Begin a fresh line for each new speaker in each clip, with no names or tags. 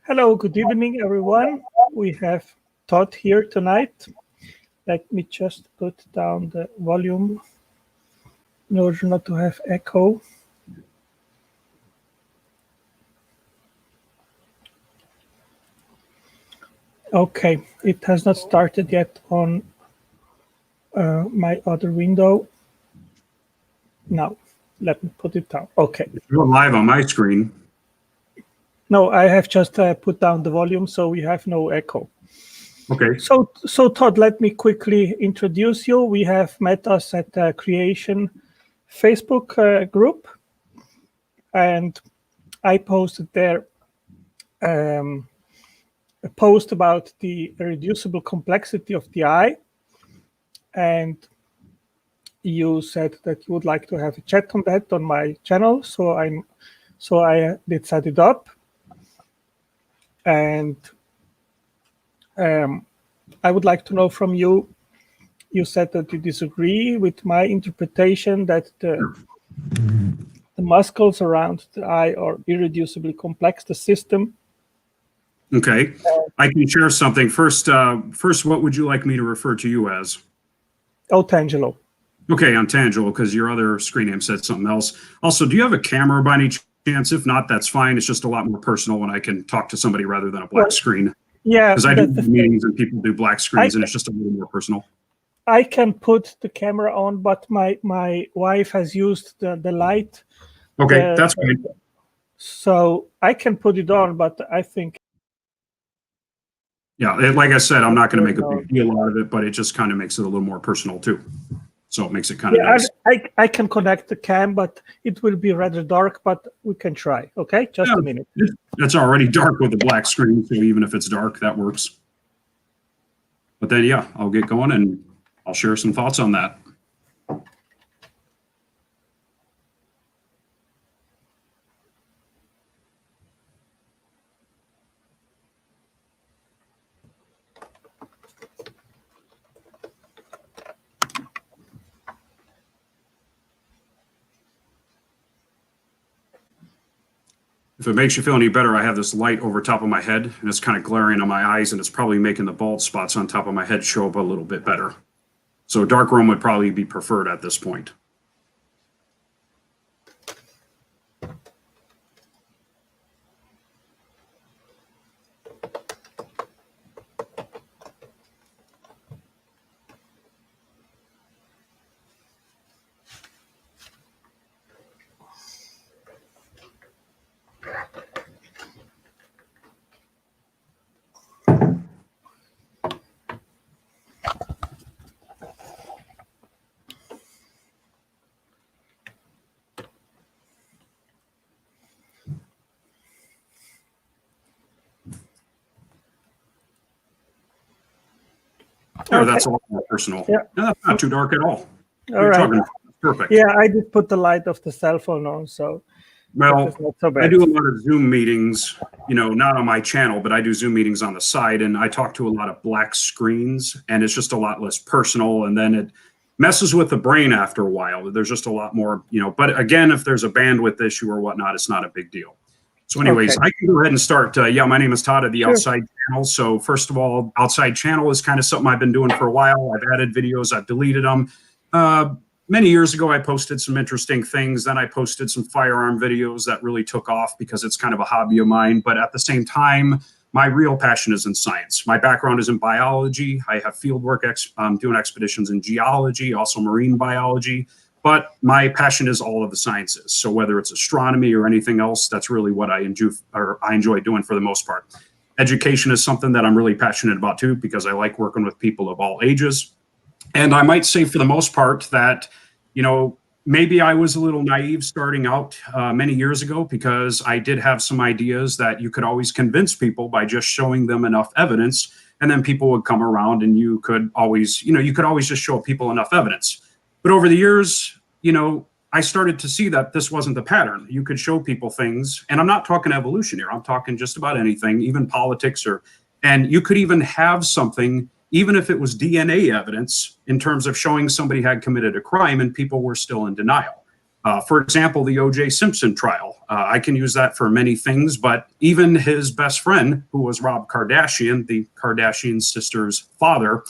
Hello, good evening, everyone. We have Todd here tonight. Let me just put down the volume in order not to have echo. Okay, it has not started yet on my other window. Now, let me put it down. Okay.
You're live on my screen.
No, I have just put down the volume, so we have no echo.
Okay.
So Todd, let me quickly introduce you. We have met us at the Creation Facebook group, and I posted there a post about the irreducible complexity of the eye, and you said that you would like to have a chat on that on my channel. So I did set it up, and I would like to know from you. You said that you disagree with my interpretation that the muscles around the eye are irreducibly complex, the system.
Okay, I can share something. First, what would you like me to refer to you as?
Oh, Tangelo.
Okay, I'm Tangelo, because your other screen name said something else. Also, do you have a camera by any chance? If not, that's fine. It's just a lot more personal when I can talk to somebody rather than a black screen.
Yeah,
because I do meetings and people do black screens, and it's just a little more personal.
I can put the camera on, but my wife has used the light.
Okay, that's great.
So I can put it on, but I think.
Yeah, like I said, I'm not going to make a big deal out of it, but it just kind of makes it a little more personal too. So it makes it kind of nice.
I can connect the cam, but it will be rather dark, but we can try. Okay, just a minute.
It's already dark with the black screen, so even if it's dark, that works. But then, yeah, I'll get going and I'll share some thoughts on that. If it makes you feel any better, I have this light over top of my head, and it's kind of glaring on my eyes, and it's probably making the bald spots on top of my head show up a little bit better. So dark room would probably be preferred at this point. There, okay. That's a lot more personal. Yeah. No, that's not too dark at all.
All right.
Perfect.
Yeah, I did put the light of the cell phone on, so.
Well, so I do a lot of Zoom meetings, not on my channel, but I do Zoom meetings on the side, and I talk to a lot of black screens, and it's just a lot less personal, and then it messes with the brain after a while. There's just a lot more, but again, if there's a bandwidth issue or whatnot, it's not a big deal. So anyways, okay. I can go ahead and start. Yeah, my name is Todd of the OutSci'Ed channel. So first of all, OutSci'Ed channel is kind of something I've been doing for a while. I've added videos, I've deleted them. Many years ago, I posted some interesting things. Then I posted some firearm videos that really took off because it's kind of a hobby of mine. But at the same time, my real passion is in science. My background is in biology. I have field work doing expeditions in geology, also marine biology. But my passion is all of the sciences. So whether it's astronomy or anything else, that's really what I enjoy doing for the most part. Education is something that I'm really passionate about too, because I like working with people of all ages. And I might say for the most part that, maybe I was a little naive starting out many years ago, because I did have some ideas that you could always convince people by just showing them enough evidence, and then people would come around and you could always just show people enough evidence. But over the years, I started to see that this wasn't the pattern. You could show people things, and I'm not talking evolution here. I'm talking just about anything, even politics, and you could even have something, even if it was DNA evidence, in terms of showing somebody had committed a crime and people were still in denial. For example, the O.J. Simpson trial. I can use that for many things, but even his best friend, who was Rob Kardashian, the Kardashian sisters' father,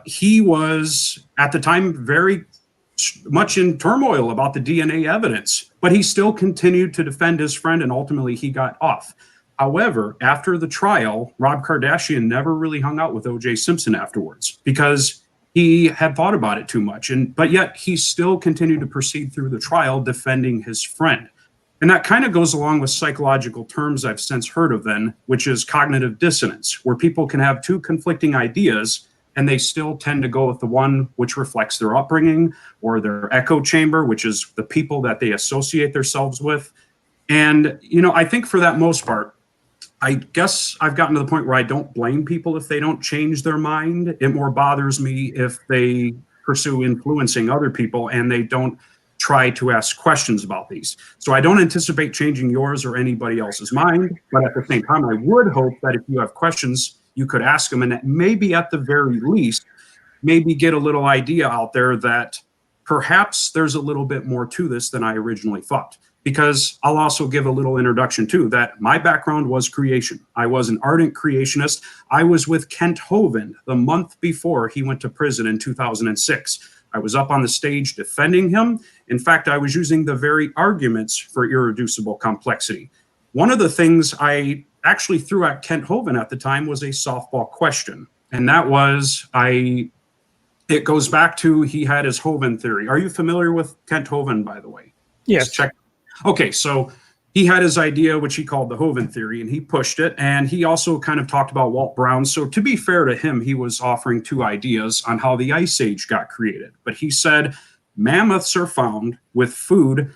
he was at the time very much in turmoil about the DNA evidence, but he still continued to defend his friend, and ultimately he got off. However, after the trial, Rob Kardashian never really hung out with O.J. Simpson afterwards because he had thought about it too much, but yet he still continued to proceed through the trial defending his friend. And that kind of goes along with psychological terms I've since heard of then, which is cognitive dissonance, where people can have two conflicting ideas and they still tend to go with the one which reflects their upbringing or their echo chamber, which is the people that they associate themselves with. And, I think for that most part, I guess I've gotten to the point where I don't blame people if they don't change their mind. It more bothers me if they pursue influencing other people and they don't try to ask questions about these. So I don't anticipate changing yours or anybody else's mind, but at the same time, I would hope that if you have questions, you could ask them, and that maybe at the very least, maybe get a little idea out there that perhaps there's a little bit more to this than I originally thought. Because I'll also give a little introduction too, that my background was creation. I was an ardent creationist. I was with Kent Hovind the month before he went to prison in 2006. I was up on the stage defending him. In fact, I was using the very arguments for irreducible complexity. One of the things I actually threw at Kent Hovind at the time was a softball question. And that was, it goes back to, he had his Hovind theory. Are you familiar with Kent Hovind, by the way?
Yes.
Check. Okay, so he had his idea, which he called the Hovind theory, and he pushed it. And he also kind of talked about Walt Brown. So to be fair to him, he was offering two ideas on how the Ice Age got created. But he said mammoths are found with food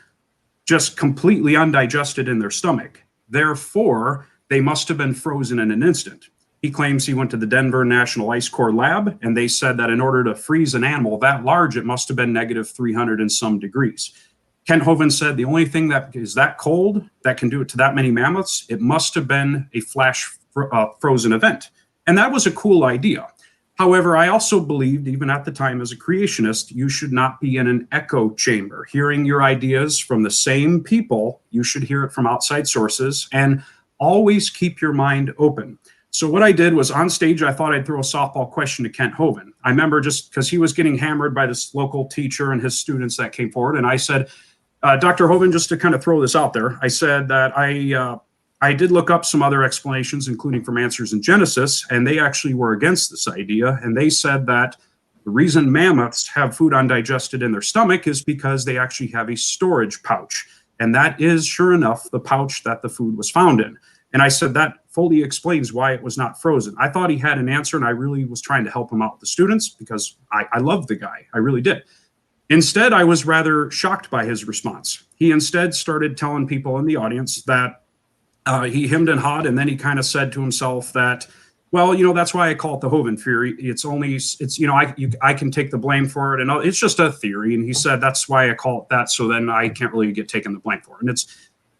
just completely undigested in their stomach. Therefore, they must have been frozen in an instant. He claims he went to the Denver National Ice Core lab, and they said that in order to freeze an animal that large, it must have been negative 300 and some degrees. Kent Hovind said the only thing that is that cold that can do it to that many mammoths, it must have been a flash frozen event. And that was a cool idea. However, I also believed, even at the time as a creationist, you should not be in an echo chamber. Hearing your ideas from the same people, you should hear it from outside sources, and always keep your mind open. So what I did was on stage, I thought I'd throw a softball question to Kent Hovind. I remember just because he was getting hammered by this local teacher and his students that came forward. And I said, Dr. Hovind, just to kind of throw this out there, I said that I did look up some other explanations, including from Answers in Genesis, and they actually were against this idea. And they said that the reason mammoths have food undigested in their stomach is because they actually have a storage pouch. And that is, sure enough, the pouch that the food was found in. And I said that fully explains why it was not frozen. I thought he had an answer, and I really was trying to help him out with the students because I loved the guy. I really did. Instead, I was rather shocked by his response. He instead started telling people in the audience that he hemmed and hawed, and then he kind of said to himself that, well, that's why I call it the Hovind theory. I can take the blame for it, and it's just a theory. And he said, that's why I call it that. So then I can't really get taken the blame for it.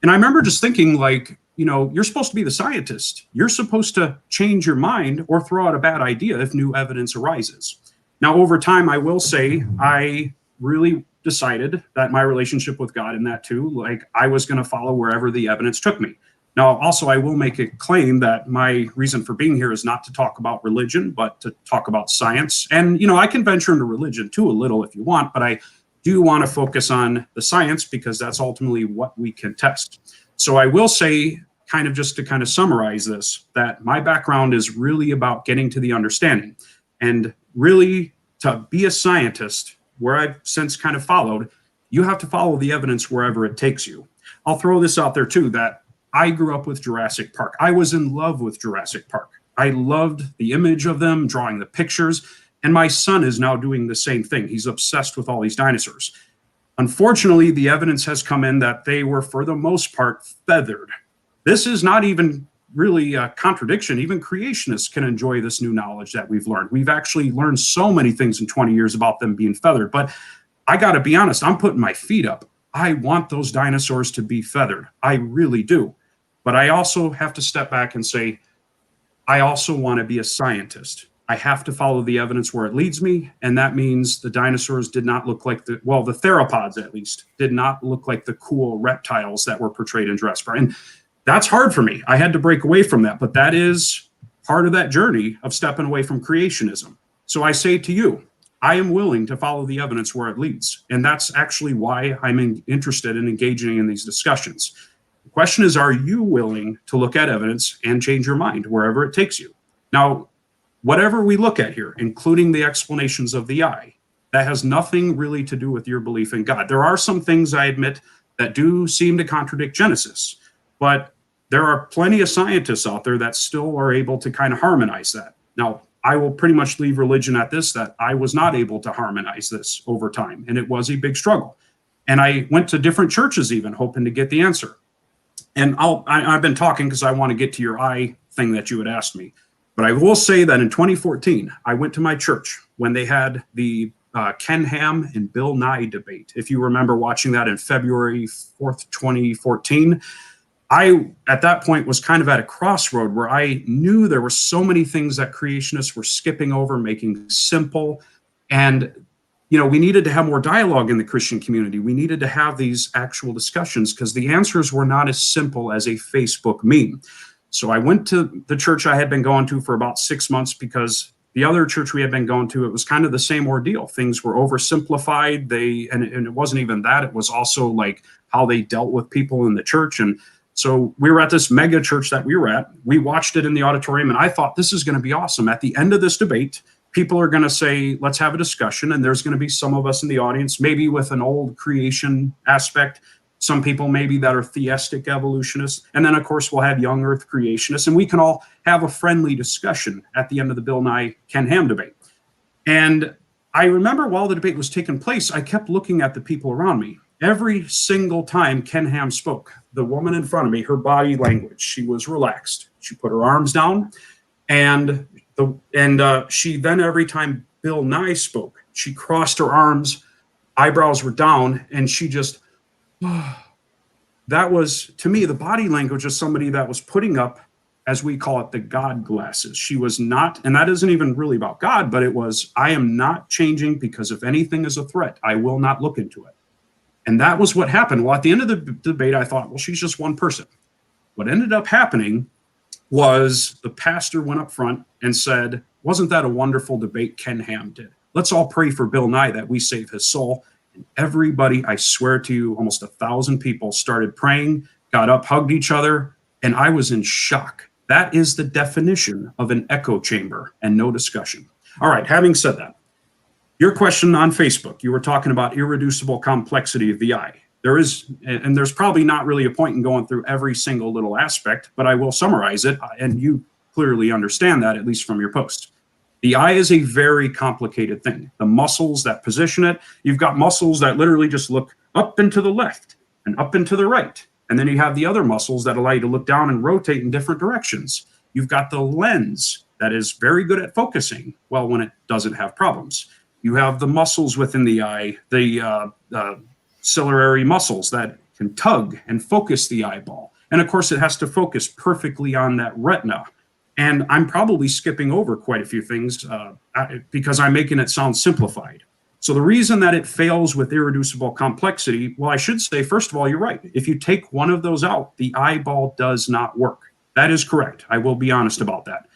And I remember just thinking, like, you're supposed to be the scientist. You're supposed to change your mind or throw out a bad idea if new evidence arises. Now, over time, I will say I really decided that my relationship with God in that too, like I was going to follow wherever the evidence took me. Now, also, I will make a claim that my reason for being here is not to talk about religion, but to talk about science. And, I can venture into religion too a little if you want, but I do want to focus on the science because that's ultimately what we can test. So I will say, kind of just to kind of summarize this, that my background is really about getting to the understanding. And really, to be a scientist, where I've since kind of followed, you have to follow the evidence wherever it takes you. I'll throw this out there too, that I grew up with Jurassic Park. I was in love with Jurassic Park. I loved the image of them, drawing the pictures, and my son is now doing the same thing. He's obsessed with all these dinosaurs. Unfortunately, the evidence has come in that they were, for the most part, feathered. This is not even really a contradiction. Even creationists can enjoy this new knowledge that we've learned. We've actually learned so many things in 20 years about them being feathered. But I got to be honest, I'm putting my feet up. I want those dinosaurs to be feathered. I really do. But I also have to step back and say, I also want to be a scientist. I have to follow the evidence where it leads me. And that means the dinosaurs did not look like the theropods, at least, did not look like the cool reptiles that were portrayed in Jurassic Park. And that's hard for me. I had to break away from that. But that is part of that journey of stepping away from creationism. So I say to you, I am willing to follow the evidence where it leads. And that's actually why I'm interested in engaging in these discussions. The question is, are you willing to look at evidence and change your mind wherever it takes you? Now, whatever we look at here, including the explanations of the eye, that has nothing really to do with your belief in God. There are some things, I admit, that do seem to contradict Genesis, but there are plenty of scientists out there that still are able to kind of harmonize that. Now, I will pretty much leave religion at this, that I was not able to harmonize this over time, and it was a big struggle. And I went to different churches even, hoping to get the answer. And I've been talking because I want to get to your eye thing that you had asked me. But I will say that in 2014, I went to my church when they had the Ken Ham and Bill Nye debate. If you remember watching that in February 4th, 2014, I, at that point, was kind of at a crossroad where I knew there were so many things that creationists were skipping over, making simple. And, you know, we needed to have more dialogue in the Christian community. We needed to have these actual discussions because the answers were not as simple as a Facebook meme. So I went to the church I had been going to for about 6 months because the other church we had been going to, it was kind of the same ordeal. Things were oversimplified. And it wasn't even that. It was also like how they dealt with people in the church. And so we were at this mega church that we were at. We watched it in the auditorium, and I thought, this is going to be awesome. At the end of this debate, people are going to say, let's have a discussion. And there's going to be some of us in the audience, maybe with an old creation aspect, some people maybe that are theistic evolutionists. And then, of course, we'll have young earth creationists. And we can all have a friendly discussion at the end of the Bill Nye Ken Ham debate. And I remember while the debate was taking place, I kept looking at the people around me. Every single time Ken Ham spoke, the woman in front of me, her body language, she was relaxed. She put her arms down. And she then, every time Bill Nye spoke, she crossed her arms, eyebrows were down, and she just... That was, to me, the body language of somebody that was putting up, as we call it, the God glasses. She was not, and that isn't even really about God, but it was, I am not changing because if anything is a threat, I will not look into it. And that was what happened. Well, at the end of the debate, I thought, well, she's just one person. What ended up happening was the pastor went up front and said, wasn't that a wonderful debate Ken Ham did? Let's all pray for Bill Nye that we save his soul. And everybody, I swear to you, almost 1,000 people started praying, got up, hugged each other, and I was in shock. That is the definition of an echo chamber and no discussion. All right, having said that, your question on Facebook, you were talking about irreducible complexity of the eye. There is, and there's probably not really a point in going through every single little aspect, but I will summarize it, and you clearly understand that, at least from your post. The eye is a very complicated thing. The muscles that position it, you've got muscles that literally just look up and to the left and up and to the right. And then you have the other muscles that allow you to look down and rotate in different directions. You've got the lens that is very good at focusing, well, when it doesn't have problems. You have the muscles within the eye, the ciliary muscles that can tug and focus the eyeball. And of course, it has to focus perfectly on that retina. And I'm probably skipping over quite a few things because I'm making it sound simplified. So the reason that it fails with irreducible complexity, well, I should say, first of all, you're right. If you take one of those out, the eyeball does not work. That is correct. I will be honest about that.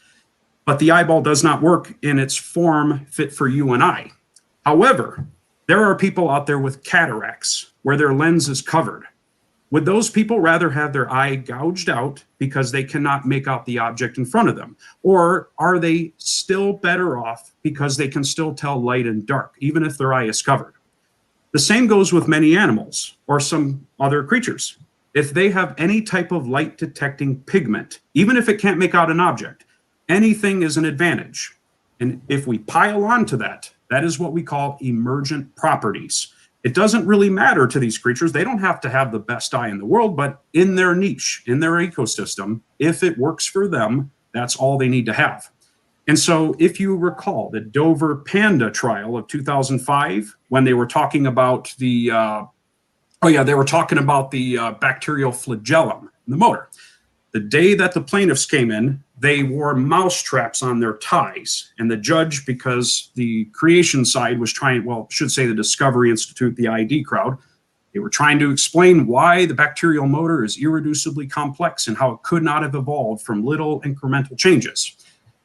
But the eyeball does not work in its form fit for you and I. However, there are people out there with cataracts where their lens is covered. Would those people rather have their eye gouged out because they cannot make out the object in front of them? Or are they still better off because they can still tell light and dark, even if their eye is covered? The same goes with many animals or some other creatures. If they have any type of light detecting pigment, even if it can't make out an object, anything is an advantage. And if we pile on to that, that is what we call emergent properties. It doesn't really matter to these creatures. They don't have to have the best eye in the world, but in their niche, in their ecosystem, if it works for them, that's all they need to have. And so if you recall the Dover panda trial of 2005, when they were talking about the, bacterial flagellum in the motor. The day that the plaintiffs came in, they wore mouse traps on their ties. And the judge, because the creation side was trying, well, I should say the Discovery Institute, the ID crowd, they were trying to explain why the bacterial motor is irreducibly complex and how it could not have evolved from little incremental changes.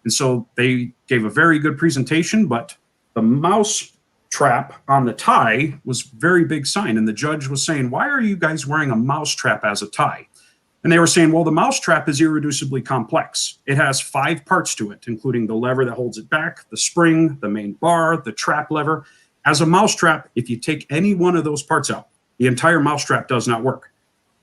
And so they gave a very good presentation, but the mouse trap on the tie was very big sign. And the judge was saying, why are you guys wearing a mouse trap as a tie? And they were saying, well, the mouse trap is irreducibly complex. It has 5 parts to it, including the lever that holds it back, the spring, the main bar, the trap lever. As a mouse trap, if you take any one of those parts out, the entire mouse trap does not work.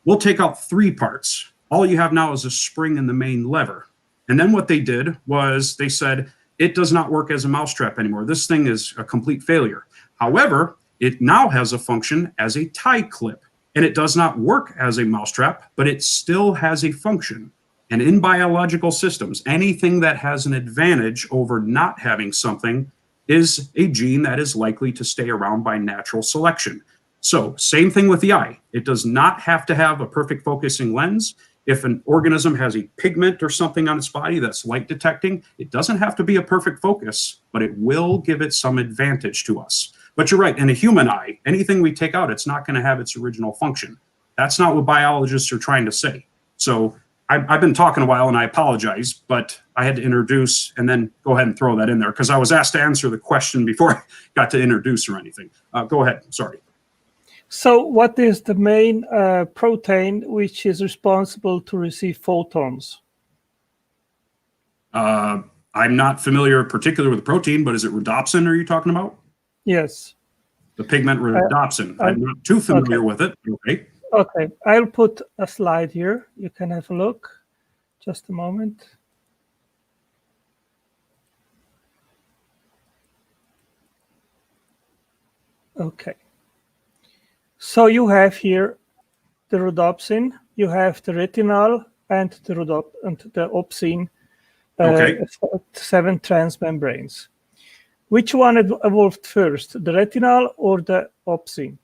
We'll take out 3 parts. All you have now is a spring and the main lever. And then what they did was they said, it does not work as a mouse trap anymore. This thing is a complete failure. However, it now has a function as a tie clip. And it does not work as a mousetrap, but it still has a function. And in biological systems, anything that has an advantage over not having something is a gene that is likely to stay around by natural selection. So same thing with the eye. It does not have to have a perfect focusing lens. If an organism has a pigment or something on its body that's light detecting, it doesn't have to be a perfect focus, but it will give it some advantage to us. But you're right, in a human eye, anything we take out, it's not going to have its original function. That's not what biologists are trying to say. So I've been talking a while, and I apologize, but I had to introduce and then go ahead and throw that in there because I was asked to answer the question before I got to introduce or anything. Go ahead. Sorry.
So what is the main protein which is responsible to receive photons?
I'm not familiar particularly with the protein, but is it rhodopsin are you talking about?
Yes.
The pigment rhodopsin. I'm not too familiar with it. Okay.
Okay. I'll put a slide here. You can have a look. Just a moment. Okay. So you have here the rhodopsin, you have the retinal, and the opsin, 7 transmembranes. Which one evolved first, the retinal or the opsin?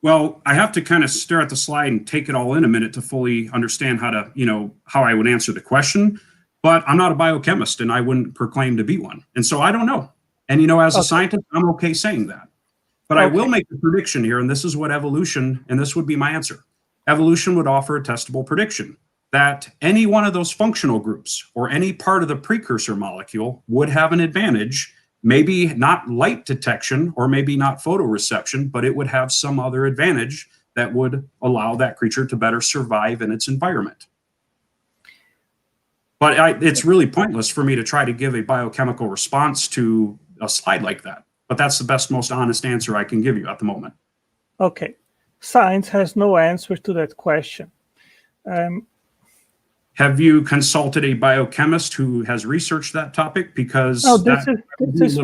Well, I have to kind of stare at the slide and take it all in a minute to fully understand how to, how I would answer the question. But I'm not a biochemist and I wouldn't proclaim to be one. And so I don't know. And, as a scientist, I'm okay saying that. But I will make a prediction here, and this is what evolution, and this would be my answer. Evolution would offer a testable prediction that any one of those functional groups or any part of the precursor molecule would have an advantage, maybe not light detection or maybe not photoreception, but it would have some other advantage that would allow that creature to better survive in its environment. But it's really pointless for me to try to give a biochemical response to a slide like that. But that's the best, most honest answer I can give you at the moment.
Okay. Science has no answer to that question.
Have you consulted a biochemist who has researched that topic? Because this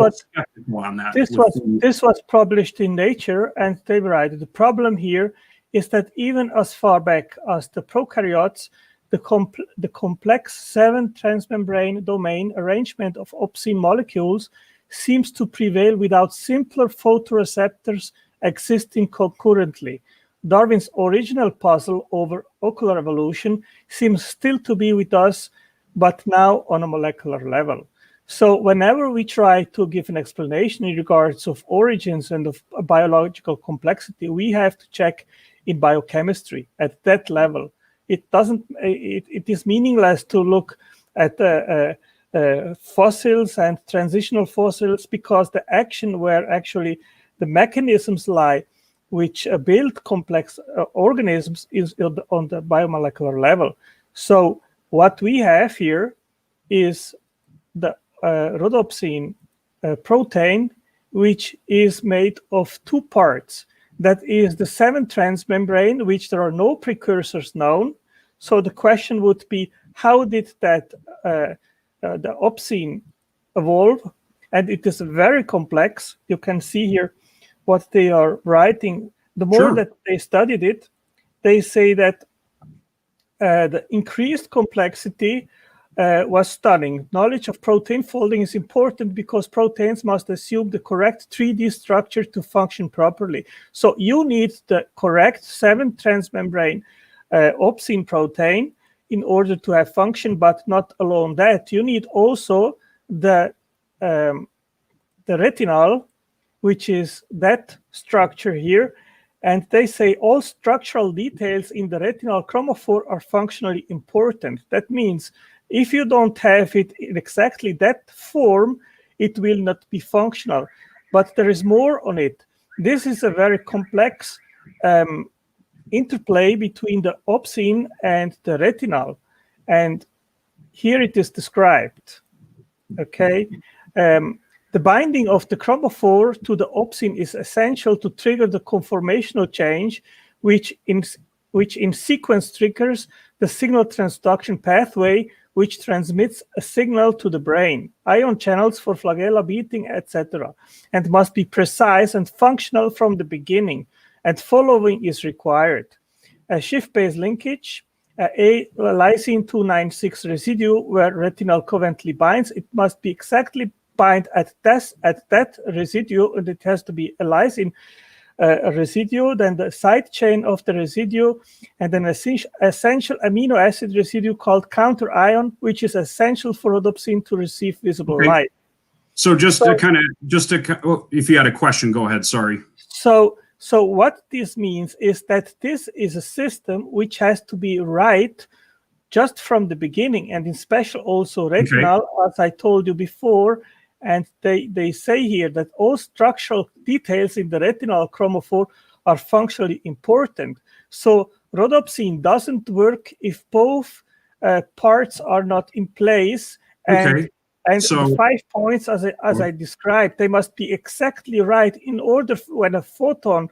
was published in Nature, and they were right. The problem here is that even as far back as the prokaryotes, the complex 7 transmembrane domain arrangement of opsin molecules seems to prevail without simpler photoreceptors existing concurrently. Darwin's original puzzle over ocular evolution seems still to be with us, but now on a molecular level. So whenever we try to give an explanation in regards of origins and of biological complexity, we have to check in biochemistry at that level. It is meaningless to look at fossils and transitional fossils, because the action where actually the mechanisms lie which build complex organisms is on the biomolecular level. So what we have here is the rhodopsin protein, which is made of 2 parts. That is the 7 transmembrane, which there are no precursors known. So the question would be, how did that the opsin evolve? And it is very complex. You can see here what they are writing. The more that they studied it, they say that the increased complexity was stunning. Knowledge of protein folding is important because proteins must assume the correct 3D structure to function properly. So you need the correct 7 transmembrane opsin protein in order to have function, but not alone that. You need also the retinal, which is that structure here. And they say all structural details in the retinal chromophore are functionally important. That means if you don't have it in exactly that form, it will not be functional. But there is more on it. This is a very complex interplay between the opsin and the retinal. And here it is described, okay? The binding of the chromophore to the opsin is essential to trigger the conformational change, which in sequence triggers the signal transduction pathway, which transmits a signal to the brain, ion channels for flagella beating, etc., and must be precise and functional from the beginning, and following is required. A shift-based linkage, a lysine 296 residue where retinal covalently binds, it must be exactly bind at that residue, and it has to be a lysine residue, then the side chain of the residue, and an essential amino acid residue called counter ion, which is essential for rhodopsin to receive visible light.
So if you had a question, go ahead, sorry.
So what this means is that this is a system which has to be right just from the beginning, and in special also retinal, as I told you before. And they say here that all structural details in the retinal chromophore are functionally important. So rhodopsin doesn't work if both parts are not in place. And the 5 points, as I described, they must be exactly right in order when a photon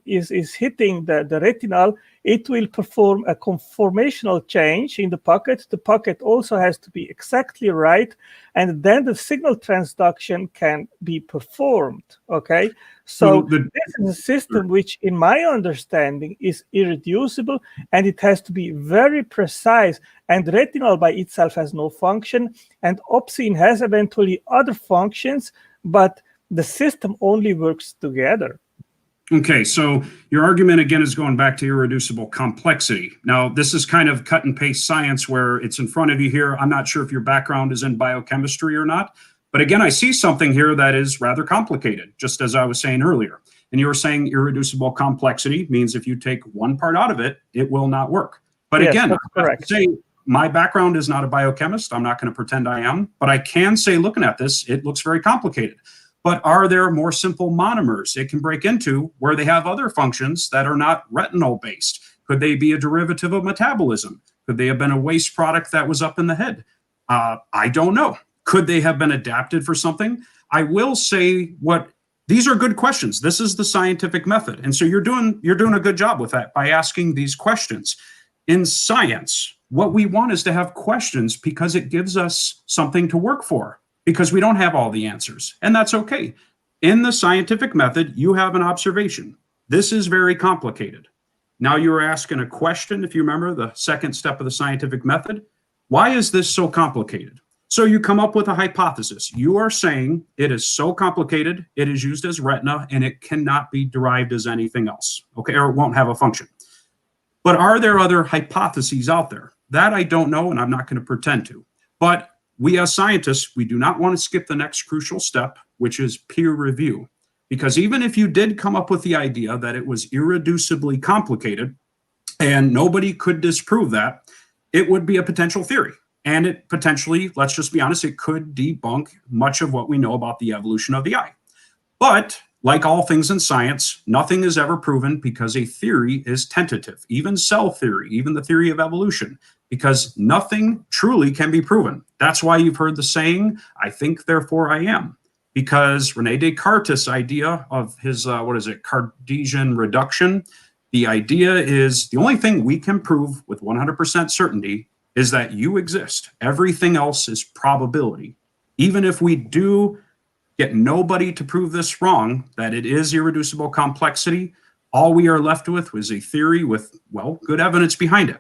is hitting the retinal, it will perform a conformational change in the pocket. The pocket also has to be exactly right, and then the signal transduction can be performed, okay? So this is a system which, in my understanding, is irreducible, and it has to be very precise, and retinal by itself has no function, and opsin has eventually other functions, but the system only works together.
Okay, so your argument again is going back to irreducible complexity. Now, this is kind of cut and paste science where it's in front of you here. I'm not sure if your background is in biochemistry or not, but again, I see something here that is rather complicated, just as I was saying earlier. And you were saying irreducible complexity means if you take one part out of it, it will not work. But yes, again, I have to say, my background is not a biochemist. I'm not going to pretend I am, but I can say, looking at this, it looks very complicated. But are there more simple monomers it can break into where they have other functions that are not retinal-based? Could they be a derivative of metabolism? Could they have been a waste product that was up in the head? I don't know. Could they have been adapted for something? I will say these are good questions. This is the scientific method. And so you're doing a good job with that by asking these questions. In science, what we want is to have questions because it gives us something to work for. Because we don't have all the answers, and that's okay. In the scientific method, you have an observation. This is very complicated. Now you were asking a question, if you remember the second step of the scientific method. Why is this so complicated? So you come up with a hypothesis. You are saying it is so complicated, it is used as retina, and it cannot be derived as anything else, okay, or it won't have a function. But are there other hypotheses out there? That I don't know, and I'm not going to pretend to. But we as scientists, we do not want to skip the next crucial step, which is peer review. Because even if you did come up with the idea that it was irreducibly complicated and nobody could disprove that, it would be a potential theory. And it potentially, let's just be honest, it could debunk much of what we know about the evolution of the eye. But like all things in science, nothing is ever proven because a theory is tentative, even cell theory, even the theory of evolution, because nothing truly can be proven. That's why you've heard the saying, I think, therefore I am. Because Rene Descartes' idea of his, Cartesian reduction, the idea is the only thing we can prove with 100% certainty is that you exist. Everything else is probability. Even if we do get nobody to prove this wrong, that it is irreducible complexity, all we are left with was a theory with, well, good evidence behind it.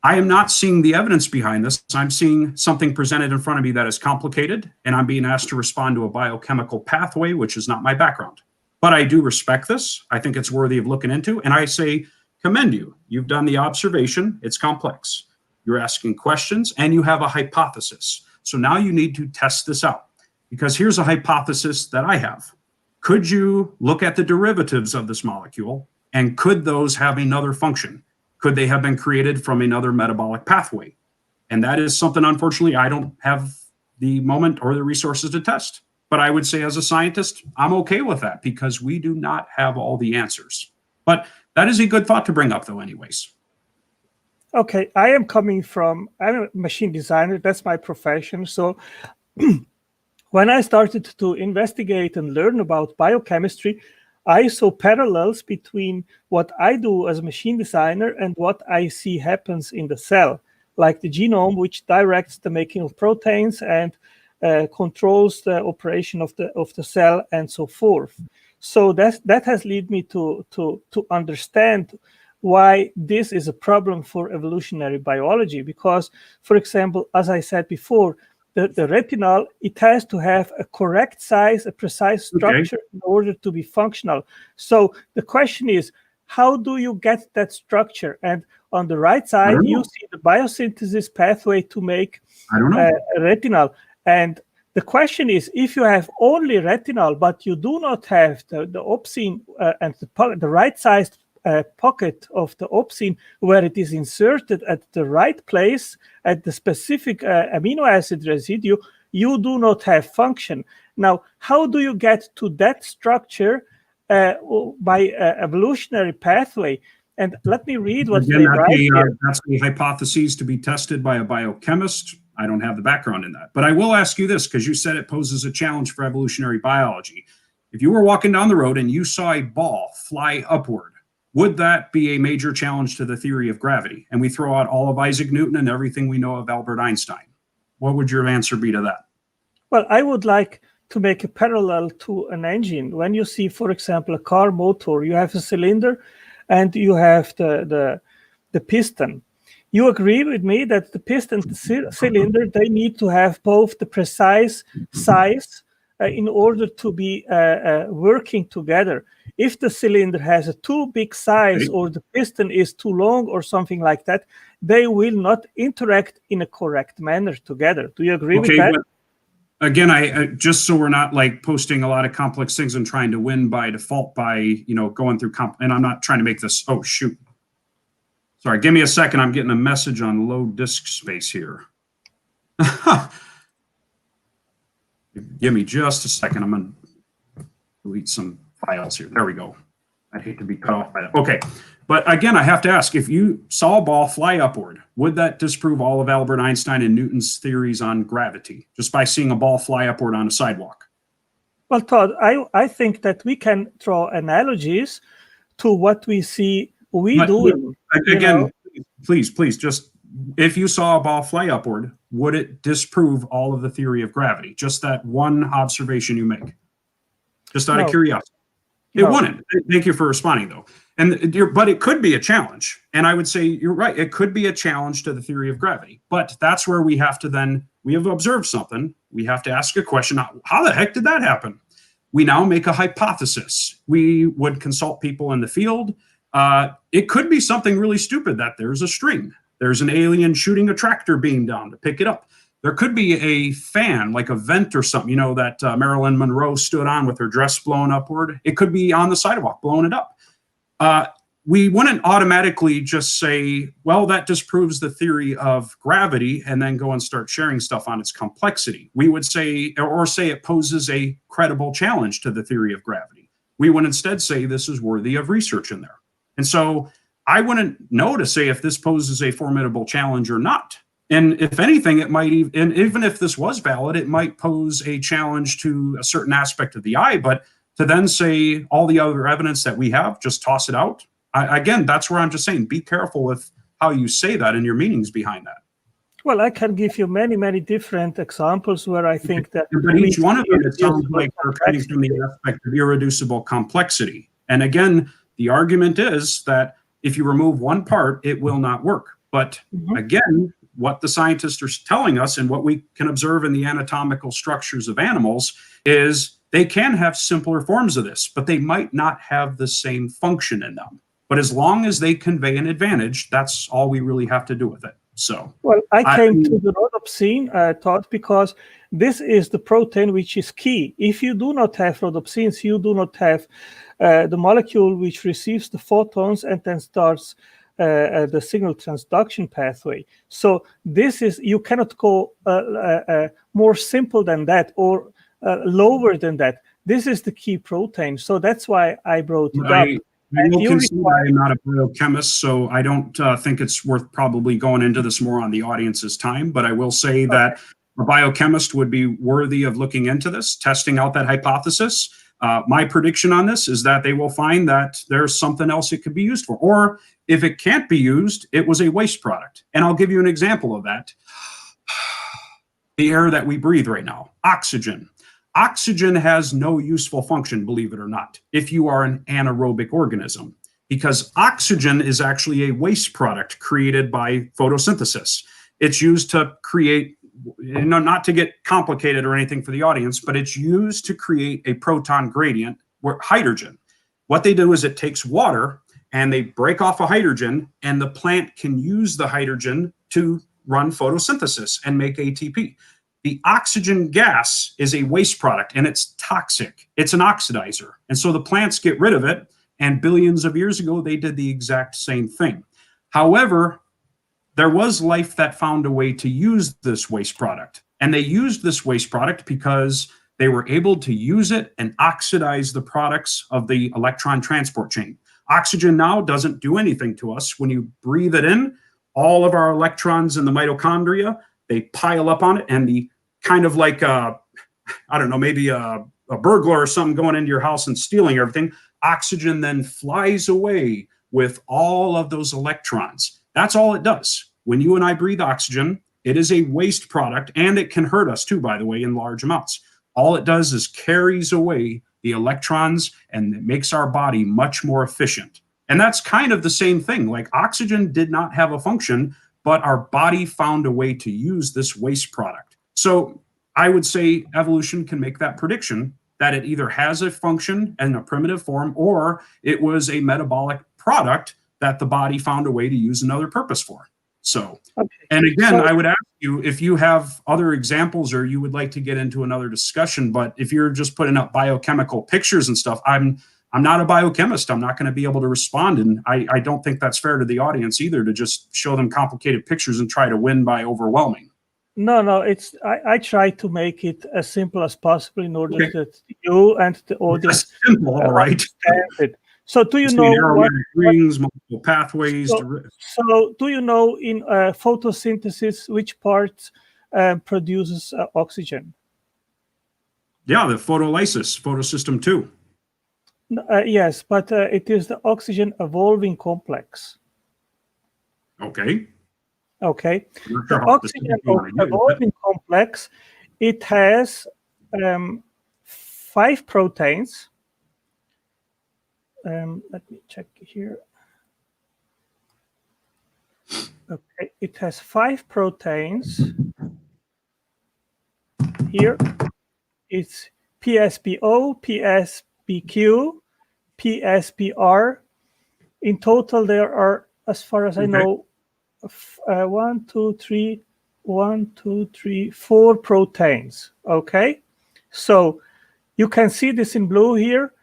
I am not seeing the evidence behind this. I'm seeing something presented in front of me that is complicated, and I'm being asked to respond to a biochemical pathway, which is not my background. But I do respect this. I think it's worthy of looking into, and I say, commend you. You've done the observation. It's complex. you're asking questions, and you have a hypothesis. So now you need to test this out, because here's a hypothesis that I have. Could you look at the derivatives of this molecule, and could those have another function? Could they have been created from another metabolic pathway? And that is something, unfortunately, I don't have the moment or the resources to test. But I would say as a scientist, I'm okay with that, because we do not have all the answers. But that is a good thought to bring up, though, anyways.
Okay, I'm a machine designer. That's my profession. So when I started to investigate and learn about biochemistry, I saw parallels between what I do as a machine designer and what I see happens in the cell, like the genome, which directs the making of proteins and controls the operation of the cell and so forth. So that has led me to understand why this is a problem for evolutionary biology. Because, for example, as I said before, the retinal, it has to have a correct size, a precise structure in order to be functional. So the question is, how do you get that structure? And on the right side, you see the biosynthesis pathway to make a retinal. And the question is, if you have only retinal, but you do not have the opsine and the right-sized pocket of the opsine where it is inserted at the right place at the specific amino acid residue, you do not have function. Now, how do you get to that structure by evolutionary pathway? And let me read what they write here.
That's the hypotheses to be tested by a biochemist. I don't have the background in that. But I will ask you this, because you said it poses a challenge for evolutionary biology. If you were walking down the road and you saw a ball fly upward, would that be a major challenge to the theory of gravity? And we throw out all of Isaac Newton and everything we know of Albert Einstein. What would your answer be to that?
Well, I would like to make a parallel to an engine. When you see, for example, a car motor, you have a cylinder and you have the piston. You agree with me that the piston and the cylinder, they need to have both the precise size in order to be working together. If the cylinder has a too big size or the piston is too long or something like that, they will not interact in a correct manner together. Do you agree with that?
Again, I just so we're not like posting a lot of complex things and trying to win by default by, going through and I'm not trying to make this, oh, shoot. Sorry, give me a second. I'm getting a message on low disk space here. Give me just a second. I'm going to delete some files here. There we go. I'd hate to be cut off by that. Okay. But again, I have to ask, if you saw a ball fly upward, would that disprove all of Albert Einstein and Newton's theories on gravity, just by seeing a ball fly upward on a sidewalk?
Well, Todd, I think that we can draw analogies to what we see do.
Again, please, just if you saw a ball fly upward, would it disprove all of the theory of gravity? Just that one observation you make. Just out of curiosity. It wouldn't. Thank you for responding, though. But it could be a challenge. And I would say you're right. It could be a challenge to the theory of gravity. But that's where we have to we have observed something. We have to ask a question. How the heck did that happen? We now make a hypothesis. We would consult people in the field. It could be something really stupid, that there's a string. There's an alien shooting a tractor beam down to pick it up. There could be a fan, like a vent or something, that Marilyn Monroe stood on with her dress blown upward. It could be on the sidewalk, blowing it up. We wouldn't automatically just say, well, that disproves the theory of gravity, and then go and start sharing stuff on its complexity. We would say, or say it poses a credible challenge to the theory of gravity. We would instead say this is worthy of research in there. And so I wouldn't know to say if this poses a formidable challenge or not. And if anything, it might even if this was valid, it might pose a challenge to a certain aspect of the eye. But to then say all the other evidence that we have, just toss it out. Again, that's where I'm just saying, be careful with how you say that and your meanings behind that.
Well, I can give you many, many different examples where I think that.
But each one of them, it sounds like they're coming from the aspect of irreducible complexity. And again, the argument is that if you remove one part, it will not work. But again, what the scientists are telling us and what we can observe in the anatomical structures of animals is they can have simpler forms of this, but they might not have the same function in them. But as long as they convey an advantage, that's all we really have to do with it. So,
well, I came to the rhodopsin, Todd, because this is the protein which is key. If you do not have rhodopsins, you do not have the molecule which receives the photons and then starts the signal transduction pathway. So this is, you cannot go more simple than that or lower than that. This is the key protein. So that's why I brought it up.
I will concede I am not a biochemist, so I don't think it's worth probably going into this more on the audience's time, but I will say that a biochemist would be worthy of looking into this, testing out that hypothesis. My prediction on this is that they will find that there's something else it could be used for. Or if it can't be used, it was a waste product. And I'll give you an example of that. The air that we breathe right now, oxygen. Oxygen has no useful function, believe it or not, if you are an anaerobic organism, because oxygen is actually a waste product created by photosynthesis. It's used to create, not to get complicated or anything for the audience, but it's used to create a proton gradient where hydrogen. What they do is it takes water and they break off a hydrogen, and the plant can use the hydrogen to run photosynthesis and make ATP. The oxygen gas is a waste product and it's toxic. It's an oxidizer. And so the plants get rid of it. And billions of years ago, they did the exact same thing. However, there was life that found a way to use this waste product. And they used this waste product because they were able to use it and oxidize the products of the electron transport chain. Oxygen now doesn't do anything to us. When you breathe it in, all of our electrons in the mitochondria, they pile up on it, and the kind of like, I don't know, maybe a burglar or something going into your house and stealing everything, oxygen then flies away with all of those electrons. That's all it does. When you and I breathe oxygen, it is a waste product, and it can hurt us too, by the way, in large amounts. All it does is carries away the electrons, and it makes our body much more efficient. And that's kind of the same thing. Like, oxygen did not have a function, but our body found a way to use this waste product. So I would say evolution can make that prediction that it either has a function in a primitive form, or it was a metabolic product that the body found a way to use another purpose for. So, and again, I would ask you if you have other examples or you would like to get into another discussion, but if you're just putting up biochemical pictures and stuff, I'm not a biochemist. I'm not going to be able to respond. And I don't think that's fair to the audience either, to just show them complicated pictures and try to win by overwhelming.
No, it's I try to make it as simple as possible in order that you and the audience
simple, all right.
understand it. So do you know what
rings, multiple pathways?
So do you know in photosynthesis which part produces oxygen?
Yeah, the photolysis, photosystem 2.
Yes, but it is the oxygen evolving complex.
Okay.
Okay. The oxygen evolving complex, it has 5 proteins. Let me check here. Okay, it has 5 proteins. Here, it's PSPO, PSPQ, PSPR. In total, there are, as far as I know, 4 proteins. Okay, so you can see this in blue here.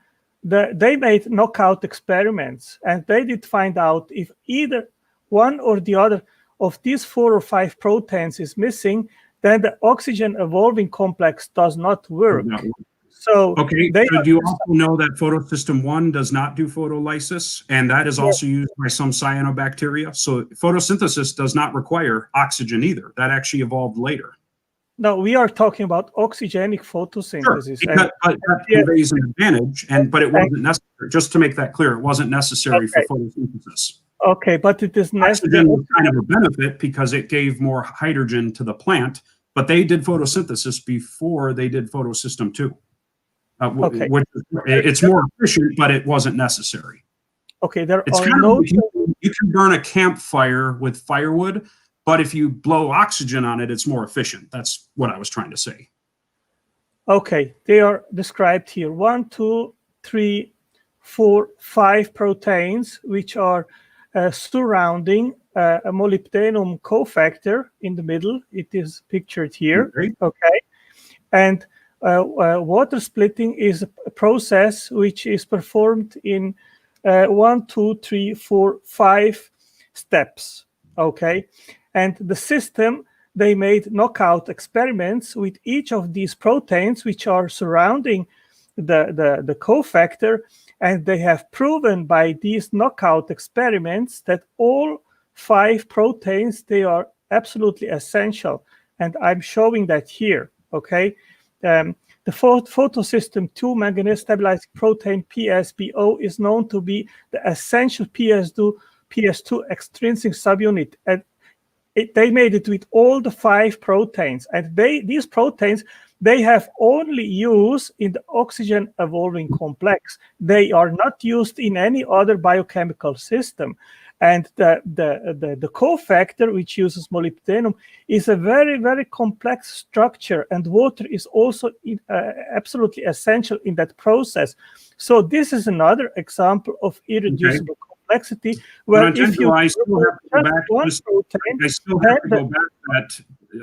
They made knockout experiments, and they did find out if either one or the other of these 4 or 5 proteins is missing, then the oxygen evolving complex does not work. So
okay, so do you also know that photosystem 1 does not do photolysis, and that is also used by some cyanobacteria? So photosynthesis does not require oxygen either. That actually evolved later.
No, we are talking about oxygenic photosynthesis.
Sure, but that conveys an advantage, but it wasn't necessary. Just to make that clear, it wasn't necessary for photosynthesis.
Okay, but it is necessary.
Oxygen was kind of a benefit because it gave more hydrogen to the plant, but they did photosynthesis before they did photosystem 2. It's more efficient, but it wasn't necessary.
Okay,
you can burn a campfire with firewood, but if you blow oxygen on it, it's more efficient. That's what I was trying to say.
Okay, they are described here. 1, 2, 3, 4, 5 proteins, which are surrounding a molybdenum cofactor in the middle. It is pictured here. Okay. And water splitting is a process which is performed in 1, 2, 3, 4, 5 steps. Okay. And the system, they made knockout experiments with each of these proteins which are surrounding the cofactor, and they have proven by these knockout experiments that all 5 proteins, they are absolutely essential. And I'm showing that here, okay? The photosystem 2 manganese stabilizing protein PSBO is known to be the essential PS2 extrinsic subunit. And they made it with all the 5 proteins. And these proteins, they have only use in the oxygen evolving complex. They are not used in any other biochemical system. And the cofactor, which uses molybdenum, is a very, very complex structure, and water is also absolutely essential in that process. So this is another example of irreducible complexity, where if you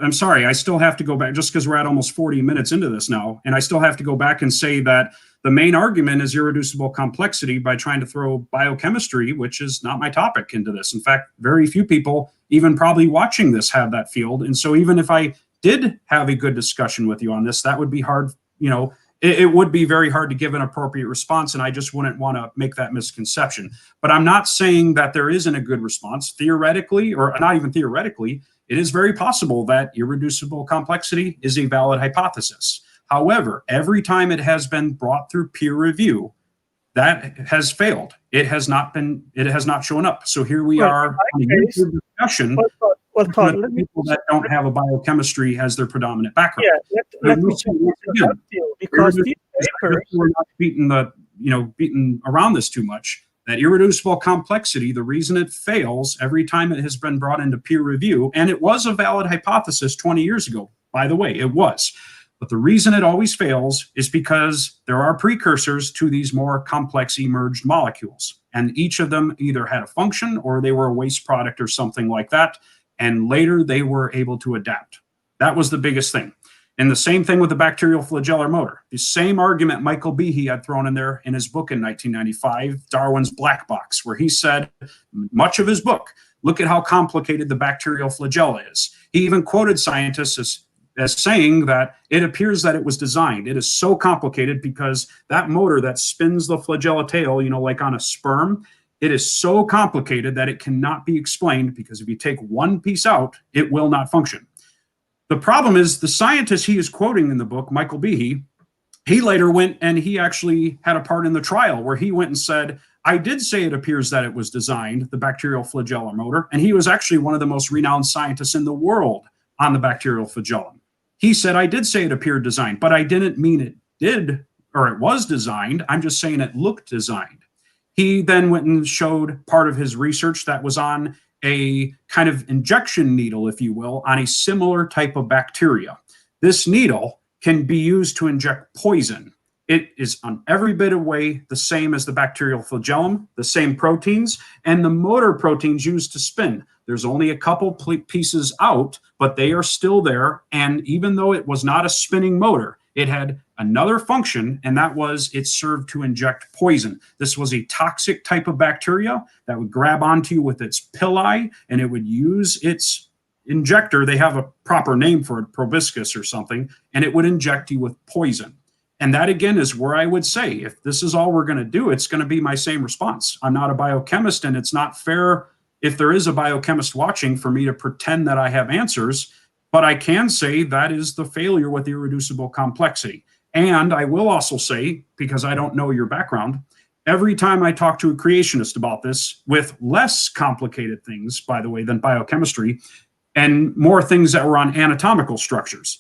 I'm sorry, I still have to go back, just because we're at almost 40 minutes into this now, and I still have to go back and say that the main argument is irreducible complexity by trying to throw biochemistry, which is not my topic, into this. In fact, very few people, even probably watching this, have that field. And so even if I did have a good discussion with you on this, that would be hard, you know, it would be very hard to give an appropriate response, and I just wouldn't want to make that misconception. But I'm not saying that there isn't a good response. Theoretically, or not even theoretically, it is very possible that irreducible complexity is a valid hypothesis. However, every time it has been brought through peer review, that has failed. It has not shown up. So here we are in a YouTube discussion with people that don't have a biochemistry as their predominant background.
Yeah, let me interrupt you, because these papers,
we're not beating around this too much. That irreducible complexity, the reason it fails every time it has been brought into peer review, and it was a valid hypothesis 20 years ago, by the way, it was. But the reason it always fails is because there are precursors to these more complex emerged molecules. And each of them either had a function or they were a waste product or something like that. And later they were able to adapt. That was the biggest thing. And the same thing with the bacterial flagellar motor. The same argument Michael Behe had thrown in there in his book in 1995, Darwin's Black Box, where he said, much of his book, look at how complicated the bacterial flagella is. He even quoted scientists as saying that it appears that it was designed. It is so complicated because that motor that spins the flagella tail, you know, like on a sperm, it is so complicated that it cannot be explained, because if you take one piece out, it will not function. The problem is the scientist he is quoting in the book, Michael Behe, he later went and he actually had a part in the trial where he went and said, I did say it appears that it was designed, the bacterial flagellar motor, and he was actually one of the most renowned scientists in the world on the bacterial flagellum. He said, I did say it appeared designed, but I didn't mean it did, or it was designed. I'm just saying it looked designed. He then went and showed part of his research that was on a kind of injection needle, if you will, on a similar type of bacteria. This needle can be used to inject poison. It is on every bit of way the same as the bacterial flagellum, the same proteins, and the motor proteins used to spin. There's only a couple pieces out, but they are still there. And even though it was not a spinning motor, it had another function, and that was it served to inject poison. This was a toxic type of bacteria that would grab onto you with its pili, and it would use its injector. They have a proper name for it, proboscis or something, and it would inject you with poison. And that, again, is where I would say, if this is all we're going to do, it's going to be my same response. I'm not a biochemist, and it's not fair, if there is a biochemist watching, for me to pretend that I have answers. But I can say that is the failure with irreducible complexity. And I will also say, because I don't know your background, every time I talk to a creationist about this, with less complicated things, by the way, than biochemistry, and more things that were on anatomical structures,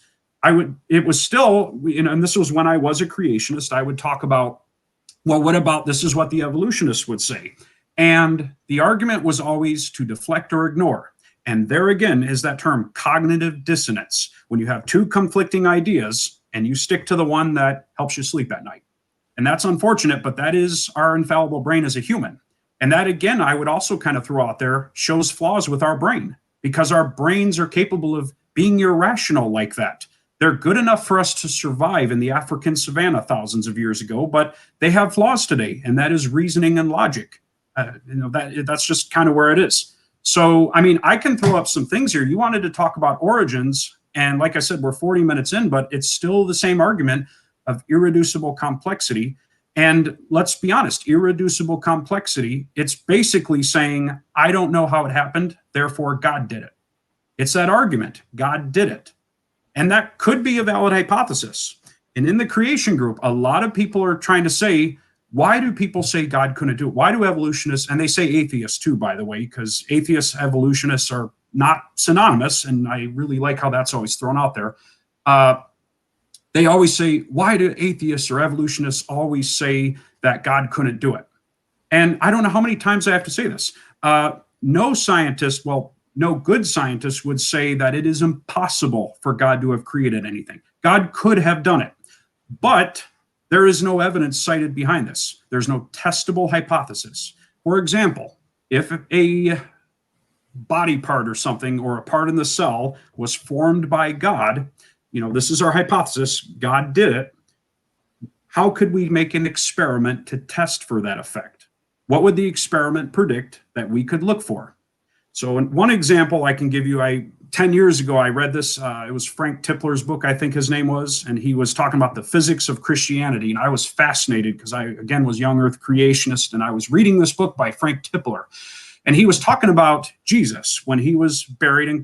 it was still, and this was when I was a creationist, I would talk about, well, what about, this is what the evolutionists would say. And the argument was always to deflect or ignore. And there again is that term cognitive dissonance, when you have two conflicting ideas and you stick to the one that helps you sleep at night. And that's unfortunate, but that is our infallible brain as a human. And that, again, I would also kind of throw out there, shows flaws with our brain, because our brains are capable of being irrational like that. They're good enough for us to survive in the African savanna thousands of years ago, but they have flaws today, and that is reasoning and logic. That's just kind of where it is. So, I mean, I can throw up some things here. You wanted to talk about origins, and like I said, we're 40 minutes in, but it's still the same argument of irreducible complexity. And let's be honest, irreducible complexity, it's basically saying, I don't know how it happened, therefore God did it. It's that argument, God did it. And that could be a valid hypothesis. And in the creation group, a lot of people are trying to say, why do people say God couldn't do it? Why do evolutionists, and they say atheists too, by the way, because atheists, evolutionists are not synonymous, and I really like how that's always thrown out there. They always say, why do atheists or evolutionists always say that God couldn't do it? And I don't know how many times I have to say this. No scientist, well, no good scientist would say that it is impossible for God to have created anything. God could have done it, but there is no evidence cited behind this. There's no testable hypothesis. For example, if a body part or something, or a part in the cell was formed by God, this is our hypothesis, God did it. How could we make an experiment to test for that effect? What would the experiment predict that we could look for? So one example I can give you, 10 years ago, I read this. It was Frank Tipler's book, I think his name was, and he was talking about the physics of Christianity. And I was fascinated because I, again, was young earth creationist, and I was reading this book by Frank Tipler. And he was talking about Jesus when he was buried and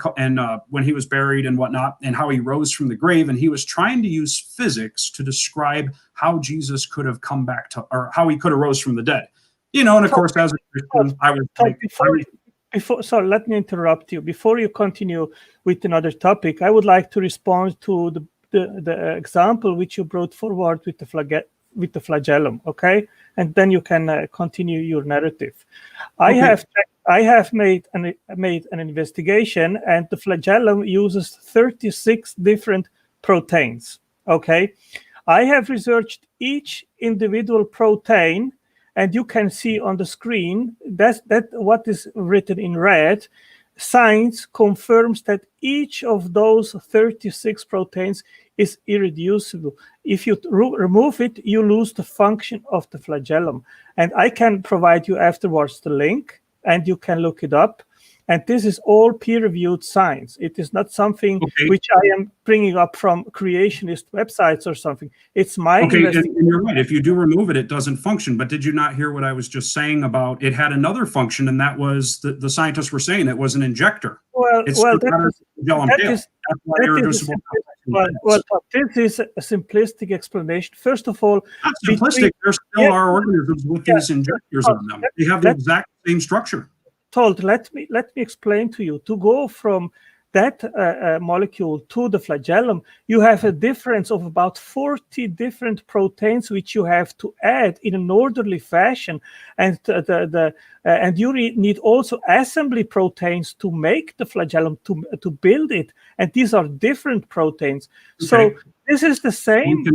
when he was buried and whatnot, and how he rose from the grave. And he was trying to use physics to describe how Jesus could have come back to, or how he could have rose from the dead. And of course, as a Christian, I was like,
sorry, let me interrupt you. Before you continue with another topic, I would like to respond to the example which you brought forward with the flagellum, okay? And then you can continue your narrative. Okay. I have made an investigation, and the flagellum uses 36 different proteins, okay? I have researched each individual protein, and you can see on the screen that what is written in red. Science confirms that each of those 36 proteins is irreducible. If you remove it, you lose the function of the flagellum. And I can provide you afterwards the link, and you can look it up. And this is all peer-reviewed science. It is not something which I am bringing up from creationist websites or something. It's my investigation.
And you're right. If you do remove it, it doesn't function. But did you not hear what I was just saying about it had another function, and that was the scientists were saying it was an injector.
This is a simplistic explanation. First of all,
not simplistic. There still are organisms with these injectors on them. They have the exact same structure.
Todd, let me explain to you. To go from that molecule to the flagellum, you have a difference of about 40 different proteins which you have to add in an orderly fashion, and and you need also assembly proteins to make the flagellum to build it, and these are different proteins. Okay. So this is the same.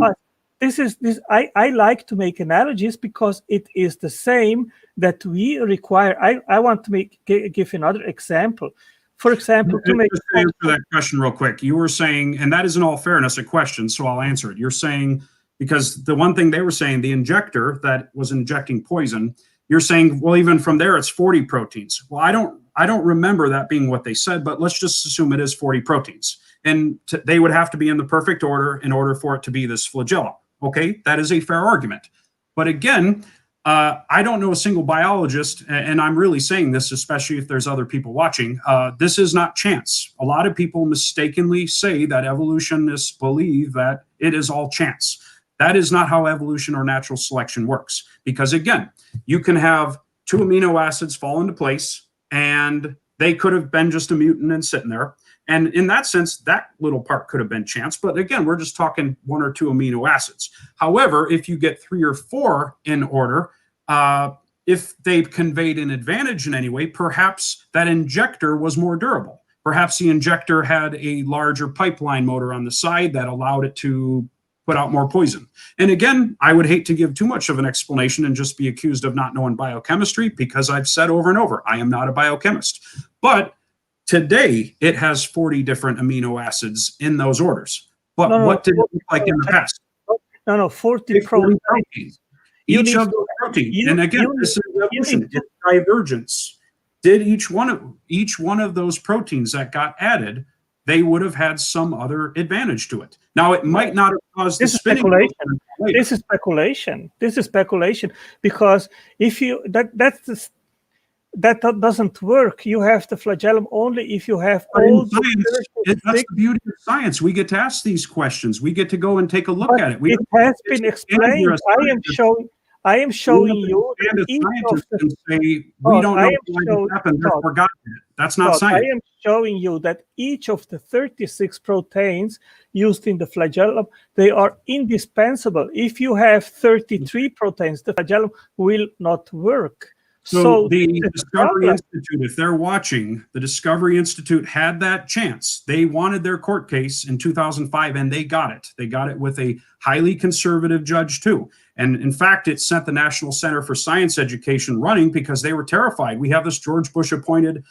I like to make analogies because it is the same that we require. I want to give another example. For example, to make
answer that question real quick, you were saying, and that is in all fairness a question, so I'll answer it. You're saying, because the one thing they were saying, the injector that was injecting poison, you're saying, well, even from there, it's 40 proteins. Well, I don't remember that being what they said, but let's just assume it is 40 proteins. And they would have to be in the perfect order in order for it to be this flagellum. Okay, that is a fair argument. But again, I don't know a single biologist, and I'm really saying this, especially if there's other people watching, this is not chance. A lot of people mistakenly say that evolutionists believe that it is all chance. That is not how evolution or natural selection works. Because again, you can have 2 amino acids fall into place, and they could have been just a mutant and sitting there. And in that sense, that little part could have been chance. But again, we're just talking 1 or 2 amino acids. However, if you get 3 or 4 in order, if they've conveyed an advantage in any way, perhaps that injector was more durable. Perhaps the injector had a larger pipeline motor on the side that allowed it to put out more poison. And again, I would hate to give too much of an explanation and just be accused of not knowing biochemistry, because I've said over and over, I am not a biochemist. But today, it has 40 different amino acids in those orders. But what did it look like in the past?
No, 40 proteins.
Each of those proteins, and again, this is evolution, it's divergence. Did each one of those proteins that got added, they would have had some other advantage to it. Now, it might not have caused the spinning.
This is speculation. This is speculation, because if you that doesn't work. You have the flagellum only if you have all the
that's the beauty of science. We get to ask these questions. We get to go and take a look at it.
It has been explained. I am showing you that each of the,
we don't know what happened, therefore God did it. That's not science.
I am showing you that each of the 36 proteins used in the flagellum, they are indispensable. If you have 33 proteins, the flagellum will not work.
So the Discovery Institute, if they're watching, the Discovery Institute had that chance. They wanted their court case in 2005, and they got it. They got it with a highly conservative judge, too. And in fact, it sent the National Center for Science Education running because they were terrified. We have this George Bush appointed,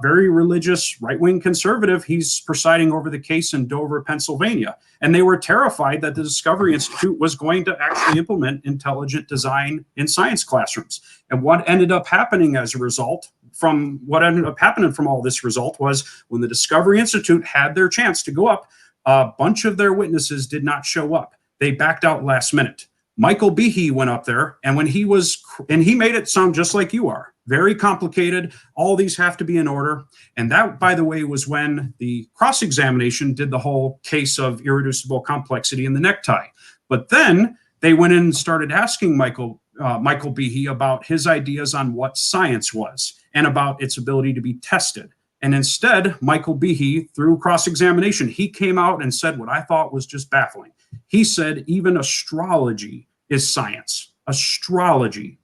very religious, right-wing conservative. He's presiding over the case in Dover, Pennsylvania. And they were terrified that the Discovery Institute was going to actually implement intelligent design in science classrooms. And what ended up happening as a result from all this result was when the Discovery Institute had their chance to go up, a bunch of their witnesses did not show up. They backed out last minute. Michael Behe went up there, and he made it sound just like you are. Very complicated. All these have to be in order. And that, by the way, was when the cross-examination did the whole case of irreducible complexity in the necktie. But then they went in and started asking Michael Behe about his ideas on what science was and about its ability to be tested. And instead, Michael Behe, through cross-examination, he came out and said what I thought was just baffling. He said even astrology is science. Astrology.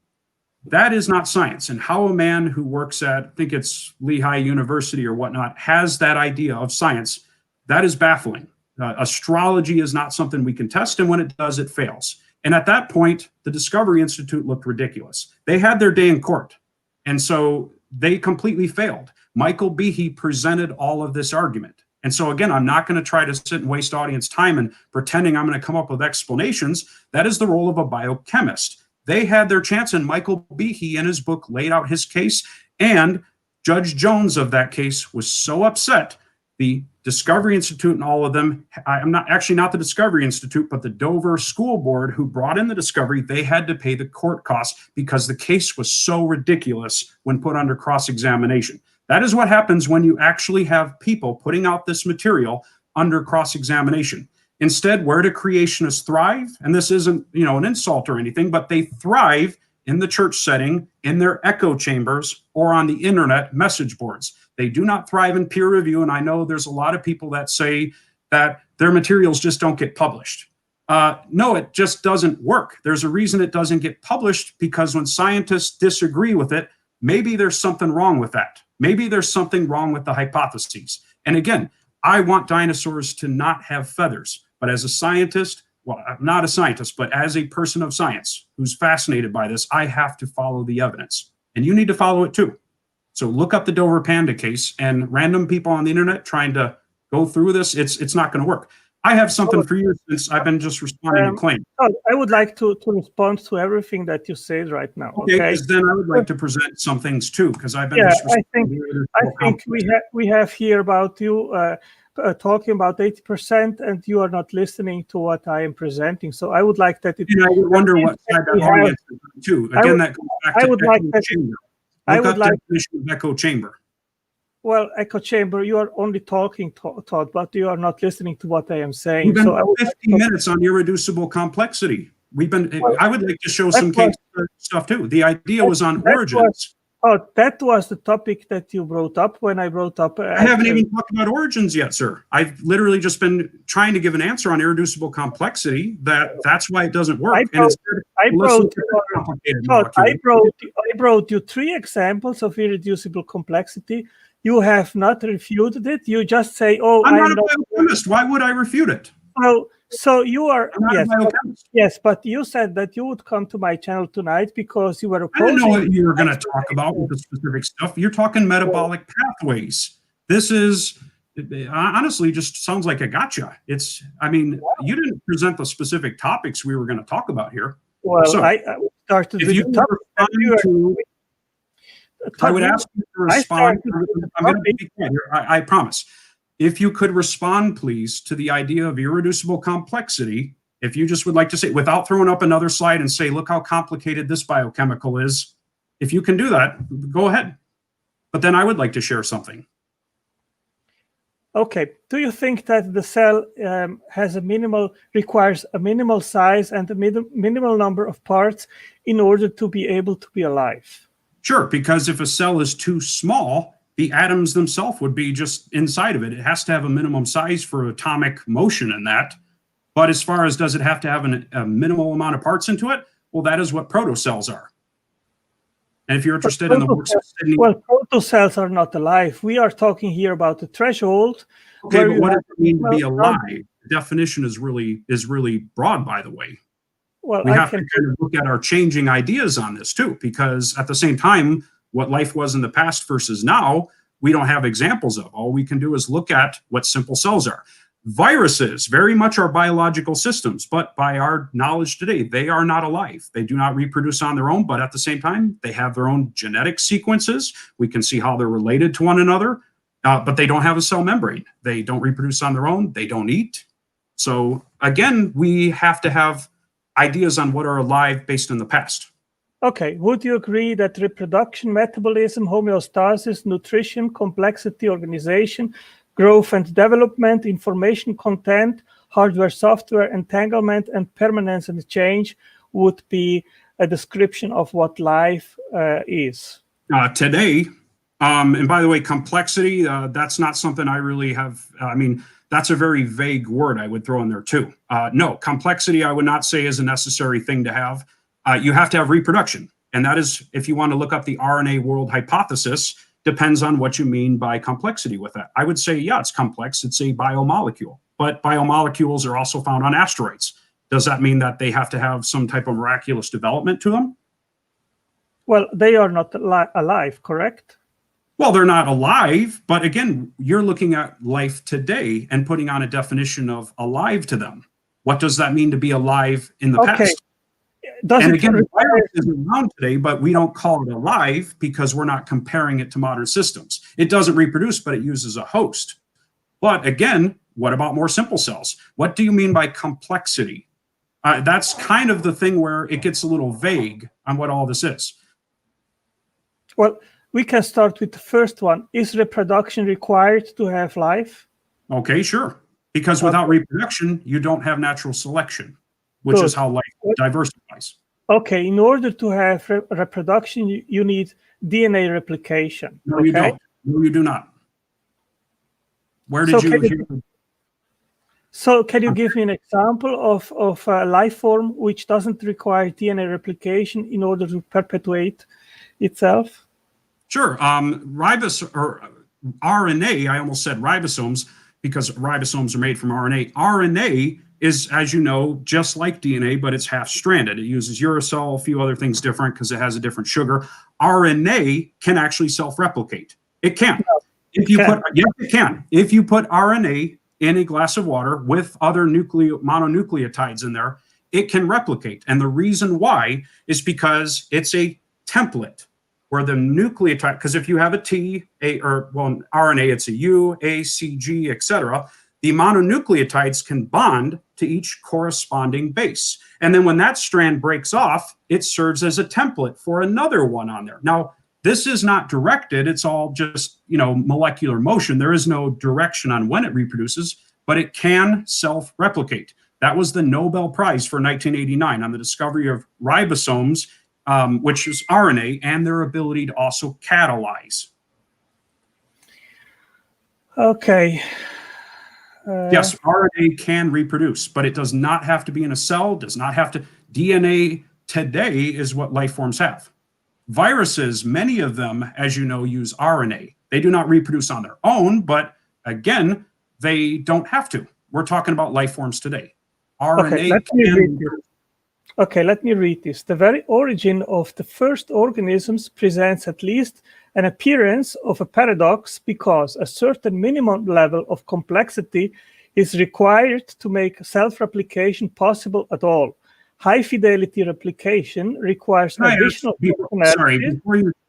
That is not science. And how a man who works at, I think it's Lehigh University or whatnot, has that idea of science, that is baffling. Astrology is not something we can test, and when it does, it fails. And at that point, the Discovery Institute looked ridiculous. They had their day in court, and so they completely failed. Michael Behe presented all of this argument. And so again, I'm not going to try to sit and waste audience time and pretending I'm going to come up with explanations. That is the role of a biochemist. They had their chance, and Michael Behe in his book laid out his case, and Judge Jones of that case was so upset. The Discovery Institute and all of them, I'm not the Discovery Institute, but the Dover School Board who brought in the discovery, they had to pay the court costs because the case was so ridiculous when put under cross-examination. That is what happens when you actually have people putting out this material under cross-examination. Instead, where do creationists thrive? And this isn't, an insult or anything, but they thrive in the church setting, in their echo chambers, or on the internet message boards. They do not thrive in peer review, and I know there's a lot of people that say that their materials just don't get published. No, it just doesn't work. There's a reason it doesn't get published, because when scientists disagree with it, maybe there's something wrong with that. Maybe there's something wrong with the hypotheses. And again, I want dinosaurs to not have feathers, but as a scientist, well, I'm not a scientist, but as a person of science who's fascinated by this, I have to follow the evidence. And you need to follow it too. So look up the Dover Panda case, and random people on the internet trying to go through this, it's not going to work. I have something for you since I've been just responding to claims.
I would like to respond to everything that you said right now. Okay,
because then I would like to present some things too, because I've been
I think we have here about you talking about 80%, and you are not listening to what I am presenting. So I would like that.
I would wonder what side that audience is too. Again, that goes back to echo chamber. Look up definition of echo chamber.
Well, echo chamber, you are only talking, Todd, but you are not listening to what I am saying.
We've been 50 minutes on irreducible complexity. I would like to show some case stuff too. The idea was on origins.
That was the topic that you brought up when I brought up.
I haven't even talked about origins yet, sir. I've literally just been trying to give an answer on irreducible complexity. That's why it doesn't work.
I brought you 3 examples of irreducible complexity. You have not refuted it. You just say, "Oh,
I'm not a biochemist. Why would I refute it?"
So you are,
I'm not a biochemist.
yes, but you said that you would come to my channel tonight because you were opposing.
I didn't know what you were going to talk about with the specific stuff. You're talking metabolic pathways. This is, honestly, just sounds like a gotcha. I mean, you didn't present the specific topics we were going to talk about here.
Well,
so,
I started
if
with
you
the topic.
I would ask you to respond. I'm going to be quiet here. I promise. If you could respond, please, to the idea of irreducible complexity, if you just would like to say, without throwing up another slide and say, look how complicated this biochemical is, if you can do that, go ahead. But then I would like to share something.
Okay. Do you think that the cell requires a minimal size and a minimal number of parts in order to be able to be alive?
Sure, because if a cell is too small, the atoms themselves would be just inside of it. It has to have a minimum size for atomic motion in that. But as far as does it have to have a minimal amount of parts into it? Well, that is what protocells are. And if you're interested in the works of Sydney...
Well, protocells are not alive. We are talking here about the threshold.
Okay, but what does it mean to be alive? The definition is really broad, by the way.
Well,
we have to kind of look at our changing ideas on this too, because at the same time, what life was in the past versus now, we don't have examples of. All we can do is look at what simple cells are. Viruses very much are biological systems, but by our knowledge today, they are not alive. They do not reproduce on their own, but at the same time, they have their own genetic sequences. We can see how they're related to one another, but they don't have a cell membrane. They don't reproduce on their own. They don't eat. So again, we have to have ideas on what are alive based in the past.
Okay, would you agree that reproduction, metabolism, homeostasis, nutrition, complexity, organization, growth and development, information content, hardware, software, entanglement, and permanence and change would be a description of what life is?
Today, and by the way, complexity, that's not something I really have, I mean, that's a very vague word I would throw in there too. No, complexity I would not say is a necessary thing to have. You have to have reproduction. And that is, if you want to look up the RNA world hypothesis, depends on what you mean by complexity with that. I would say, yeah, it's complex. It's a biomolecule. But biomolecules are also found on asteroids. Does that mean that they have to have some type of miraculous development to them?
Well, they are not alive, correct?
Well, they're not alive, but again, you're looking at life today and putting on a definition of alive to them. What does that mean to be alive in the past? And again, the virus is around today, but we don't call it alive because we're not comparing it to modern systems. It doesn't reproduce, but it uses a host. But again, what about more simple cells? What do you mean by complexity? That's kind of the thing where it gets a little vague on what all this is.
Well, we can start with the first one. Is reproduction required to have life?
Okay, sure. Because without reproduction, you don't have natural selection, which is how life diversifies.
Okay, in order to have reproduction, you need DNA replication.
No, you don't. No, you do not. Where did you hear?
So can you give me an example of a life form which doesn't require DNA replication in order to perpetuate itself?
Sure. RNA, I almost said ribosomes because ribosomes are made from RNA. RNA is, as you know, just like DNA, but it's half-stranded. It uses uracil, a few other things different because it has a different sugar. RNA can actually self-replicate. It can. Yes, it can. If you put RNA in a glass of water with other mononucleotides in there, it can replicate. And the reason why is because it's a template where the nucleotide, because if you have a T, RNA, it's a U, A, C, G, etc., the mononucleotides can bond to each corresponding base. And then when that strand breaks off, it serves as a template for another one on there. Now, this is not directed. It's all just, molecular motion. There is no direction on when it reproduces, but it can self-replicate. That was the Nobel Prize for 1989 on the discovery of ribosomes, which is RNA, and their ability to also catalyze.
Okay.
Yes, RNA can reproduce, but it does not have to be in a cell, does not have to. DNA today is what life forms have. Viruses, many of them, as you know, use RNA. They do not reproduce on their own, but again, they don't have to. We're talking about life forms today. RNA
let me read this. The very origin of the first organisms presents at least an appearance of a paradox because a certain minimum level of complexity is required to make self-replication possible at all. High-fidelity replication requires additional...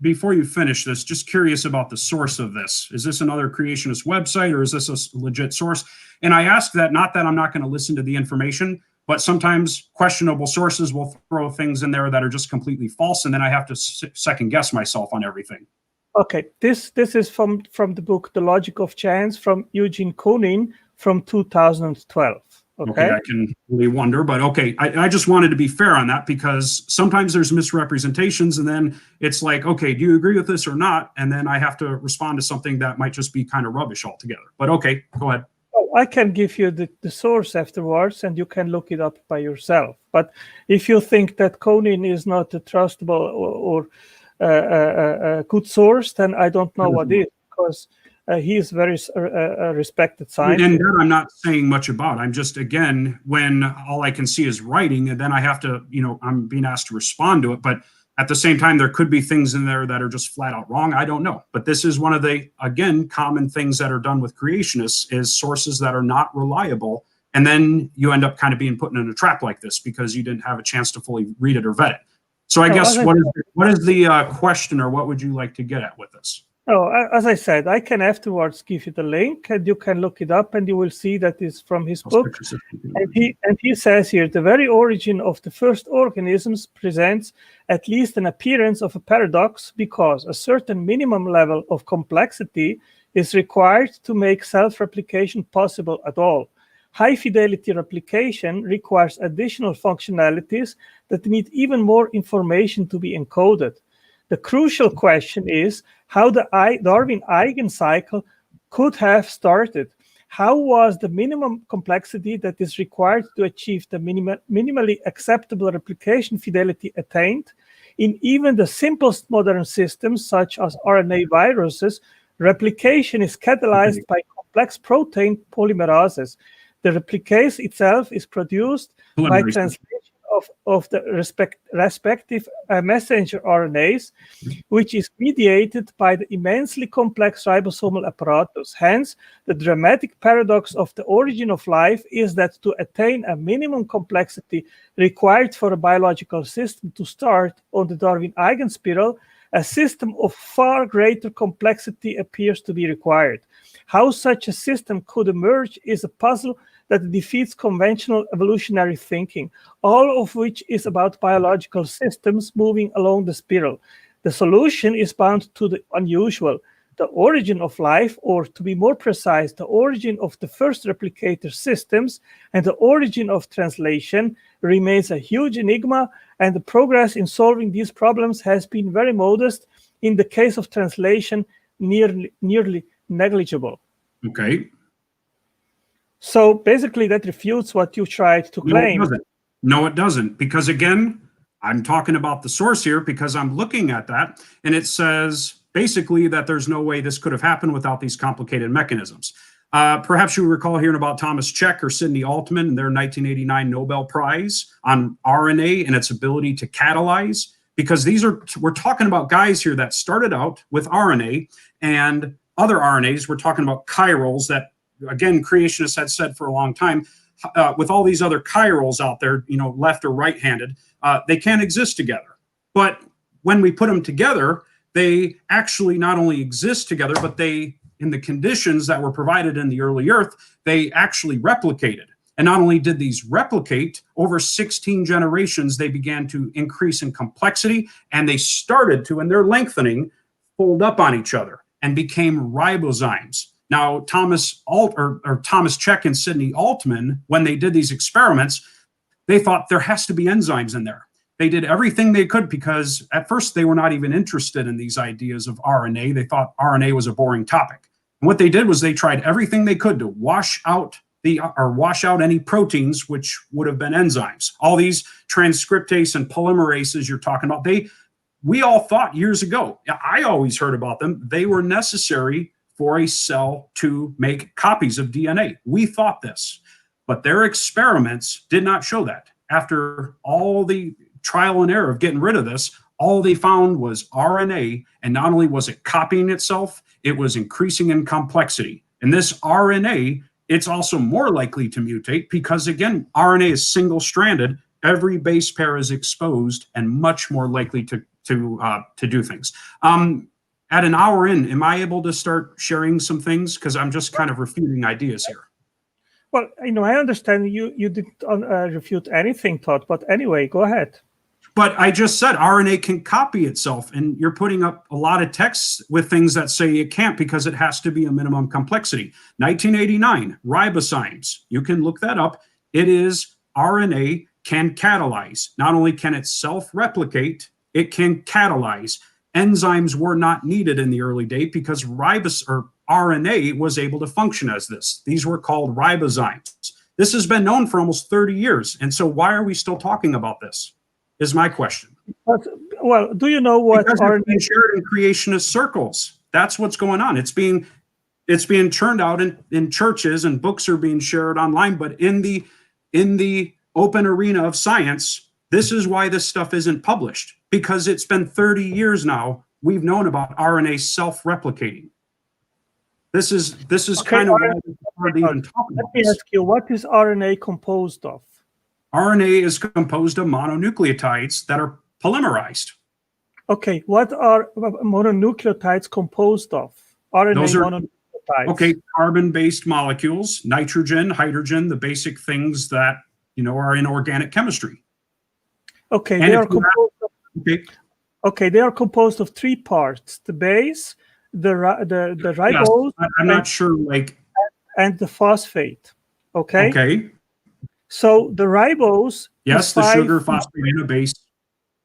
Before you finish this, just curious about the source of this. Is this another creationist website, or is this a legit source? And I ask that, not that I'm not going to listen to the information, but sometimes questionable sources will throw things in there that are just completely false, and then I have to second guess myself on everything.
Okay, this is from the book The Logic of Chance from Eugene Koenig from 2012. Okay,
I can really wonder, but okay, I just wanted to be fair on that, because sometimes there's misrepresentations, and then it's like, okay, do you agree with this or not? And then I have to respond to something that might just be kind of rubbish altogether. But okay, go ahead.
I can give you the source afterwards, and you can look it up by yourself. But if you think that Koenig is not a trustable or a good source, then I don't know what is, because he is very respected scientist.
And that I'm not saying much about. I'm just, again, when all I can see is writing, and then I have to, I'm being asked to respond to it. But at the same time, there could be things in there that are just flat out wrong. I don't know. But this is one of the, again, common things that are done with creationists, is sources that are not reliable. And then you end up kind of being put in a trap like this because you didn't have a chance to fully read it or vet it. So I guess what is the question, or what would you like to get at with this?
Oh, as I said, I can afterwards give you the link, and you can look it up, and you will see that it's from his book. And he says here, the very origin of the first organisms presents at least an appearance of a paradox because a certain minimum level of complexity is required to make self-replication possible at all. High-fidelity replication requires additional functionalities that need even more information to be encoded. The crucial question is how the Darwin eigencycle could have started. How was the minimum complexity that is required to achieve the minimally acceptable replication fidelity attained? In even the simplest modern systems, such as RNA viruses, replication is catalyzed by complex protein polymerases. The replicase itself is produced by translation of the respective messenger RNAs, which is mediated by the immensely complex ribosomal apparatus. Hence, the dramatic paradox of the origin of life is that to attain a minimum complexity required for a biological system to start on the Darwin eigenspiral, a system of far greater complexity appears to be required. How such a system could emerge is a puzzle that defeats conventional evolutionary thinking, all of which is about biological systems moving along the spiral. The solution is bound to the unusual. The origin of life, or to be more precise, the origin of the first replicator systems and the origin of translation remains a huge enigma, and the progress in solving these problems has been very modest. In the case of translation, nearly negligible.
Okay.
So basically that refutes what you tried to claim.
No, it doesn't. Because again, I'm talking about the source here because I'm looking at that, and it says basically that there's no way this could have happened without these complicated mechanisms. Perhaps you recall hearing about Thomas Cech or Sidney Altman and their 1989 Nobel Prize on RNA and its ability to catalyze, because we're talking about guys here that started out with RNA and other RNAs. We're talking about chirals that, again, creationists had said for a long time, with all these other chirals out there, left or right-handed, they can't exist together. But when we put them together, they actually not only exist together, but they, in the conditions that were provided in the early Earth, they actually replicated. And not only did these replicate, over 16 generations, they began to increase in complexity, and they started to, in their lengthening, fold up on each other and became ribozymes. Now, Thomas Cech and Sidney Altman, when they did these experiments, they thought there has to be enzymes in there. They did everything they could, because at first they were not even interested in these ideas of RNA. They thought RNA was a boring topic. And what they did was they tried everything they could to wash out any proteins which would have been enzymes. All these transcriptase and polymerases you're talking about, we all thought years ago, I always heard about them, they were necessary for a cell to make copies of DNA. We thought this. But their experiments did not show that. After all the trial and error of getting rid of this, all they found was RNA, and not only was it copying itself, it was increasing in complexity. And this RNA, it's also more likely to mutate because, again, RNA is single-stranded. Every base pair is exposed and much more likely to do things. At an hour in, am I able to start sharing some things? Because I'm just kind of refuting ideas here.
Well, I understand you didn't refute anything, Todd, but anyway, go ahead.
But I just said RNA can copy itself, and you're putting up a lot of texts with things that say it can't because it has to be a minimum complexity. 1989, ribozymes, you can look that up. It is RNA can catalyze. Not only can it self-replicate, it can catalyze. Enzymes were not needed in the early day because RNA was able to function as this. These were called ribozymes. This has been known for almost 30 years. And so why are we still talking about this? Is my question.
Well, do you know what
RNA is shared in creationist circles? That's what's going on. It's being churned out in churches, and books are being shared online. But in the open arena of science, this is why this stuff isn't published, because it's been 30 years now. We've known about RNA self-replicating. This is okay, kind of why we're even talking about this.
Let me ask you, what is RNA composed of?
RNA is composed of mononucleotides that are polymerized.
Okay, what are mononucleotides composed of? RNA mononucleotides.
Okay, carbon-based molecules, nitrogen, hydrogen, the basic things that are in organic chemistry.
Okay, they are composed of three parts: the base, the ribose.
Yes, I'm not sure,
and the phosphate. Okay.
Okay.
So the ribose.
Yes, the sugar, phosphate, and a base.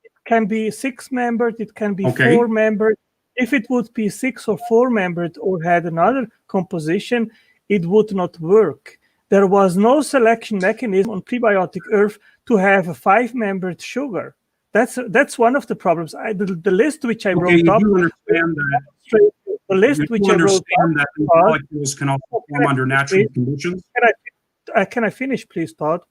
It can be 6-membered. It can be 4-membered. If it would be 6 or 4-membered or had another composition, it would not work. There was no selection mechanism on prebiotic Earth to have a 5-membered sugar. That's one of the problems. The list which I wrote up.
You understand that.
The list which I wrote up.
That molecules can also form under natural conditions.
Can I finish, please, Todd?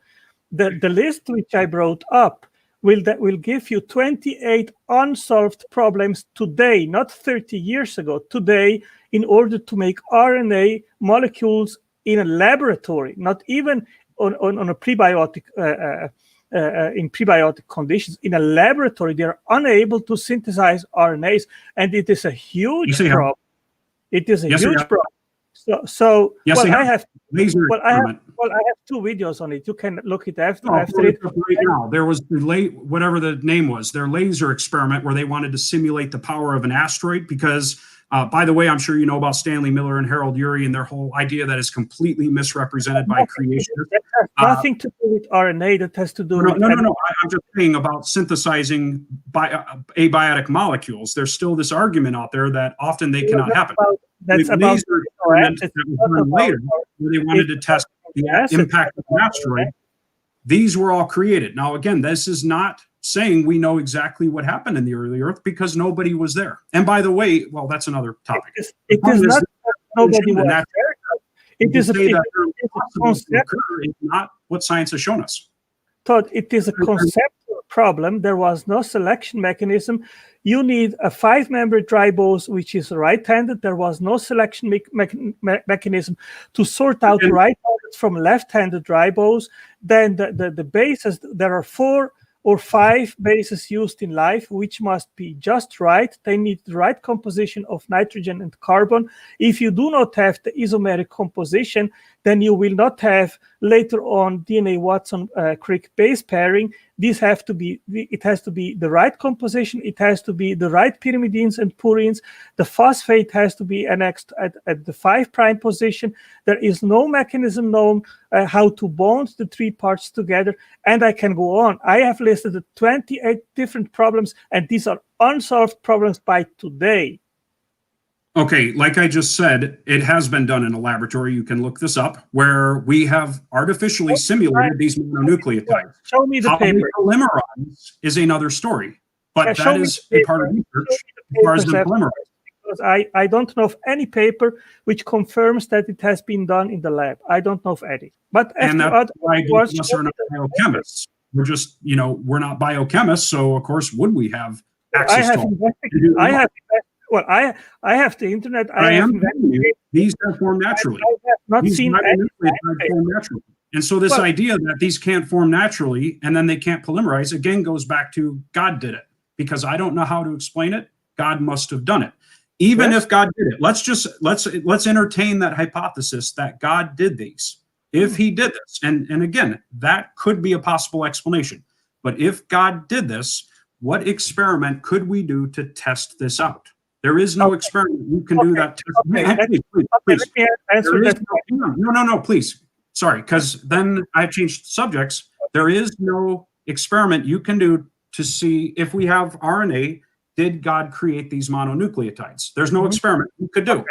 The list which I brought up will give you 28 unsolved problems today, not 30 years ago, today, in order to make RNA molecules in a laboratory, not even on a prebiotic, in prebiotic conditions. In a laboratory, they are unable to synthesize RNAs, and it is a huge problem. It is a huge problem. So
yes,
I have 2
videos
on it. You can look it after
it. Right now, there was whatever the name was, their laser experiment where they wanted to simulate the power of an asteroid because, by the way, I'm sure you know about Stanley Miller and Harold Urey and their whole idea that is completely misrepresented by creationists.
That has nothing to do with RNA. That has to do with...
No. I'm just saying about synthesizing abiotic molecules. There's still this argument out there that often they cannot happen.
That's about
later, where they wanted to test the impact of an asteroid. These were all created. Now, again, this is not saying we know exactly what happened in the early Earth because nobody was there. And by the way, well, that's another topic.
It is not nobody was there. It is
not what science has shown us.
Todd, it is a conceptual problem. There was no selection mechanism. You need a 5-membered ribose, which is right-handed. There was no selection mechanism to sort out right-handed from left-handed ribose. Then the bases, there are 4 or 5 bases used in life, which must be just right. They need the right composition of nitrogen and carbon. If you do not have the isomeric composition, then you will not have later on DNA Watson-Crick base pairing. It has to be the right composition. It has to be the right pyrimidines and purines. The phosphate has to be annexed at the 5' position. There is no mechanism known how to bond the 3 parts together. And I can go on. I have listed 28 different problems, and these are unsolved problems by today.
Okay, like I just said, it has been done in a laboratory. You can look this up, where we have artificially simulated these mononucleotides.
Show me the paper.
How they polymerize is another story, but that is a part of research as far as the polymerized.
because I don't know of any paper which confirms that it has been done in the lab. I don't know of any. But
and that's why most of us are not biochemists. We're just, we're not biochemists, so of course would we have access to
I have the internet.
These have formed naturally.
I have not seen any
form naturally. And so this idea that these can't form naturally and then they can't polymerize again goes back to God did it, because I don't know how to explain it. God must have done it. Even if God did it, let's entertain that hypothesis that God did these. If he did this, and again, that could be a possible explanation. But if God did this, what experiment could we do to test this out? There is no experiment you can do that. No, please. Sorry, because then I changed subjects. There is no experiment you can do to see if we have RNA, did God create these mononucleotides? There's no experiment you could do.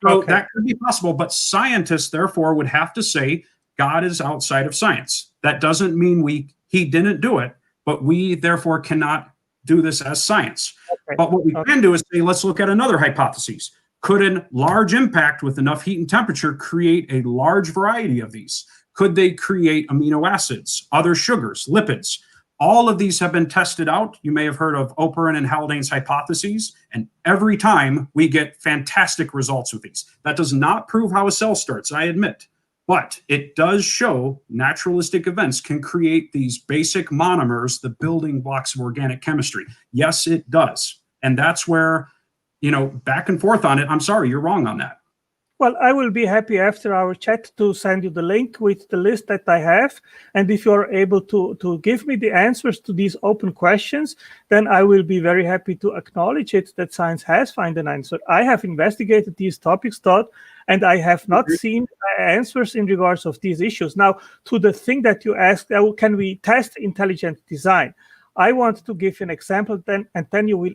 So that could be possible, but scientists therefore would have to say God is outside of science. That doesn't mean he didn't do it, but we therefore cannot do this as science. But what we can do is say, let's look at another hypothesis. Could a large impact with enough heat and temperature create a large variety of these? Could they create amino acids, other sugars, lipids? All of these have been tested out. You may have heard of Oparin and Haldane's hypotheses, and every time we get fantastic results with these. That does not prove how a cell starts, I admit, but it does show naturalistic events can create these basic monomers, the building blocks of organic chemistry. Yes, it does. And that's where, back and forth on it, I'm sorry, you're wrong on that.
Well, I will be happy after our chat to send you the link with the list that I have. And if you're able to give me the answers to these open questions, then I will be very happy to acknowledge it that science has found an answer. I have investigated these topics, Todd, and I have not seen answers in regards of these issues. Now, to the thing that you asked, can we test intelligent design? I want to give you an example then, and then you will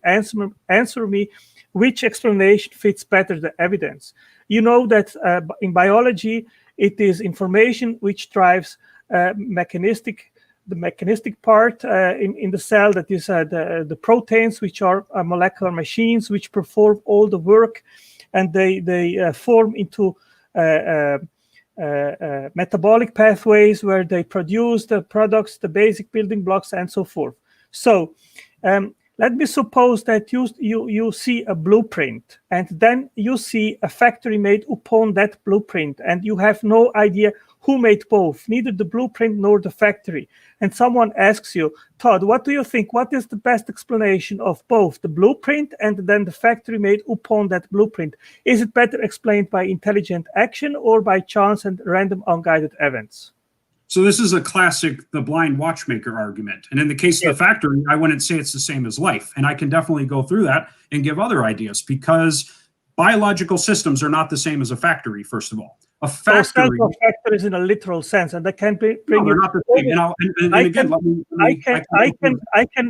answer me which explanation fits better the evidence. You know that in biology, it is information which drives the mechanistic part in the cell, that is the proteins, which are molecular machines which perform all the work, and they form into metabolic pathways where they produce the products, the basic building blocks, and so forth. So let me suppose that you see a blueprint, and then you see a factory made upon that blueprint, and you have no idea who made both, neither the blueprint nor the factory. And someone asks you, Todd, what do you think? What is the best explanation of both the blueprint and then the factory made upon that blueprint? Is it better explained by intelligent action or by chance and random unguided events?
So this is a classic, the blind watchmaker argument. And in the case of the factory, I wouldn't say it's the same as life. And I can definitely go through that and give other ideas, because biological systems are not the same as a factory, first of all. A factory
factories in a literal sense, and that can bring
you not the same.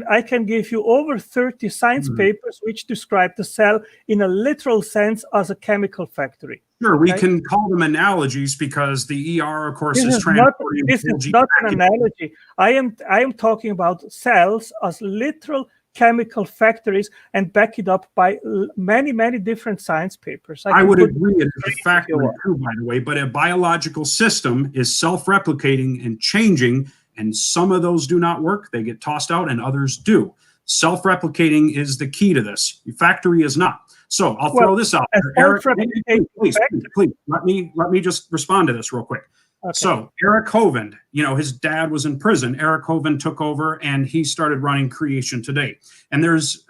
I can give you over 30 science papers which describe the cell in a literal sense as a chemical factory.
Sure, we can call them analogies because the ER, of course, is transporting.
This is not an analogy. I am talking about cells as literal chemical factories and back it up by many different science papers.
I would agree it's a factory too, by the way, but a biological system is self-replicating and changing, and some of those do not work. They get tossed out and others do. Self-replicating is the key to this. The factory is not. So I'll throw this out. Eric, please, let me just respond to this real quick. Okay. So Eric Hovind, his dad was in prison. Eric Hovind took over and he started running Creation Today. And there's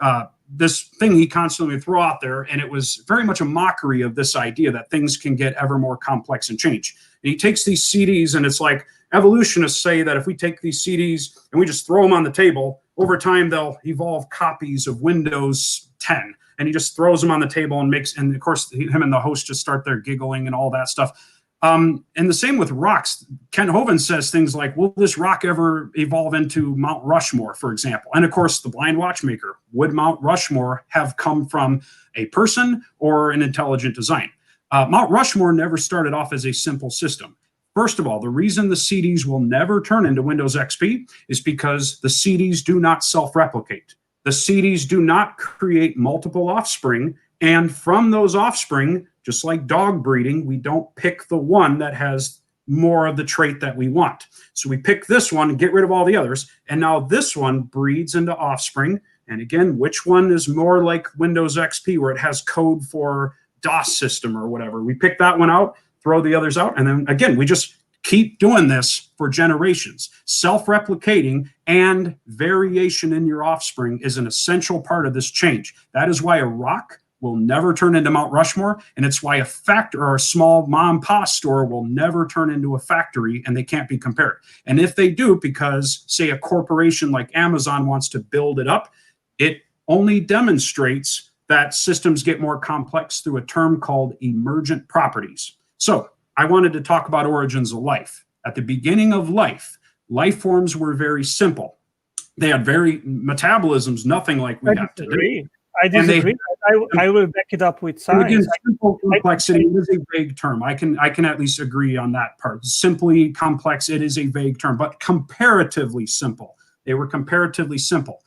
this thing he constantly threw out there, and it was very much a mockery of this idea that things can get ever more complex and change. And he takes these CDs, and it's like evolutionists say that if we take these CDs and we just throw them on the table, over time they'll evolve copies of Windows 10. And he just throws them on the table and of course, him and the host just start there giggling and all that stuff. And the same with rocks. Ken Hovind says things like, will this rock ever evolve into Mount Rushmore, for example? And of course, the blind watchmaker, would Mount Rushmore have come from a person or an intelligent design? Mount Rushmore never started off as a simple system. First of all, the reason the CDs will never turn into Windows XP is because the CDs do not self-replicate. The CDs do not create multiple offspring And from those offspring, just like dog breeding, we don't pick the one that has more of the trait that we want. So we pick this one and get rid of all the others. And now this one breeds into offspring. And again, which one is more like Windows XP, where it has code for DOS system or whatever? We pick that one out, throw the others out. And then again, we just keep doing this for generations. Self-replicating and variation in your offspring is an essential part of this change. That is why a rock will never turn into Mount Rushmore, and it's why a factory or a small mom and pop store will never turn into a factory, and they can't be compared. And if they do, because say a corporation like Amazon wants to build it up, it only demonstrates that systems get more complex through a term called emergent properties. So I wanted to talk about origins of life. At the beginning of life, life forms were very simple. They had very metabolisms, nothing like we have today.
I disagree. I will back it up with science.
Again, simple complexity is a vague term. I can at least agree on that part. Simply complex, it is a vague term, but comparatively simple. They were comparatively simple.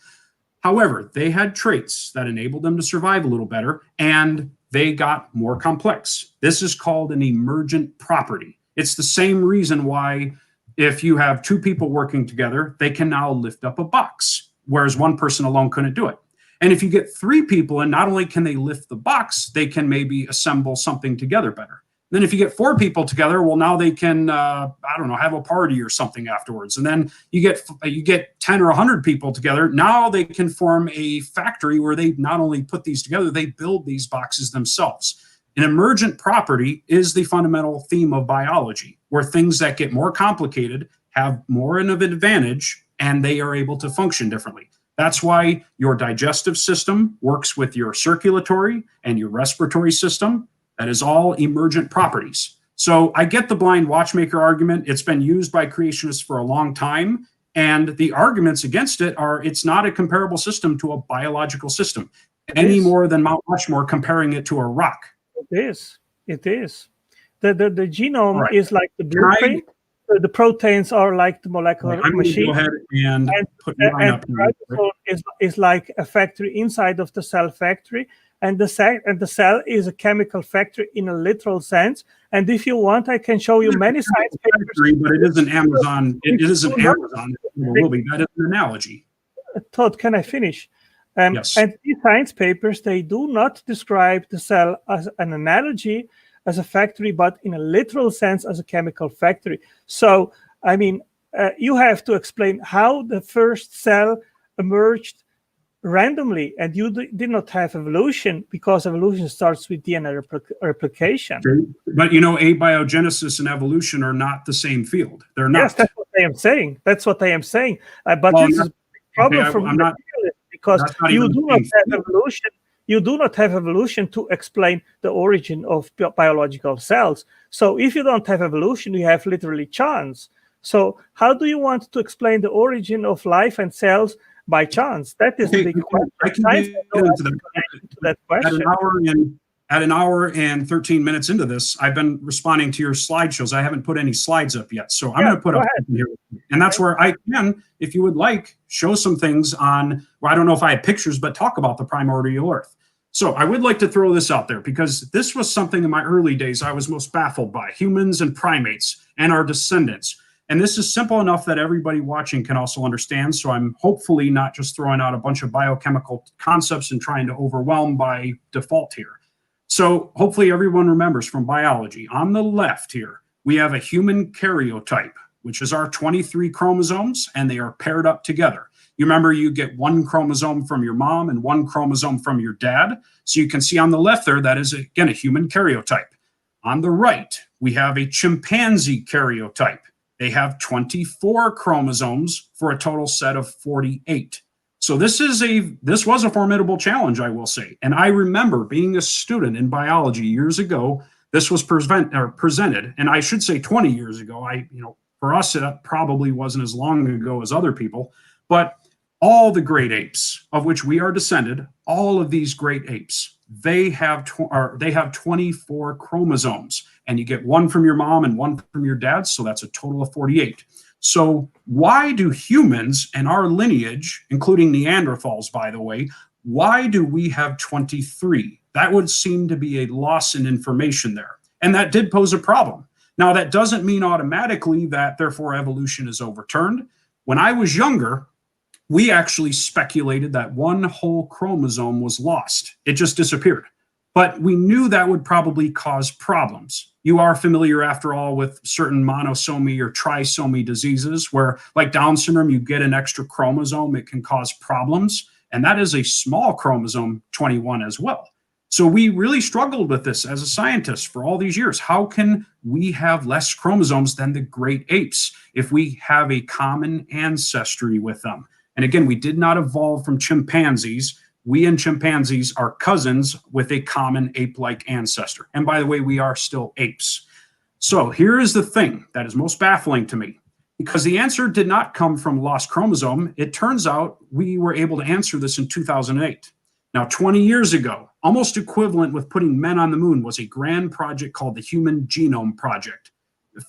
However, they had traits that enabled them to survive a little better, and they got more complex. This is called an emergent property. It's the same reason why if you have two people working together, they can now lift up a box, whereas one person alone couldn't do it. And if you get three people in, not only can they lift the box, they can maybe assemble something together better. Then if you get four people together, well, now they can, I don't know, have a party or something afterwards. And then you get 10 or 100 people together. Now they can form a factory where they not only put these together, they build these boxes themselves. An emergent property is the fundamental theme of biology, where things that get more complicated have more of an advantage and they are able to function differently. That's why your digestive system works with your circulatory and your respiratory system. That is all emergent properties. So I get the blind watchmaker argument. It's been used by creationists for a long time. And the arguments against it are it's not a comparable system to a biological system any more than Mount Rushmore comparing it to a rock.
It is. It is. The genome is like the blueprint. The proteins are like the molecular machine.
Go ahead and put mine up.
The ribosome is like a factory inside of the cell factory, and the cell is a chemical factory in a literal sense. And if you want, I can show you many science papers.
But it isn't Amazon. It isn't Amazon. It will be. That is an analogy.
Todd, can I finish?
Yes.
And these science papers, they do not describe the cell as an analogy, as a factory, but in a literal sense as a chemical factory. So, I mean, you have to explain how the first cell emerged randomly, and you did not have evolution, because evolution starts with DNA replication.
But you know, abiogenesis and evolution are not the same field. They're not.
Yes, that's what I am saying. That's what I am saying. But this is a problem for me, because you do not have evolution. You do not have evolution to explain the origin of biological cells. So if you don't have evolution, you have literally chance. So how do you want to explain the origin of life and cells by chance? That is the big question.
I can get into that question. At an hour and 13 minutes into this, I've been responding to your slideshows. I haven't put any slides up yet. So I'm going to put up here. And that's where I can, if you would like, show some things on, well, I don't know if I had pictures, but talk about the primordial Earth. So I would like to throw this out there, because this was something in my early days I was most baffled by: humans and primates and our descendants. And this is simple enough that everybody watching can also understand. So I'm hopefully not just throwing out a bunch of biochemical concepts and trying to overwhelm by default here. So hopefully everyone remembers from biology. On the left here, we have a human karyotype, which is our 23 chromosomes, and they are paired up together. You remember you get one chromosome from your mom and one chromosome from your dad. So you can see on the left there, that is, again, a human karyotype. On the right, we have a chimpanzee karyotype. They have 24 chromosomes for a total set of 48. So this was a formidable challenge, I will say. And I remember being a student in biology years ago. This was presented, and I should say 20 years ago. For us, it probably wasn't as long ago as other people, but all the great apes of which we are descended, all of these great apes, they have 24 chromosomes, and you get one from your mom and one from your dad, so that's a total of 48. So why do humans and our lineage, including Neanderthals, by the way, why do we have 23? that would seem to be a loss in information there. And that did pose a problem. Now, that doesn't mean automatically that therefore evolution is overturned. When I was younger, we actually speculated that one whole chromosome was lost. It just disappeared. But we knew that would probably cause problems. You are familiar, after all, with certain monosomy or trisomy diseases where, like Down syndrome, you get an extra chromosome, it can cause problems. And that is a small chromosome 21 as well. So we really struggled with this as a scientist for all these years. How can we have less chromosomes than the great apes if we have a common ancestry with them? And again, we did not evolve from chimpanzees. We and chimpanzees are cousins with a common ape-like ancestor. And by the way, we are still apes. So here is the thing that is most baffling to me. Because the answer did not come from lost chromosome, it turns out we were able to answer this in 2008. Now, 20 years ago, almost equivalent with putting men on the moon, was a grand project called the Human Genome Project.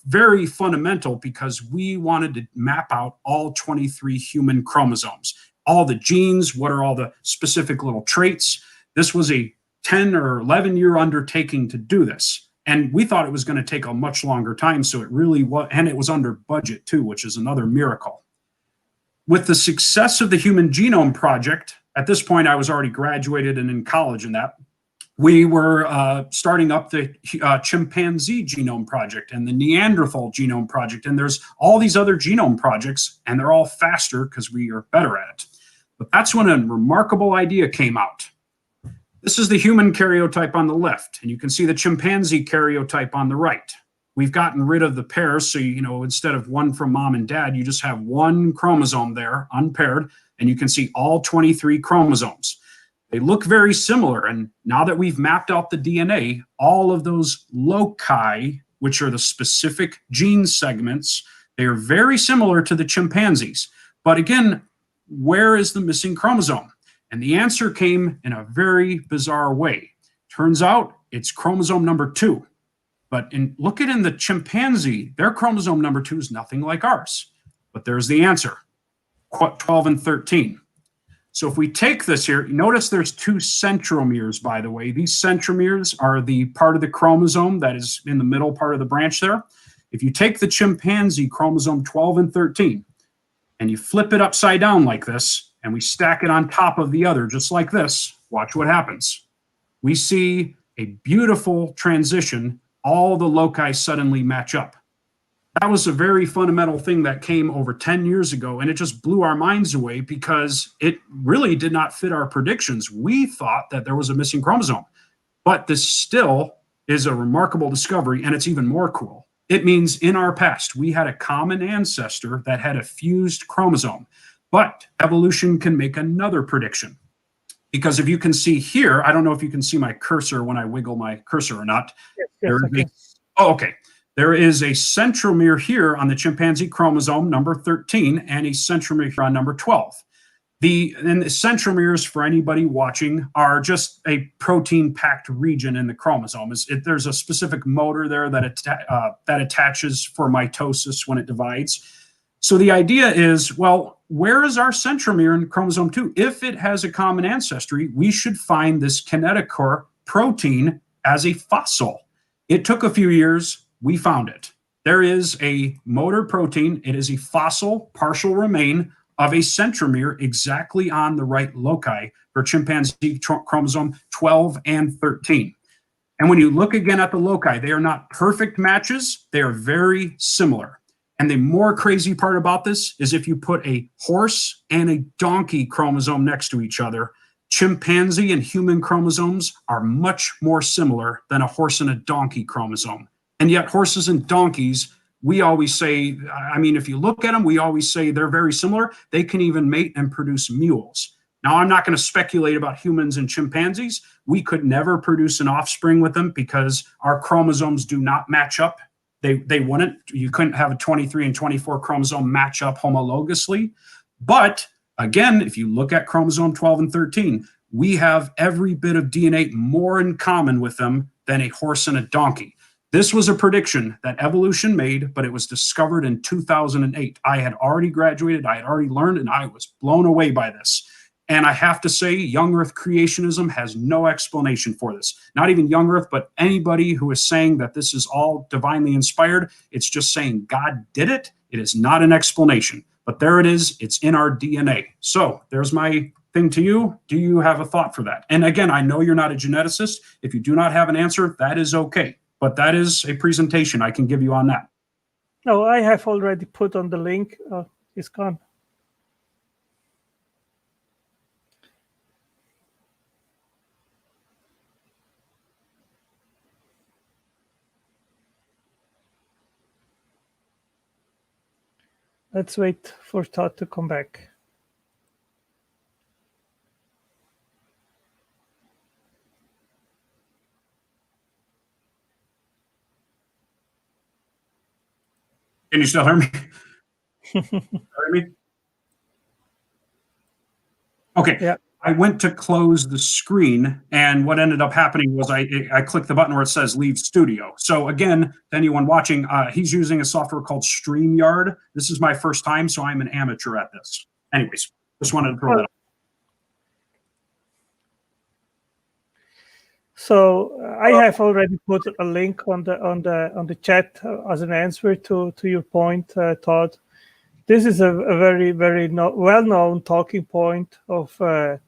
Very fundamental because we wanted to map out all 23 human chromosomes, all the genes, what are all the specific little traits. This was a 10 or 11-year undertaking to do this. And we thought it was going to take a much longer time, so it really was, and it was under budget too, which is another miracle. With the success of the Human Genome Project, at this point I was already graduated and in college in that, we were starting up the chimpanzee genome project and the Neanderthal genome project, and there's all these other genome projects, and they're all faster because we are better at it. But that's when a remarkable idea came out. This is the human karyotype on the left, and you can see the chimpanzee karyotype on the right. We've gotten rid of the pairs, so instead of one from mom and dad, you just have one chromosome there, unpaired, and you can see all 23 chromosomes. They look very similar, and now that we've mapped out the DNA, all of those loci, which are the specific gene segments, they are very similar to the chimpanzees. But again, where is the missing chromosome? And the answer came in a very bizarre way. Turns out it's chromosome number 2. But look at in the chimpanzee, their chromosome number 2 is nothing like ours. But there's the answer, 12 and 13. So if we take this here, notice there's 2 centromeres, by the way. These centromeres are the part of the chromosome that is in the middle part of the branch there. If you take the chimpanzee chromosome 12 and 13, and you flip it upside down like this, and we stack it on top of the other, just like this, watch what happens. We see a beautiful transition. All the loci suddenly match up. That was a very fundamental thing that came over 10 years ago, and it just blew our minds away because it really did not fit our predictions. We thought that there was a missing chromosome, but this still is a remarkable discovery, and it's even more cool. It means in our past, we had a common ancestor that had a fused chromosome, but evolution can make another prediction. Because if you can see here, I don't know if you can see my cursor when I wiggle my cursor or not. Yes, okay. There is a centromere here on the chimpanzee chromosome number 13 and a centromere here on number 12. The centromeres, for anybody watching, are just a protein-packed region in the chromosome. There's a specific motor there that attaches for mitosis when it divides. So the idea is, well, where is our centromere in chromosome 2? If it has a common ancestry, we should find this kinetochore protein as a fossil. It took a few years. We found it. There is a motor protein. It is a fossil partial remain of a centromere exactly on the right loci for chimpanzee chromosome 12 and 13. And when you look again at the loci, they are not perfect matches. They are very similar. And the more crazy part about this is if you put a horse and a donkey chromosome next to each other, chimpanzee and human chromosomes are much more similar than a horse and a donkey chromosome. And yet horses and donkeys, we always say, if you look at them, we always say they're very similar. They can even mate and produce mules. Now, I'm not going to speculate about humans and chimpanzees. We could never produce an offspring with them because our chromosomes do not match up. They wouldn't. You couldn't have a 23 and 24 chromosome match up homologously. But again, if you look at chromosome 12 and 13, we have every bit of DNA more in common with them than a horse and a donkey. This was a prediction that evolution made, but it was discovered in 2008. I had already graduated, I had already learned, and I was blown away by this. And I have to say, young Earth creationism has no explanation for this. Not even young Earth, but anybody who is saying that this is all divinely inspired, it's just saying God did it. It is not an explanation. But there it is. It's in our DNA. So there's my thing to you. Do you have a thought for that? And again, I know you're not a geneticist. If you do not have an answer, that is okay. But that is a presentation I can give you on that.
No, I have already put on the link. It's gone. Let's wait for Todd to come back.
Can you still hear me? Hear me? Okay.
Yeah.
I went to close the screen, and what ended up happening was I clicked the button where it says Leave Studio. So again, to anyone watching, he's using a software called StreamYard. This is my first time, so I'm an amateur at this. Anyways, just wanted to throw that up.
So I have already put a link on the chat as an answer to your point, Todd. This is a very, very well-known talking point of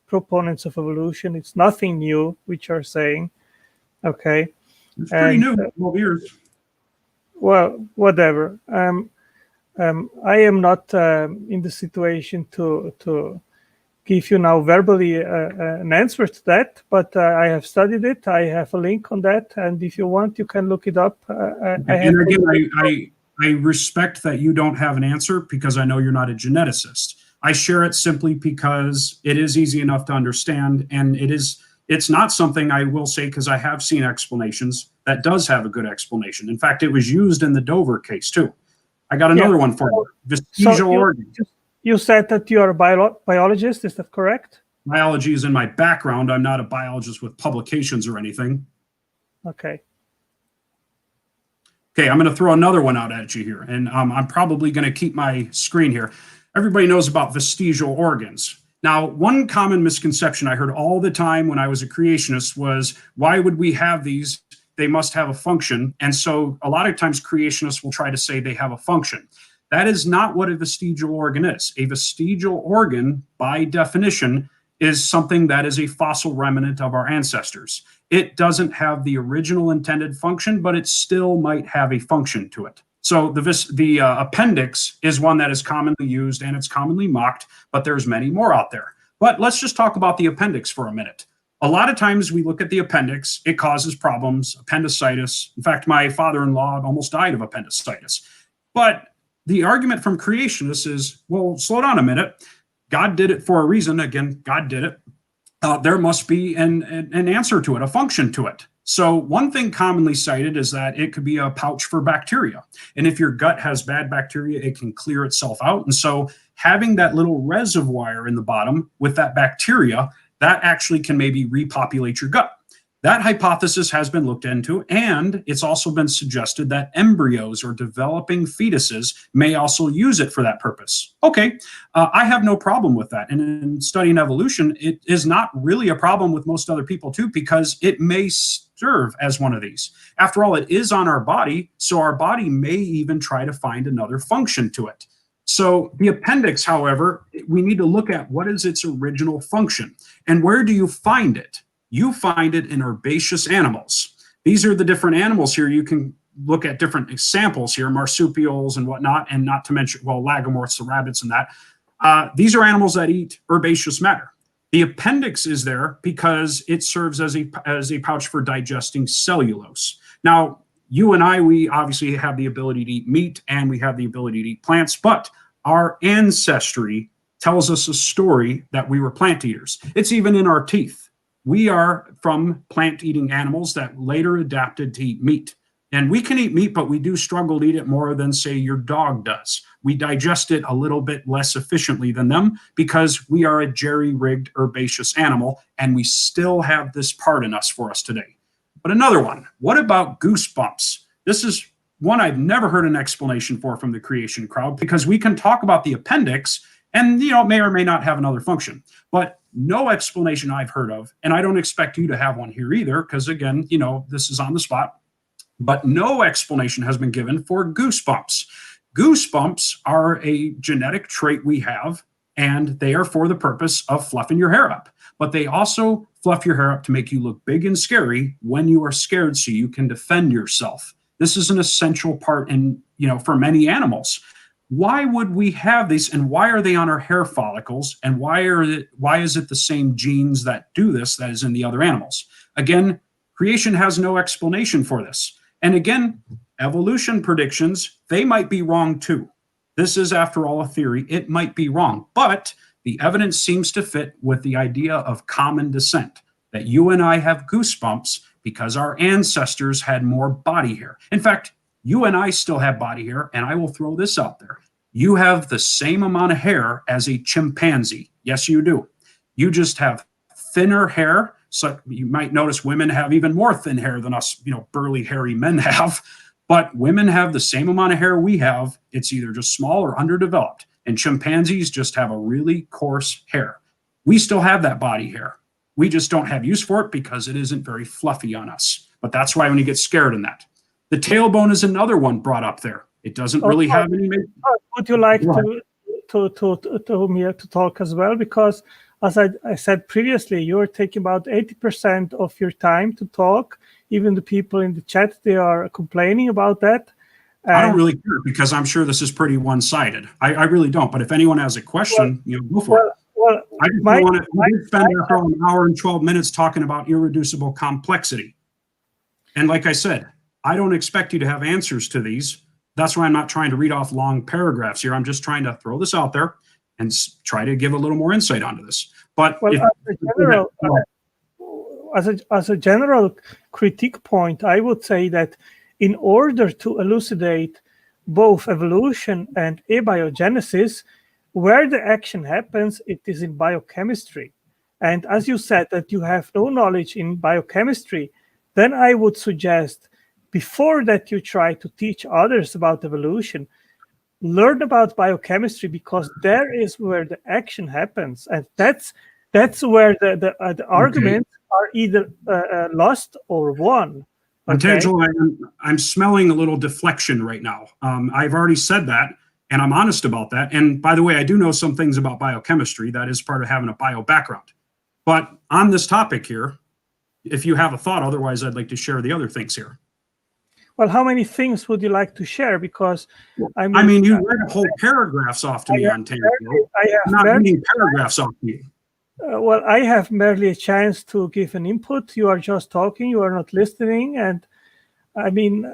proponents of evolution. It's nothing new, which you're saying. Okay.
It's pretty new, 12 years.
Well, whatever. I am not in the situation to give you now verbally an answer to that, but I have studied it. I have a link on that, and if you want, you can look it up.
I respect that you don't have an answer because I know you're not a geneticist. I share it simply because it is easy enough to understand, and it's not something I will say, because I have seen explanations that does have a good explanation. In fact, it was used in the Dover case too. I got another one for you. Vestigial organ.
You said that you are a biologist, is that correct?
Biology is in my background. I'm not a biologist with publications or anything.
Okay.
Okay, I'm going to throw another one out at you here, and I'm probably going to keep my screen here. Everybody knows about vestigial organs. Now, one common misconception I heard all the time when I was a creationist was, why would we have these? They must have a function. And so a lot of times creationists will try to say they have a function. That is not what a vestigial organ is. A vestigial organ, by definition, is something that is a fossil remnant of our ancestors. It doesn't have the original intended function, but it still might have a function to it. So the appendix is one that is commonly used, and it's commonly mocked, but there's many more out there. But let's just talk about the appendix for a minute. A lot of times we look at the appendix, it causes problems, appendicitis. In fact, my father-in-law almost died of appendicitis. But the argument from creationists is, well, slow down a minute. God did it for a reason. Again, God did it. There must be an answer to it, a function to it. So one thing commonly cited is that it could be a pouch for bacteria. And if your gut has bad bacteria, it can clear itself out. And so having that little reservoir in the bottom with that bacteria, that actually can maybe repopulate your gut. That hypothesis has been looked into, and it's also been suggested that embryos or developing fetuses may also use it for that purpose. Okay, I have no problem with that. And in studying evolution, it is not really a problem with most other people too, because it may serve as one of these. After all, it is on our body, so our body may even try to find another function to it. So the appendix, however, we need to look at what is its original function, and where do you find it? You find it in herbaceous animals. These are the different animals here. You can look at different examples here, marsupials and whatnot, and not to mention, well, lagomorphs, the rabbits and that. These are animals that eat herbaceous matter. The appendix is there because it serves as a pouch for digesting cellulose. Now, you and I, we obviously have the ability to eat meat and we have the ability to eat plants, but our ancestry tells us a story that we were plant eaters. It's even in our teeth. We are from plant-eating animals that later adapted to eat meat. And we can eat meat, but we do struggle to eat it more than, say, your dog does. We digest it a little bit less efficiently than them because we are a jerry-rigged herbaceous animal, and we still have this part in us for us today. But another one, what about goosebumps? This is one I've never heard an explanation for from the creation crowd, because we can talk about the appendix, And, you know, it may or may not have another function. But no explanation I've heard of, and I don't expect you to have one here either, because again, you know, this is on the spot, but no explanation has been given for goosebumps. Goosebumps are a genetic trait we have, and they are for the purpose of fluffing your hair up. But they also fluff your hair up to make you look big and scary when you are scared so you can defend yourself. This is an essential part in, you know, for many animals. Why would we have these, and why are they on our hair follicles, and why is it the same genes that do this that is in the other animals? Again, creation has no explanation for this. And again, evolution predictions, they might be wrong too. This is, after all, a theory. It might be wrong, but the evidence seems to fit with the idea of common descent, that you and I have goosebumps because our ancestors had more body hair. In fact, you and I still have body hair, and I will throw this out there. You have the same amount of hair as a chimpanzee. Yes, you do. You just have thinner hair. So you might notice women have even more thin hair than us, you know, burly, hairy men have. But women have the same amount of hair we have. It's either just small or underdeveloped. And chimpanzees just have a really coarse hair. We still have that body hair. We just don't have use for it because it isn't very fluffy on us. But that's why when you get scared in that. The tailbone is another one brought up there. It doesn't really have any.
Would you like to talk as well? Because as I said previously, you're taking about 80% of your time to talk. Even the people in the chat, they are complaining about that.
I don't really care because I'm sure this is pretty one-sided. I really don't. But if anyone has a question, you know, go for it.
Well,
I just want to spend after an hour and 12 minutes talking about irreducible complexity. And like I said, I don't expect you to have answers to these. That's why I'm not trying to read off long paragraphs here. I'm just trying to throw this out there and try to give a little more insight onto this. But
as a general critique point, I would say that in order to elucidate both evolution and abiogenesis, where the action happens, it is in biochemistry. And as you said that you have no knowledge in biochemistry, then I would suggest before that you try to teach others about evolution, learn about biochemistry, because there is where the action happens. And that's where the arguments are either lost or won. Okay?
I'm smelling a little deflection right now. I've already said that, and I'm honest about that. And by the way, I do know some things about biochemistry. That is part of having a bio background. But on this topic here, if you have a thought, otherwise I'd like to share the other things here.
Well, how many things would you like to share? Because
I mean you read whole paragraphs off to me on Tango. I'm not reading paragraphs off to you.
Well, I have merely a chance to give an input. You are just talking. You are not listening. And I mean,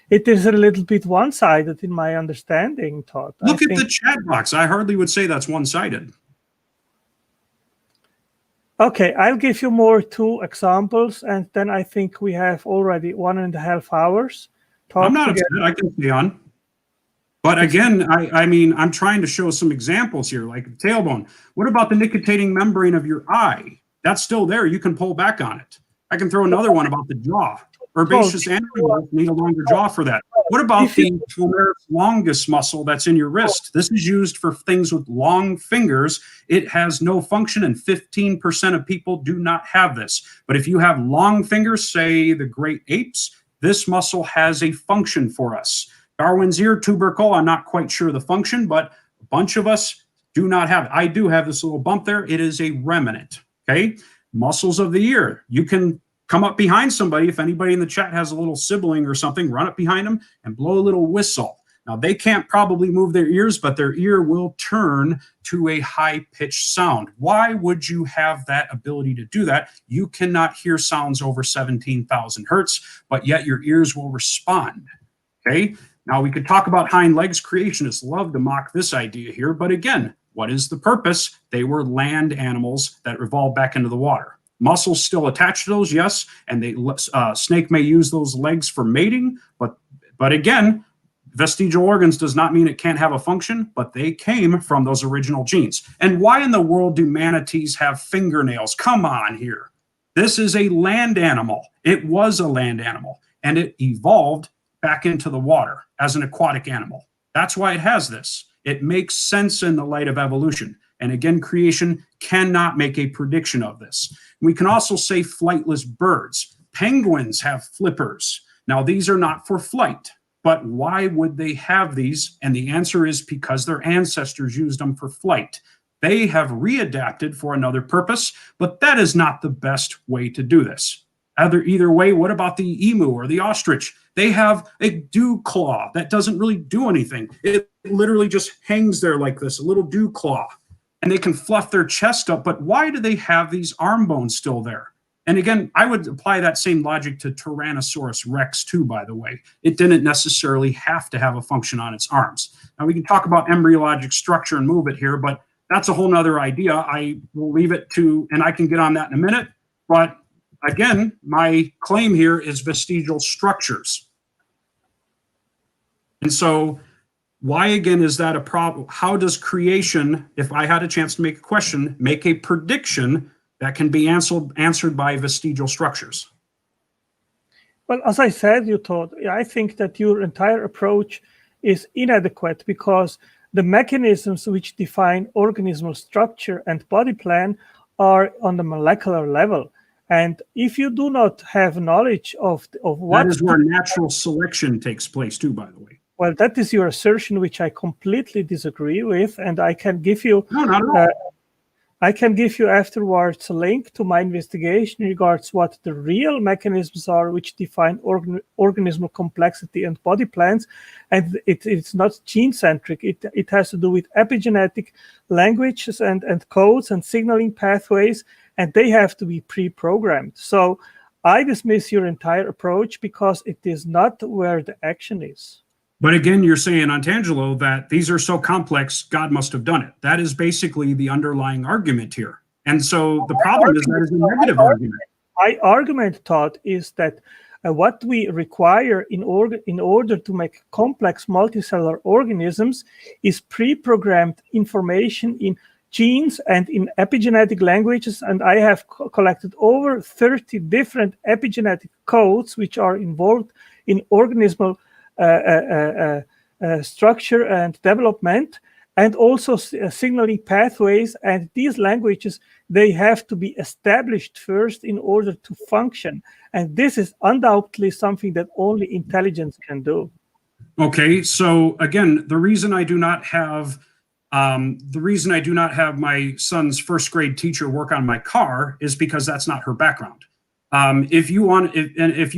it is a little bit one-sided in my understanding, Todd.
Look at the chat box. I hardly would say that's one-sided.
Okay, I'll give you more 2 examples, and then I think we have already 1.5 hours.
I'm not upset. I can stay on. But again, I mean, I'm trying to show some examples here, like the tailbone. What about the nictitating membrane of your eye? That's still there. You can pull back on it. I can throw another one about the jaw. Herbaceous animals need a longer jaw for that. What about the palmaris longus muscle that's in your wrist? This is used for things with long fingers. It has no function, and 15% of people do not have this. But if you have long fingers, say the great apes, this muscle has a function for us. Darwin's ear tubercle, I'm not quite sure the function, but a bunch of us do not have it. I do have this little bump there. It is a remnant, okay? Muscles of the ear. You can come up behind somebody. If anybody in the chat has a little sibling or something, run up behind them and blow a little whistle. Now, they can't probably move their ears, but their ear will turn to a high-pitched sound. Why would you have that ability to do that? You cannot hear sounds over 17,000 hertz, but yet your ears will respond, okay? Now, we could talk about hind legs. Creationists love to mock this idea here, but again, what is the purpose? They were land animals that evolved back into the water. Muscles still attached to those, yes, and snake may use those legs for mating, but again, vestigial organs does not mean it can't have a function, but they came from those original genes. And why in the world do manatees have fingernails? Come on here. This is a land animal. It was a land animal, and it evolved back into the water as an aquatic animal. That's why it has this. It makes sense in the light of evolution. And again, creation cannot make a prediction of this. We can also say flightless birds. Penguins have flippers. Now, these are not for flight, but why would they have these? And the answer is because their ancestors used them for flight. They have readapted for another purpose, but that is not the best way to do this. Either way, what about the emu or the ostrich? They have a dew claw that doesn't really do anything. It literally just hangs there like this, a little dew claw, and they can fluff their chest up. But why do they have these arm bones still there? And again, I would apply that same logic to Tyrannosaurus Rex too, by the way. It didn't necessarily have to have a function on its arms. Now, we can talk about embryologic structure and move it here, but that's a whole nother idea. I will leave it to, and I can get on that in a minute. But again, my claim here is vestigial structures. And so why, again, is that a problem? How does creation, if I had a chance to make a question, make a prediction that can be answered by vestigial structures?
Well, as I said, Todd, I think that your entire approach is inadequate because the mechanisms which define organismal structure and body plan are on the molecular level. And if you do not have knowledge of what...
That is where natural selection takes place too, by the way.
Well, that is your assertion, which I completely disagree with. And I can give you...
No, not at all.
I can give you afterwards a link to my investigation regards what the real mechanisms are which define organismal complexity and body plans. And it's not gene-centric. It has to do with epigenetic languages and codes and signaling pathways, and they have to be pre-programmed. So I dismiss your entire approach because it is not where the action is.
But again, you're saying, Antangelo, that these are so complex, God must have done it. That is basically the underlying argument here. And so the problem is that is a negative argument.
My argument, Todd, is that what we require in order to make complex multicellular organisms is pre-programmed information in genes and in epigenetic languages. And I have collected over 30 different epigenetic codes which are involved in organismal structure and development, and also signaling pathways. And these languages, they have to be established first in order to function. And this is undoubtedly something that only intelligence can do.
Okay, so again, the reason I do not have my son's first grade teacher work on my car is because that's not her background. If you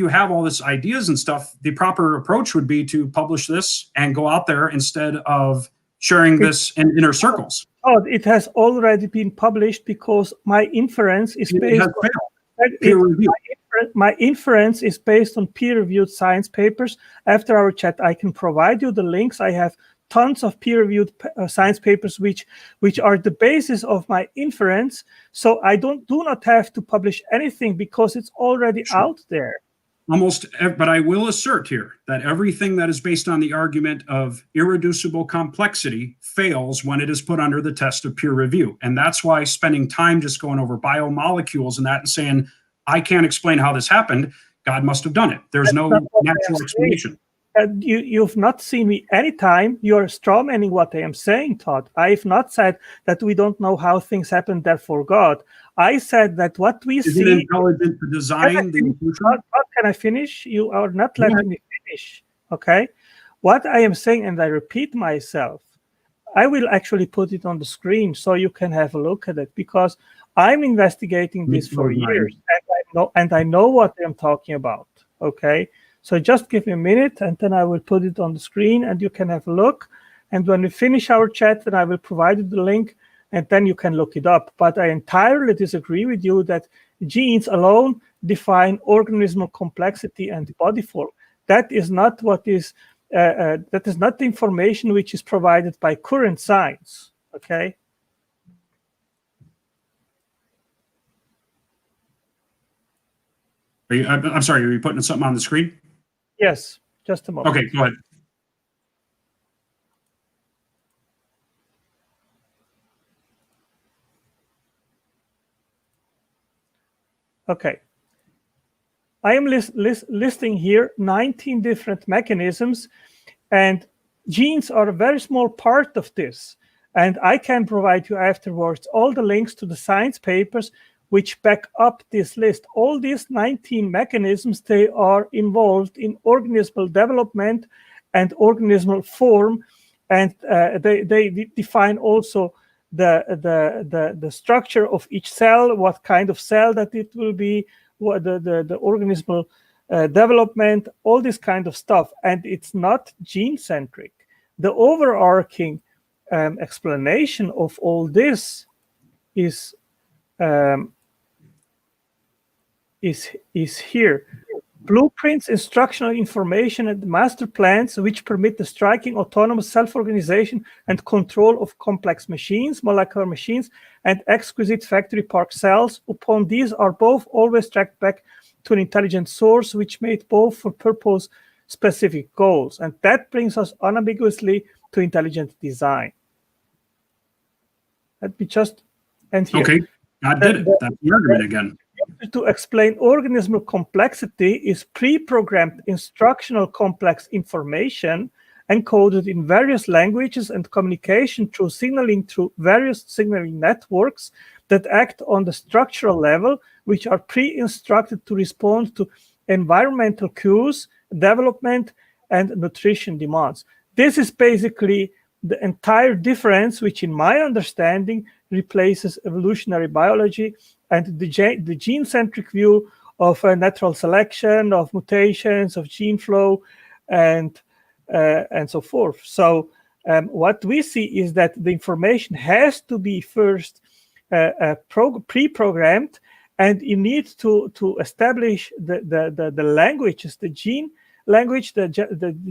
have all this ideas and stuff, the proper approach would be to publish this and go out there instead of sharing this in inner circles.
Oh, it has already been published because my inference is based on peer review. My inference is based on peer-reviewed science papers. After our chat, I can provide you the links. I have tons of peer-reviewed science papers which are the basis of my inference. So I do not have to publish anything because it's already out there.
But I will assert here that everything that is based on the argument of irreducible complexity fails when it is put under the test of peer review. And that's why spending time just going over biomolecules and that and saying, I can't explain how this happened, God must have done it. There's no natural explanation.
You've not seen me anytime. You're strawmanning what I am saying, Todd. I've not said that we don't know how things happen, therefore God. I said that what we see...
Is it intelligent to design the evolution?
Can I finish? You are not letting me finish, okay? What I am saying, and I repeat myself, I will actually put it on the screen so you can have a look at it, because I'm investigating this for years, and I know what I'm talking about, okay? So just give me a minute, and then I will put it on the screen, and you can have a look. And when we finish our chat, then I will provide you the link, and then you can look it up. But I entirely disagree with you that genes alone define organismal complexity and body form. That is not what is. That is not the information which is provided by current science. Okay.
I'm sorry. Are you putting something on the screen?
Yes, just a moment.
Okay, go ahead.
Okay. I am listing here 19 different mechanisms, and genes are a very small part of this. And I can provide you afterwards all the links to the science papers which back up this list. All these 19 mechanisms, they are involved in organismal development and organismal form, and they define also the structure of each cell, what kind of cell that it will be, what the organismal development, all this kind of stuff. And it's not gene-centric. The overarching explanation of all this is here. Blueprints, instructional information, and master plans which permit the striking autonomous self-organization and control of complex machines, molecular machines, and exquisite factory park cells. Upon these are both always tracked back to an intelligent source which made both for purpose-specific goals. And that brings us unambiguously to intelligent design. Let me just end here.
Okay, I did it. That's the argument again.
To explain organismal complexity is pre-programmed instructional complex information encoded in various languages and communication through various signaling networks that act on the structural level, which are pre-instructed to respond to environmental cues, development, and nutrition demands. This is basically the entire difference, which in my understanding replaces evolutionary biology and the gene-centric view of natural selection, of mutations, of gene flow, and so forth. So what we see is that the information has to be first pre-programmed, and you need to establish the languages, the gene language, the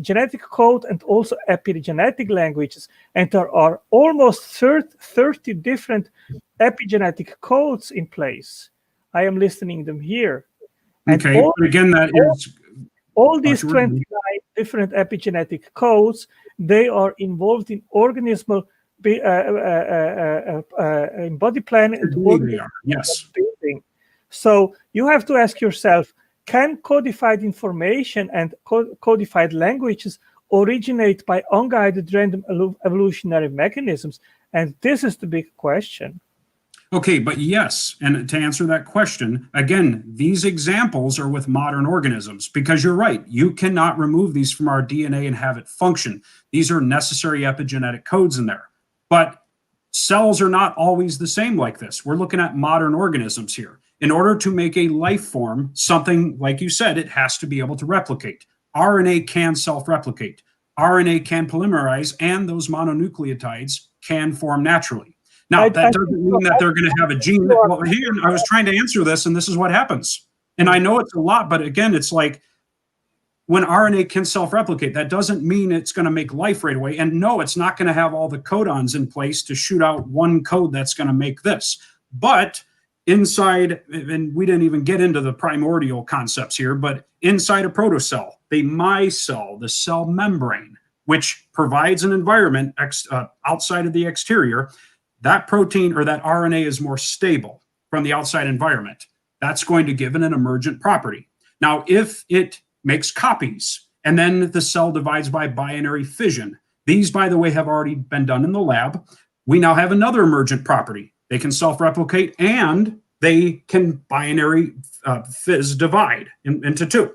genetic code, and also epigenetic languages. And there are almost 30 different epigenetic codes in place. I am listing them here.
Okay, but again, that is...
All these 29 different epigenetic codes, they are involved in organismal in body plan and
yes.
building. So you have to ask yourself, can codified information and codified languages originate by unguided random evolutionary mechanisms? And this is the big question.
Okay, but yes, and to answer that question, again, these examples are with modern organisms, because you're right, you cannot remove these from our DNA and have it function. These are necessary epigenetic codes in there. But cells are not always the same like this. We're looking at modern organisms here. In order to make a life form, something like you said, it has to be able to replicate. RNA can self-replicate. RNA can polymerize, and those mononucleotides can form naturally. Now, that doesn't mean that they're going to have a gene. Well, here, I was trying to answer this, and this is what happens. And I know it's a lot, but again, it's like when RNA can self-replicate, that doesn't mean it's going to make life right away. And no, it's not going to have all the codons in place to shoot out one code that's going to make this. But inside, and we didn't even get into the primordial concepts here, but inside a protocell, the micelle, the cell membrane, which provides an environment outside of the exterior, that protein or that RNA is more stable from the outside environment. That's going to give it an emergent property. Now, if it makes copies and then the cell divides by binary fission, these, by the way, have already been done in the lab. We now have another emergent property. They can self-replicate and they can binary fizz divide into two.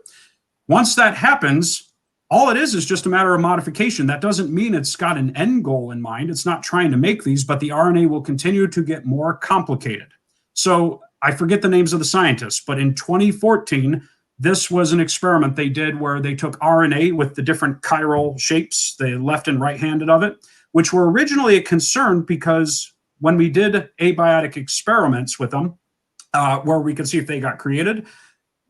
Once that happens, all it is just a matter of modification. That doesn't mean it's got an end goal in mind. It's not trying to make these, but the RNA will continue to get more complicated. So I forget the names of the scientists, but in 2014, this was an experiment they did where they took RNA with the different chiral shapes, the left and right-handed of it, which were originally a concern because when we did abiotic experiments with them, where we could see if they got created,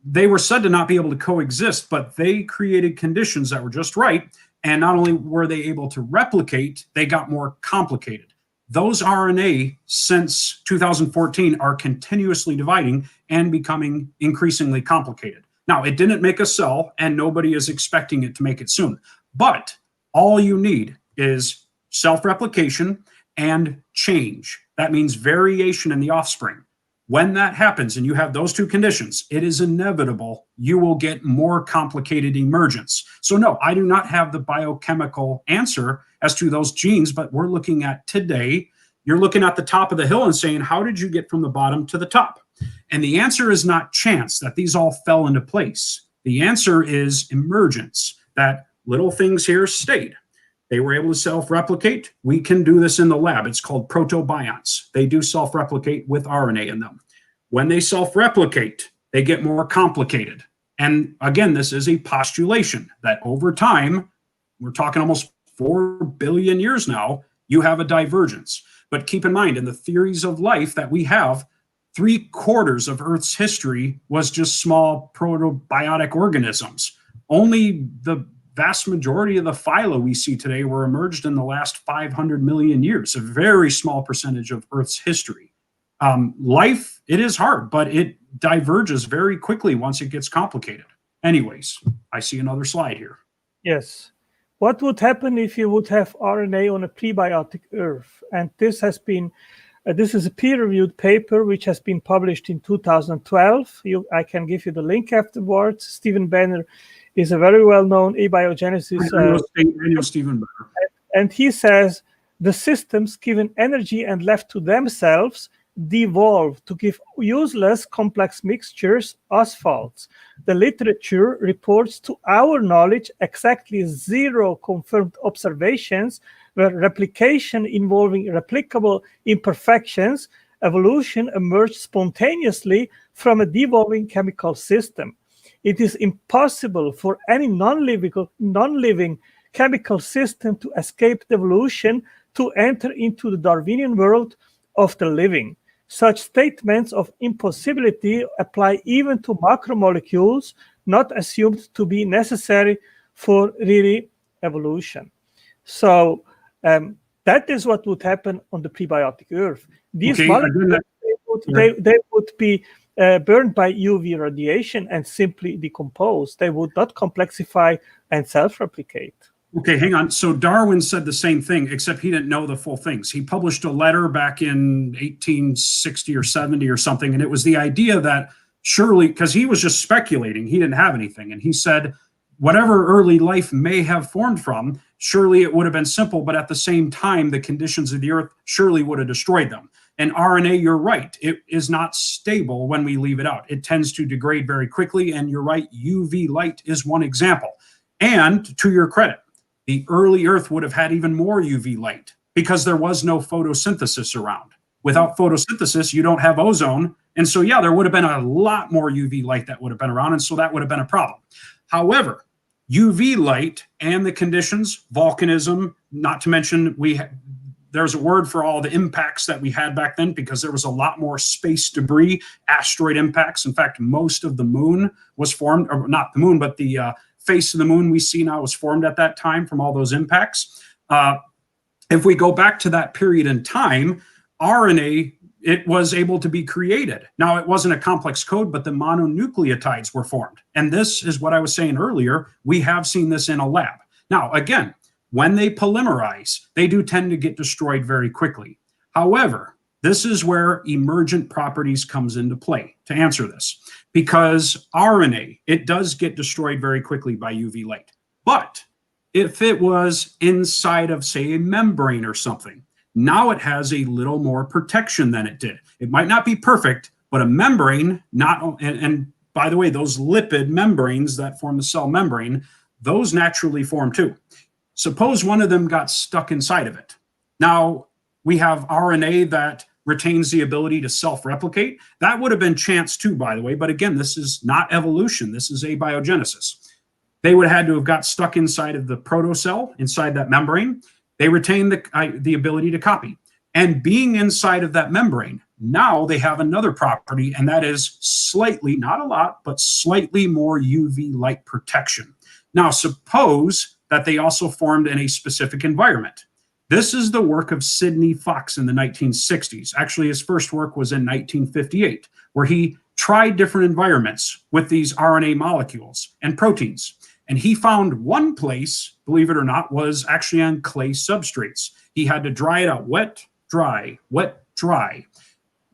they were said to not be able to coexist, but they created conditions that were just right. And not only were they able to replicate, they got more complicated. Those RNA since 2014 are continuously dividing and becoming increasingly complicated. Now, it didn't make a cell and nobody is expecting it to make it soon, but all you need is self-replication and change. That means variation in the offspring. When that happens and you have those two conditions, it is inevitable you will get more complicated emergence. So no, I do not have the biochemical answer as to those genes, but we're looking at today, you're looking at the top of the hill and saying, how did you get from the bottom to the top? And the answer is not chance that these all fell into place. The answer is emergence, that little things here stayed. They were able to self-replicate. We can do this in the lab. It's called protobionts. They do self-replicate with RNA in them. When they self-replicate, they get more complicated. And again, this is a postulation that over time, we're talking almost 4 billion years now, you have a divergence. But keep in mind, in the theories of life that we have, 3/4 of Earth's history was just small protobiotic organisms. Only the vast majority of the phyla we see today were emerged in the last 500 million years, a very small percentage of Earth's history. Life, it is hard, but it diverges very quickly once it gets complicated. Anyways, I see another slide here.
Yes. What would happen if you would have RNA on a prebiotic Earth? And this has been, this is a peer-reviewed paper which has been published in 2012. I can give you the link afterwards. Stephen Banner is a very well-known abiogenesis.
I know Stephen Banner.
And he says the systems given energy and left to themselves devolve to give useless complex mixtures, asphalts. The literature reports to our knowledge exactly 0 confirmed observations where replication involving replicable imperfections, evolution emerged spontaneously from a devolving chemical system. It is impossible for any non-living chemical system to escape devolution to enter into the Darwinian world of the living. Such statements of impossibility apply even to macromolecules not assumed to be necessary for really evolution. So that is what would happen on the prebiotic Earth. These molecules, they would be burned by UV radiation and simply decompose. They would not complexify and self-replicate.
Okay, hang on. So Darwin said the same thing, except he didn't know the full things. He published a letter back in 1860 or 70 or something, and it was the idea that surely, because he was just speculating, he didn't have anything, and he said, whatever early life may have formed from, surely it would have been simple, but at the same time, the conditions of the Earth surely would have destroyed them. And RNA, you're right, it is not stable when we leave it out. It tends to degrade very quickly, and you're right, UV light is one example. And to your credit, the early Earth would have had even more UV light because there was no photosynthesis around. Without photosynthesis, you don't have ozone. And so, yeah, there would have been a lot more UV light that would have been around. And so that would have been a problem. However, UV light and the conditions, volcanism, not to mention there's a word for all the impacts that we had back then because there was a lot more space debris, asteroid impacts. In fact, most of the moon was formed, or not the moon, but the face of the moon we see now was formed at that time from all those impacts. If we go back to that period in time, RNA, it was able to be created. Now, it wasn't a complex code, but the mononucleotides were formed. And this is what I was saying earlier. We have seen this in a lab. Now, again, when they polymerize, they do tend to get destroyed very quickly. However, this is where emergent properties comes into play to answer this. Because RNA, it does get destroyed very quickly by UV light. But if it was inside of, say, a membrane or something, now it has a little more protection than it did. It might not be perfect, but a membrane, and by the way, those lipid membranes that form the cell membrane, those naturally form too. Suppose one of them got stuck inside of it. Now, we have RNA that retains the ability to self-replicate. That would have been chance too, by the way. But again, this is not evolution. This is abiogenesis. They would have had to have got stuck inside of the protocell, inside that membrane. They retain the ability to copy. And being inside of that membrane, now they have another property, and that is slightly, not a lot, but slightly more UV light protection. Now, suppose that they also formed in a specific environment. This is the work of Sidney Fox in the 1960s. Actually, his first work was in 1958, where he tried different environments with these RNA molecules and proteins. And he found one place, believe it or not, was actually on clay substrates. He had to dry it out, wet, dry, wet, dry.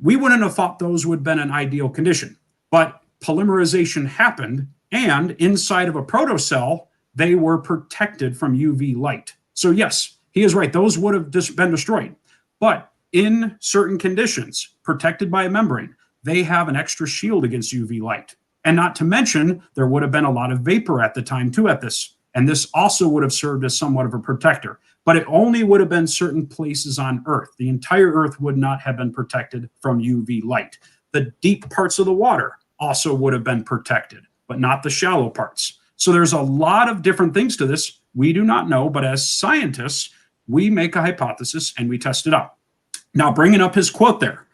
we wouldn't have thought those would have been an ideal condition. But polymerization happened, and inside of a protocell, they were protected from UV light. So yes, he is right. Those would have been destroyed. But in certain conditions, protected by a membrane, they have an extra shield against UV light. And not to mention, there would have been a lot of vapor at the time too at this. And this also would have served as somewhat of a protector. But it only would have been certain places on Earth. The entire Earth would not have been protected from UV light. The deep parts of the water also would have been protected, but not the shallow parts. So there's a lot of different things to this. We do not know, but as scientists, we make a hypothesis and we test it out. Now, bringing up his quote there,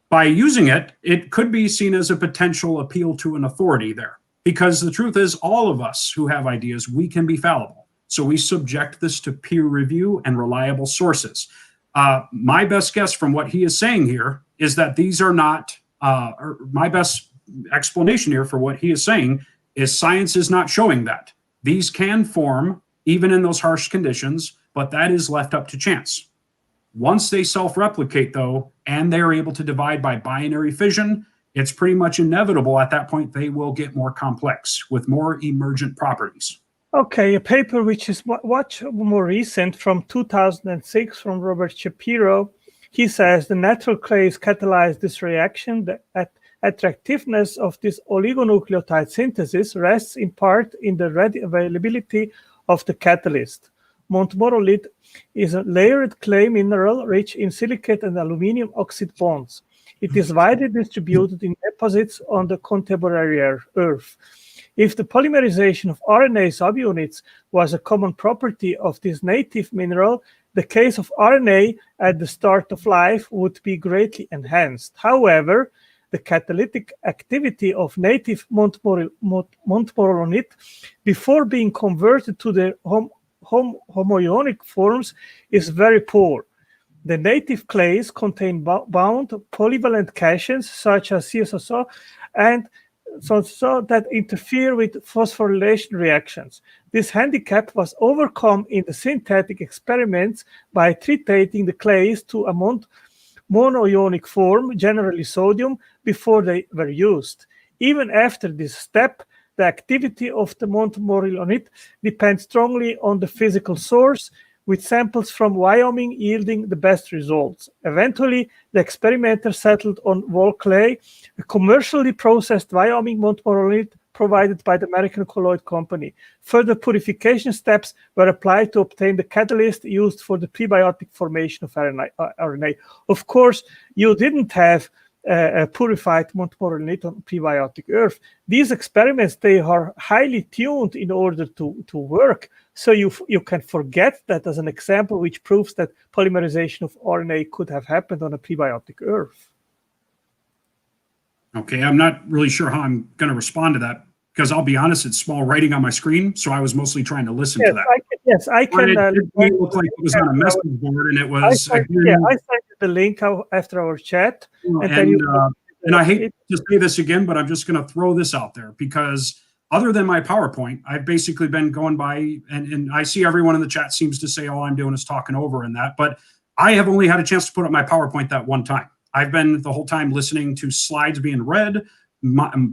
by using it, it could be seen as a potential appeal to an authority there, because the truth is all of us who have ideas, we can be fallible. So we subject this to peer review and reliable sources. My best guess from what he is saying here is that these are not, my best explanation here for what he is saying is science is not showing that. These can form even in those harsh conditions, but that is left up to chance. Once they self-replicate, though, and they're able to divide by binary fission, it's pretty much inevitable at that point they will get more complex with more emergent properties.
Okay, a paper which is much more recent from 2006 from Robert Shapiro. He says the natural clays catalyze this reaction. The attractiveness of this oligonucleotide synthesis rests in part in the ready availability of the catalyst. Montmorillonite is a layered clay mineral rich in silicate and aluminum oxide bonds. It is widely distributed in deposits on the contemporary Earth. If the polymerization of RNA subunits was a common property of this native mineral, the case of RNA at the start of life would be greatly enhanced. However, the catalytic activity of native montmorillonite before being converted to the homoionic forms is very poor. The native clays contain bound polyvalent cations such as CSO and so that interfere with phosphorylation reactions. This handicap was overcome in the synthetic experiments by titrating the clays to a monoionic form, generally sodium, before they were used. Even after this step, the activity of the montmorillonite depends strongly on the physical source, with samples from Wyoming yielding the best results. Eventually, the experimenter settled on wall clay, a commercially processed Wyoming montmorillonite provided by the American Colloid Company. Further purification steps were applied to obtain the catalyst used for the prebiotic formation of RNA. Of course, you didn't have purified montmorillonite on prebiotic Earth. These experiments, they are highly tuned in order to work. So you can forget that as an example which proves that polymerization of RNA could have happened on a prebiotic Earth.
Okay, I'm not really sure how I'm going to respond to that, because I'll be honest, it's small writing on my screen, so I was mostly trying to listen to that.
I can.
It looked like it was on a message board, and it was.
I sent the link after our chat.
And I hate to say this again, but I'm just going to throw this out there, because other than my PowerPoint, I've basically been going by, and I see everyone in the chat seems to say all I'm doing is talking over and that, but I have only had a chance to put up my PowerPoint that one time. I've been the whole time listening to slides being read,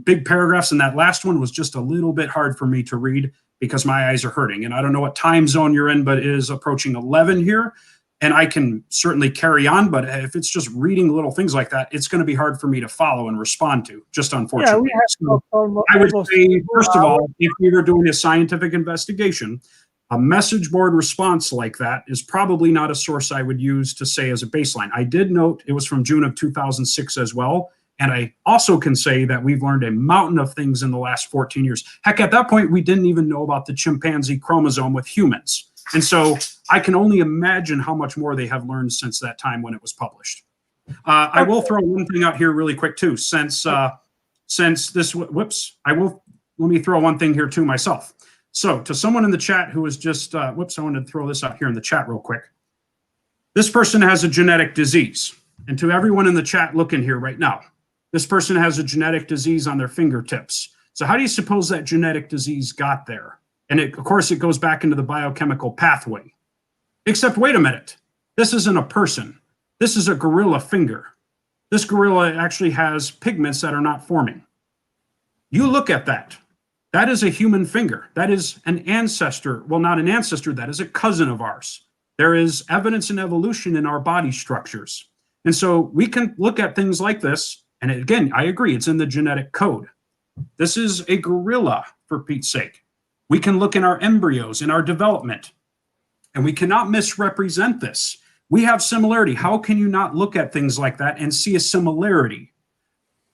big paragraphs, and that last one was just a little bit hard for me to read because my eyes are hurting. And I don't know what time zone you're in, but it is approaching 11 here. And I can certainly carry on, but if it's just reading little things like that, it's going to be hard for me to follow and respond to, just unfortunately.
Yeah,
I would say, first of all, if we were doing a scientific investigation, a message board response like that is probably not a source I would use to say as a baseline. I did note it was from June of 2006 as well. And I also can say that we've learned a mountain of things in the last 14 years. Heck, at that point, we didn't even know about the chimpanzee chromosome with humans. And so I can only imagine how much more they have learned since that time when it was published. I will throw one thing out here really quick too, since this, let me throw one thing here too myself. So to someone in the chat who was just, I wanted to throw this out here in the chat real quick. This person has a genetic disease. And to everyone in the chat looking here right now, this person has a genetic disease on their fingertips. So how do you suppose that genetic disease got there? And of course, it goes back into the biochemical pathway. Except, wait a minute, this isn't a person. This is a gorilla finger. This gorilla actually has pigments that are not forming. You look at that. That is a human finger. That is an ancestor. Well, not an ancestor. That is a cousin of ours. There is evidence in evolution in our body structures. And so we can look at things like this. And again, I agree, it's in the genetic code. This is a gorilla, for Pete's sake. We can look in our embryos, in our development, and we cannot misrepresent this. We have similarity. How can you not look at things like that and see a similarity?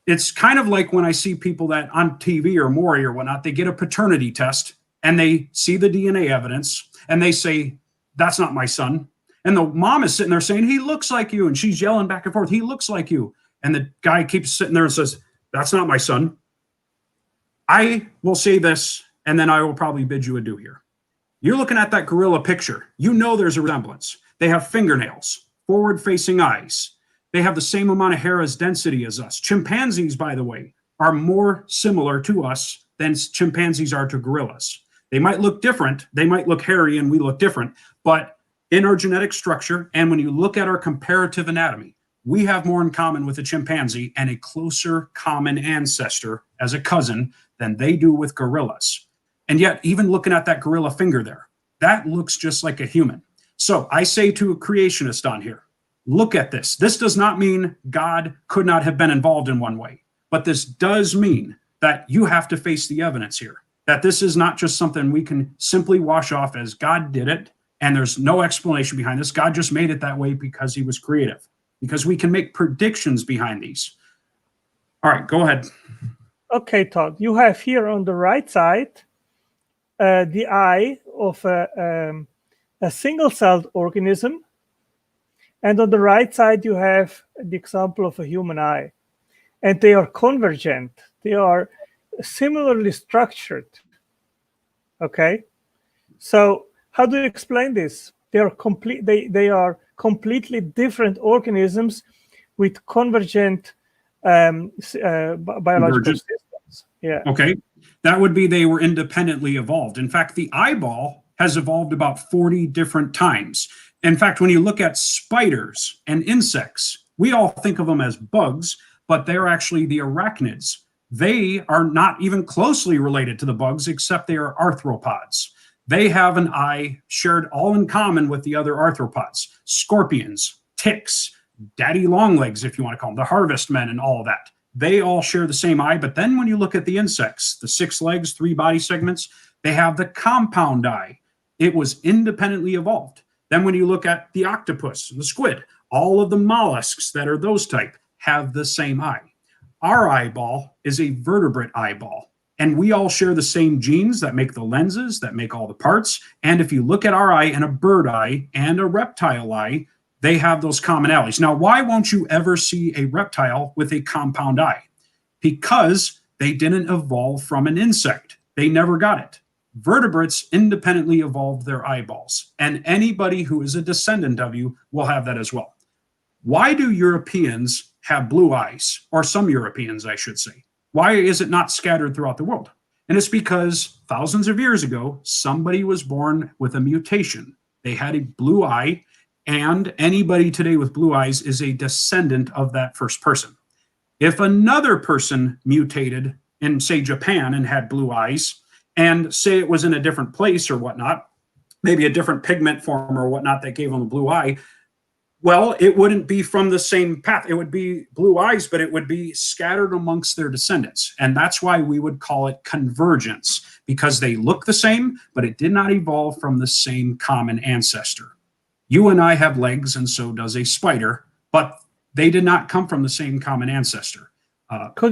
It's kind of like when I see people that on TV or Maury or whatnot, they get a paternity test and they see the DNA evidence and they say, that's not my son. And the mom is sitting there saying, he looks like you. And she's yelling back and forth, he looks like you. And the guy keeps sitting there and says, that's not my son. I will say this, and then I will probably bid you adieu here. You're looking at that gorilla picture. You know there's a resemblance. They have fingernails, forward-facing eyes. They have the same amount of hair as density as us. Chimpanzees, by the way, are more similar to us than chimpanzees are to gorillas. They might look different. They might look hairy and we look different. But in our genetic structure, and when you look at our comparative anatomy, we have more in common with a chimpanzee and a closer common ancestor as a cousin than they do with gorillas. And yet, even looking at that gorilla finger there, that looks just like a human. So I say to a creationist on here, look at this. This does not mean God could not have been involved in one way, but this does mean that you have to face the evidence here, that this is not just something we can simply wash off as God did it, and there's no explanation behind this. God just made it that way because he was creative, because we can make predictions behind these. All right, go ahead.
Okay, Todd, you have here on the right side the eye of a single-celled organism. And on the right side, you have the example of a human eye. And they are convergent. They are similarly structured. Okay? So how do you explain this? They are completely different organisms with convergent biological systems. Yeah.
Okay. That would be they were independently evolved. In fact, the eyeball has evolved about 40 different times. In fact, when you look at spiders and insects, we all think of them as bugs, but they're actually the arachnids. They are not even closely related to the bugs, except they are arthropods. They have an eye shared all in common with the other arthropods, scorpions, ticks, daddy longlegs, if you want to call them, the harvestmen and all of that. They all share the same eye. But then when you look at the insects, the 6 legs, 3 body segments, they have the compound eye. It was independently evolved. Then when you look at the octopus, the squid, all of the mollusks that are those type have the same eye. Our eyeball is a vertebrate eyeball, and we all share the same genes that make the lenses, that make all the parts. And if you look at our eye and a bird eye and a reptile eye, they have those commonalities. Now, why won't you ever see a reptile with a compound eye? Because they didn't evolve from an insect. They never got it. Vertebrates independently evolved their eyeballs, and anybody who is a descendant of you will have that as well. Why do Europeans have blue eyes, or some Europeans, I should say? Why is it not scattered throughout the world? And it's because thousands of years ago, somebody was born with a mutation. They had a blue eye, and anybody today with blue eyes is a descendant of that first person. If another person mutated in, say, Japan and had blue eyes, and say it was in a different place or whatnot, maybe a different pigment form or whatnot that gave them a blue eye, well, it wouldn't be from the same path. It would be blue eyes, but it would be scattered amongst their descendants. And that's why we would call it convergence, because they look the same, but it did not evolve from the same common ancestor. You and I have legs, and so does a spider, but they did not come from the same common ancestor.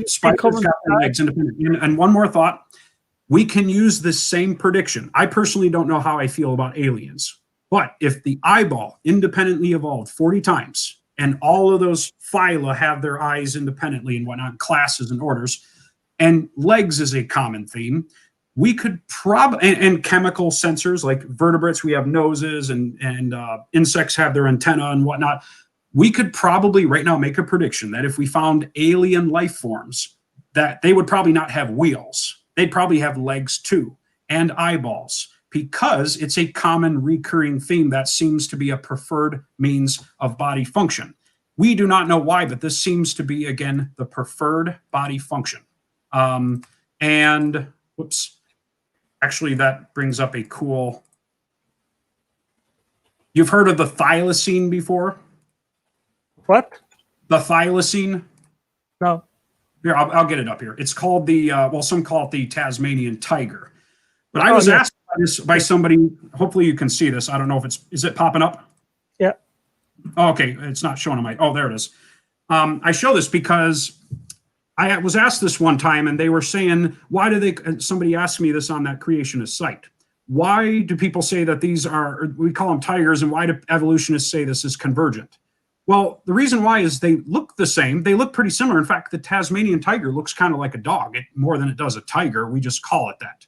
Spiders have their legs independent. And one more thought. We can use this same prediction. I personally don't know how I feel about aliens, but if the eyeball independently evolved 40 times and all of those phyla have their eyes independently and whatnot, classes and orders, and legs is a common theme, we could probably, and chemical sensors like vertebrates, we have noses, and insects have their antenna and whatnot. We could probably right now make a prediction that if we found alien life forms, that they would probably not have wheels. They'd probably have legs too, and eyeballs, because it's a common recurring theme that seems to be a preferred means of body function. We do not know why, but this seems to be, again, the preferred body function. And whoops, actually that brings up a cool, you've heard of the thylacine before?
What?
The thylacine?
No.
Here, I'll get it up here. It's called the, well, some call it the Tasmanian tiger. But I was asked by this by somebody, hopefully you can see this. I don't know if is it popping up?
Yeah.
Oh, okay, it's not showing on my, oh, there it is. I show this because I was asked this one time and they were saying, why do they, somebody asked me this on that creationist site. Why do people say that these are, we call them tigers, and why do evolutionists say this is convergent? Well, the reason why is they look the same. They look pretty similar. In fact, the Tasmanian tiger looks kind of like a dog, more than it does a tiger. We just call it that.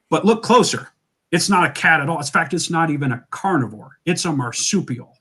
But look closer. It's not a cat at all. In fact, it's not even a carnivore. It's a marsupial.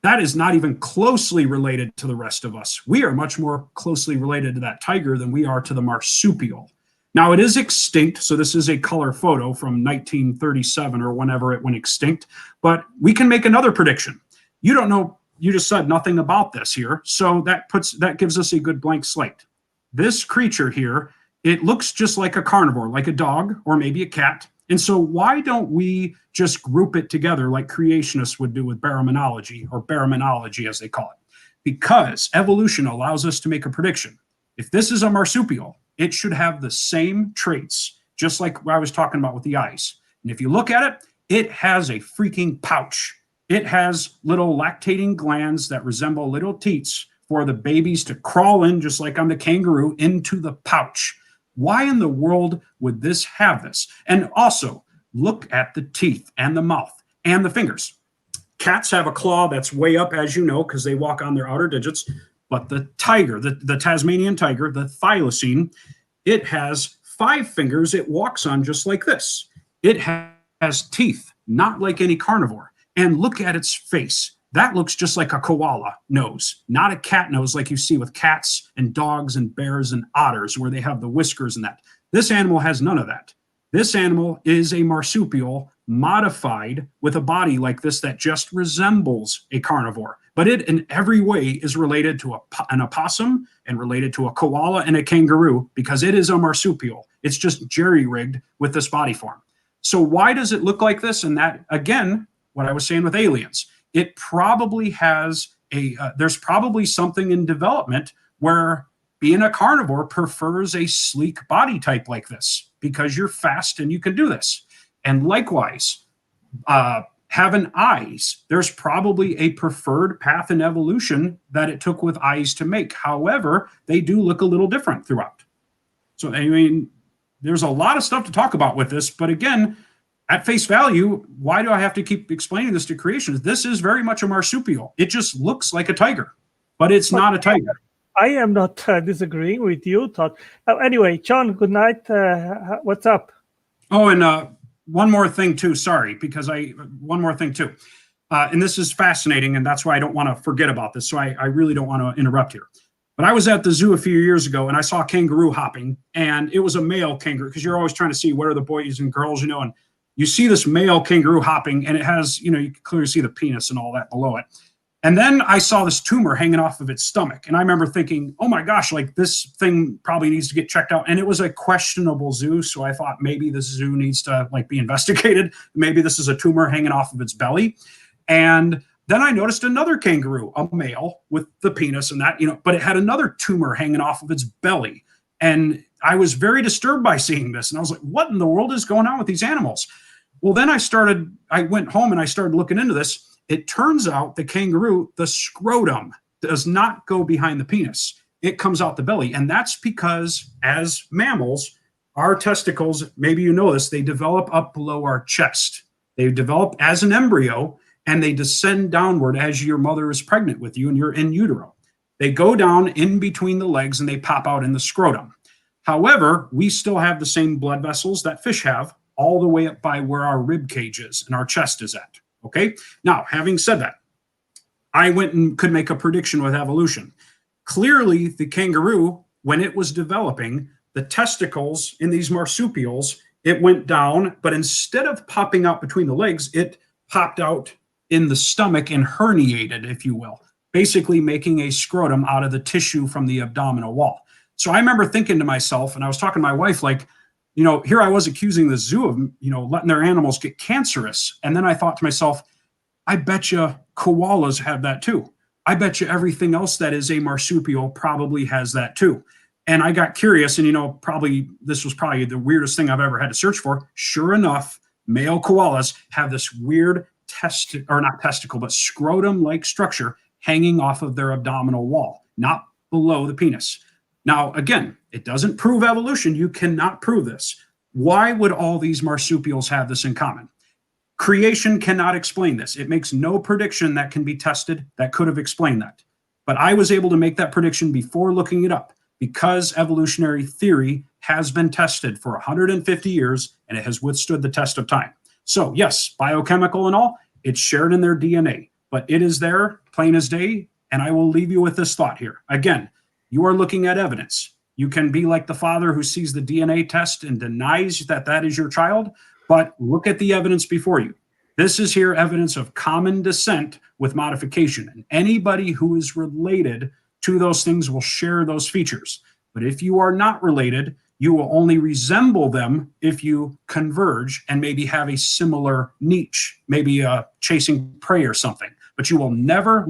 That is not even closely related to the rest of us. We are much more closely related to that tiger than we are to the marsupial. Now, it is extinct, so this is a color photo from 1937 or whenever it went extinct, but we can make another prediction. You don't know. You just said nothing about this here, so that gives us a good blank slate. This creature here, it looks just like a carnivore, like a dog or maybe a cat. And so why don't we just group it together like creationists would do with baraminology, or baraminology as they call it? Because evolution allows us to make a prediction. If this is a marsupial, it should have the same traits, just like what I was talking about with the eyes. And if you look at it, it has a freaking pouch. It has little lactating glands that resemble little teats for the babies to crawl in, just like on the kangaroo, into the pouch. Why in the world would this have this? And also, look at the teeth and the mouth and the fingers. Cats have a claw that's way up, as you know, because they walk on their outer digits. But the tiger, the Tasmanian tiger, the thylacine, it has 5 fingers it walks on just like this. It has teeth, not like any carnivore. And look at its face. That looks just like a koala nose, not a cat nose like you see with cats and dogs and bears and otters, where they have the whiskers and that. This animal has none of that. This animal is a marsupial modified with a body like this that just resembles a carnivore. But it in every way is related to an opossum and related to a koala and a kangaroo, because it is a marsupial. It's just jerry-rigged with this body form. So why does it look like this? And that, again, what I was saying with aliens, it probably has there's probably something in development where being a carnivore prefers a sleek body type like this, because you're fast and you can do this. And likewise, having eyes, there's probably a preferred path in evolution that it took with eyes to make. However, they do look a little different throughout. So, I mean, there's a lot of stuff to talk about with this, but again, at face value, why do I have to keep explaining this to creationists? This is very much a marsupial. It just looks like a tiger, but it's not a tiger.
I am not disagreeing with you, Todd. Anyway, John, good night. What's up?
Oh, and one more thing too. Sorry, because one more thing too. And this is fascinating, and that's why I don't want to forget about this. So I really don't want to interrupt here. But I was at the zoo a few years ago, and I saw a kangaroo hopping, and it was a male kangaroo, because you're always trying to see where are the boys and girls, you know, and you see this male kangaroo hopping, and it has, you know, you can clearly see the penis and all that below it. And then I saw this tumor hanging off of its stomach. And I remember thinking, oh my gosh, like this thing probably needs to get checked out. And it was a questionable zoo. So I thought maybe this zoo needs to like be investigated. Maybe this is a tumor hanging off of its belly. And then I noticed another kangaroo, a male with the penis and that, you know, but it had another tumor hanging off of its belly. And I was very disturbed by seeing this. And I was like, what in the world is going on with these animals? Well, then I went home and I started looking into this. It turns out the kangaroo, the scrotum does not go behind the penis. It comes out the belly. And that's because as mammals, our testicles, maybe you know this, they develop up below our chest. They develop as an embryo and they descend downward as your mother is pregnant with you and you're in utero. They go down in between the legs and they pop out in the scrotum. However, we still have the same blood vessels that fish have, all the way up by where our rib cage is and our chest is at. Okay. Now, having said that, I went and could make a prediction with evolution. Clearly, the kangaroo, when it was developing, the testicles in these marsupials, it went down, but instead of popping out between the legs, it popped out in the stomach and herniated, if you will. basically making a scrotum out of the tissue from the abdominal wall. So I remember thinking to myself, and I was talking to my wife, like, here I was accusing the zoo of, letting their animals get cancerous. And then I thought to myself, I bet you koalas have that too. I bet you everything else that is a marsupial probably has that too. And I got curious, and this was probably the weirdest thing I've ever had to search for. Sure enough, male koalas have this weird scrotum-like structure hanging off of their abdominal wall, not below the penis. Now, again, it doesn't prove evolution. You cannot prove this. Why would all these marsupials have this in common? Creation cannot explain this. It makes no prediction that can be tested that could have explained that. But I was able to make that prediction before looking it up, because evolutionary theory has been tested for 150 years and it has withstood the test of time. So yes, biochemical and all, it's shared in their DNA, but it is there plain as day. And I will leave you with this thought here. Again, you are looking at evidence. You can be like the father who sees the DNA test and denies that that is your child, but look at the evidence before you. This is here evidence of common descent with modification. And anybody who is related to those things will share those features. But if you are not related, you will only resemble them if you converge and maybe have a similar niche, maybe chasing prey or something. But you will never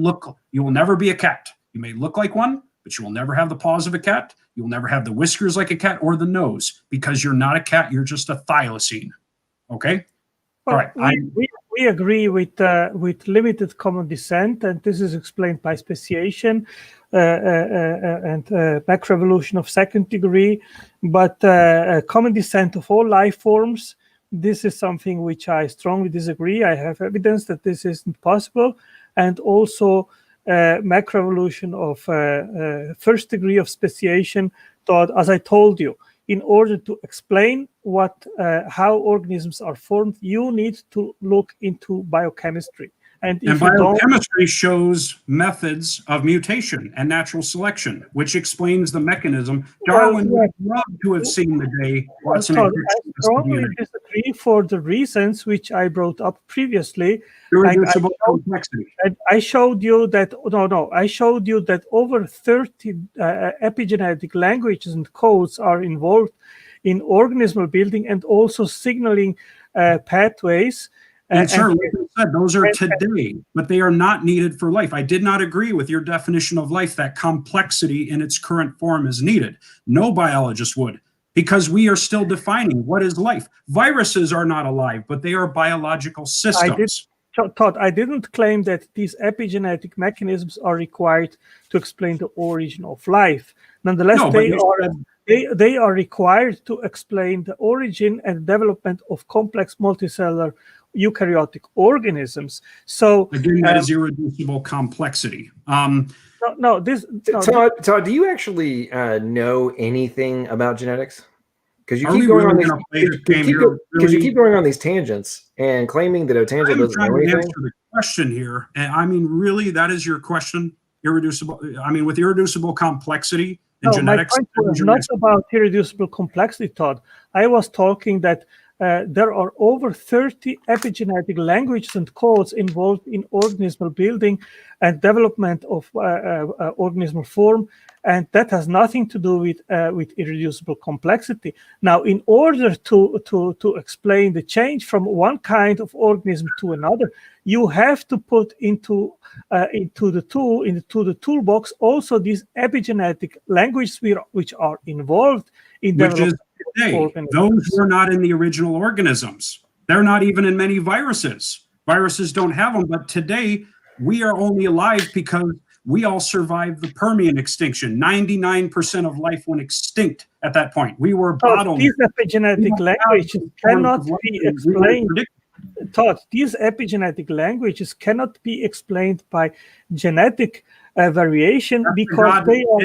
be a cat. You may look like one, but you will never have the paws of a cat. You will never have the whiskers like a cat or the nose, because you're not a cat. You're just a thylacine. Okay?
Well,
all right.
We agree with limited common descent, and this is explained by speciation and macroevolution of second degree. But common descent of all life forms, this is something which I strongly disagree. I have evidence that this isn't possible. And also macroevolution of first degree of speciation, Todd, as I told you, in order to explain how organisms are formed, you need to look into biochemistry. And
biochemistry shows methods of mutation and natural selection, which explains the mechanism. Darwin would love to have seen the day Watson and Crick.
I strongly disagree for the reasons which I brought up previously.
Irreducible complexity.
I showed you that I showed you that over 30 epigenetic languages and codes are involved in organismal building and also signaling pathways.
And sir, like I said, those are today, but they are not needed for life. I did not agree with your definition of life, that complexity in its current form is needed. No biologist would, because we are still defining what is life. Viruses are not alive, but they are biological systems.
Todd, I didn't claim that these epigenetic mechanisms are required to explain the origin of life. Nonetheless, they are required to explain the origin and development of complex multicellular eukaryotic organisms. So
again, that is irreducible complexity.
Todd,
do you actually know anything about genetics? Because you keep going on these tangents and claiming that Otangel doesn't know anything.
Answer the question here, and I mean, really, that is your question. Irreducible. I mean, with irreducible complexity in genetics.
My point was not about irreducible complexity, Todd. I was talking that there are over 30 epigenetic languages and codes involved in organismal building and development of organismal form, and that has nothing to do with irreducible complexity. Now, in order to explain the change from one kind of organism to another, you have to put into the toolbox also these epigenetic languages which are involved in development.
Those were not in the original organisms. They're not even in many viruses. Viruses don't have them, but today we are only alive because we all survived the Permian extinction. 99% of life went extinct at that point. We were bottled.
These epigenetic languages cannot be explained. Todd, these epigenetic languages cannot be explained by genetic variation because they are.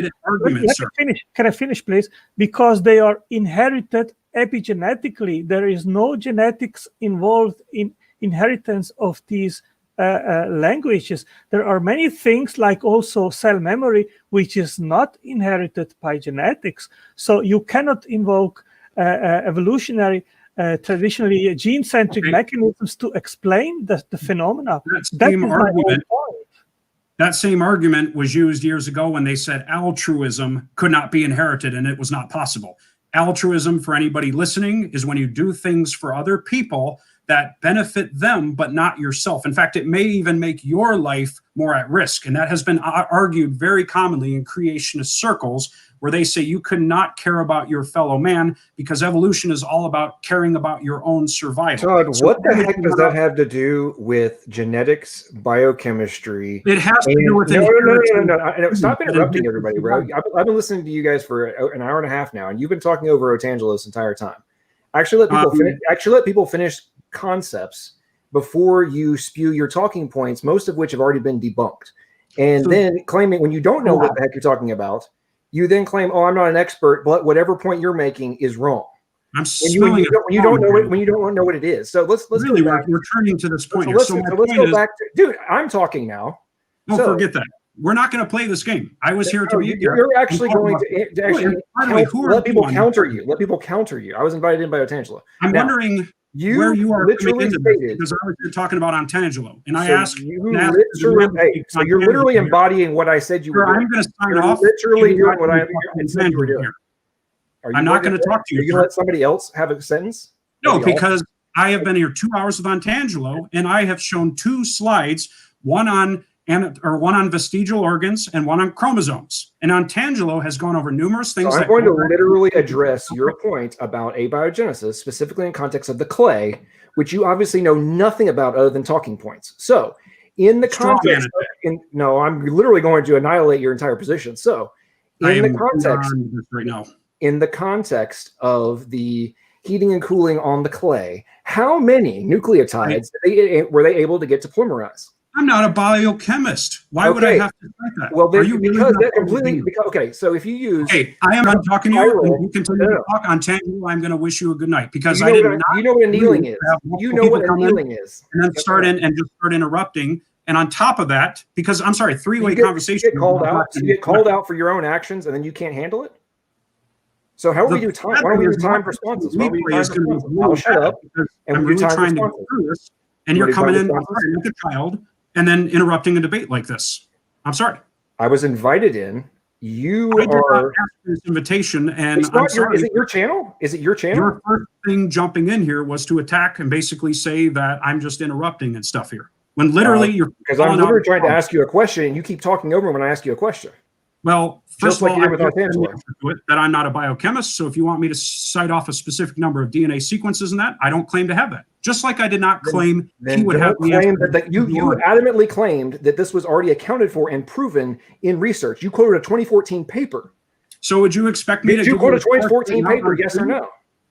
Can I finish, please? Because they are inherited epigenetically. There is no genetics involved in inheritance of these languages. There are many things like also cell memory, which is not inherited by genetics. So you cannot invoke evolutionary traditionally gene-centric mechanisms to explain the phenomena.
That is my point. That same argument was used years ago when they said altruism could not be inherited and it was not possible. Altruism, for anybody listening, is when you do things for other people that benefit them, but not yourself. In fact, it may even make your life more at risk. And that has been argued very commonly in creationist circles, where they say you could not care about your fellow man because evolution is all about caring about your own survival.
Todd, so what the heck does that have to do with genetics, biochemistry?
It has to do with
no. Stop interrupting everybody, bro. I've been listening to you guys for an hour and a half now, and you've been talking over Otangelo this entire time. Actually, let people finish concepts before you spew your talking points, most of which have already been debunked. And then claiming when you don't know what the heck you're talking about, you then claim, "Oh, I'm not an expert," but whatever point you're making is wrong. When you don't know what it is. So let's
really go back. We're turning to this point.
Let's go back to, dude. I'm talking now.
No, forget that. We're not going to play this game. I was here to be.
You're actually going to actually let people counter you. Let people counter you. I was invited in by Otangelo.
I'm wondering where you are literally stated, because I was here talking about Otangelo, and I asked.
So you're literally embodying what I said you were doing.
I'm going to sign off.
Literally doing what I said you were doing.
I'm not going to talk to you.
Are you going to let somebody else have a sentence?
No, because I have been here 2 hours with Otangelo, and I have shown 2 slides, one on vestigial organs and one on chromosomes. And Otangelo has gone over numerous things.
So I'm going to literally address your point about abiogenesis, specifically in context of the clay, which you obviously know nothing about other than talking points. So in the context, I'm literally going to annihilate your entire position. So in the context of the heating and cooling on the clay, how many nucleotides were they able to get to polymerize?
I'm not a biochemist. Why would I have to write that?
Well, because that completely. Okay, so if you use.
Okay, I am done talking to you. And you continue to talk on Tangible. I'm going to wish you a good night because
you know what annealing is. You know what annealing is.
And then start interrupting. And on top of that, because I'm sorry, three-way conversation.
You get called out for your own actions, and then you can't handle it. So how do we do time? Why don't we do time responses? I'll shut up.
And we're trying to go through this, and you're coming in like a child. And then interrupting a debate like this. I'm sorry.
I was invited in. You
I did not ask for this invitation, and I'm sorry.
Is it your channel? Is it your channel?
Your first thing jumping in here was to attack and basically say that I'm just interrupting and stuff here. When literally you're
because I'm literally trying to ask you a question, and you keep talking over when I ask you a question.
Well, first of all, that I'm not a biochemist. So if you want me to cite off a specific number of DNA sequences in that, I don't claim to have that. Just like I did not claim he would have the answer.
You adamantly claimed that this was already accounted for and proven in research. You quoted a 2014 paper.
So would you expect me to?
Did you quote a 2014 paper? Yes or no?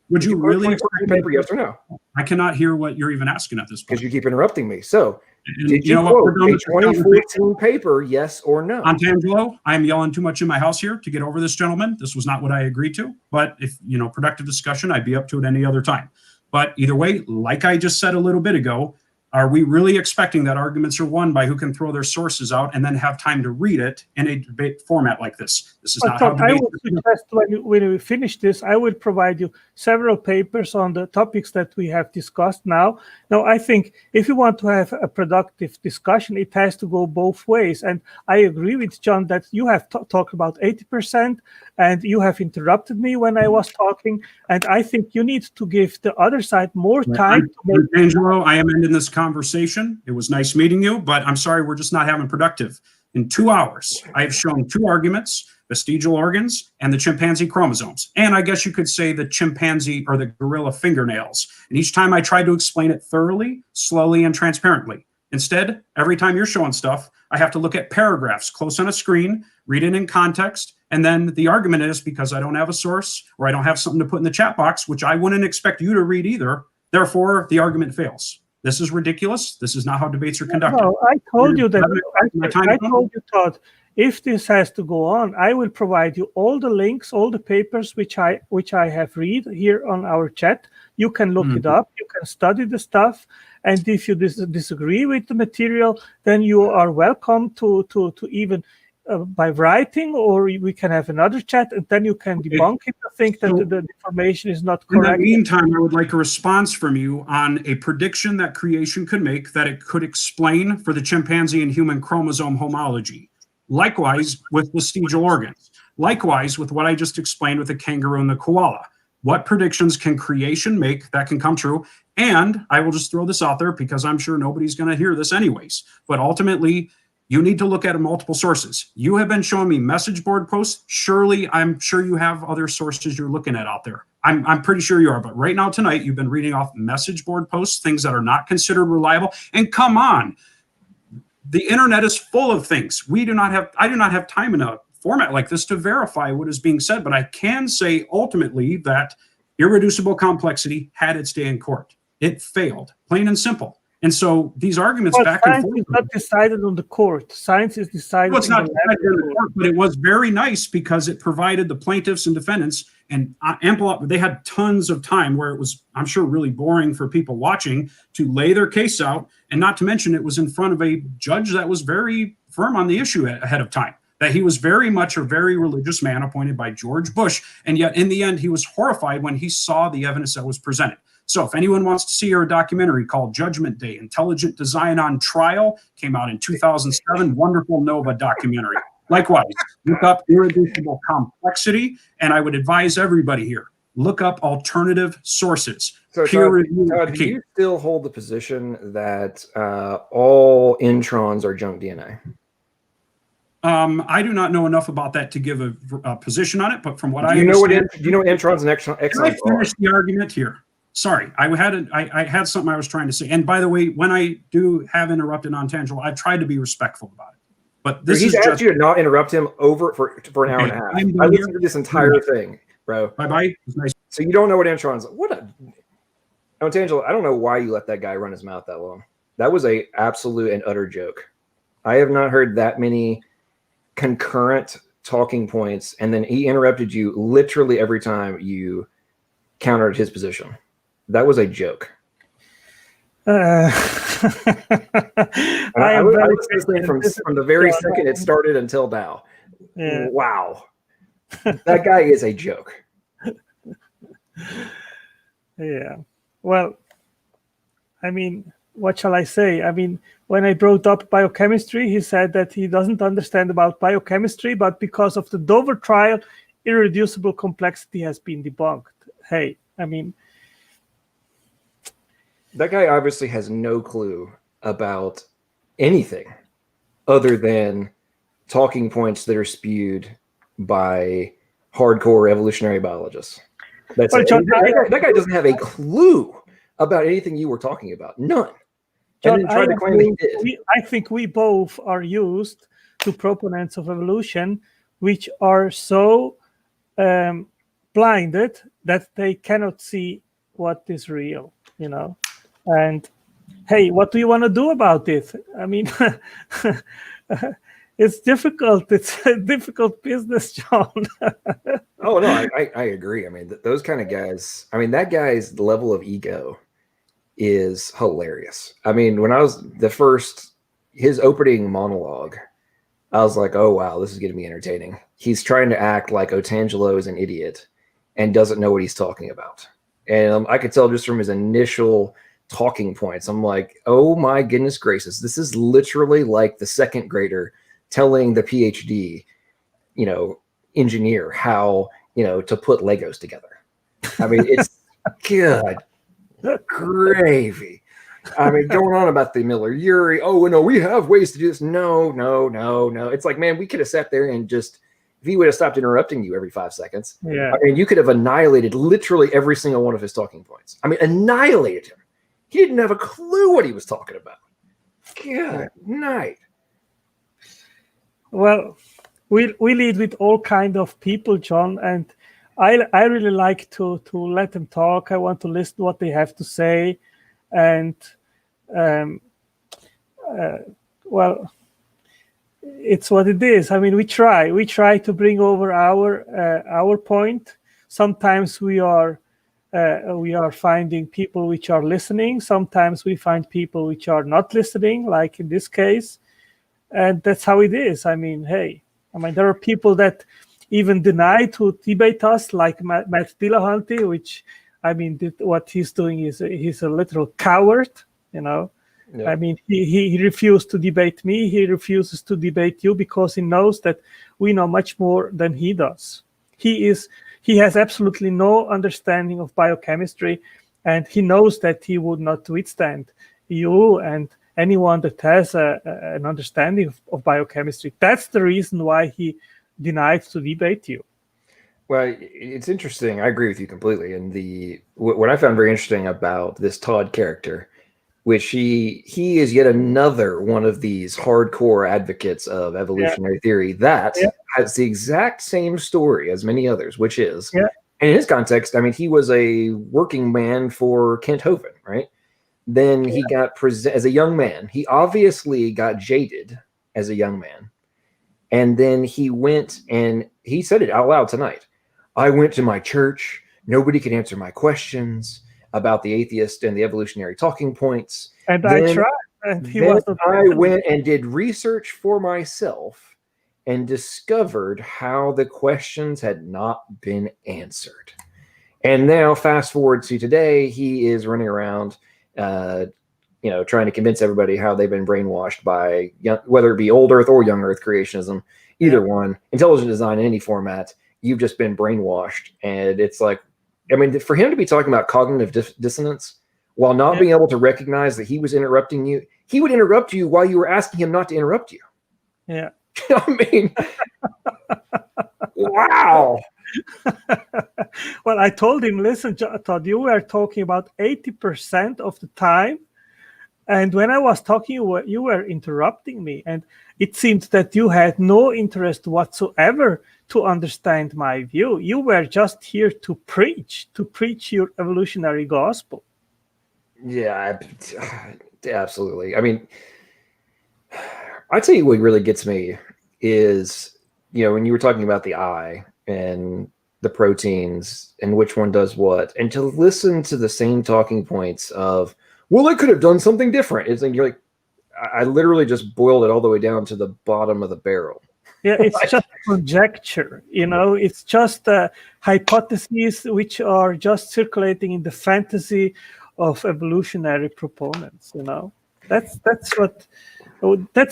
Would you really?
Paper, yes or no?
I cannot hear what you're even asking at this point.
Because you keep interrupting me. So, did you quote a 2014 paper, yes or no?
Otangelo, I am yelling too much in my house here to get over this gentleman. This was not what I agreed to. But if, productive discussion, I'd be up to it any other time. But either way, like I just said a little bit ago, are we really expecting that arguments are won by who can throw their sources out and then have time to read it in a debate format like this? This is not how debate.
I would suggest when we finish this, I will provide you several papers on the topics that we have discussed now. Now, I think if you want to have a productive discussion, it has to go both ways. And I agree with John that you have talked about 80%, and you have interrupted me when I was talking. And I think you need to give the other side more time.
Angelo, I am ending this conversation. It was nice meeting you, but I'm sorry, we're just not having productive. In 2 hours, I've shown 2 arguments, vestigial organs and the chimpanzee chromosomes. And I guess you could say the chimpanzee or the gorilla fingernails. And each time I tried to explain it thoroughly, slowly, and transparently. Instead, every time you're showing stuff, I have to look at paragraphs close on a screen, read it in context, and then the argument is because I don't have a source or I don't have something to put in the chat box, which I wouldn't expect you to read either. Therefore, the argument fails. This is ridiculous. This is not how debates are conducted.
No, I told you that. I told you, Todd, if this has to go on, I will provide you all the links, all the papers which I have read here on our chat. You can look it up. You can study the stuff. And if you disagree with the material, then you are welcome to even by writing, or we can have another chat, and then you can debunk it. I think that the information is not correct.
In the meantime, I would like a response from you on a prediction that creation could make that it could explain for the chimpanzee and human chromosome homology. Likewise with vestigial organs. Likewise with what I just explained with the kangaroo and the koala. What predictions can creation make that can come true? And I will just throw this out there because I'm sure nobody's going to hear this anyways. But ultimately, you need to look at multiple sources. You have been showing me message board posts. Surely, I'm sure you have other sources you're looking at out there. I'm pretty sure you are. But right now, tonight, you've been reading off message board posts, things that are not considered reliable. And come on, the internet is full of things. I do not have time in a format like this to verify what is being said. But I can say ultimately that irreducible complexity had its day in court. It failed, plain and simple. And so these arguments back and forth.
Science is not decided on the court. Science is decided.
Well, it's not decided on the court, but it was very nice because it provided the plaintiffs and defendants and ample. They had tons of time where it was, I'm sure, really boring for people watching to lay their case out. And not to mention, it was in front of a judge that was very firm on the issue ahead of time. That he was very much a very religious man appointed by George Bush. And yet, in the end, he was horrified when he saw the evidence that was presented. So if anyone wants to see a documentary called Judgment Day, Intelligent Design on Trial, came out in 2007, wonderful Nova documentary. Likewise, look up irreducible complexity, and I would advise everybody here, look up alternative sources.
So Todd, do you still hold the position that all introns are junk DNA?
I do not know enough about that to give a position on it, but from what
do you know what introns and exons
are? I finish the argument here. Sorry, I had something I was trying to say. And by the way, when I do have interrupted on tangential, I've tried to be respectful about it. But this
is asked you to not interrupt him over for an hour and a half. I listened to this entire thing, bro.
Bye-bye. Nice.
So you don't know what introns. On tangential, I don't know why you let that guy run his mouth that long. That was a absolute and utter joke. I have not heard that many concurrent talking points, and then he interrupted you literally every time you countered his position. That was a joke.
I
was listening from the very second it started until now. Yeah. Wow. That guy is a joke.
Yeah. Well, I mean, what shall I say? I mean, when I brought up biochemistry, he said that he doesn't understand about biochemistry, but because of the Dover trial, irreducible complexity has been debunked. Hey, I mean,
that guy obviously has no clue about anything other than talking points that are spewed by hardcore evolutionary biologists. That's it. John, that guy doesn't have a clue about anything you were talking about. None.
John, I think we both are used to proponents of evolution, which are so blinded that they cannot see what is real, you know. And hey, what do you want to do about it? I mean, it's difficult. It's a difficult business, John.
Oh, no, I agree. I mean, those kind of guys, I mean, that guy's level of ego is hilarious. I mean, when I was his opening monologue, I was like, oh, wow, this is going to be entertaining. He's trying to act like Otangelo is an idiot and doesn't know what he's talking about. And I could tell just from his initial talking points, I'm like, oh my goodness gracious, this is literally like the second grader telling the PhD, engineer how, to put Legos together. I mean, it's good gravy. I mean, going on about the Miller-Urey, oh, no, we have ways to do this. No. It's like, man, we could have sat there and just, if he would have stopped interrupting you every 5 seconds, I mean, you could have annihilated literally every single one of his talking points. I mean, annihilated him. He didn't have a clue what he was talking about. Good night.
Well, we lead with all kind of people, John, and I really like to let them talk. I want to listen to what they have to say, and well, it's what it is. I mean, we try to bring over our point. Sometimes we are finding people which are listening. Sometimes we find people which are not listening, like in this case. And that's how it is. I mean, hey, I mean, there are people that even deny to debate us, like Matt Dillahunty, which, I mean, what he's doing is he's a literal coward, you know. Yeah. I mean, he refused to debate me. He refuses to debate you because he knows that we know much more than he does. He has absolutely no understanding of biochemistry, and he knows that he would not withstand you and anyone that has an understanding of biochemistry. That's the reason why he denied to debate you.
Well, it's interesting. I agree with you completely. And what I found very interesting about this Todd character, which he is yet another one of these hardcore advocates of evolutionary theory that has the exact same story as many others, which is, and in his context, I mean, he was a working man for Kent Hovind, right? Then he got as a young man. He obviously got jaded as a young man. And then he went and he said it out loud tonight. I went to my church. Nobody could answer my questions about the atheist and the evolutionary talking points.
And then, I tried. And
I went and did research for myself and discovered how the questions had not been answered. And now fast forward to today, he is running around trying to convince everybody how they've been brainwashed by whether it be old Earth or young Earth creationism, either one, intelligent design in any format. You've just been brainwashed. And it's like, I mean, for him to be talking about cognitive dissonance while not being able to recognize that he was interrupting you, he would interrupt you while you were asking him not to interrupt you.
Yeah.
I mean, wow.
Well, I told him, listen, Todd, you were talking about 80% of the time. And when I was talking, you were interrupting me. And it seemed that you had no interest whatsoever to understand my view. You were just here to preach your evolutionary gospel.
Yeah, absolutely. I mean, I tell you what really gets me is, when you were talking about the eye and the proteins and which one does what, and to listen to the same talking points of, well, I could have done something different. It's like, you're like, I literally just boiled it all the way down to the bottom of the barrel.
Yeah, it's just conjecture, it's just hypotheses which are just circulating in the fantasy of evolutionary proponents, That's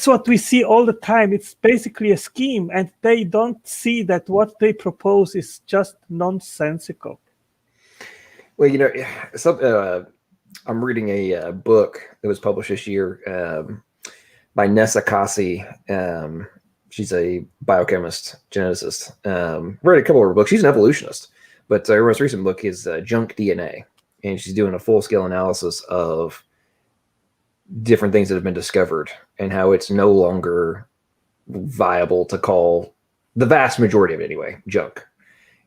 what we see all the time. It's basically a scheme, and they don't see that what they propose is just nonsensical.
Well, I'm reading a book that was published this year by Nessa Kasi. She's a biochemist, geneticist. Read a couple of her books. She's an evolutionist, but her most recent book is Junk DNA, and she's doing a full-scale analysis of different things that have been discovered and how it's no longer viable to call the vast majority of it anyway junk.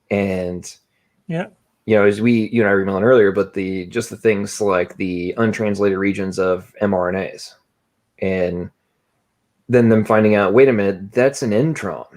And as you and I were emailing earlier, but the things like the untranslated regions of mRNAs, and then them finding out, wait a minute, that's an intron.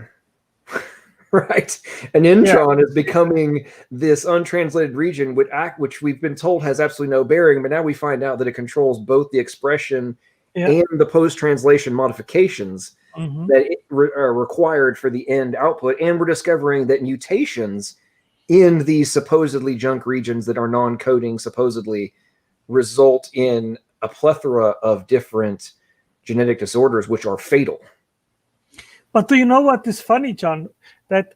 Right? An intron is becoming this untranslated region which we've been told has absolutely no bearing, but now we find out that it controls both the expression and the post-translation modifications that are required for the end output. And we're discovering that mutations in these supposedly junk regions that are non-coding supposedly result in a plethora of different genetic disorders, which are fatal.
But do you know what is funny, John? That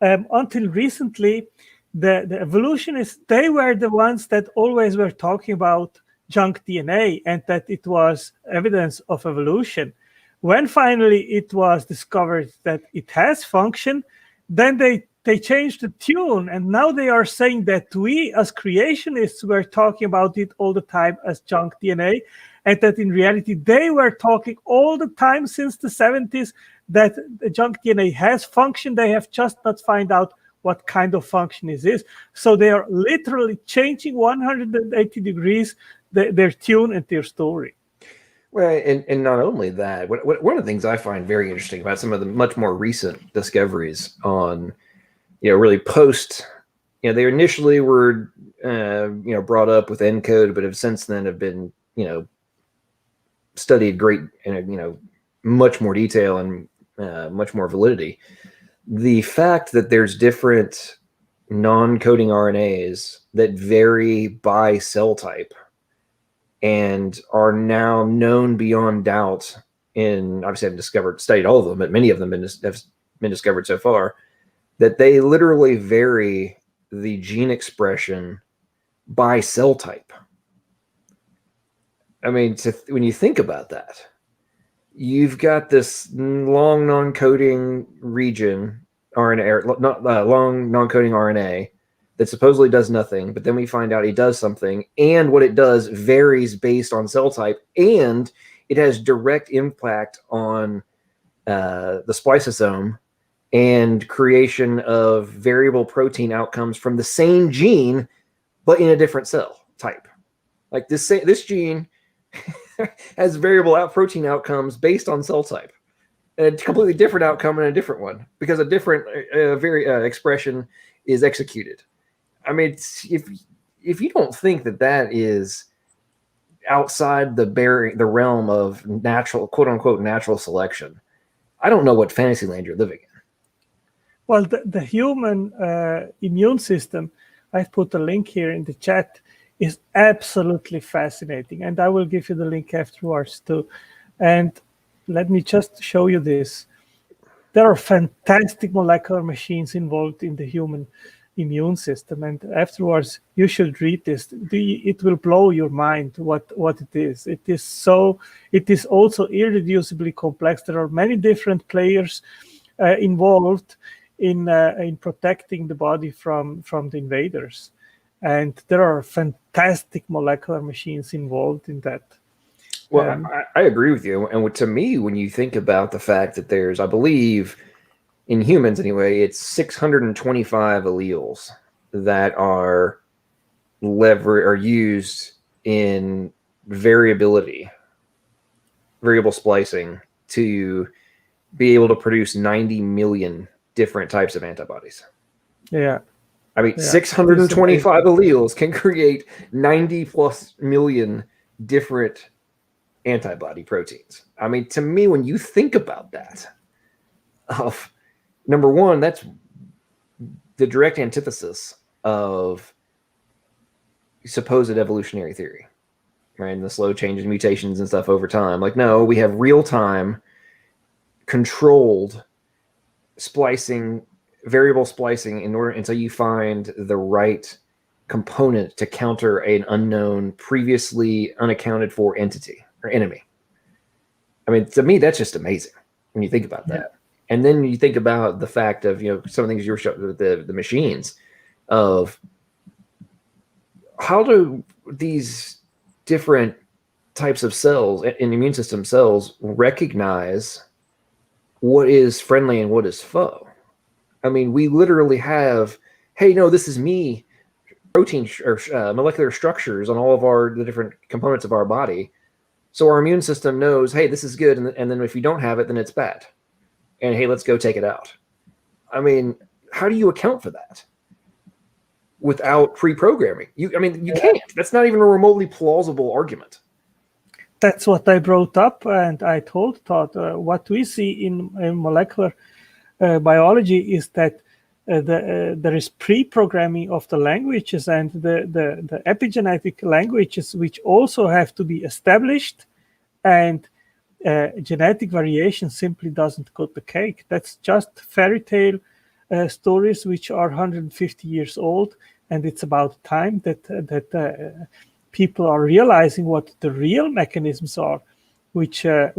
until recently, the evolutionists, they were the ones that always were talking about junk DNA and that it was evidence of evolution. When finally it was discovered that it has function, then they changed the tune, and now they are saying that we as creationists were talking about it all the time as junk DNA, and that in reality they were talking all the time since the 70s that the junk DNA has function. They have just not found out what kind of function it is. So they are literally changing 180 degrees their tune and their story.
Well, and not only that, one of the things I find very interesting about some of the much more recent discoveries on, really post, they initially were, brought up with ENCODE, but have since then have been, studied great, much more detail and much more validity. The fact that there's different non-coding RNAs that vary by cell type and are now known beyond doubt in, obviously I haven't studied all of them, but many of them have been discovered so far, that they literally vary the gene expression by cell type. I mean, when you think about that, you've got this long non-coding region, RNA, or not long non-coding RNA, that supposedly does nothing, but then we find out it does something, and what it does varies based on cell type, and it has direct impact on the spliceosome and creation of variable protein outcomes from the same gene, but in a different cell type. Like this gene has variable protein outcomes based on cell type, and a completely different outcome in a different one because a different expression is executed. I mean, if you don't think that is outside the realm of natural, quote unquote, natural selection, I don't know what fantasy land you're living in.
Well, the human immune system, I've put a link here in the chat, is absolutely fascinating. And I will give you the link afterwards too. And let me just show you this. There are fantastic molecular machines involved in the human immune system. And afterwards, you should read this. It will blow your mind what it is. It is also irreducibly complex. There are many different players involved in protecting the body from the invaders. And there are fantastic molecular machines involved in that.
Well, I agree with you. And to me, when you think about the fact that there's, I believe, in humans anyway, it's 625 alleles that are used in variable splicing to be able to produce 90 million different types of antibodies.
Yeah.
I mean, 625 alleles can create 90 plus million different antibody proteins. I mean, to me, when you think about that, number one, that's the direct antithesis of supposed evolutionary theory, right? And the slow changes, mutations and stuff over time. Like, no, we have real-time controlled splicing, variable splicing until you find the right component to counter an unknown, previously unaccounted for entity or enemy. I mean, to me, that's just amazing when you think about that. And then you think about the fact of, some of the things you were showing with the machines of how do these different types of cells in immune system cells recognize what is friendly and what is foe. I mean, we literally have, hey, no, this is me, protein or molecular structures on all of the different components of our body. So our immune system knows, hey, this is good. And then if you don't have it, then it's bad. And hey, let's go take it out. I mean, how do you account for that without pre-programming? You can't. That's not even a remotely plausible argument.
That's what I brought up, and I told Todd what we see in molecular biology is that there is pre-programming of the languages and the epigenetic languages, which also have to be established, and genetic variation simply doesn't cut the cake. That's just fairy tale stories which are 150 years old, and it's about time that people are realizing what the real mechanisms are, which are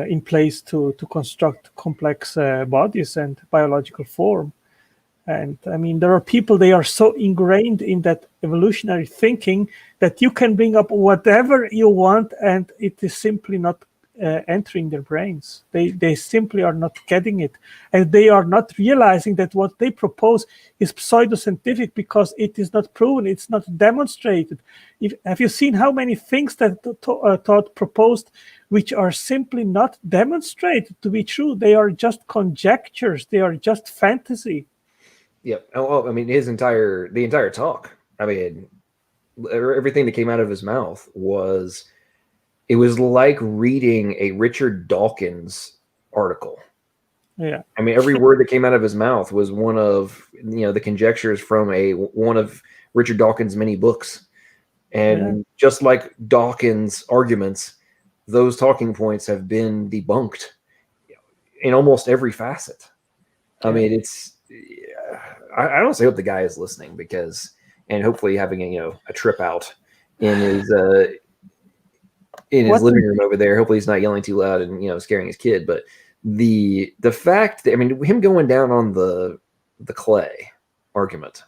in place to construct complex bodies and biological form. And I mean, there are people, they are so ingrained in that evolutionary thinking that you can bring up whatever you want and it is simply not entering their brains. They simply are not getting it. And they are not realizing that what they propose is pseudoscientific because it is not proven, it's not demonstrated. Have you seen how many things that Todd proposed which are simply not demonstrated to be true? They are just conjectures. They are just fantasy.
Yeah. Well, I mean, the entire talk, I mean, everything that came out of his mouth was like reading a Richard Dawkins article.
Yeah.
I mean, every word that came out of his mouth was one of, the conjectures from one of Richard Dawkins' many books. And just like Dawkins' arguments, those talking points have been debunked in almost every facet. I mean, it's, I honestly hope the guy is listening, and hopefully having a trip out in his living room over there. Hopefully he's not yelling too loud and scaring his kid. But the fact that, I mean, him going down on the clay argument,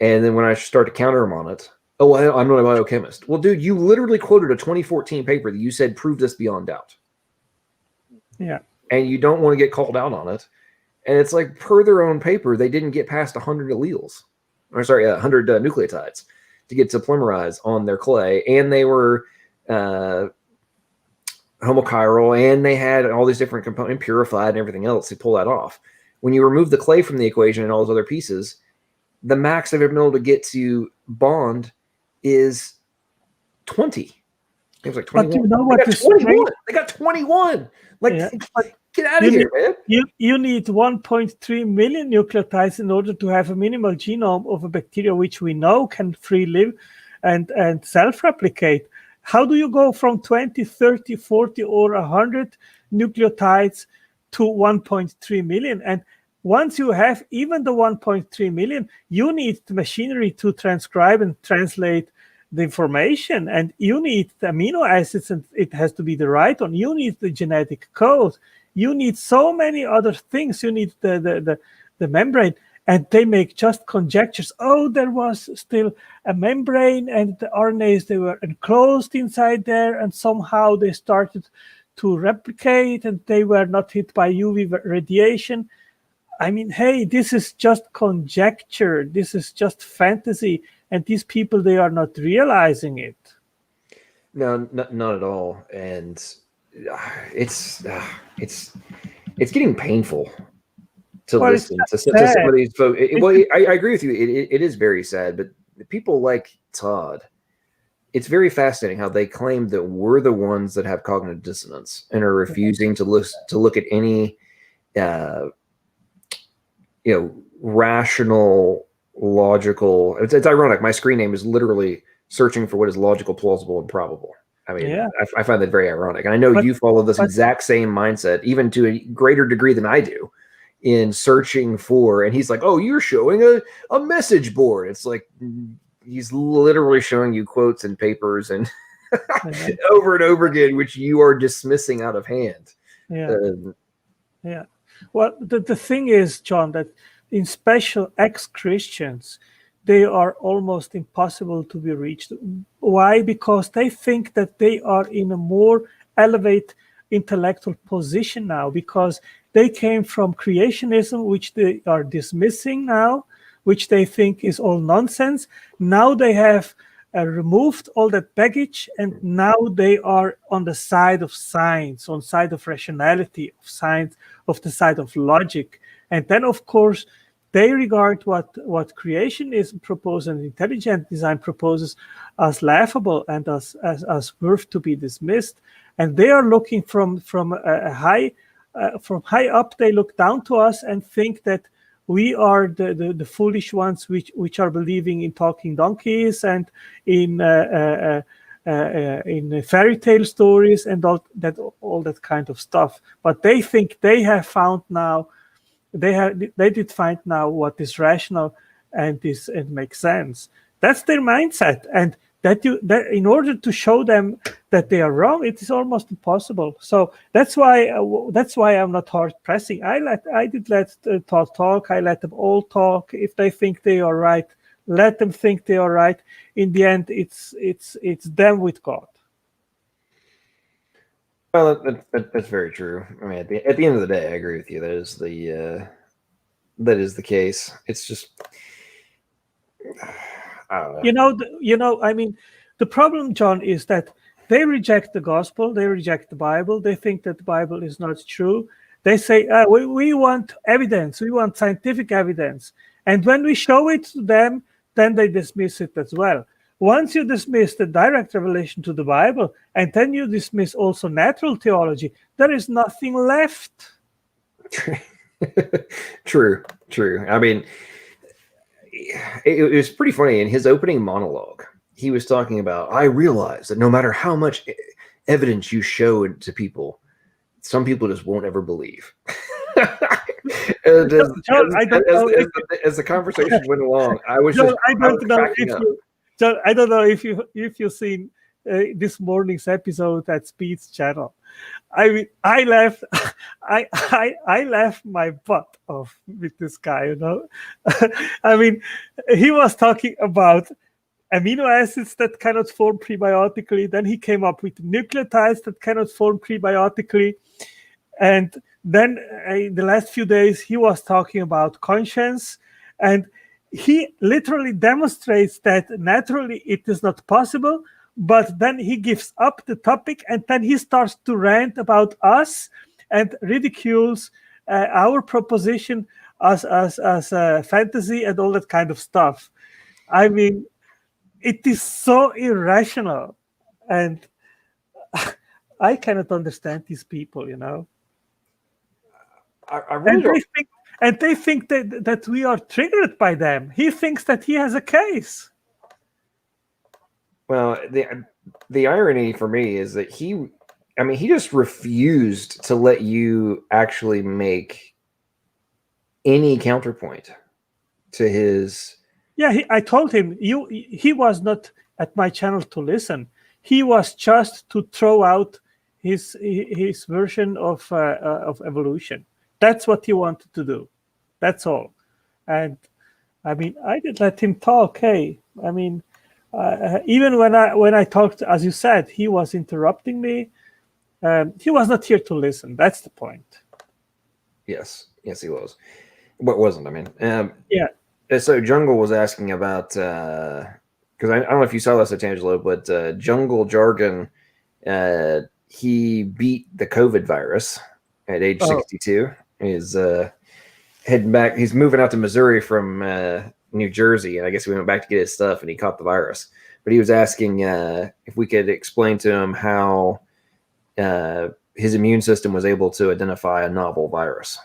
and then when I start to counter him on it, oh, I'm not a biochemist. Well, dude, you literally quoted a 2014 paper that you said proved this beyond doubt.
Yeah.
And you don't want to get called out on it. And it's like, per their own paper, they didn't get past 100 alleles. 100 nucleotides to get to polymerize on their clay. And they were homochiral, and they had all these different components, purified and everything else to pull that off. When you remove the clay from the equation and all those other pieces, the max they've been able to get to bond is 20. It was like 21.
But you know what?
They got 21. Get out of here, man.
You need 1.3 million nucleotides in order to have a minimal genome of a bacteria, which we know can free live and self-replicate. How do you go from 20, 30, 40, or 100 nucleotides to 1.3 million? And once you have even the 1.3 million, you need the machinery to transcribe and translate the information, and you need the amino acids, and it has to be the right one. You need the genetic code. You need so many other things. You need the membrane, and they make just conjectures. Oh, there was still a membrane, and the RNAs, they were enclosed inside there, and somehow they started to replicate, and they were not hit by UV radiation. I mean, hey, this is just conjecture. This is just fantasy. And these people, they are not realizing it.
No, not at all. And it's getting painful to listen to some of these folks. I agree with you. It is very sad. But people like Todd, it's very fascinating how they claim that we're the ones that have cognitive dissonance and are refusing to look at any rational, logical. It's ironic. My screen name is literally searching for what is logical, plausible, and probable. I mean, I find that very ironic. And I know you follow this exact same mindset, even to a greater degree than I do, in searching for. And he's like, "Oh, you're showing a message board." It's like he's literally showing you quotes and papers and over and over again, which you are dismissing out of hand.
Yeah. Well, the thing is, John, that in special ex-Christians, they are almost impossible to be reached. Why? Because they think that they are in a more elevated intellectual position now, because they came from creationism, which they are dismissing now, which they think is all nonsense. Now they have removed all that baggage, and now they are on the side of science, on the side of rationality, of science, of the side of logic. And then, of course, they regard what creationism proposes and intelligent design proposes as laughable and as worth to be dismissed. And they are looking from high up. They look down to us and think that we are the foolish ones which are believing in talking donkeys and in fairy tale stories and all that kind of stuff. But they think they have found now. They did find now what is rational and makes sense. That's their mindset, and that in order to show them that they are wrong, it is almost impossible. So that's why I'm not hard pressing. I did let Todd talk. I let them all talk. If they think they are right, let them think they are right. In the end, it's them with God.
Well, that's very true. I mean, at the end of the day, I agree with you. That is the case. It's just, I don't know.
I mean, the problem, John, is that they reject the gospel. They reject the Bible. They think that the Bible is not true. They say, we want evidence. We want scientific evidence. And when we show it to them, then they dismiss it as well. once you dismiss the direct revelation to the Bible, and then you dismiss also natural theology, there is nothing left.
True. I mean, it was pretty funny. In his opening monologue, he was talking about, I realize that no matter how much evidence you show to people, some people just won't ever believe. As the conversation went along, I was
John, I don't know if you've seen this morning's episode at Speed's channel. I laughed I laughed my butt off with this guy, you know. I mean, he was talking about amino acids that cannot form prebiotically. Then he came up with nucleotides that cannot form prebiotically. And then in the last few days, he was talking about conscience. And he literally demonstrates that naturally it is not possible. But then he gives up the topic, and then he starts to rant about us and ridicules our proposition as a fantasy and all that kind of stuff. I mean, it is so irrational, and I cannot understand these people, you know.
I really
they think that we are triggered by them. He thinks that he has a case.
Well, the irony for me is that he just refused to let you actually make any counterpoint to his.
Yeah, I told him he was not at my channel to listen. He was just to throw out his version of evolution. That's what he wanted to do. That's all. And I mean, I did let him talk. Hey, I mean. Even when I talked, as you said, he was interrupting me. He was not here to listen. That's the point.
Yes, he was. What wasn't? I mean,
yeah.
So Jungle was asking about because I don't know if you saw this at Tangelo, but Jungle Jargon, he beat the COVID virus at age 62. He's heading back. He's moving out to Missouri from New Jersey, and I guess he went back to get his stuff, and he caught the virus. But he was asking if we could explain to him how his immune system was able to identify a novel virus.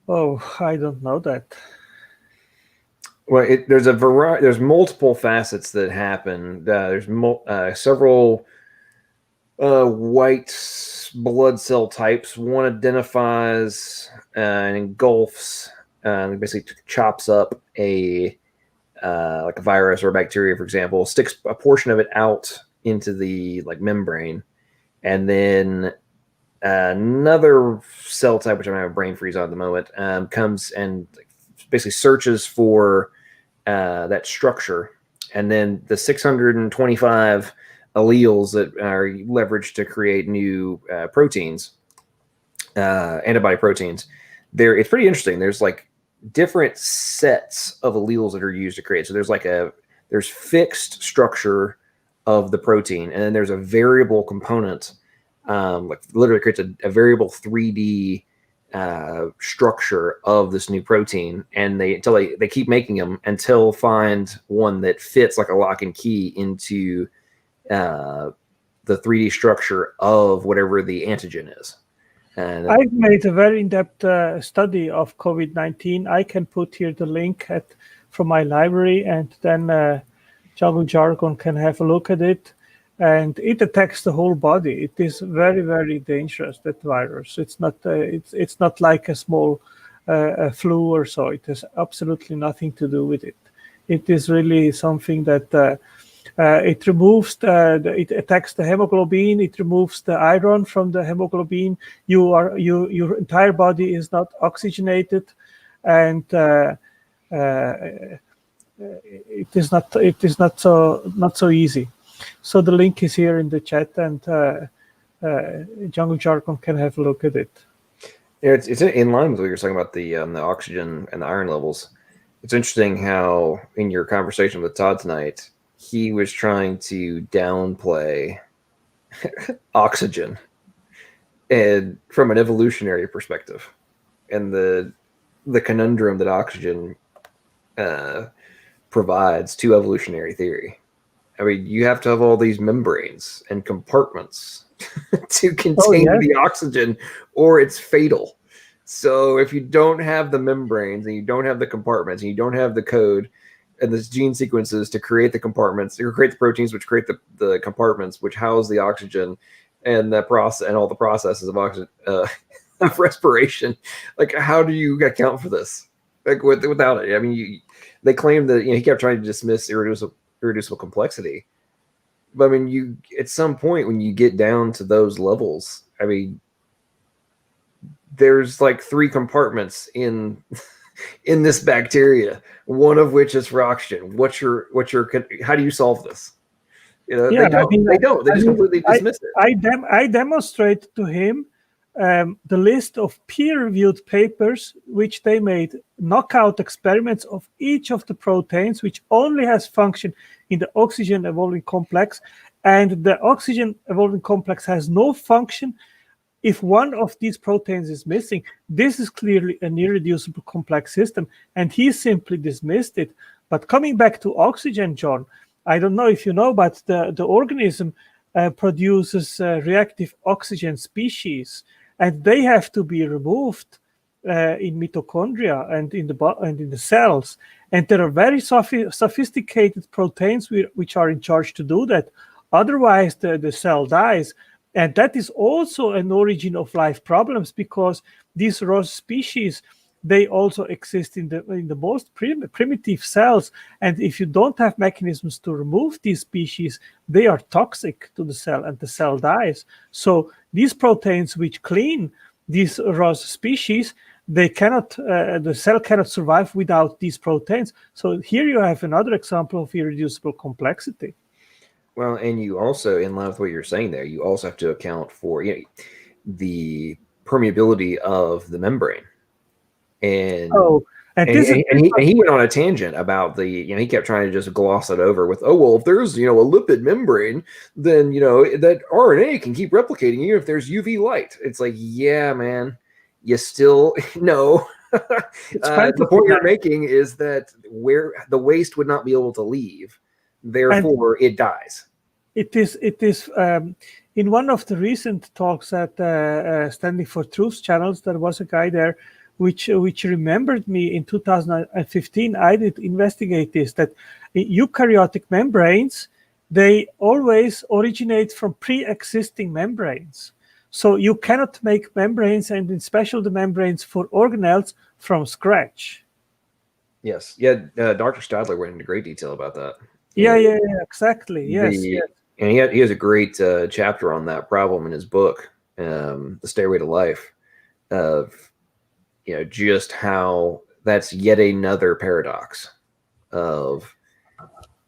Oh, I don't know that.
Well, there's a variety. There's multiple facets that happen. There's several white blood cell types. One identifies and engulfs. Basically chops up a like a virus or a bacteria, for example, sticks a portion of it out into the membrane, and then another cell type, which I'm having a brain freeze on at the moment, comes and basically searches for that structure, and then the 625 alleles that are leveraged to create new proteins, antibody proteins. It's pretty interesting. There's different sets of alleles that are used to create. So there's fixed structure of the protein, and then there's a variable component, literally creates a variable 3D structure of this new protein, and they keep making them until find one that fits like a lock and key into the 3D structure of whatever the antigen is. And
I've made a very in-depth study of COVID-19. I can put here the link from my library, and then Jungle Jargon can have a look at it. And it attacks the whole body. It is very, very dangerous, that virus. It's not it's not like a small flu or so. It has absolutely nothing to do with it. It is really something that it removes it attacks the hemoglobin. It removes the iron from the hemoglobin. Your entire body is not oxygenated, and it is not so easy. So the link is here in the chat, and Jungle Jargon can have a look at it.
Yeah, it's in line with what you're talking about the oxygen and the iron levels. It's interesting how in your conversation with Todd tonight, he was trying to downplay oxygen, and from an evolutionary perspective, and the conundrum that oxygen provides to evolutionary theory. I mean, you have to have all these membranes and compartments to contain the oxygen, or it's fatal. So if you don't have the membranes and you don't have the compartments and you don't have the code and the gene sequences to create the compartments, or create the proteins which create the compartments which house the oxygen and the process and all the processes of oxygen of respiration, like how do you account for this? Like without it, I mean, they claim that he kept trying to dismiss irreducible complexity, but I mean, you at some point when you get down to those levels, I mean, there's like 3 compartments in this bacteria, one of which is for oxygen. How do you solve this? They don't. They just completely dismiss it.
I demonstrate to him the list of peer-reviewed papers which they made knockout experiments of each of the proteins, which only has function in the oxygen evolving complex, and the oxygen evolving complex has no function if one of these proteins is missing. This is clearly an irreducible complex system, and he simply dismissed it. But coming back to oxygen, John, I don't know if you know, but the organism produces reactive oxygen species, and they have to be removed in mitochondria and in the cells. And there are very sophisticated proteins which are in charge to do that. Otherwise, the cell dies. And that is also an origin of life problems, because these ROS species, they also exist in the most primitive cells. And if you don't have mechanisms to remove these species, they are toxic to the cell and the cell dies. So these proteins which clean these ROS species, the cell cannot survive without these proteins. So here you have another example of irreducible complexity.
Well, and you also, in line with what you're saying there, you also have to account for the permeability of the membrane. And he went on a tangent about he kept trying to just gloss it over with, oh, well, if there's, a lipid membrane, then, that RNA can keep replicating even if there's UV light. It's like, yeah, man, you still, no. The point you're making is that where the waste would not be able to leave, therefore it dies.
It is in one of the recent talks at Standing for Truth channels, there was a guy there which remembered me in 2015. I did investigate this, that eukaryotic membranes, they always originate from pre-existing membranes. So you cannot make membranes, and in special the membranes for organelles, from scratch.
Yes. Yeah. Dr. Stadler went into great detail about that.
Yeah, exactly. Yes.
And he has a great chapter on that problem in his book, The Stairway to Life, of just how that's yet another paradox of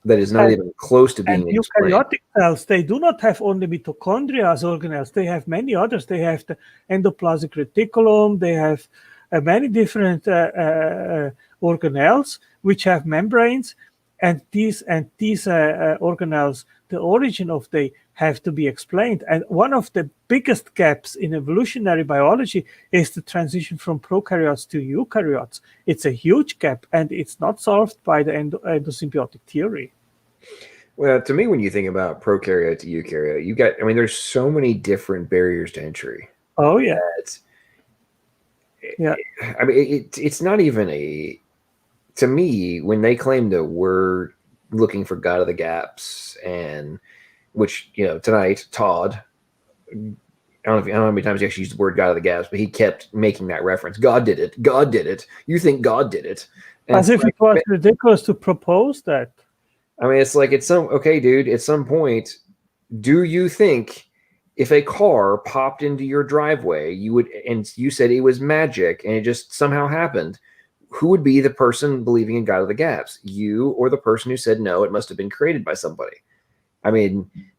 that is not even close to being explained.
Eukaryotic cells, they do not have only mitochondria as organelles. They have many others. They have the endoplasmic reticulum. They have many different organelles which have membranes. And these organelles, the origin of they have to be explained. And one of the biggest gaps in evolutionary biology is the transition from prokaryotes to eukaryotes. It's a huge gap, and it's not solved by the endosymbiotic theory.
Well, to me, when you think about prokaryote to eukaryote, there's so many different barriers to entry.
Oh, yeah.
It's not even to me, when they claim that we're looking for God of the gaps, and which, tonight, Todd, I don't know how many times he actually used the word God of the gaps, but he kept making that reference. God did it. God did it. You think God did it. And
as if it was ridiculous to propose that.
It's like, okay, dude, at some point, do you think if a car popped into your driveway, and you said it was magic and it just somehow happened, who would be the person believing in God of the gaps? You or the person who said, no, it must have been created by somebody?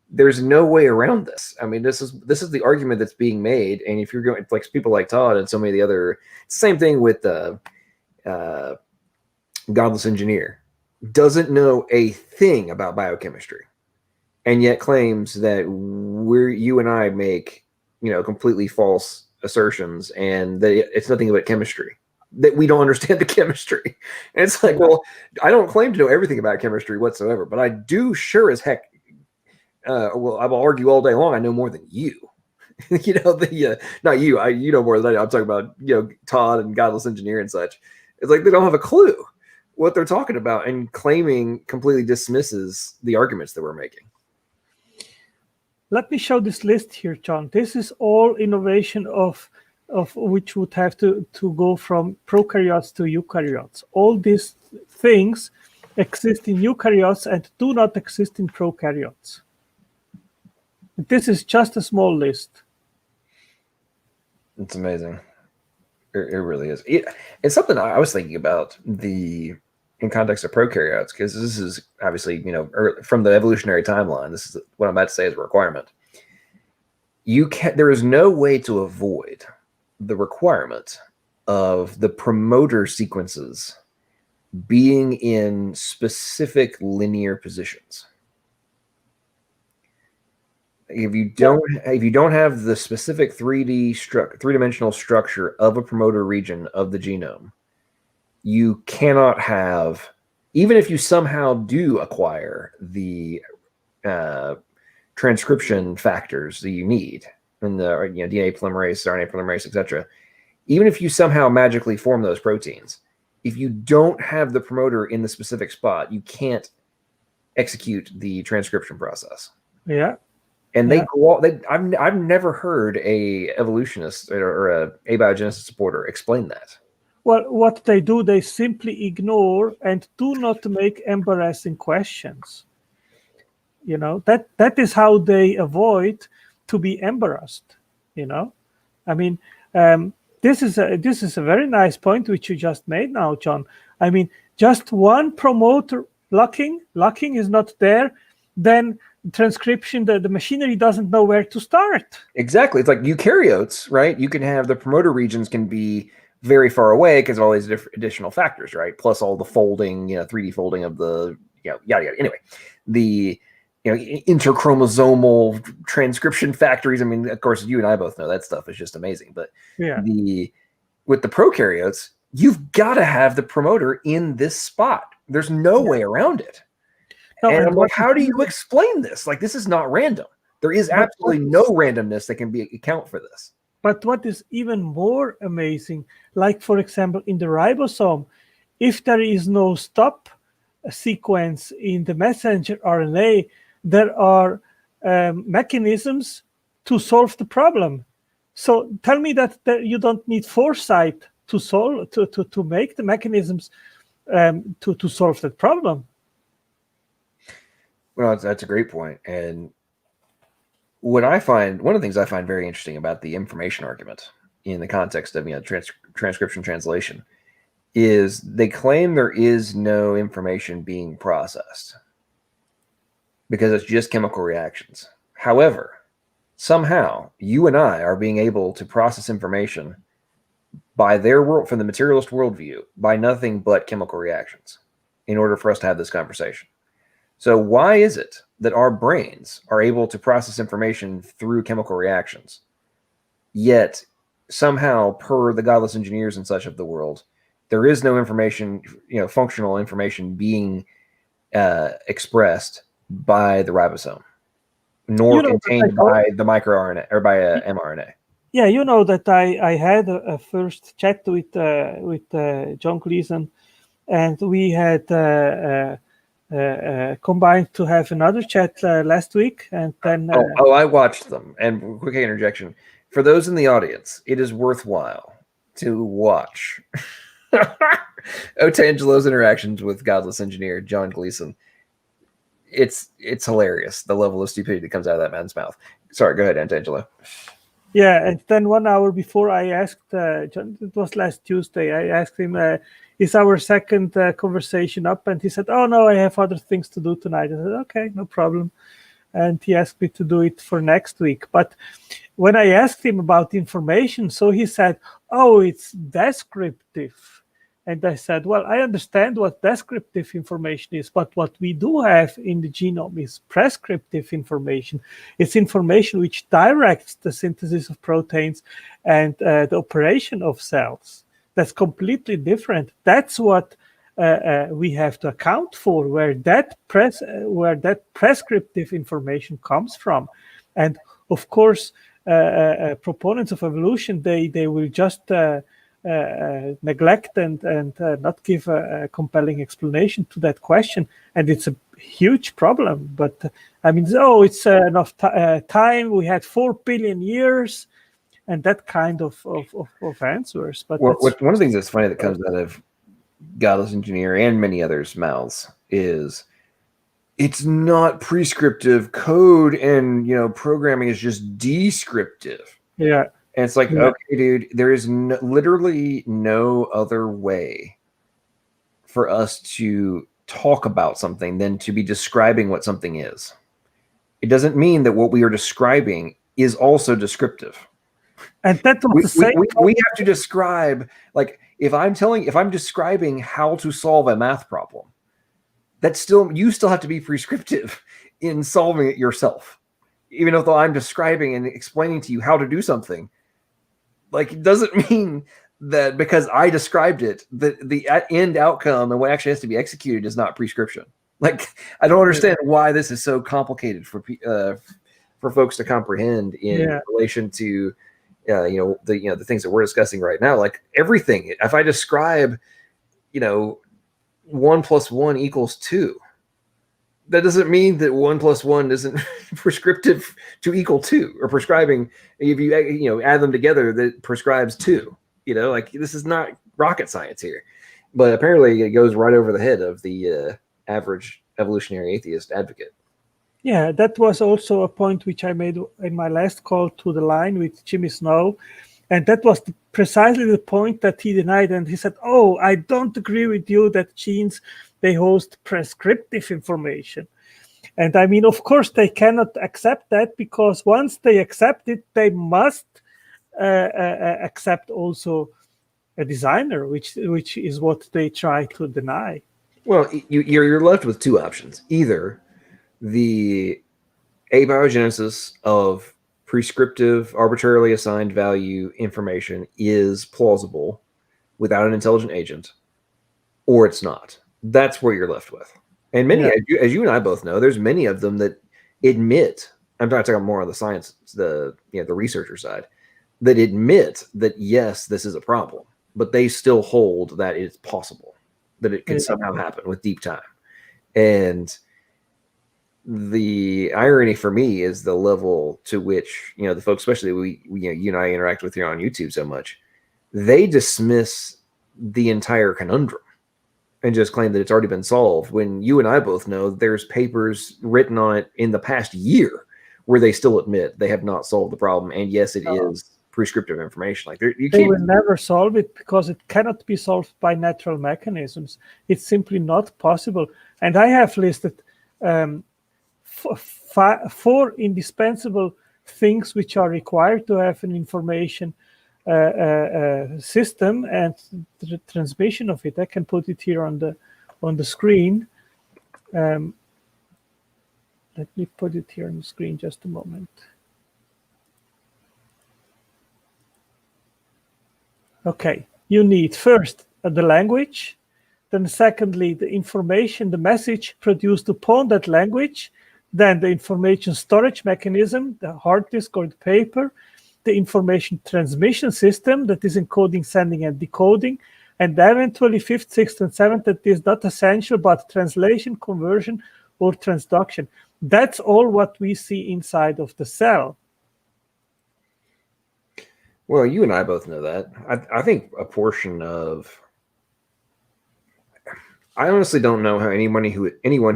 There's no way around this. This is the argument that's being made. And if you're going, like people like Todd and so many of the other, same thing with the godless engineer, doesn't know a thing about biochemistry, and yet claims that you and I make, completely false assertions, and that it's nothing but chemistry. that we don't understand the chemistry. And it's like, well, I don't claim to know everything about chemistry whatsoever, but I do sure as heck. Well, I will argue all day long. I know more than you. You know, not you. You know more than I do. I'm talking about, Todd and Godless Engineer and such. It's like they don't have a clue what they're talking about, and claiming completely dismisses the arguments that we're making.
Let me show this list here, John. This is all innovation of which would have to go from prokaryotes to eukaryotes. All these things exist in eukaryotes and do not exist in prokaryotes. This is just a small list.
It's amazing. It really is. It's something I was thinking about in context of prokaryotes, because this is obviously, from the evolutionary timeline, this is what I'm about to say is a requirement. There is no way to avoid the requirement of the promoter sequences being in specific linear positions. If you don't have the specific three-dimensional structure of a promoter region of the genome, you cannot have, even if you somehow do acquire the transcription factors that you need in the DNA polymerase, RNA polymerase, etc. Even if you somehow magically form those proteins, if you don't have the promoter in the specific spot, you can't execute the transcription process.
Yeah.
And I've never heard a evolutionist or a abiogenesis supporter explain that.
Well, what they do, they simply ignore and do not make embarrassing questions. That is how they avoid to be embarrassed. I mean, this is a very nice point which you just made now, John. I mean, just one promoter locking is not there, then transcription, the machinery doesn't know where to start.
Exactly. It's like eukaryotes, right? You can have the promoter regions can be very far away because of all these additional factors, right? Plus all the folding, 3D folding of the, yada, yada. Anyway, the, interchromosomal transcription factories. I mean, of course, you and I both know that stuff is just amazing. But with the prokaryotes, you've got to have the promoter in this spot. There's no way around it. No, and I'm like, how do you explain this? Like, this is not random. There is absolutely no randomness that can account for this.
But what is even more amazing, like, for example, in the ribosome, if there is no stop sequence in the messenger RNA, there are mechanisms to solve the problem. So tell me that you don't need foresight to solve to make the mechanisms to solve that problem.
Well, that's a great point. And one of the things I find very interesting about the information argument in the context of transcription translation is they claim there is no information being processed because it's just chemical reactions. However, somehow you and I are being able to process information by their world, from the materialist worldview, by nothing but chemical reactions in order for us to have this conversation. So why is it that our brains are able to process information through chemical reactions, yet somehow, per the godless engineers and such of the world, there is no information, functional information being expressed by the ribosome, nor contained by the microRNA or by mRNA?
Yeah, you know that I had a first chat with John Gleason, and we had combined to have another chat last week, and then
I watched them. And quick interjection for those in the audience, it is worthwhile to watch Otangelo's interactions with godless engineer John Gleason. It's hilarious, the level of stupidity that comes out of that man's mouth. Sorry, go ahead, Antangelo.
Yeah, and then 1 hour before I asked John, it was last Tuesday, I asked him, is our second conversation up? And he said, oh, no, I have other things to do tonight. I said, okay, no problem. And he asked me to do it for next week. But when I asked him about information, so he said, oh, it's descriptive. And I said, well, I understand what descriptive information is, but what we do have in the genome is prescriptive information. It's information which directs the synthesis of proteins and the operation of cells. that's completely different. That's what we have to account for, where that prescriptive information comes from. And of course, proponents of evolution, they will just neglect and not give a compelling explanation to that question, and it's a huge problem. But I mean, it's enough time. We had 4 billion years, and that kind of answers. But
one of the things that's funny that comes out of Godless Engineer and many others' mouths is it's not prescriptive code, and programming is just descriptive.
Yeah.
And it's like, okay, dude, there is literally no other way for us to talk about something than to be describing what something is. It doesn't mean that what we are describing is also descriptive.
And that's what
we have to describe, like, if I'm describing how to solve a math problem, you still have to be prescriptive in solving it yourself. Even though I'm describing and explaining to you how to do something, like, it doesn't mean that because I described it, that the end outcome and what actually has to be executed is not prescription. Like, I don't understand why this is so complicated for folks to comprehend in relation to the things that we're discussing right now. Like, everything, if I describe 1 + 1 = 2, that doesn't mean that 1 + 1 isn't prescriptive to equal 2, or prescribing, if you add them together, that prescribes 2. Like, this is not rocket science here. But apparently it goes right over the head of the average evolutionary atheist advocate.
Yeah, that was also a point which I made in my last call to the line with Jimmy Snow. And that was precisely the point that he denied. And he said, I don't agree with you that genes, they host prescriptive information. And I mean, of course, they cannot accept that, because once they accept it, they must accept also a designer, which is what they try to deny.
Well, you're left with two options. Either the abiogenesis of prescriptive, arbitrarily assigned value information is plausible without an intelligent agent, or it's not. That's where you're left with. And many, as you and I both know, there's many of them that admit, I'm not talking more on the science, the researcher side, that admit that, yes, this is a problem, but they still hold that it's possible, that it can somehow happen with deep time. And the irony for me is the level to which, the folks, especially you and I interact with here on YouTube so much, they dismiss the entire conundrum and just claim that it's already been solved, when you and I both know there's papers written on it in the past year where they still admit they have not solved the problem. And yes, it is prescriptive information. Like,
they will never solve it, because it cannot be solved by natural mechanisms. It's simply not possible. And I have listed 4 indispensable things which are required to have an information system and the transmission of it. I can put it here on the screen. Let me put it here on the screen just a moment. Okay, you need first the language, then secondly the information, the message produced upon that language, then the information storage mechanism, the hard disk or the paper, the information transmission system, that is encoding, sending, and decoding, and eventually 5th, 6th, and 7th, that is not essential, but translation, conversion, or transduction. That's all what we see inside of the cell.
Well, you and I both know that. I think a portion of... I honestly don't know how anyone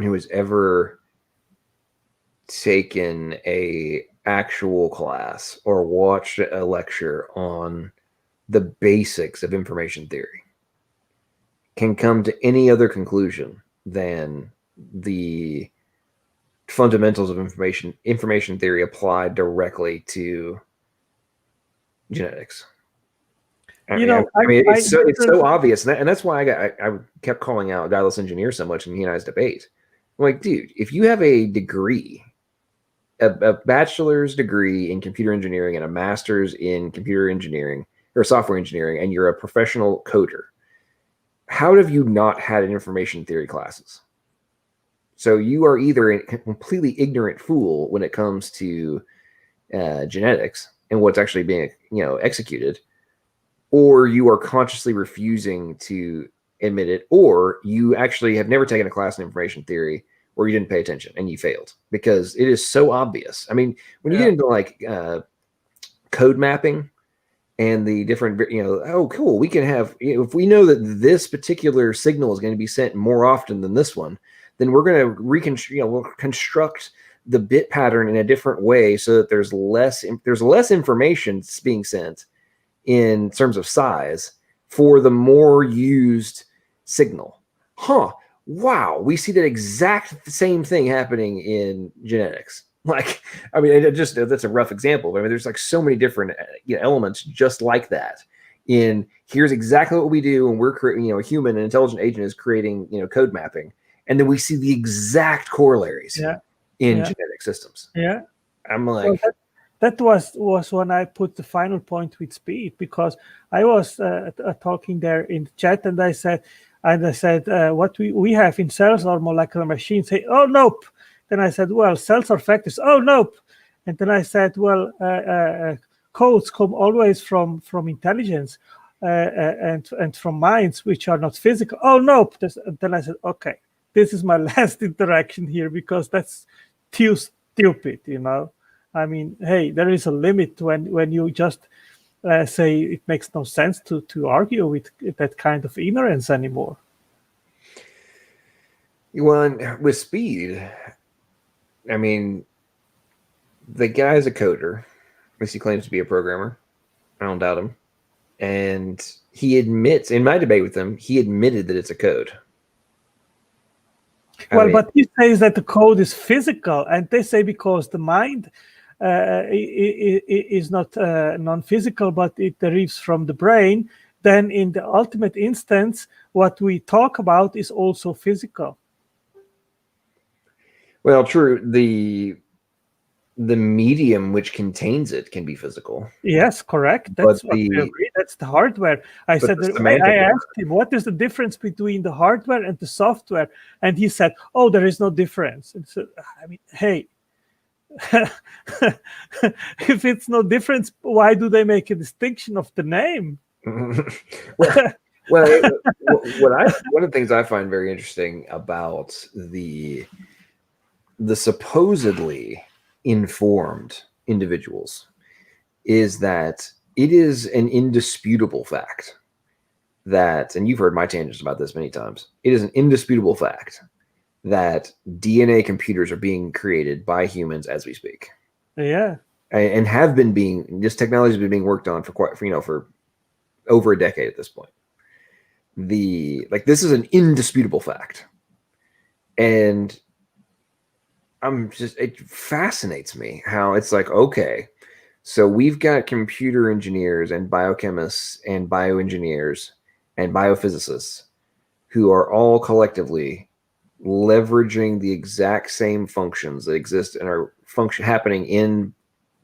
who has ever taken a actual class or watched a lecture on the basics of information theory can come to any other conclusion than the fundamentals of information theory applied directly to genetics. It's so obvious, and that's why I kept calling out Godless Engineer so much in he and I's debate. I'm like, dude, if you have a degree, a bachelor's degree in computer engineering and a master's in computer engineering, or software engineering, and you're a professional coder, how have you not had information theory classes? So you are either a completely ignorant fool when it comes to genetics and what's actually being, executed, or you are consciously refusing to admit it, or you actually have never taken a class in information theory, or you didn't pay attention and you failed, because it is so obvious. I mean, when you get into like code mapping and the different, oh, cool, we can have, if we know that this particular signal is going to be sent more often than this one, then we're going to reconstruct, we'll construct the bit pattern in a different way so that there's less information being sent in terms of size for the more used signal. Wow, we see that exact same thing happening in genetics. Like, I mean, that's a rough example, but I mean, there's like so many different elements just like that. Here's exactly what we do, and we're creating, a human, an intelligent agent is creating, code mapping, and then we see the exact corollaries in genetic systems.
Yeah,
I'm like,
well, that was when I put the final point with speed, because I was talking there in the chat, and I said, what we have in cells are molecular machines. Say, oh nope. Then I said, well, cells are factors. Oh nope. And then I said, well, codes come always from intelligence and from minds which are not physical. Oh nope. And then I said, okay, this is my last interaction here, because that's too stupid, I mean, hey, there is a limit when you just say it makes no sense to argue with that kind of ignorance anymore.
Well, with speed, I mean, the guy's a coder. At least he claims to be a programmer. I don't doubt him. And he admits, in my debate with him, he admitted that it's a code.
But he says that the code is physical, and they say because the mind is not non-physical, but it derives from the brain, then in the ultimate instance, what we talk about is also physical.
Well, true. The medium which contains it can be physical.
Yes, correct. That's what we agree. That's the hardware. I said, I asked him, what is the difference between the hardware and the software? And he said, oh, there is no difference. And so, I mean, hey, if it's no difference, why do they make a distinction of the name?
Well, one of the things I find very interesting about the supposedly informed individuals is that it is an indisputable fact that, and you've heard my tangents about this many times, it is an indisputable fact that DNA computers are being created by humans as we speak.
Yeah.
And have been this technology has been being worked on for over a decade at this point. This is an indisputable fact. And it fascinates me how it's like, okay, so we've got computer engineers and biochemists and bioengineers and biophysicists who are all collectively leveraging the exact same functions that exist and are happening in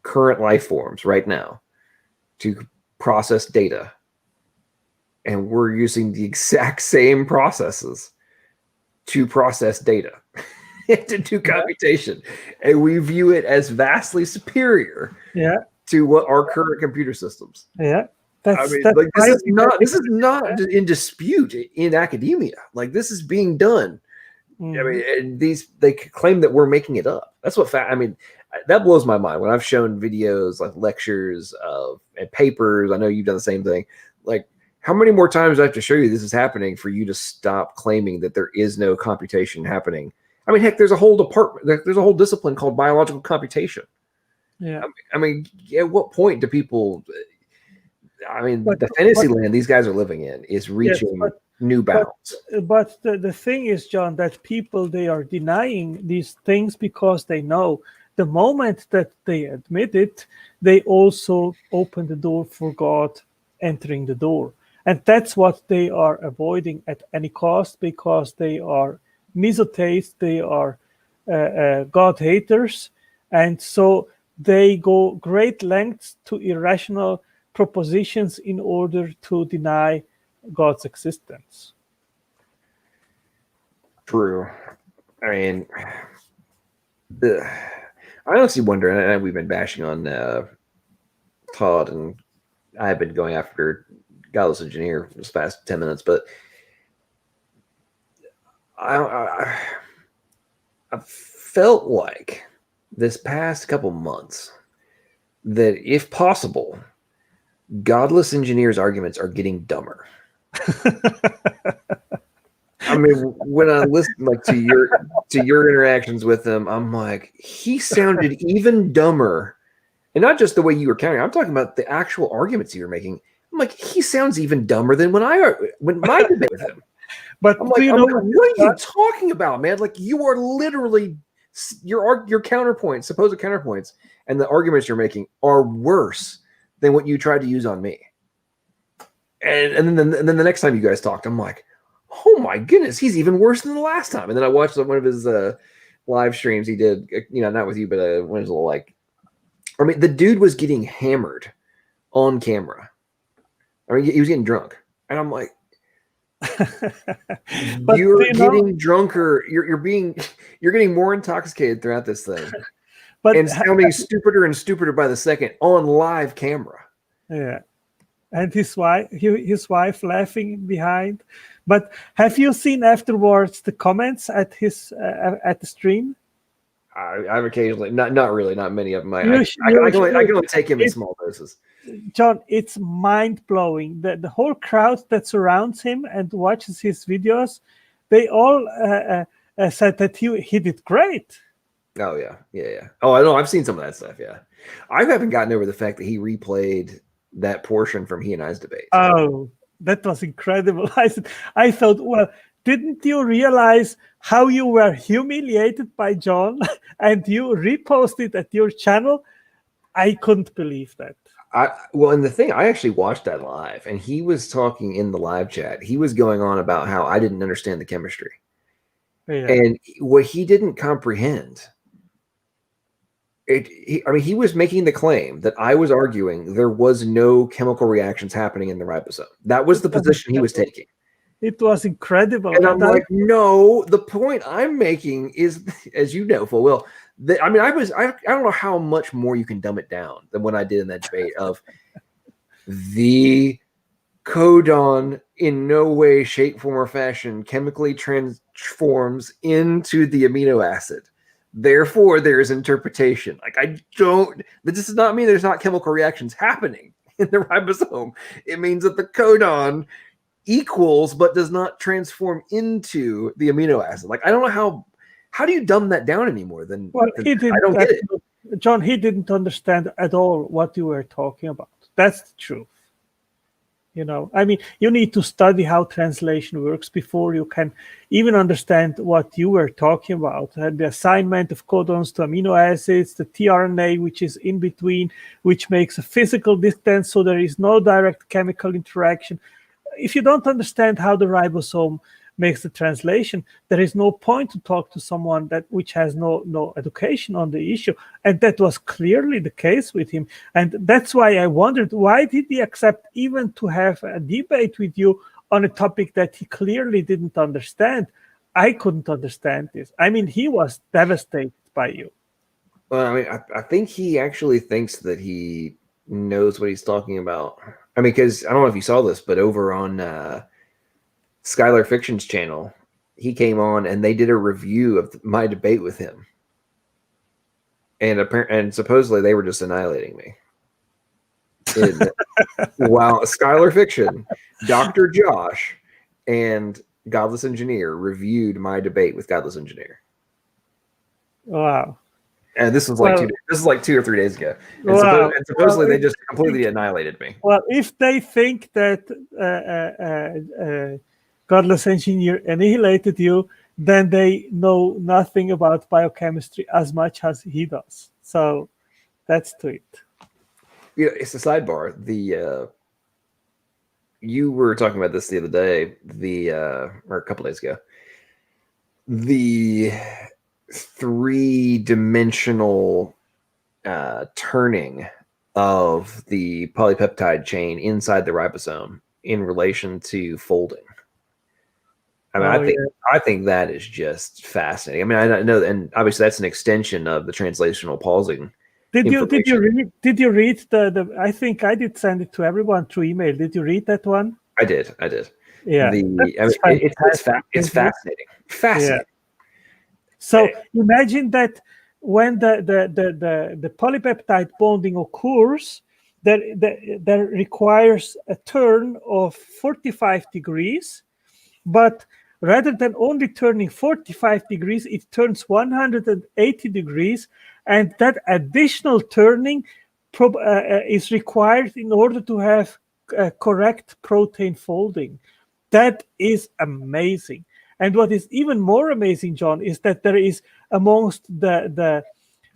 current life forms right now to process data. And we're using the exact same processes to process data. To do computation, and we view it as vastly superior to what our current computer systems.
This
is not in dispute in academia. Like, this is being done. I mean, and they claim that we're making it up. That's what that blows my mind when I've shown videos, like lectures and papers. I know you've done the same thing. Like, how many more times do I have to show you this is happening for you to stop claiming that there is no computation happening? I mean, heck, there's a whole department, there's a whole discipline called biological computation.
Yeah.
I mean, at what point do people, the fantasy land these guys are living in is reaching new bounds.
But the thing is, John, that people, they are denying these things because they know the moment that they admit it, they also open the door for God entering the door. And that's what they are avoiding at any cost, because they are misotheists, they are God haters, and so they go great lengths to irrational propositions in order to deny God's existence.
True. I mean, I honestly wonder, and we've been bashing on Todd, and I've been going after Godless Engineer this past 10 minutes, but I felt like this past couple months that, if possible, Godless Engineer's arguments are getting dumber. I mean, when I listen to your interactions with him, I'm like, he sounded even dumber, and not just the way you were countering. I'm talking about the actual arguments you were making. I'm like, he sounds even dumber than when my debate with him.
But
I'm like, what are you talking about, man? Like, you are literally your counterpoints, supposed counterpoints, and the arguments you're making are worse than what you tried to use on me. And then the next time you guys talked, I'm like, oh my goodness, he's even worse than the last time. And then I watched one of his live streams he did, not with you, but when it was a little the dude was getting hammered on camera. I mean, he was getting drunk, and I'm like, you're getting drunker. You're getting more intoxicated throughout this thing, and sounding stupider and stupider by the second on live camera.
Yeah, and his wife laughing behind. But have you seen afterwards the comments at his at the stream?
I've occasionally, not really, not many of them. I can only take him in small doses.
John, it's mind-blowing. The whole crowd that surrounds him and watches his videos, they all said that he did great.
Oh, yeah. Oh, I know. I've seen some of that stuff, yeah. I haven't gotten over the fact that he replayed that portion from he and I's debate.
Oh, that was incredible. I thought, well, didn't you realize how you were humiliated by John and you reposted at your channel? I couldn't believe that.
And the thing, I actually watched that live, and he was talking in the live chat. He was going on about how I didn't understand the chemistry. Yeah. And what he didn't comprehend, he was making the claim that I was arguing there was no chemical reactions happening in the ribosome. That was the position he was taking.
It was incredible.
And I'm like, no, the point I'm making is, as you know full well, I don't know how much more you can dumb it down than what I did in that debate of the codon in no way, shape, form, or fashion chemically transforms into the amino acid. Therefore, there is interpretation. That does not mean there's not chemical reactions happening in the ribosome. It means that the codon equals but does not transform into the amino acid. I don't know how do you dumb that down anymore? I don't get it.
John, he didn't understand at all what you were talking about. That's the truth. You need to study how translation works before you can even understand what you were talking about. The assignment of codons to amino acids, the tRNA, which is in between, which makes a physical distance, so there is no direct chemical interaction. If you don't understand how the ribosome makes the translation, there is no point to talk to someone which has no education on the issue. And that was clearly the case with him. And that's why I wondered, why did he accept even to have a debate with you on a topic that he clearly didn't understand? I couldn't understand this. He was devastated by you.
Well, I think he actually thinks that he knows what he's talking about. Because I don't know if you saw this, but over on Skylar Fiction's channel, he came on and they did a review of my debate with him, and supposedly they were just annihilating me. While Skylar Fiction, Dr. Josh, and Godless Engineer reviewed my debate with Godless Engineer.
Wow.
And this was like 2 or 3 days ago. And supposedly they just completely annihilated me.
Well, if they think that Godless Engineer annihilated you, then they know nothing about biochemistry as much as he does. So that's to it.
It's a sidebar. You were talking about this the other day, or a couple days ago. The 3-dimensional turning of the polypeptide chain inside the ribosome in relation to folding. I mean, I think that is just fascinating. I mean, I know, and obviously that's an extension of the translational pausing.
Did you read the? I think I did send it to everyone through email. Did you read that one?
I did.
Yeah,
it's fascinating. Fascinating.
Yeah. So imagine that when the polypeptide bonding occurs, that requires a turn of 45 degrees, but rather than only turning 45 degrees, it turns 180 degrees, and that additional turning is required in order to have correct protein folding. That is amazing. And what is even more amazing, John, is that there is amongst the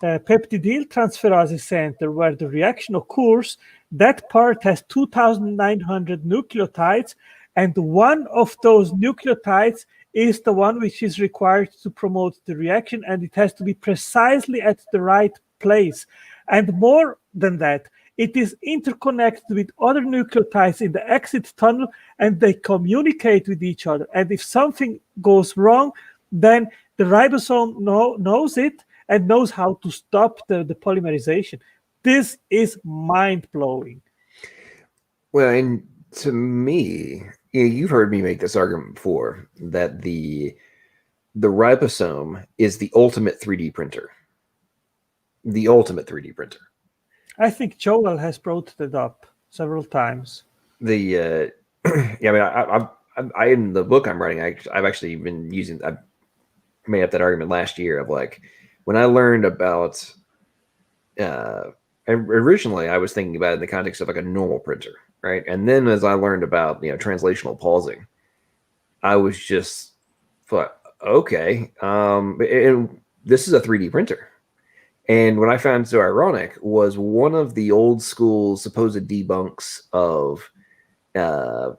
peptidyl transferase center where the reaction occurs, that part has 2,900 nucleotides, and one of those nucleotides is the one which is required to promote the reaction, and it has to be precisely at the right place. And more than that, it is interconnected with other nucleotides in the exit tunnel, and they communicate with each other. And if something goes wrong, then the ribosome knows it and knows how to stop the polymerization. This is mind-blowing.
Well, and to me, you've heard me make this argument before, that the ribosome is the ultimate 3D printer. The ultimate 3D printer.
I think Joel has brought that up several times.
Yeah, I mean, I in the book I'm writing, I've actually been using. I made up that argument last year of like when I learned about. Originally, I was thinking about it in the context of like a normal printer, right? And then as I learned about translational pausing, I was just thought, okay, and this is a 3D printer. And what I found so ironic was one of the old school supposed debunks of, the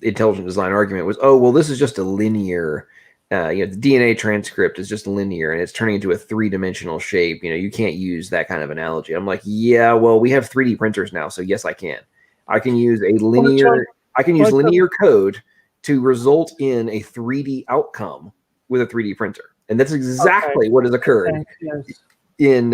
intelligent design argument was, oh, well, this is just a linear, the DNA transcript is just linear and it's turning into a 3-dimensional shape. You can't use that kind of analogy. I'm like, yeah, well, we have 3D printers now, so yes, I can. I can use linear code to result in a 3D outcome with a 3D printer. And that's exactly what has occurred in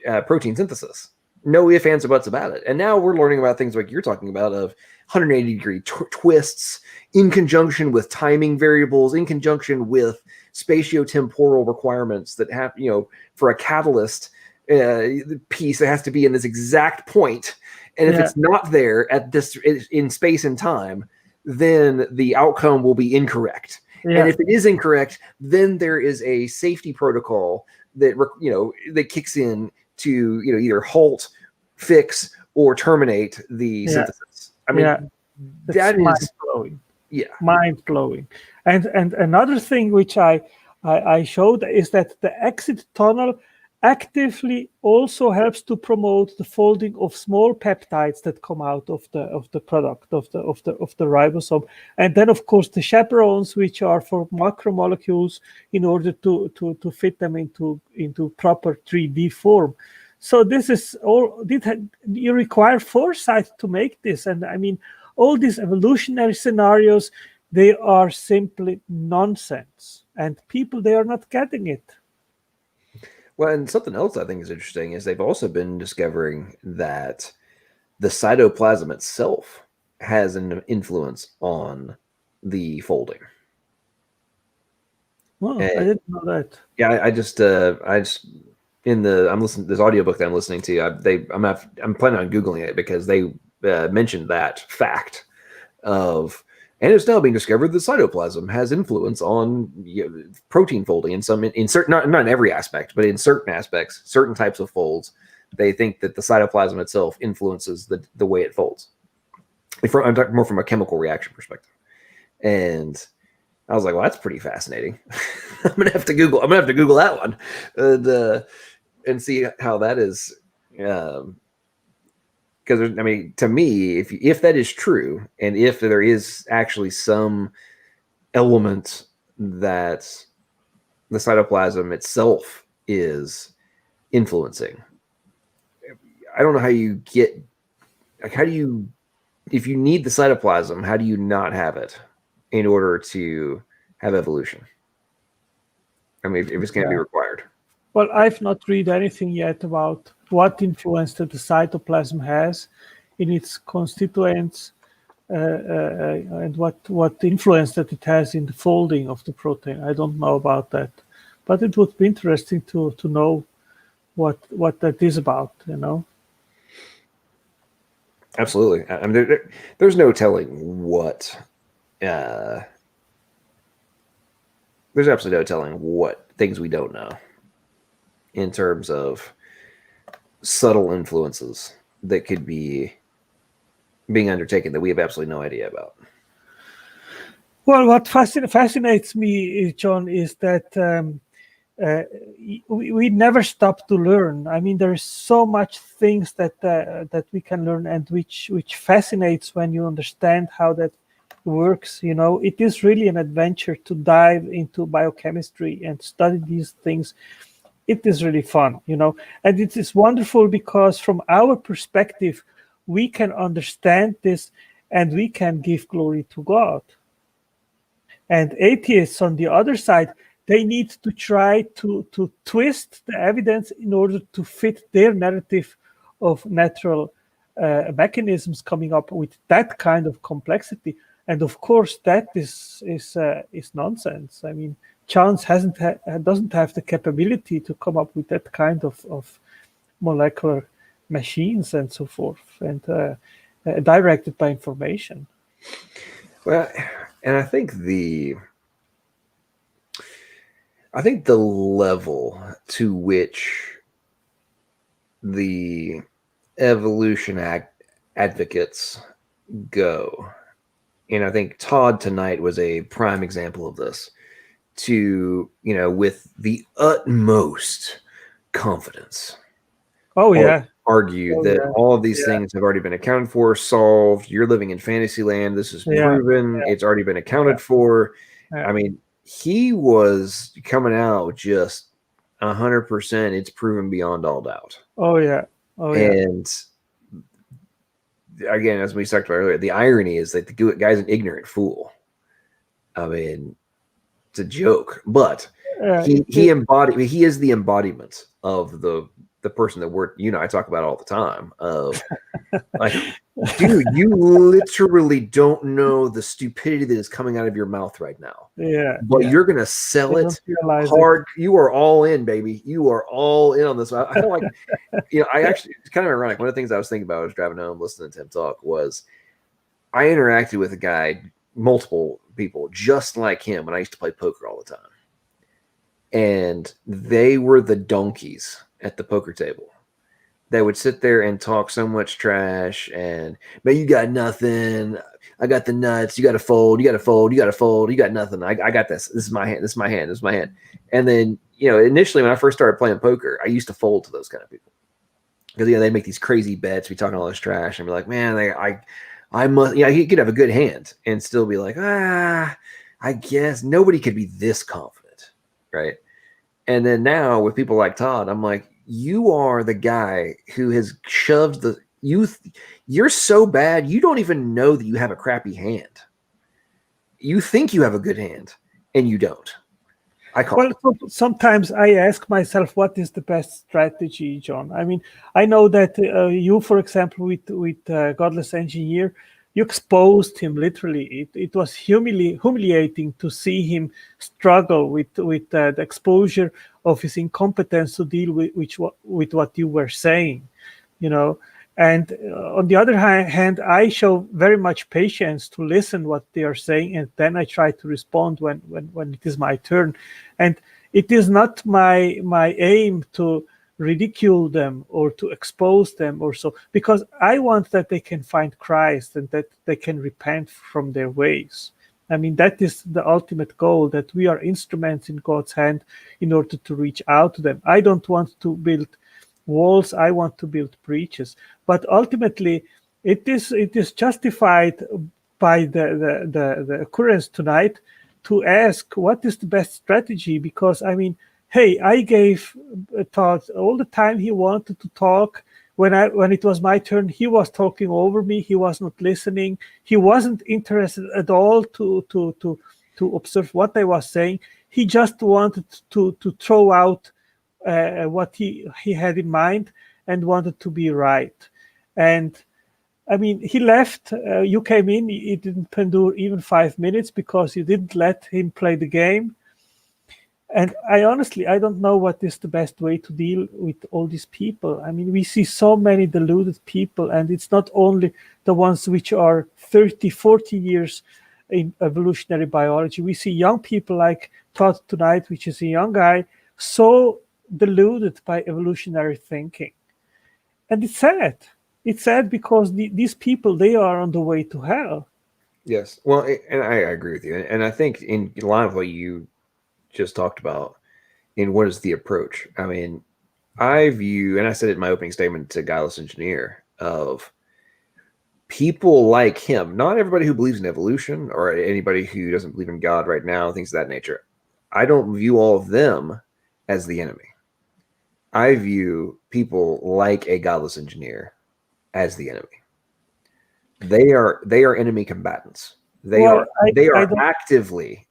protein synthesis. No ifs, ands, or buts about it. And now we're learning about things like you're talking about of 180-degree twists in conjunction with timing variables, in conjunction with spatiotemporal requirements that have, for a catalyst piece, it has to be in this exact point. And if it's not there at this in space and time, then the outcome will be incorrect. Yeah. And if it is incorrect, then there is a safety protocol that that kicks in to either halt, fix, or terminate the synthesis. I mean, that is
mind-blowing. Yeah, mind-blowing. And another thing which I showed is that the exit tunnel actively also helps to promote the folding of small peptides that come out of the product of the ribosome, and then of course the chaperones, which are for macromolecules in order to fit them into proper 3D form. So this is all. You require foresight to make this, and I mean all these evolutionary scenarios, they are simply nonsense, and people, they are not getting it.
Well, and something else I think is interesting is they've also been discovering that the cytoplasm itself has an influence on the folding.
Oh, I didn't know that.
Yeah, I'm listening to this audiobook that I'm listening to. I'm planning on Googling it because they mentioned that fact of. And it's now being discovered that cytoplasm has influence on protein folding in certain, not in every aspect, but in certain aspects, certain types of folds. They think that the cytoplasm itself influences the way it folds. I'm talking more from a chemical reaction perspective. And I was like, well, that's pretty fascinating. I'm gonna have to Google that one and see how that is. Because I mean, to me, if that is true, and if there is actually some element that the cytoplasm itself is influencing. I don't know how you get, like, how do you, if you need the cytoplasm, how do you not have it in order to have evolution? I mean, if it's going to be required.
Well, I've not read anything yet about what influence that the cytoplasm has in its constituents and what influence that it has in the folding of the protein. I don't know about that, but it would be interesting to know what that is about, you know.
Absolutely. I mean, there's no telling what. There's absolutely no telling what things we don't know in terms of subtle influences that could be being undertaken that we have absolutely no idea about.
Well, what fascinates me, John, is that we never stop to learn. I mean, there's so much things that we can learn, and which fascinates when you understand how that works. You know, it is really an adventure to dive into biochemistry and study these things. It is really fun, you know, and it is wonderful because from our perspective, we can understand this and we can give glory to God. And atheists on the other side, they need to try to twist the evidence in order to fit their narrative of natural mechanisms coming up with that kind of complexity. And of course, that is nonsense. I mean, chance doesn't have the capability to come up with that kind of molecular machines and so forth, and directed by information.
Well, and I think the level to which the evolution advocates go, and I think Todd tonight was a prime example of this, to, you know, with the utmost confidence.
Oh, yeah.
Argue that all of these things have already been accounted for, solved. You're living in fantasy land. This is proven. It's already been accounted for. I mean, he was coming out just 100%. It's proven beyond all doubt.
Oh, yeah. Oh, yeah.
And again, as we talked about earlier, the irony is that the guy's an ignorant fool. I mean, it's a joke, but he is the embodiment of the person that you know, I talk about all the time of like, dude, you literally don't know the stupidity that is coming out of your mouth right now.
Yeah.
But you're going to sell it hard. You are all in, baby. You are all in on this. I feel like, you know, it's kind of ironic. One of the things I was thinking about, I was driving home listening to him talk, was I interacted with a guy, multiple people just like him when I used to play poker all the time. And they were the donkeys at the poker table. They would sit there and talk so much trash and, man, you got nothing. I got the nuts. You got to fold. You got to fold. You got to fold. You got nothing. I got this. This is my hand. This is my hand. This is my hand. And then, you know, initially when I first started playing poker, I used to fold to those kind of people because, you know, they make these crazy bets, be talking all this trash, and be like, man, I must, you know, he could have a good hand and still be like, I guess nobody could be this confident, right? And then now with people like Todd, I'm like, you are the guy who has shoved the youth. You're so bad, you don't even know that you have a crappy hand. You think you have a good hand, and you don't.
Sometimes I ask myself, what is the best strategy, John? I mean, I know that you, for example, with Godless Engineer, you exposed him literally. It was humiliating to see him struggle with the exposure of his incompetence to deal with what you were saying, you know. And on the other hand, I show very much patience to listen what they are saying, and then I try to respond when it is my turn. And it is not my aim to ridicule them or to expose them or so, because I want that they can find Christ and that they can repent from their ways. I mean, that is the ultimate goal, that we are instruments in God's hand in order to reach out to them. I don't want to build walls, I want to build breaches. But ultimately, it is justified by the occurrence tonight to ask what is the best strategy, because I mean, hey, I gave Todd all the time he wanted to talk. When it was my turn, he was talking over me. He was not listening. He wasn't interested at all to observe what I was saying. He just wanted to throw out what he had in mind and wanted to be right. And I mean, he left. You came in. It didn't endure even 5 minutes because you didn't let him play the game. And I don't know what is the best way to deal with all these people. I mean, we see so many deluded people, and it's not only the ones which are 30, 40 years in evolutionary biology. We see young people like Todd tonight, which is a young guy, so deluded by evolutionary thinking. And it's sad. It's sad because these people, they are on the way to hell.
Yes. Well, and I agree with you. And I think in line with what you just talked about in what is the approach. I mean, I view, and I said it in my opening statement to Guileless Engineer, of people like him, not everybody who believes in evolution or anybody who doesn't believe in God right now, things of that nature. I don't view all of them as the enemy. I view people like a Godless Engineer as the enemy. They are enemy combatants. They are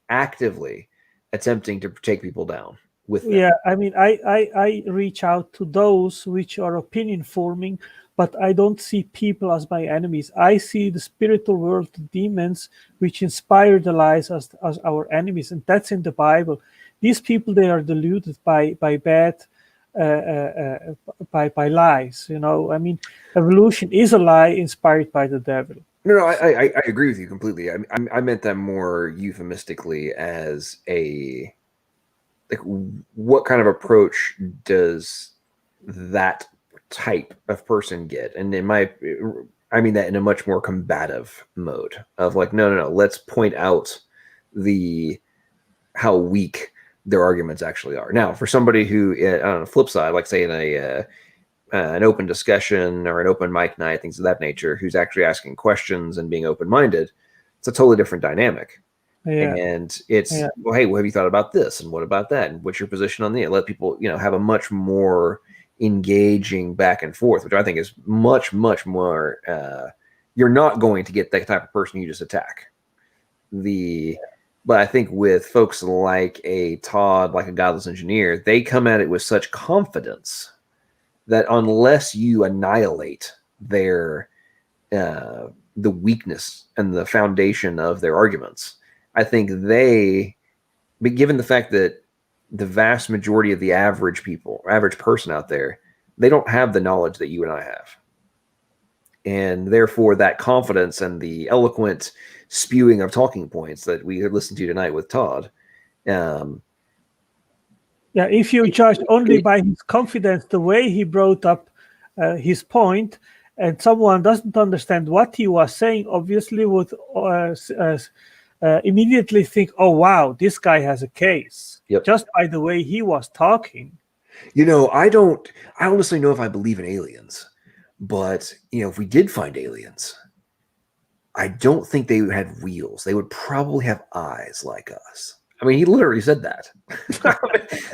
actively attempting to take people down with them.
Yeah, I mean, I reach out to those which are opinion forming, but I don't see people as my enemies. I see the spiritual world, the demons, which inspire the lies as our enemies, and that's in the Bible. These people, they are deluded by bad, by lies. You know, I mean, evolution is a lie inspired by the devil.
No, I agree with you completely. I meant that more euphemistically as a, like, what kind of approach does that type of person get? And I mean that in a much more combative mode of like, no, let's point out how weak their arguments actually are. Now, for somebody who, on the flip side, like say in an open discussion or an open mic night, things of that nature, who's actually asking questions and being open-minded, it's a totally different dynamic. Yeah. And it's, well, hey, what have you thought about this? And what about that? And what's your position on that? Let people, have a much more engaging back and forth, which I think is much, much more, you're not going to get that type of person you just attack. But I think with folks like a Todd, like a Godless Engineer, they come at it with such confidence that unless you annihilate their the weakness and the foundation of their arguments, I think but given the fact that the vast majority of the average person out there, they don't have the knowledge that you and I have. And therefore that confidence and the eloquent spewing of talking points that we listened to tonight with Todd,
if you judge only by his confidence, the way he brought up his point, and someone doesn't understand what he was saying, obviously would immediately think, oh, wow, this guy has a case.
Yep.
Just by the way he was talking.
I honestly know if I believe in aliens, but, if we did find aliens, I don't think they had wheels. They would probably have eyes like us. I mean, he literally said that.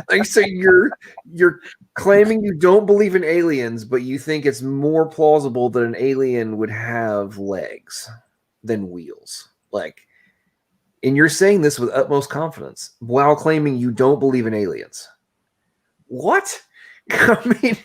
Like, so you're claiming you don't believe in aliens, but you think it's more plausible that an alien would have legs than wheels. Like, and you're saying this with utmost confidence while claiming you don't believe in aliens. What? I mean,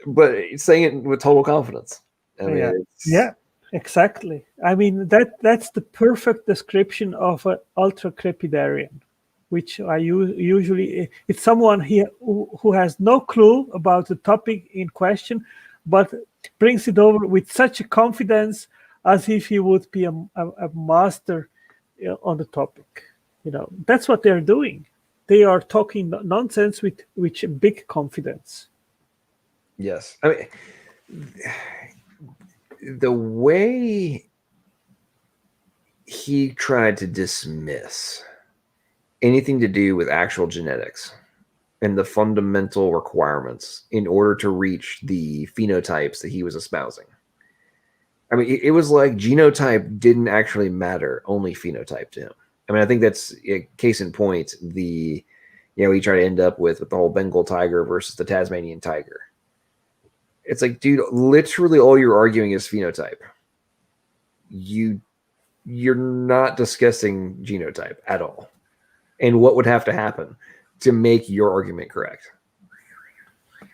but it's saying it with total confidence. I mean,
yeah. Exactly. I mean, that's the perfect description of an ultra-crepidarian, which I usually, it's someone who has no clue about the topic in question, but brings it over with such a confidence as if he would be a master on the topic. That's what they're doing. They are talking nonsense with big confidence.
Yes. I mean, the way he tried to dismiss anything to do with actual genetics and the fundamental requirements in order to reach the phenotypes that he was espousing. I mean, it was like genotype didn't actually matter, only phenotype to him. I mean, I think that's a case in point. You try to end up with the whole Bengal tiger versus the Tasmanian tiger. It's like, dude, literally all you're arguing is phenotype. You're not discussing genotype at all. And what would have to happen to make your argument correct?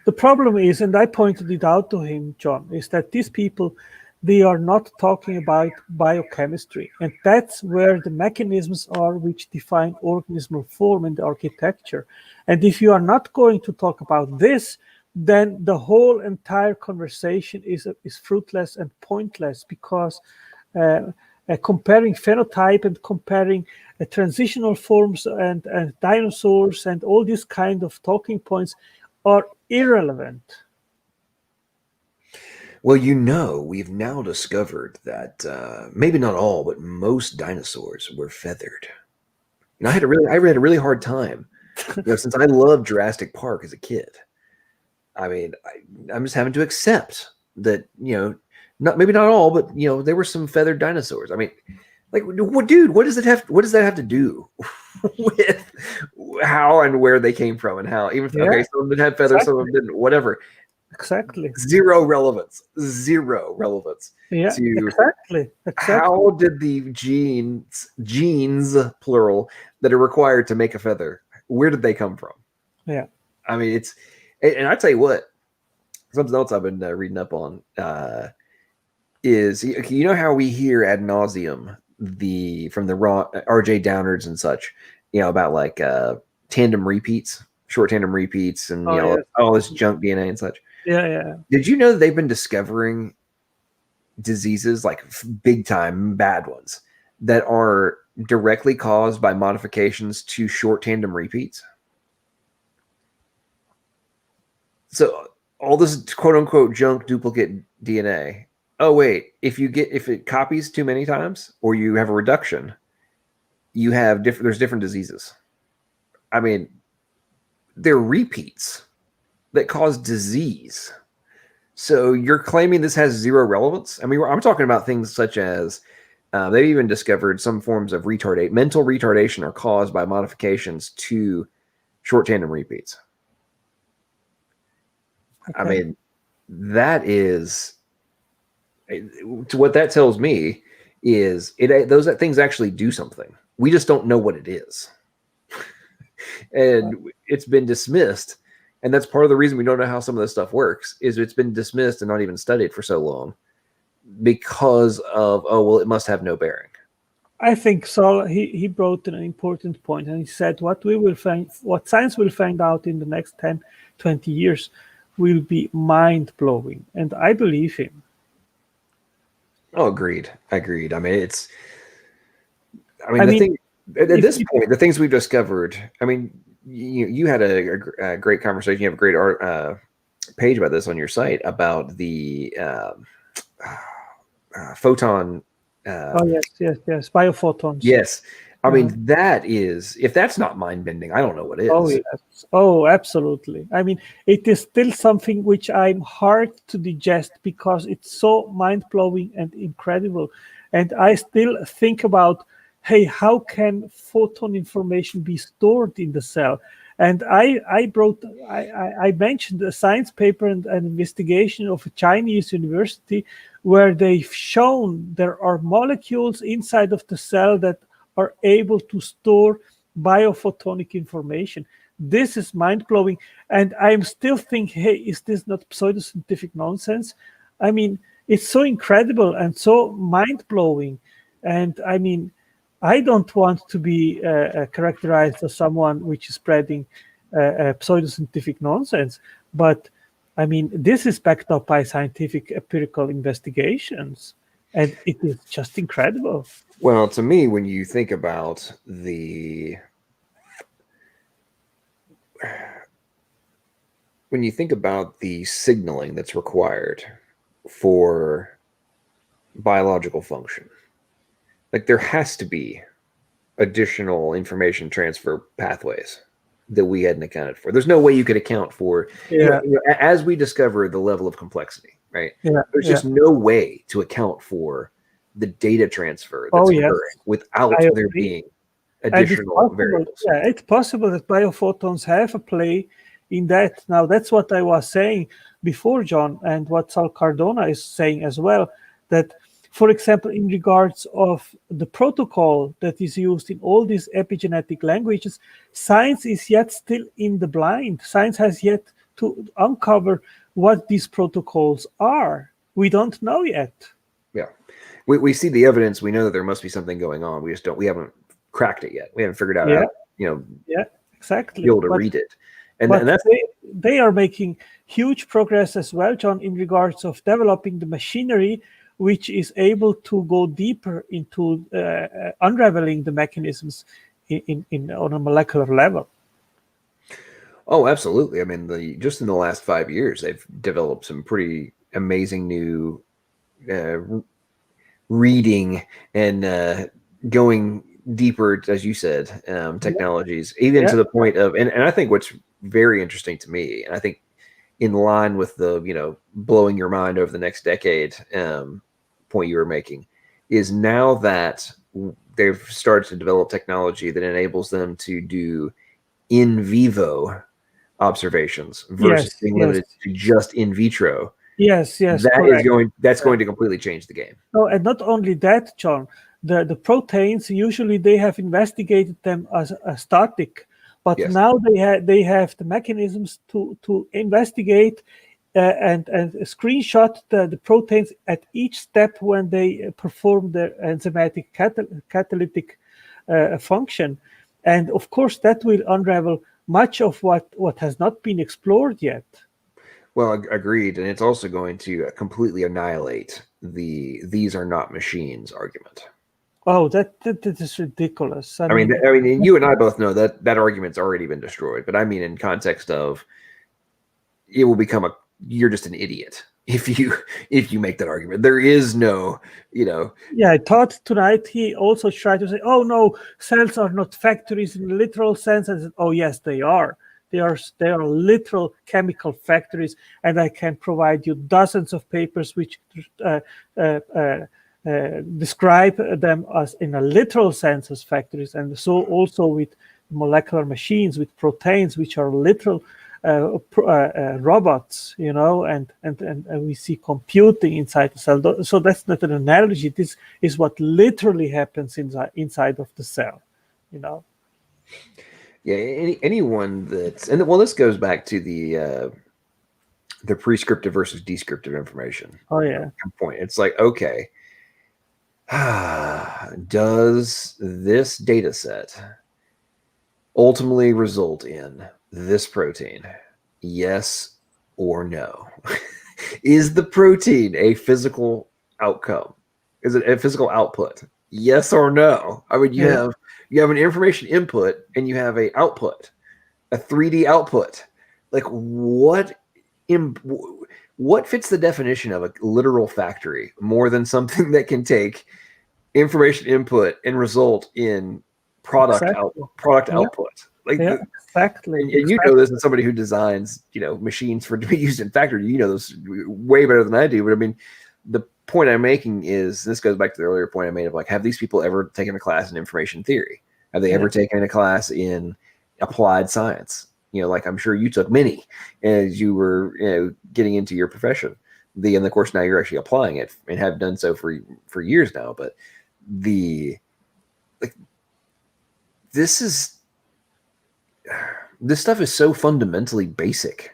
The problem is, and I pointed it out to him, John, is that these people, they are not talking about biochemistry. And that's where the mechanisms are which define organismal form and architecture. And if you are not going to talk about this, then the whole entire conversation is fruitless and pointless, because comparing phenotype and comparing transitional forms and dinosaurs and all these kind of talking points are irrelevant.
Well, we've now discovered that maybe not all, but most dinosaurs were feathered. I had a really hard time, since I loved Jurassic Park as a kid. I mean, I'm just having to accept that, maybe not all, but there were some feathered dinosaurs. I mean, like, dude, what does that have to do with how and where they came from and how? Even okay, some of them had feathers, some of them didn't. Whatever.
Exactly.
Zero relevance.
Yeah. Exactly.
How did the genes plural that are required to make a feather? Where did they come from?
Yeah.
I mean, and I tell you what, something else I've been reading up on is how we hear ad nauseum from the R.J. Downards and such, about like tandem repeats, short tandem repeats, and all this junk DNA and such.
Yeah.
Did you know that they've been discovering diseases, like big time bad ones, that are directly caused by modifications to short tandem repeats? So all this quote unquote junk duplicate DNA. Oh wait, if it copies too many times or you have a reduction, there's different diseases. I mean, they're repeats that cause disease. So you're claiming this has zero relevance? I mean, I'm talking about things such as they've even discovered some forms of mental retardation are caused by modifications to short tandem repeats. Okay. I mean, that is what that tells me is those things actually do something. We just don't know what it is. And it's been dismissed. And that's part of the reason we don't know how some of this stuff works, is it's been dismissed and not even studied for so long because of, it must have no bearing.
I think so. He brought an important point, and he said what science will find out in the next 10, 20 years will be mind-blowing. And I believe him.
Oh, agreed. I mean, at this point, the things we've discovered, I mean, you had a great conversation. You have a great page about this on your site about the photon.
Yes. Biophotons.
Yes. I mean, if that's not mind-bending, I don't know what is.
Oh, yes. Oh, absolutely. I mean, it is still something which I'm hard to digest because it's so mind-blowing and incredible. And I still think about, hey, how can photon information be stored in the cell? And I mentioned a science paper and an investigation of a Chinese university where they've shown there are molecules inside of the cell that are able to store biophotonic information. This is mind-blowing. And I'm still thinking, hey, is this not pseudoscientific nonsense? I mean, it's so incredible and so mind-blowing. And I mean, I don't want to be characterized as someone which is spreading pseudoscientific nonsense. But I mean, this is backed up by scientific empirical investigations. And it is just incredible.
Well, to me, when you think about the signaling that's required for biological function, like there has to be additional information transfer pathways that we hadn't accounted for. There's no way you could account for, as we discover the level of complexity, right?
Yeah.
There's just no way to account for the data transfer that's occurring without there being additional variables.
Yeah, it's possible that biophotons have a play in that. Now, that's what I was saying before, John, and what Sal Cardona is saying as well, that, for example, in regards of the protocol that is used in all these epigenetic languages, science is yet still in the blind. Science has yet to uncover what these protocols are. We don't know yet.
Yeah. We see the evidence. We know that there must be something going on. We haven't cracked it yet. We haven't figured out how,
yeah, exactly.
Be able to read it. And that's
they are making huge progress as well, John, in regards of developing the machinery which is able to go deeper into unraveling the mechanisms on a molecular level.
Oh, absolutely. I mean, just in the last 5 years, they've developed some pretty amazing new reading and going deeper, as you said, technologies, even to the point of, and I think what's very interesting to me, and I think in line with the, blowing your mind over the next decade point you were making, is now that they've started to develop technology that enables them to do in vivo observations versus being limited to just in vitro.
Yes,
that's going to completely change the game.
Oh, and not only that, John, the proteins, usually they have investigated them as a static, but now they have the mechanisms to investigate and screenshot the proteins at each step when they perform their enzymatic catalytic function. And of course, that will unravel much of what has not been explored yet.
Well, agreed. And it's also going to completely annihilate the "these are not machines" argument.
Oh, that is ridiculous.
I mean, you and I both know that argument's already been destroyed. But I mean, in context of, it will become you're just an idiot if you make that argument. There is no,
Yeah, Todd tonight, he also tried to say, oh no, cells are not factories in the literal sense. And I said, oh yes, they are. They are literal chemical factories, and I can provide you dozens of papers which describe them as, in a literal sense, as factories. And so also with molecular machines, with proteins, which are literal robots, and we see computing inside the cell. So that's not an analogy. This is what literally happens inside of the cell,
Yeah, anyone that's, and well, this goes back to the prescriptive versus descriptive information.
Oh yeah.
Point. It's like, okay, does this data set ultimately result in this protein? Yes or no? Is the protein a physical outcome? Is it a physical output? Yes or no? I mean, you have an information input and you have a output, a 3D output. Like what fits the definition of a literal factory more than something that can take information input and result in product output? Like
exactly.
And you know this as somebody who designs, machines to be used in factory. You know this way better than I do. But I mean, the point I'm making is, this goes back to the earlier point I made of like, have these people ever taken a class in information theory? Have they ever taken a class in applied science? Like I'm sure you took many as you were getting into your profession. And of course now you're actually applying it and have done so for years now. But this stuff is so fundamentally basic.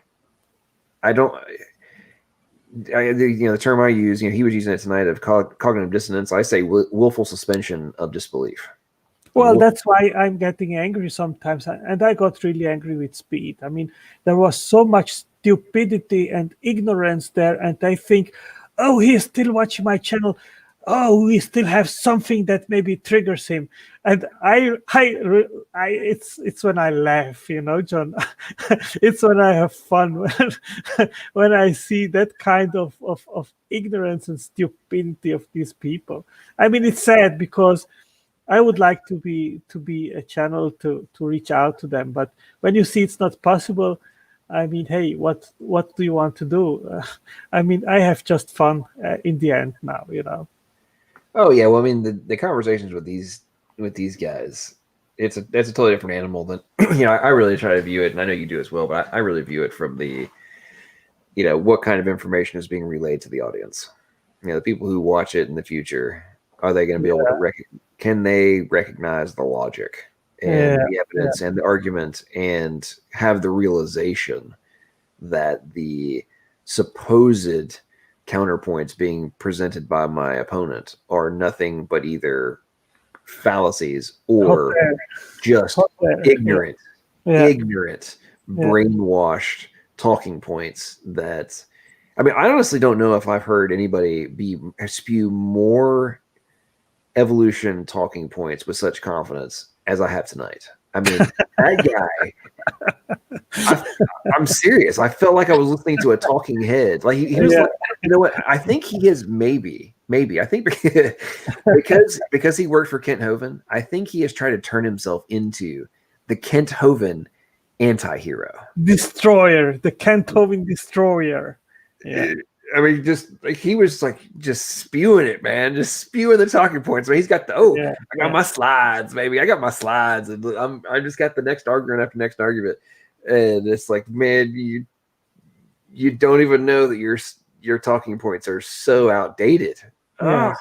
The term I use, he was using it tonight, of cognitive dissonance. I say willful suspension of disbelief.
Well, that's why I'm getting angry sometimes. And I got really angry with speed. I mean, there was so much stupidity and ignorance there. And I think, oh, he's still watching my channel. Oh, we still have something that maybe triggers him. And it's when I laugh, John. It's when I have fun, when I see that kind of ignorance and stupidity of these people. I mean, it's sad because I would like to be a channel to reach out to them, but when you see it's not possible, I mean, hey, what do you want to do? I mean, I have just fun in the end now,
Oh yeah, well, I mean, the conversations with these guys, it's a totally different animal than I really try to view it, and I know you do as well, but I really view it from the what kind of information is being relayed to the audience. The people who watch it in the future, are they going to be able to can they recognize the logic and the evidence and the argument and have the realization that the supposed counterpoints being presented by my opponent are nothing but either fallacies or just ignorant, brainwashed talking points that, I honestly don't know if I've heard anybody spew more evolution talking points with such confidence as I have tonight. That guy, I'm serious. I felt like I was listening to a talking head. Like he was like, you know what? I think he is maybe. I think because he worked for Kent Hovind, I think he has tried to turn himself into the Kent Hovind anti-hero.
Destroyer, the Kent Hovind destroyer. Yeah.
He was just spewing it, man, just spewing the talking points. So he's got I got my slides, baby. I got my slides, and I just got the next argument after next argument, and it's like, man, you don't even know that your talking points are so outdated.
Yeah.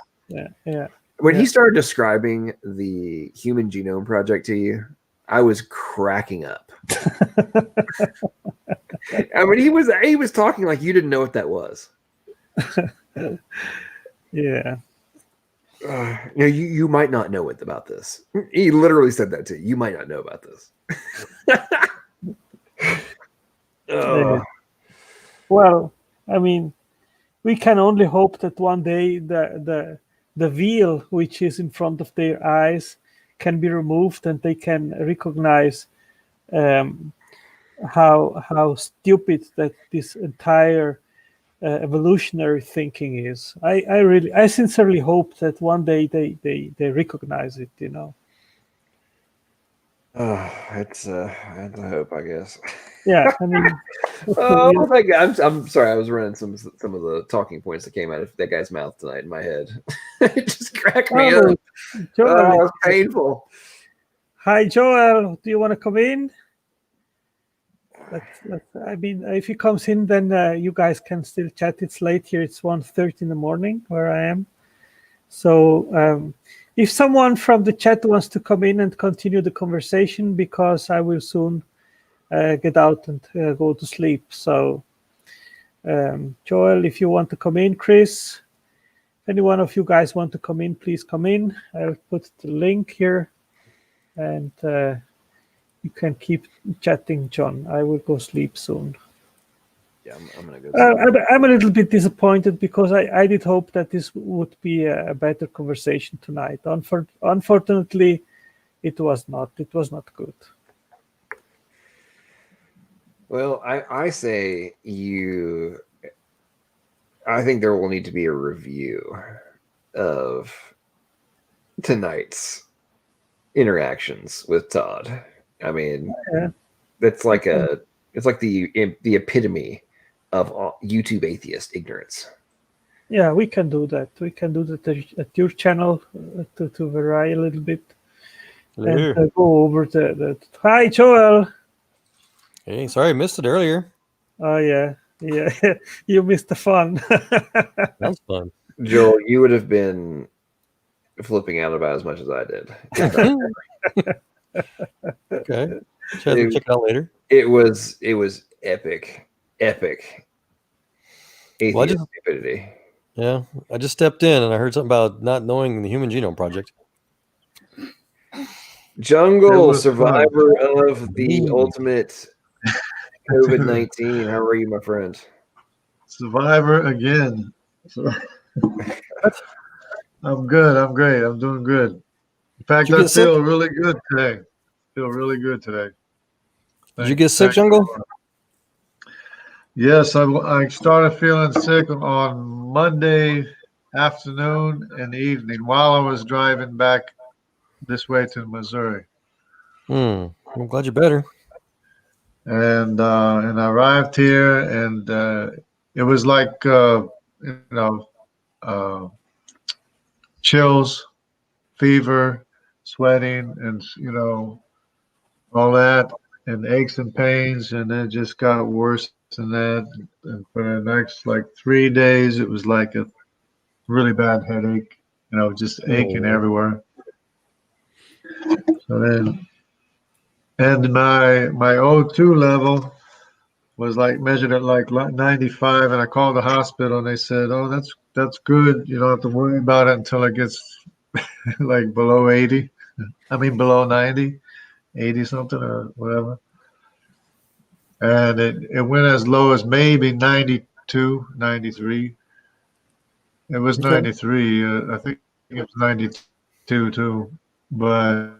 When he started describing the Human Genome Project to you, I was cracking up. He was talking like you didn't know what that was.
Yeah.
You might not know about this. He literally said that to you. You might not know about this.
Well, we can only hope that one day the veil which is in front of their eyes can be removed and they can recognize how stupid that this entire evolutionary thinking is. I sincerely hope that one day they recognize it.
It's a hope, I guess.
Yeah,
I'm sorry. I was running some of the talking points that came out of that guy's mouth tonight in my head. It just cracked me up.
Joel,
it was painful.
Hi, Joel. Do you want to come in? If he comes in, then you guys can still chat. It's late here. It's 1:30 in the morning where I am. So if someone from the chat wants to come in and continue the conversation, because I will soon get out and go to sleep. So Joel, if you want to come in, Chris, if any one of you guys want to come in, please come in. I'll put the link here, and you can keep chatting, John. I will go sleep soon.
Yeah, I'm gonna go.
I'm a little bit disappointed because I did hope that this would be a better conversation tonight. Unfortunately, it was not. It was not good.
Well, I say I think there will need to be a review of tonight's interactions with Todd. It's like the epitome of YouTube atheist ignorance.
Yeah, we can do that. We can do that at your channel to vary a little bit. And go over the. Hi, Joel.
Hey, sorry I missed it earlier.
Oh yeah, you missed the fun.
That's fun.
Joel, you would have been flipping out about as much as I did.
Okay, check it out later.
It was epic. Atheist stupidity.
Yeah, I just stepped in and I heard something about not knowing the Human Genome Project.
Jungle, survivor of the ultimate COVID-19. How are you, my friend?
Survivor again. I'm good. I'm great. I'm doing good. In fact, I feel really good today.
Did you get sick, Jungle?
Yes, I started feeling sick on Monday afternoon and evening while I was driving back this way to Missouri.
I'm glad you're better.
And I arrived here, and it was like chills, fever, sweating and, all that, and aches and pains. And it just got worse than that. And for the next like 3 days, it was like a really bad headache, just aching everywhere. So then, and my O2 level was like measured at like 95, and I called the hospital and they said, "Oh, that's good. You don't have to worry about it until it gets like below 80. I mean below 90, 80 something or whatever." And it went as low as maybe 92, 93. It was 93. I think it was 92 too, but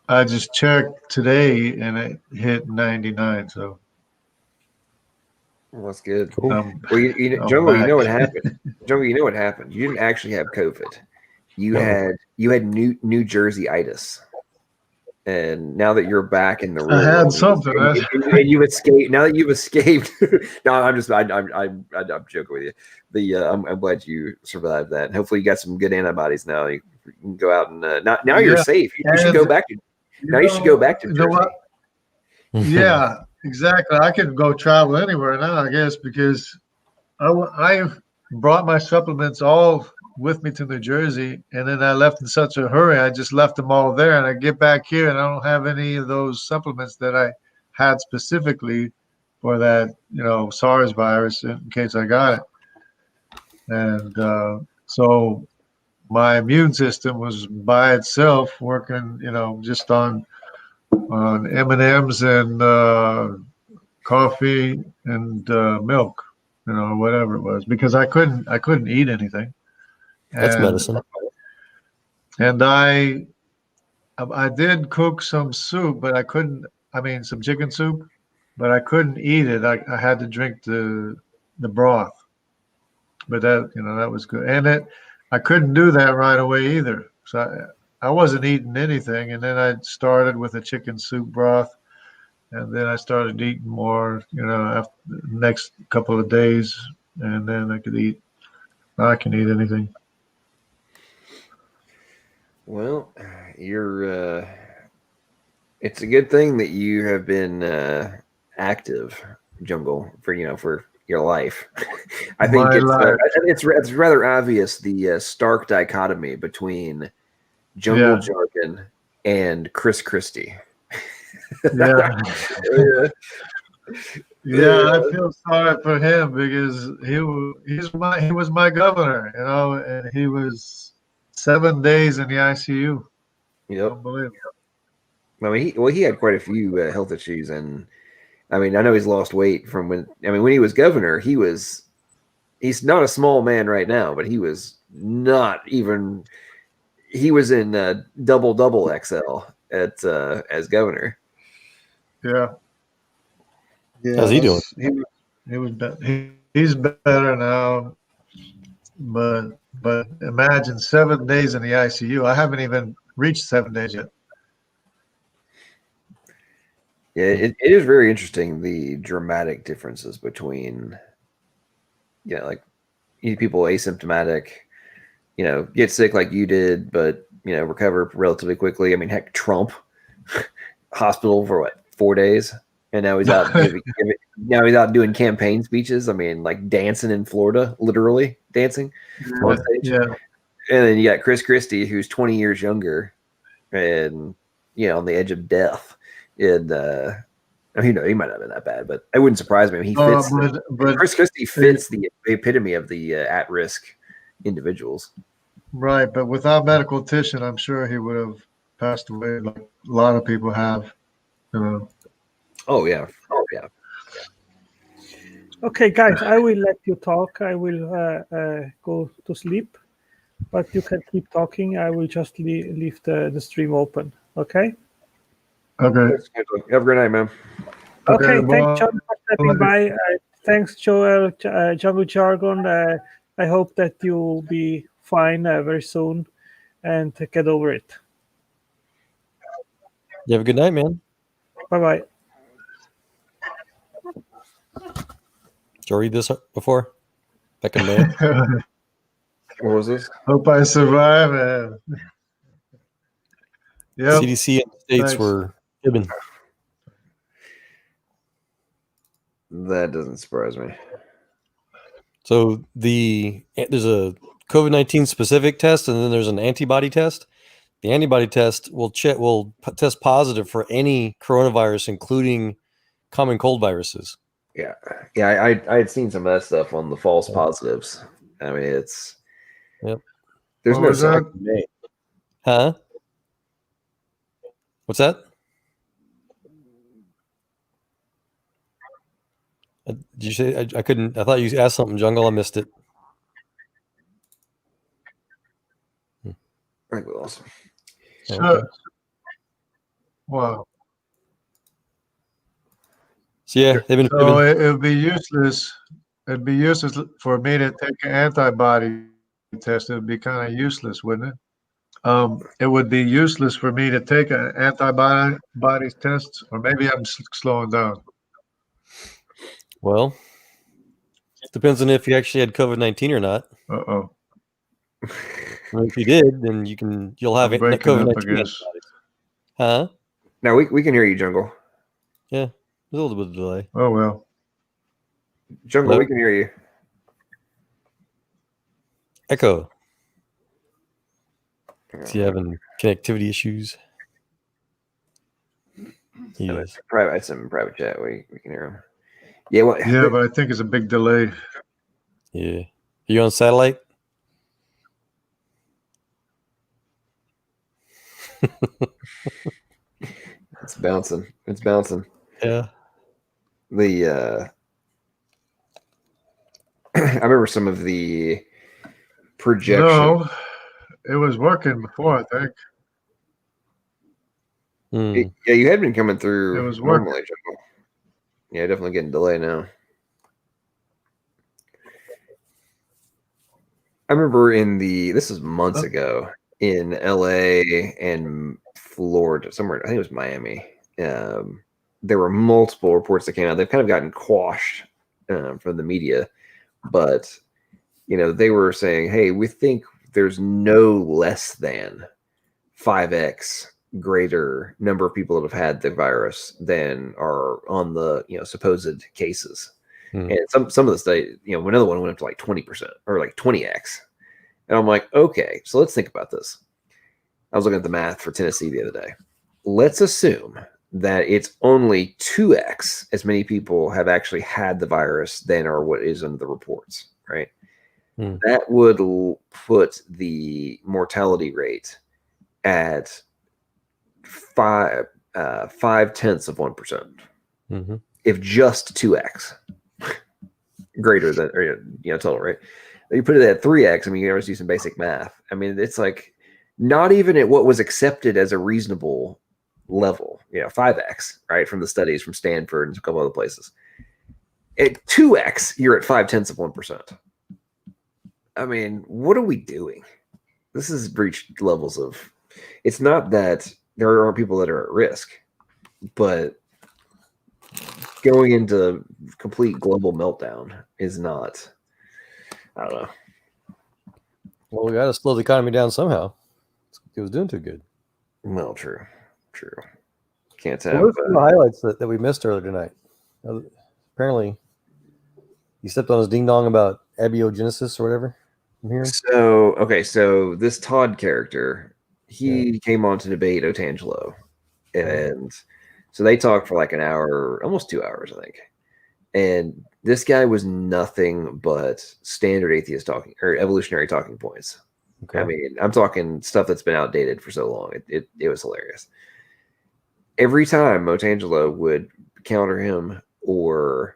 I just checked today and it hit 99. So
well, that's good.
Cool.
Jungle, you know what happened? Jungle, you know what happened? You didn't actually have COVID. You had New Jersey-itis. And now that you're back in the real
I had
world,
something,
and you escaped. Now that you've escaped, no, I'm joking with you. I'm glad you survived that. And hopefully, you got some good antibodies now. You can go out and now you're safe. You should go back to. Now you should go back to Jersey.
Yeah, exactly. I can go travel anywhere now, I guess, because I brought my supplements all with me to New Jersey, and then I left in such a hurry. I just left them all there, and I get back here and I don't have any of those supplements that I had specifically for that, SARS virus in case I got it. And so my immune system was by itself working, just on M&Ms and coffee and milk, whatever it was, because I couldn't eat anything.
That's medicine.
And I did cook some soup, but I couldn't. I mean, some chicken soup, but I couldn't eat it. I had to drink the broth. But that was good. And I couldn't do that right away either. So I wasn't eating anything. And then I started with a chicken soup broth, and then I started eating more. After the next couple of days, and then I can eat anything.
Well, it's a good thing that you have been active, Jungle, for your life. I think it's rather obvious the stark dichotomy between Jungle Jargon and Chris Christie.
Yeah. Yeah, I feel sorry for him because he was my governor, and he was 7 days in the ICU.
Yep.
Unbelievable.
I mean, he had quite a few health issues, and I mean, I know he's lost weight from when he was governor. He's not a small man right now, but he was not even. He was in double XL as governor.
Yeah.
How's he doing?
He's better now, but imagine 7 days in the ICU. I haven't even reached 7 days yet.
Yeah, it is very interesting, the dramatic differences between, like people asymptomatic, get sick like you did, but recover relatively quickly. I mean, heck, Trump, hospital for 4 days, and now he's out doing campaign speeches. I mean, like dancing in Florida, literally dancing on stage.
Yeah.
And then you got Chris Christie, who's 20 years younger, and on the edge of death. And he might not have been that bad, but it wouldn't surprise me. He fits. Chris Christie fits the epitome of the at-risk individuals.
Right, but without medical attention, I'm sure he would have passed away, like a lot of people have.
Oh yeah.
Okay, guys, I will let you talk. I will go to sleep, but you can keep talking. I will just leave the stream open. Okay.
Okay.
Have a great night, man.
Okay, thanks, John, for stepping by. Thanks, Joel, Jungle Jargon. I hope that you'll be fine very soon and get over it.
You have a good night, man.
Bye-bye.
Did you read this before? Back in May?
What was this?
Hope I survive. Yep.
CDC in the States
Thanks.
were fibbing.
That doesn't surprise me.
So there's a COVID-19 specific test, and then there's an antibody test. The antibody test will test positive for any coronavirus, including common cold viruses.
Yeah. I had seen some of that stuff on the false positives. I mean, it's there's
What
no
was that?
Huh? What's that? Did you say I couldn't? I thought you asked something, Jungle. I missed it.
Awesome.
So, wow.
So yeah, they've been.
So it would be useless. It'd be useless for me to take an antibody test. It would be kind of useless, wouldn't it? It would be useless for me to take an antibody test, or maybe I'm slowing down.
Well, it depends on if you actually had COVID-19 or not.
Uh-oh.
Well, if you did, then you'll have COVID-19 antibodies. Huh?
Now we can hear you, Jungle.
Yeah, there's a little bit of delay.
Oh well.
Jungle, we can hear you.
Echo. Is he having connectivity issues? He is.
Some private chat. We can hear him. Yeah.
Yeah, but I think it's a big delay.
Yeah. Are you on satellite?
It's bouncing.
Yeah.
I remember some of the projection.
No, it was working before, I think.
Yeah, you had been coming through.
It was working.
Normally, Jungle. Yeah, definitely getting delay now. I remember this was months ago in LA and Florida, somewhere, I think it was Miami. There were multiple reports that came out. They've kind of gotten quashed from the media, but they were saying, hey, we think there's no less than 5x greater number of people that have had the virus than are on the supposed cases. And some of the study, another one went up to like 20% or like 20x. And I'm like, okay, so let's think about this. I was looking at the math for Tennessee the other day. Let's assume that it's only 2x as many people have actually had the virus than are what is in the reports, right? That would put the mortality rate at 0.5%. If just 2x greater than, total, right? You put it at 3x. I mean, you always do some basic math. I mean, it's like not even at what was accepted as a reasonable level, 5x, right? From the studies from Stanford and a couple other places. At 2x, you're at 0.5%. I mean, what are we doing? This has reached levels of, it's not that there aren't people that are at risk, but going into complete global meltdown is not, I don't know.
Well, we got to slow the economy down somehow. It was doing too good.
Well, true. Can't have.
What were some of the highlights that we missed earlier tonight? Apparently, you stepped on his ding dong about abiogenesis or whatever. I'm hearing.
So this Todd character, he came on to debate Otangelo, and so they talked for like an hour, almost 2 hours, I think. And this guy was nothing but standard atheist talking or evolutionary talking points. Okay. I mean, I'm talking stuff that's been outdated for so long. It was hilarious. Every time Otangelo would counter him or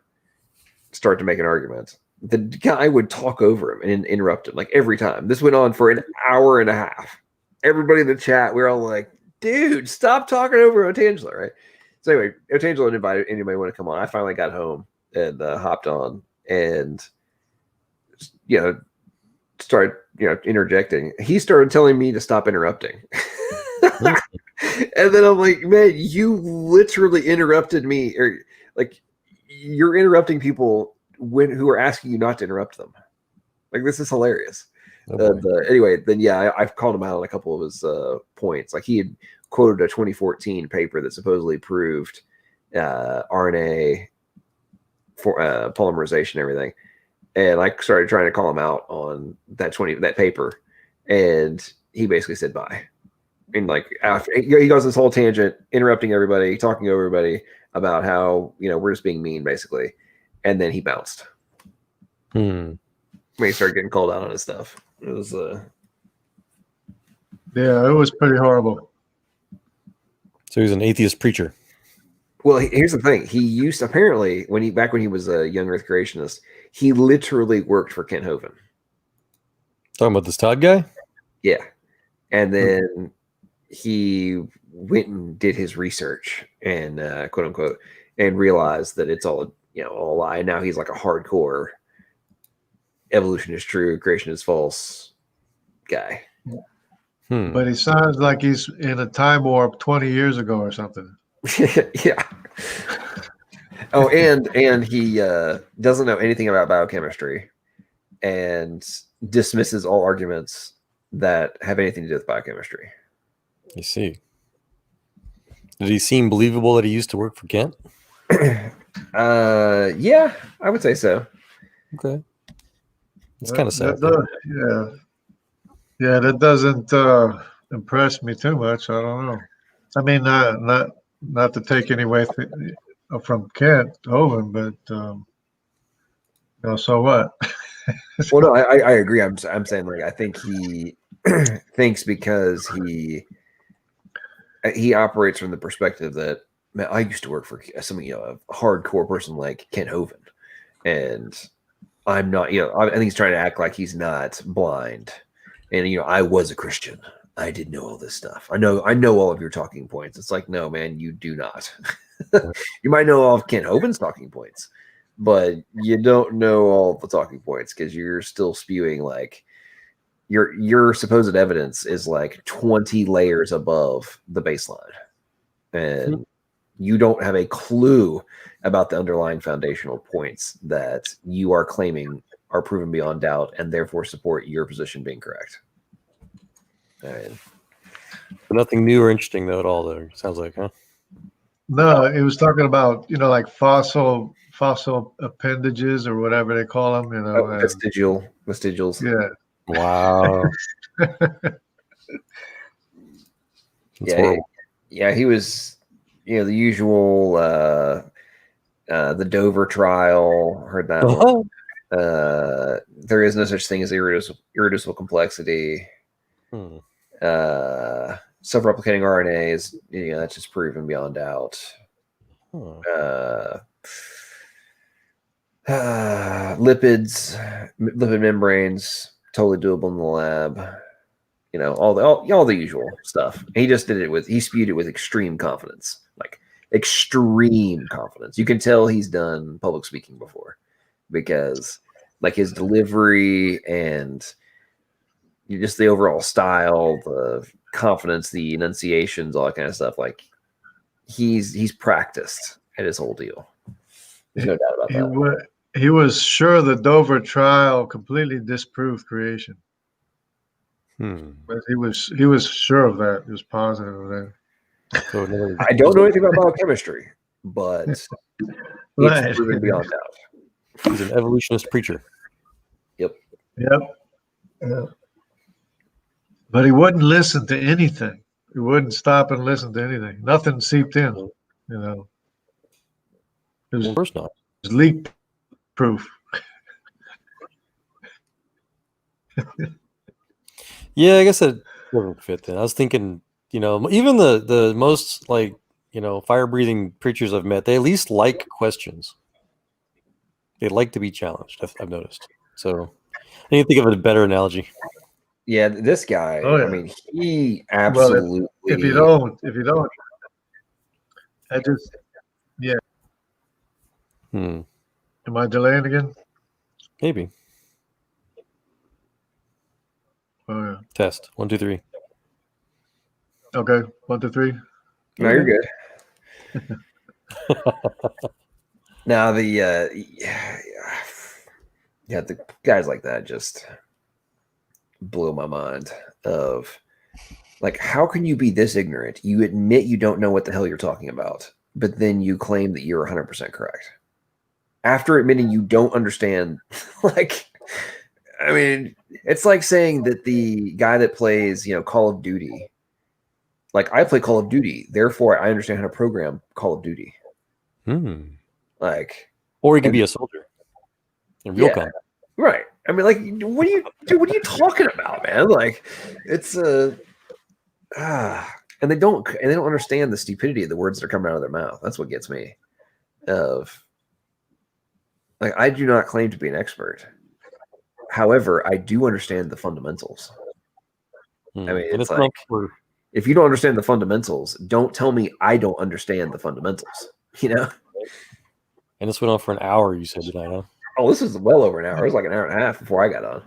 start to make an argument, the guy would talk over him and interrupt him, like every time. This went on for an hour and a half. Everybody in the chat, we're all like, dude, stop talking over Otangelo, right? So anyway, Otangelo didn't invite anybody want to come on. I finally got home and hopped on and, started, interjecting. He started telling me to stop interrupting. And then I'm like, man, you literally interrupted me. Or like, you're interrupting people who are asking you not to interrupt them. Like, this is hilarious. Anyway, then I've called him out on a couple of his points. Like he had quoted a 2014 paper that supposedly proved RNA for polymerization and everything, and I started trying to call him out on that paper, and he basically said bye. And like after he goes this whole tangent, interrupting everybody, talking over everybody about how we're just being mean, basically, and then he bounced. When he started getting called out on his stuff, it was
yeah, it was pretty horrible.
So he's an atheist preacher.
Well, here's the thing. He used apparently when he was a young Earth creationist, he literally worked for Kent Hovind.
Talking about this Todd guy? Yeah.
And then he went and did his research and quote unquote and realized that it's all all a lie. Now he's like a hardcore evolution is true, creation is false guy.
But he sounds like he's in a time warp 20 years ago or something.
Yeah. Oh, and he doesn't know anything about biochemistry and dismisses all arguments that have anything to do with biochemistry.
You see. Did he seem believable that he used to work for Kent?
Yeah, I would say so.
Okay. It's kind of sad.
Yeah, that doesn't impress me too much. I don't know. I mean, not to take any away from Kent Hovind, but so what?
Well, no, I agree. I'm saying like I think he thinks because he operates from the perspective that, man, I used to work for a hardcore person like Kent Hovind, and I'm not. I think he's trying to act like he's not blind. And I was a Christian. I did know all this stuff. I know all of your talking points. It's like, no, man, you do not. You might know all of Kent Hovind's talking points, but you don't know all the talking points because you're still spewing like your supposed evidence is like 20 layers above the baseline, and you don't have a clue about the underlying foundational points that you are claiming are proven beyond doubt and therefore support your position being correct.
Nothing new or interesting though at all there, sounds like, huh?
No, it was talking about, like fossil appendages or whatever they call them,
vestigials.
Yeah.
Wow.
Yeah, he was, the usual, the Dover trial, heard that one. There is no such thing as irreducible complexity. Self-replicating RNAs, that's just proven beyond doubt. Lipids, lipid membranes, totally doable in the lab. All the usual stuff. He just he spewed it with extreme confidence, like extreme confidence. You can tell he's done public speaking before because like his delivery and just the overall style, the confidence, the enunciations, all that kind of stuff. Like he's practiced at his whole deal. There's no doubt about that.
He was sure the Dover trial completely disproved creation. But he was sure of that. He was positive of that.
So I don't know anything about biochemistry, but it's proven beyond doubt.
He's an evolutionist preacher.
Yep.
Yeah. But he wouldn't listen to anything. He wouldn't stop and listen to anything. Nothing seeped in. It was,
of course not.
It was leak proof.
Yeah, I guess it doesn't fit then. I was thinking, even the most like, fire-breathing preachers I've met, they at least like questions. They like to be challenged, I've noticed. So I need to think of a better analogy.
Yeah, this guy, I mean, he absolutely... Well,
if you don't, yeah. Am I delaying again?
Maybe.
Oh, yeah.
Test. 1, 2, 3.
Okay. 1, 2, 3.
No, you're good. Now the the guys like that just blew my mind of like, how can you be this ignorant? You admit you don't know what the hell you're talking about, but then you claim that you're 100% correct. After admitting you don't understand, like, I mean, it's like saying that the guy that plays, Call of Duty, like, I play Call of Duty, therefore I understand how to program Call of Duty. Like,
or he could be a soldier in real combat.
Right. I mean, like, what are you talking about, man? Like, it's and they don't understand the stupidity of the words that are coming out of their mouth. That's what gets me. Like, I do not claim to be an expert. However, I do understand the fundamentals. I mean, it's like, if you don't understand the fundamentals, don't tell me I don't understand the fundamentals, And
this went on for an hour, you said tonight, huh?
Oh, this is well over an hour. It was like an hour and a half before I got on.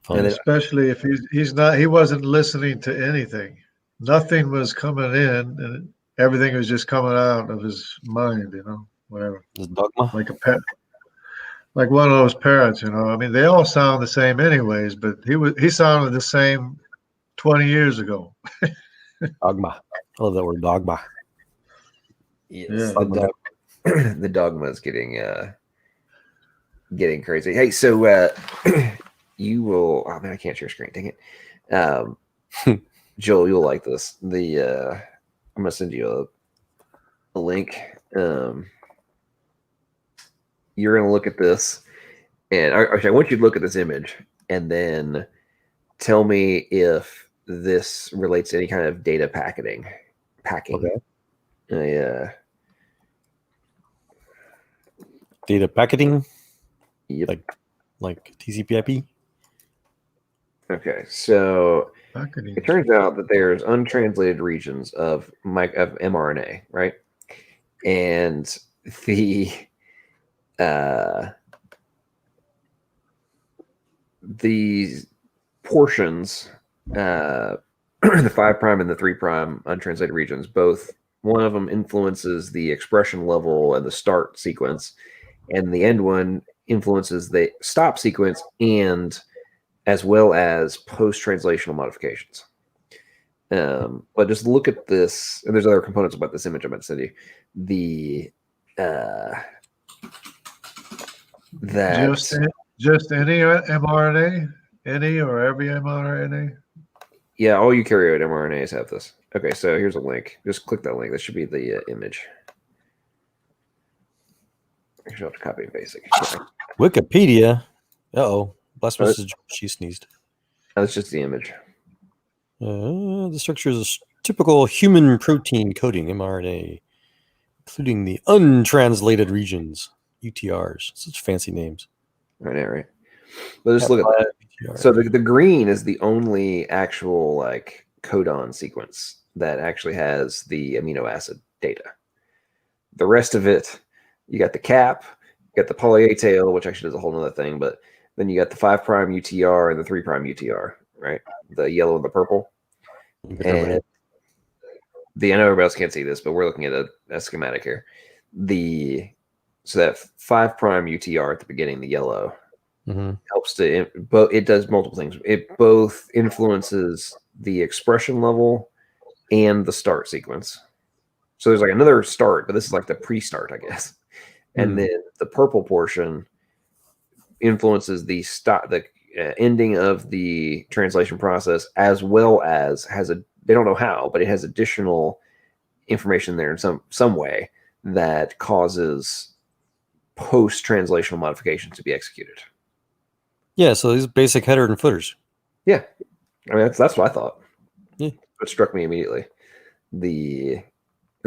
And especially if he wasn't listening to anything. Nothing was coming in, and everything was just coming out of his mind, whatever.
Just dogma.
Like a pet. Like one of those parrots, I mean, they all sound the same anyways, but he sounded the same 20 years ago.
Dogma. I love that word, dogma.
Yes, yeah. The dogma is getting crazy. Hey, so you will. Oh man, I can't share screen. Dang it. Joel, you'll like this. I'm gonna send you a link. You're gonna look at this, and actually, I want you to look at this image, and then tell me if this relates to any kind of data packing.
Okay. Data packaging?
Yep.
Like TCP/IP?
Okay, so it turns out that there's untranslated regions of mRNA, right? And these portions, the 5' and the 3' untranslated regions, both, one of them influences the expression level and the start sequence, and the end one influences the stop sequence and as well as post-translational modifications. But just look at this, and there's other components about this image I'm going to send you.
Just any mRNA, any or every mRNA.
Yeah, all eukaryote mRNAs have this. Okay, so here's a link. Just click that link. That should be the image. I should have to copy and paste it.
Wikipedia. Uh-oh. Last message, she sneezed.
That's just the image.
The structure is a typical human protein coding mRNA, including the untranslated regions, UTRs. Such fancy names.
Right. But just look at that. So the green is the only actual codon sequence that actually has the amino acid data. The rest of it, you got the cap, you got the poly A tail, which actually is a whole other thing, but then you got the 5' UTR and the 3' UTR, right? The yellow and the purple. And I know everybody else can't see this, but we're looking at a schematic here. So that 5' UTR at the beginning, the yellow, helps to, it does multiple things. It both influences the expression level and the start sequence. So there's another start, but this is the pre-start, I guess. And then the purple portion influences the ending of the translation process, as well as they don't know how, but it has additional information there in some way that causes post-translational modifications to be executed.
Yeah, so these basic header and footers.
Yeah, I mean that's what I thought.
Yeah,
it struck me immediately. And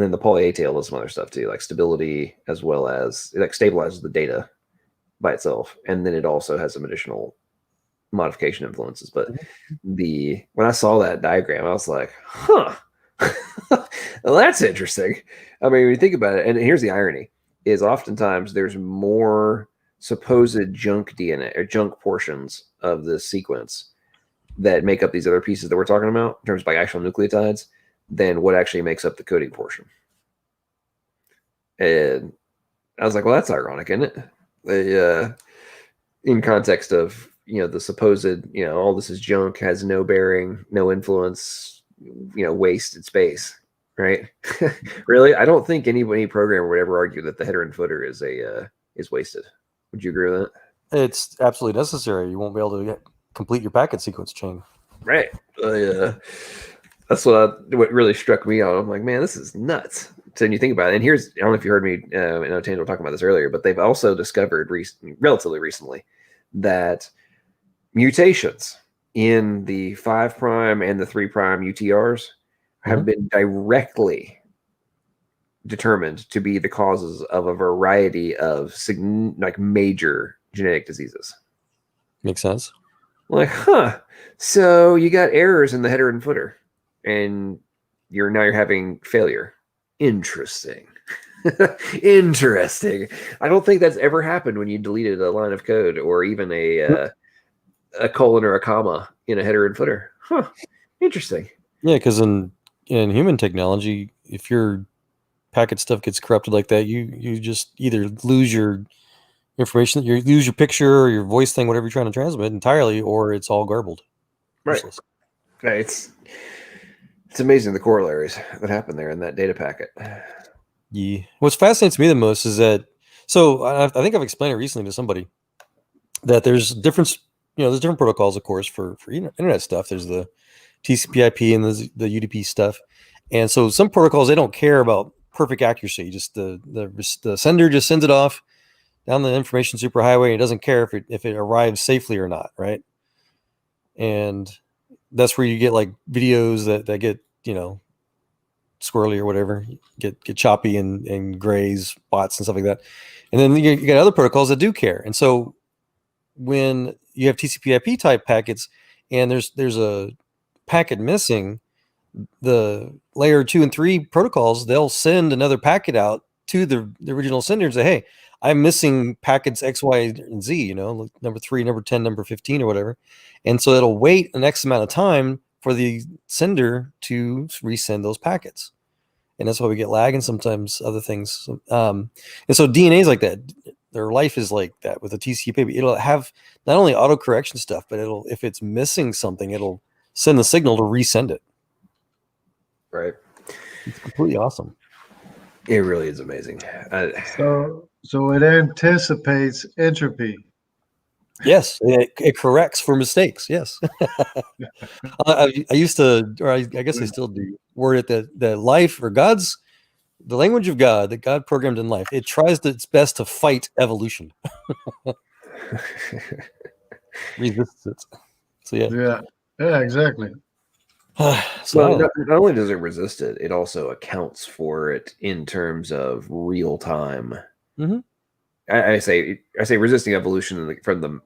then the poly A tail does some other stuff too, like stability, as well as it stabilizes the data by itself, and then it also has some additional modification influences. But when I saw that diagram, I was like, huh, well, that's interesting. I mean, when you think about it, and here's the irony, is oftentimes there's more supposed junk DNA or junk portions of this sequence that make up these other pieces that we're talking about in terms of actual nucleotides than what actually makes up the coding portion. And I was like, well, that's ironic, isn't it? In context of the supposed, all this is junk, has no bearing, no influence, wasted space, right? Really, I don't think any programmer would ever argue that the header and footer is wasted. Would you agree with that?
It's absolutely necessary. You won't be able to complete your packet sequence chain.
Right. That's what really struck me out. I'm like, man, this is nuts. So when you think about it, and I don't know if you heard me, I know Tangent talking about this earlier, but they've also discovered relatively recently that mutations in the 5' and the 3' UTRs have been directly determined to be the causes of a variety of major genetic diseases.
Makes sense.
Like, so you got errors in the header and footer, and you're having failure. Interesting. Interesting. I don't think that's ever happened when you deleted a line of code or even a colon or a comma in a header and footer. Interesting.
Yeah, because in human technology, if your packet stuff gets corrupted like that, you just either lose your information, you lose your picture or your voice thing, whatever you're trying to transmit entirely, or it's all garbled.
Right. It's amazing the corollaries that happen there in that data packet.
Yeah. What fascinates me the most is that, so I think I've explained it recently to somebody, that there's different protocols, of course, for internet stuff. There's the TCP/IP and the UDP stuff, and so some protocols, they don't care about perfect accuracy. Just the sender just sends it off down the information superhighway. It doesn't care if it arrives safely or not, right? And that's where you get like videos that get squirrely or whatever, get choppy and grays, bots and stuff like that. And then you got other protocols that do care. And so when you have TCP/IP type packets and there's a packet missing, the layer 2 and 3 protocols, they'll send another packet out to the original sender and say, hey, I'm missing packets X, Y, and Z, number 3, number 10, number 15 or whatever. And so it'll wait an X amount of time for the sender to resend those packets. And that's why we get lag and sometimes other things. And so DNA is like that. Their life is like that with a TCP. It'll have not only auto correction stuff, but if it's missing something, it'll send the signal to resend it.
Right.
It's completely awesome.
It really is amazing.
So it anticipates entropy.
Yes, it corrects for mistakes. Yes. I used to, or I guess I still do, word it that life, or the language of God that God programmed in life, it tries its best to fight evolution. Resists it. So
yeah, exactly.
So not only does it resist it, it also accounts for it in terms of real time.
Mm-hmm.
I say resisting evolution from the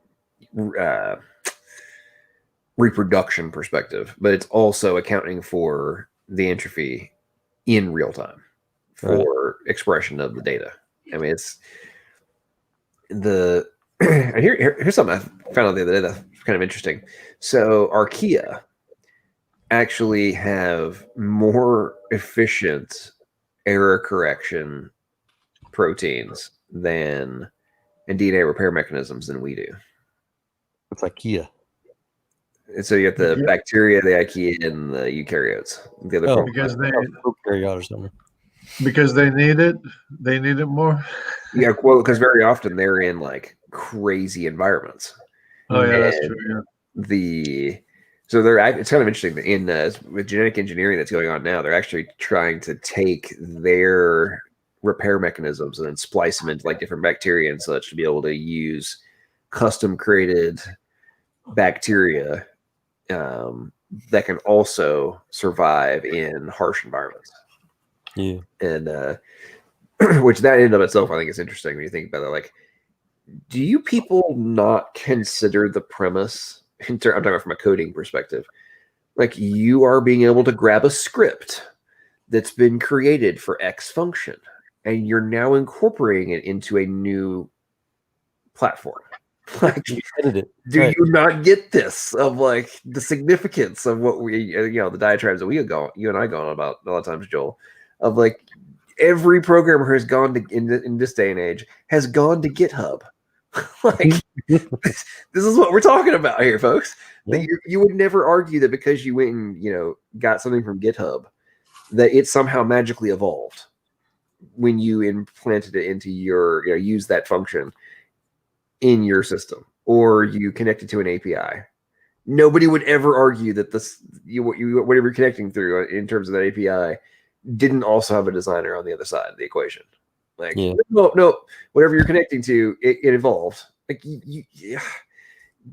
reproduction perspective, but it's also accounting for the entropy in real time for expression of the data. I mean, it's here's something I found out the other day that's kind of interesting. So archaea actually have more efficient error correction proteins and DNA repair mechanisms than we do.
It's archaea.
And so you have the bacteria, the archaea, and the eukaryotes. The other
because
prokaryote or something.
Because they need it. They need it more.
Yeah, well, because very often they're in like crazy environments.
Oh yeah, that's true. Yeah.
It's kind of interesting that with genetic engineering that's going on now, they're actually trying to take their repair mechanisms and then splice them into like different bacteria and such to be able to use custom created bacteria that can also survive in harsh environments.
Yeah.
And which that in and of itself, I think is interesting when you think about it. Like, do you people not consider the premise, I'm talking about from a coding perspective, like you are being able to grab a script that's been created for X function and you're now incorporating it into a new platform? Like, do you not get this of like the significance of what we, the diatribes that you and I go on about a lot of times, Joel, of like every programmer has gone to in this day and age has gone to GitHub Like, this is what we're talking about here, folks. Yeah. That you would never argue that because you went and got something from GitHub that it somehow magically evolved when you implanted it into your use that function in your system, or you connected to an API. Nobody would ever argue that whatever you're connecting through in terms of that API didn't also have a designer on the other side of the equation. Like, no, whatever you're connecting to, it evolved. Like,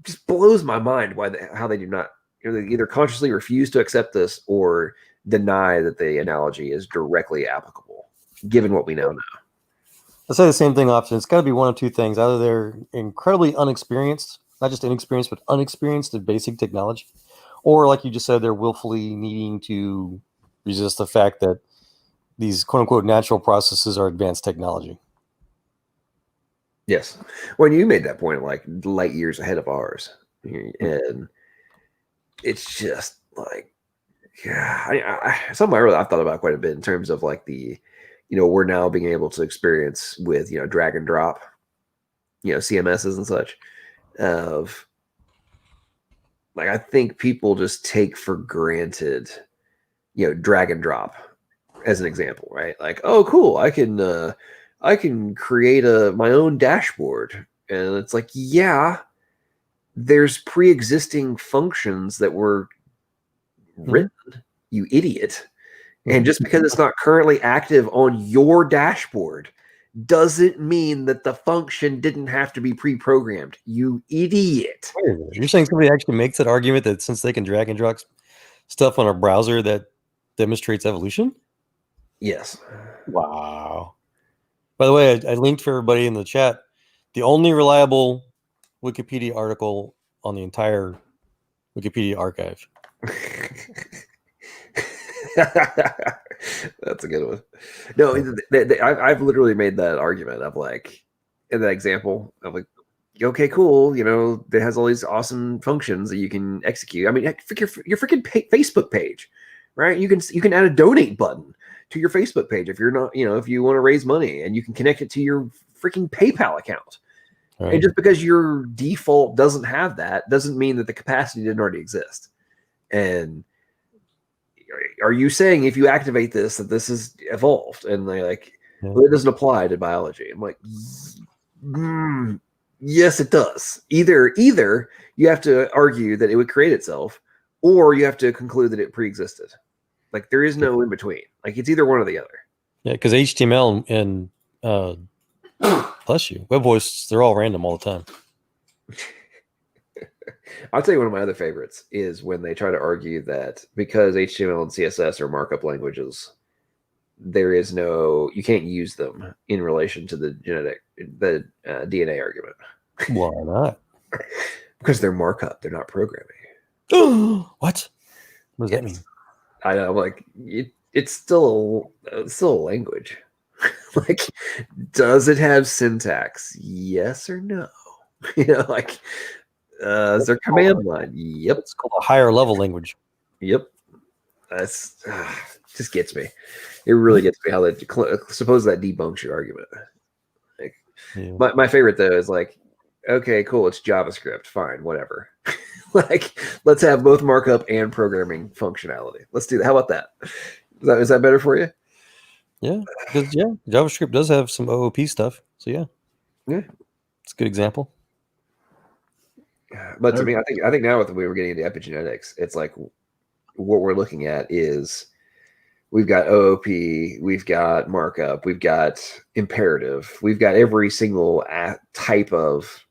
just blows my mind how they do not, they either consciously refuse to accept this or deny that the analogy is directly applicable, given what we now know.
I say the same thing often. It's got to be one of two things. Either they're incredibly unexperienced, not just inexperienced, but unexperienced in basic technology, or like you just said, they're willfully needing to resist the fact that these quote unquote natural processes are advanced technology.
Yes. When you made that point, like light years ahead of ours, and it's just like, yeah, something I've thought about quite a bit in terms of like the, we're now being able to experience with, drag and drop, CMSs and such of like, I think people just take for granted, drag and drop as an example, right? Like, oh, cool. I can create my own dashboard. And it's like, yeah, there's pre-existing functions that were written, you idiot. And just because it's not currently active on your dashboard doesn't mean that the function didn't have to be pre-programmed, you idiot.
You're saying somebody actually makes that argument that since they can drag and drop stuff on a browser that demonstrates evolution?
Yes.
Wow. By the way, I linked for everybody in the chat the only reliable Wikipedia article on the entire Wikipedia archive.
That's a good one. No, I've literally made that argument of like, in that example of like, okay, cool, it has all these awesome functions that you can execute. I mean, your freaking Facebook page, right? You can add a donate button to your Facebook page if you're not, if you want to raise money, and you can connect it to your freaking PayPal account. Right. And just because your default doesn't have that doesn't mean that the capacity didn't already exist. And are you saying if you activate this that this is evolved? And they're like, well, it doesn't apply to biology. I'm like, yes, it does. Either you have to argue that it would create itself, or you have to conclude that it pre-existed. Like, there is no in between. Like, it's either one or the other.
Yeah, because HTML and bless you, web hosts, they're all random all the time.
I'll tell you one of my other favorites is when they try to argue that because HTML and CSS are markup languages, you can't use them in relation to the DNA argument.
Why not?
Because they're markup, they're not programming.
What does that mean?
I know, like, it's still a language. Like, does it have syntax? Yes or no? Like, is there command line? Yep.
It's called a higher level language.
Yep. That's just gets me. It really gets me how that suppose that debunks your argument. Like, my favorite though is like, okay, cool, it's JavaScript, fine, whatever. Like, let's have both markup and programming functionality. Let's do that. How about that? Is that better for you?
Yeah, because JavaScript does have some OOP stuff. So yeah, it's a good example.
But to me, I think now with the way we're getting into epigenetics, it's like what we're looking at is we've got OOP, we've got markup, we've got imperative, we've got every single type of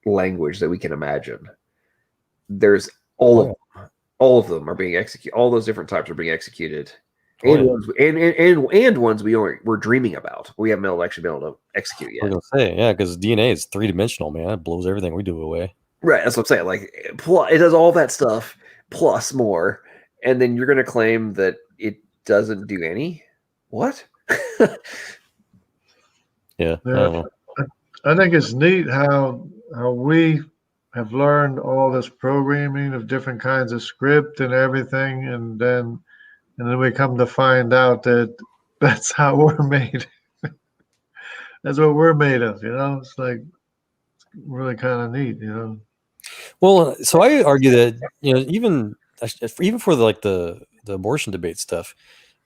language that we can imagine. There's all of them are being executed. All those different types are being executed, and ones we're dreaming about. We haven't actually been able to execute yet.
I was gonna say, yeah, because DNA is 3-dimensional, man. It blows everything we do away.
Right, that's what I'm saying. Like, it does all that stuff plus more, and then you're going to claim that it doesn't do any? What?
Yeah. I don't know.
I think it's neat how we have learned all this programming of different kinds of script and everything, and then we come to find out that that's how we're made. That's what we're made of, It's like, really kind of neat, you know.
Well, so I argue that, you know, even for the abortion debate stuff,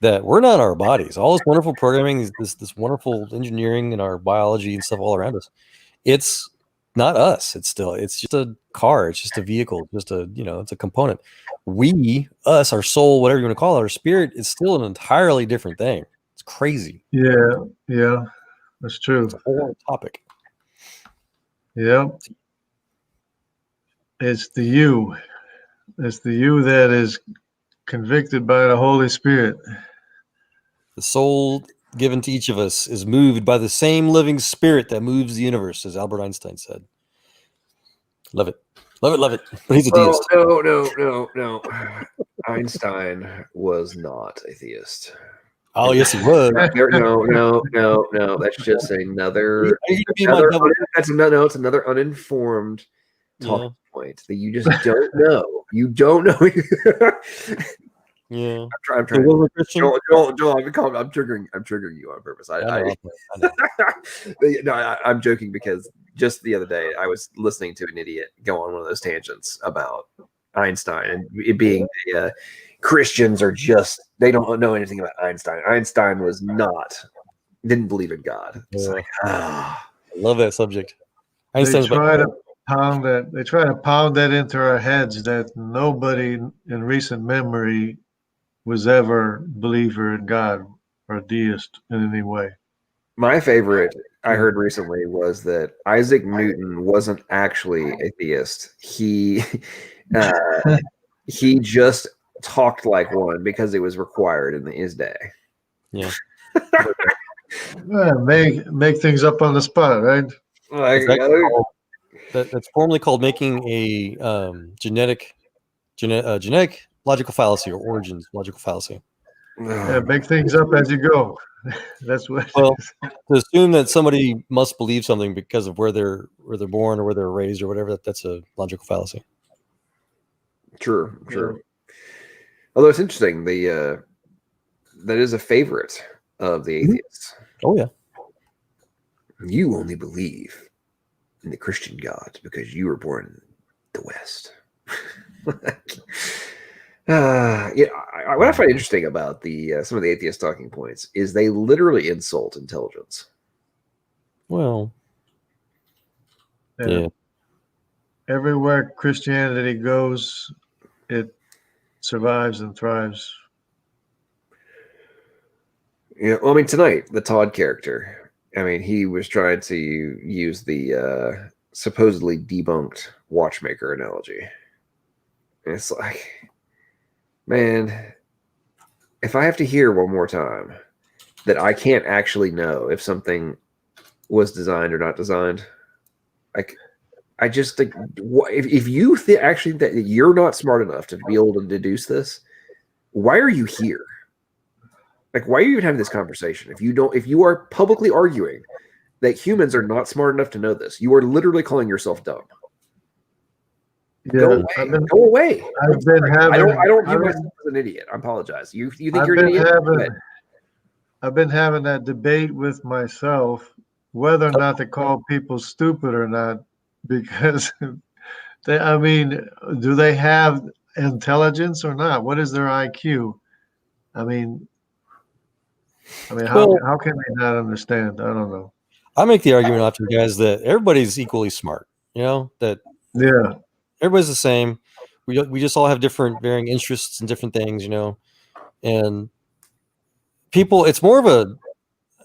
that we're not our bodies. All this wonderful programming, this wonderful engineering in our biology and stuff all around us, it's not us. It's just a car. It's just a vehicle. Just a, you know, it's a component. Us, our soul, whatever you want to call it, our spirit is still an entirely different thing. It's crazy.
Yeah, that's true.
It's a whole other topic.
Yeah. It's the you. It's the you that is convicted by the Holy Spirit.
The soul given to each of us is moved by the same living spirit that moves the universe, as Albert Einstein said. Love it. Love it, love it. But he's a deist.
No. Einstein was not a theist.
Oh, yes, he was.
No. That's just it's another uninformed talking point that you just don't know. You don't know.
Yeah.
I'm trying. Joel, I'm triggering you on purpose. I know. I'm joking because just the other day I was listening to an idiot go on one of those tangents about Einstein and it being Christians are just, they don't know anything about Einstein. Einstein didn't believe in God. It's like,
I love that subject.
Einstein's they try to pound that into our heads that nobody in recent memory was ever a believer in God or a deist in any way.
My favorite I heard recently was that Isaac Newton wasn't actually a theist. He just talked like one because it was required in his day.
Yeah.
Make things up on the spot, right?
That's formally called making a genetic logical fallacy or origins logical fallacy.
Yeah, make things up as you go. That's what.
Well, to assume that somebody must believe something because of where they're born or where they're raised or whatever, that's a logical fallacy.
True. Although it's interesting, that is a favorite of the atheists.
Oh yeah.
You only believe in the Christian God because you were born in the West. What I find interesting about some of the atheist talking points is they literally insult intelligence.
Well, yeah.
Everywhere Christianity goes, it survives and thrives.
Yeah, well, I mean, tonight the Todd character. I mean, he was trying to use the supposedly debunked watchmaker analogy. And it's like, man, if I have to hear one more time that I can't actually know if something was designed or not designed, I just think, if you actually think that you're not smart enough to be able to deduce this, why are you here? Like, why are you even having this conversation? If you are publicly arguing that humans are not smart enough to know this, you are literally calling yourself dumb.
Yeah,
go away.
I've been having.
I don't view myself as an idiot. I apologize. You think you're an idiot?
I've been having that debate with myself whether or not to call people stupid or not, because do they have intelligence or not? What is their IQ? How can they not understand? I don't know.
I make the argument often, guys, that everybody's equally smart. You know, that everybody's the same. We just all have different varying interests and different things, you know. And people, it's more of a,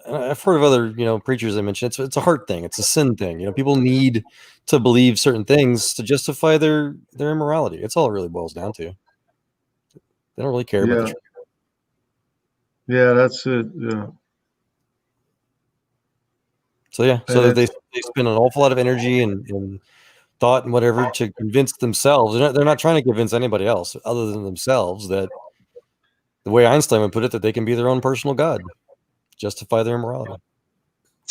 I've heard of other, you know, preachers I mentioned, it's a heart thing. It's a sin thing. You know, people need to believe certain things to justify their immorality. It's all it really boils down to. They don't really care about the truth.
Yeah, that's it. Yeah.
So they spend an awful lot of energy and thought and whatever to convince themselves. They're not trying to convince anybody else other than themselves that, the way Einstein would put it, that they can be their own personal God, justify their immorality.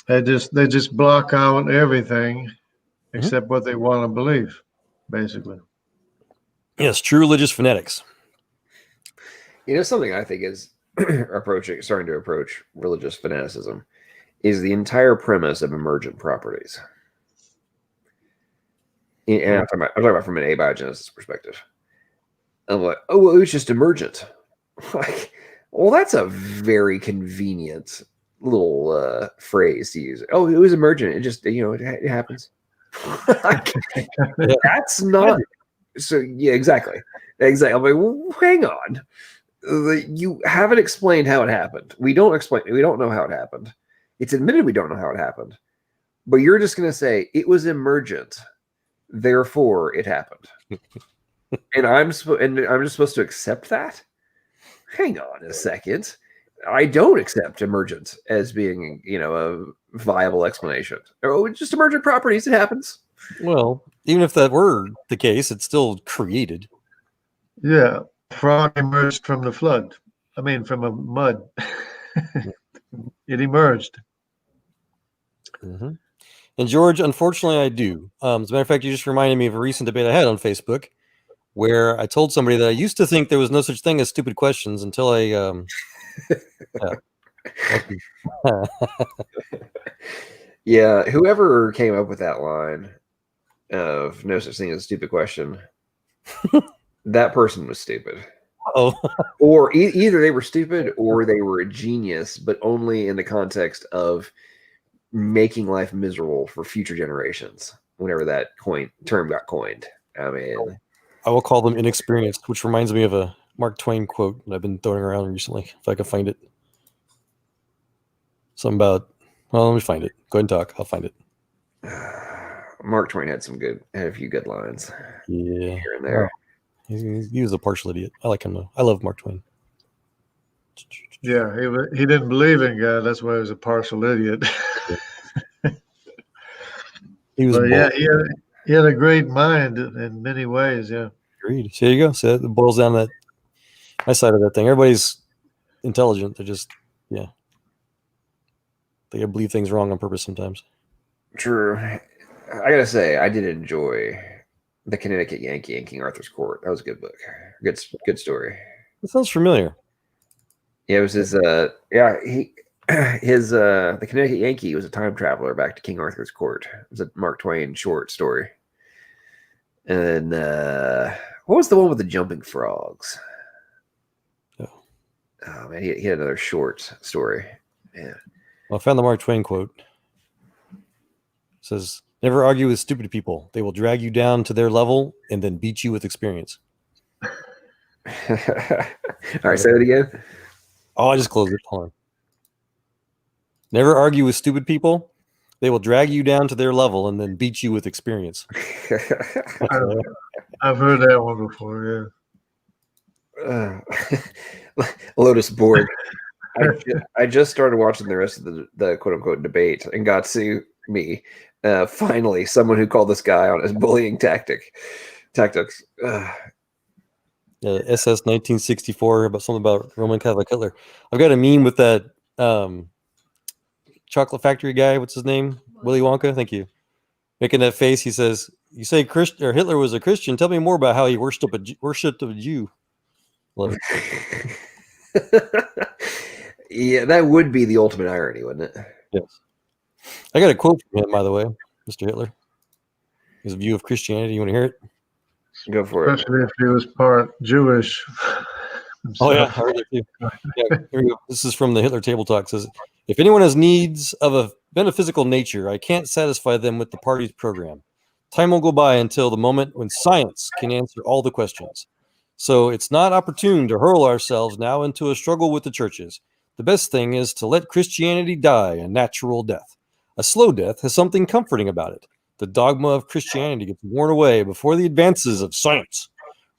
They just block out everything except what they want to believe, basically.
Yes, true religious fanatics.
You know, something I think is starting to approach religious fanaticism is the entire premise of emergent properties. And I'm talking about from an abiogenesis perspective. I'm like, oh, well, it was just emergent. Like, well, that's a very convenient little phrase to use. Oh, it was emergent. It just, it happens. That's not. So, yeah, exactly. I'm like, well, hang on. You haven't explained how it happened. We don't know how it happened. It's admitted we don't know how it happened. But you're just going to say it was emergent. Therefore, it happened. And I'm just supposed to accept that? Hang on a second. I don't accept emergent as being, a viable explanation. Oh, just emergent properties. It happens.
Well, even if that were the case, it's still created.
Yeah. Frog emerged from the flood. I mean, from a mud. It emerged.
Mm-hmm. And George, unfortunately, I do. As a matter of fact, you just reminded me of a recent debate I had on Facebook where I told somebody that I used to think there was no such thing as stupid questions until I
Yeah, whoever came up with that line of no such thing as a stupid question, that person was stupid.
Oh.
Or either they were stupid or they were a genius, but only in the context of making life miserable for future generations whenever that term got coined. I mean,
I will call them inexperienced, which reminds me of a Mark Twain quote that I've been throwing around recently, if I can find it. Something about, well, let me find it. Go ahead and talk. I'll find it.
Mark Twain had a few good lines.
Yeah.
Here and there.
He was a partial idiot. I like him though. I love Mark Twain.
Yeah, he didn't believe in God. That's why he was a partial idiot.
He was.
But yeah, he had a great mind in many ways. Yeah.
Agreed. So there you go. So it boils down to my side of that thing. Everybody's intelligent. They're just, they believe things wrong on purpose sometimes.
True. I gotta say, I did enjoy The Connecticut Yankee in King Arthur's Court. That was a good book. Good story.
It sounds familiar.
Yeah, it was his The Connecticut Yankee was a time traveler back to King Arthur's Court. It was a Mark Twain short story. And what was the one with the jumping frogs? Oh man, he had another short story. Yeah.
Well, I found the Mark Twain quote. It says, "Never argue with stupid people. They will drag you down to their level and then beat you with experience."
All right, say it again.
Oh, I just closed it. Hold on. Never argue with stupid people. They will drag you down to their level and then beat you with experience.
I've heard that one before. Yeah.
Lotus Borg. I just started watching the rest of the quote unquote debate and got to me. Finally, someone who called this guy on his bullying tactics.
SS 1964 about something about Roman Catholic Hitler. I've got a meme with that chocolate factory guy. What's his name? Willy Wonka. Thank you. Making that face. He says, "You say Hitler was a Christian. Tell me more about how he worshipped a Jew." Love it.
Yeah, that would be the ultimate irony, wouldn't it?
Yes. I got a quote from him, by the way, Mr. Hitler. His view of Christianity. You want to hear it?
Go for it.
Especially if he was part Jewish.
Oh yeah, I heard it too. Yeah, here we go. This is from the Hitler Table Talk. It says, "If anyone has needs of a metaphysical nature, I can't satisfy them with the party's program. Time will go by until the moment when science can answer all the questions. So it's not opportune to hurl ourselves now into a struggle with the churches. The best thing is to let Christianity die a natural death. A slow death has something comforting about it. The dogma of Christianity gets worn away before the advances of science.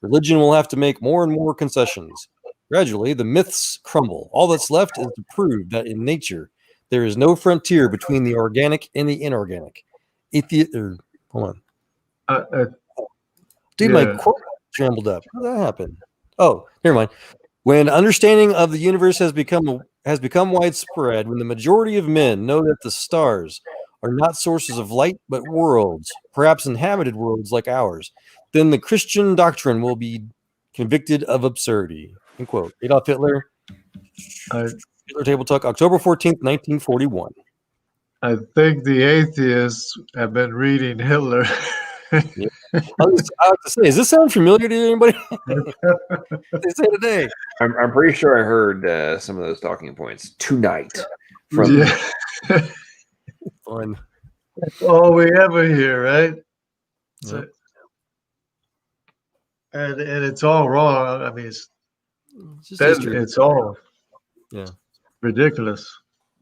Religion will have to make more and more concessions. Gradually, the myths crumble. All that's left is to prove that in nature, there is no frontier between the organic and the inorganic." Hold on. Dude, my quote jumbled up. How did that happen? Oh, never mind. "When understanding of the universe has become widespread, when the majority of men know that the stars are not sources of light, but worlds, perhaps inhabited worlds like ours, then the Christian doctrine will be convicted of absurdity." End quote. Adolf Hitler. Hitler Table Talk, October 14th, 1941.
I think the atheists have been reading Hitler.
Yeah. I have to say, does this sound familiar to anybody? They say today.
I'm pretty sure I heard some of those talking points tonight from.
Yeah.
Fun.
That's all we ever hear, right? So,
Yep.
and it's all wrong. I mean,
Just history.
it's all ridiculous.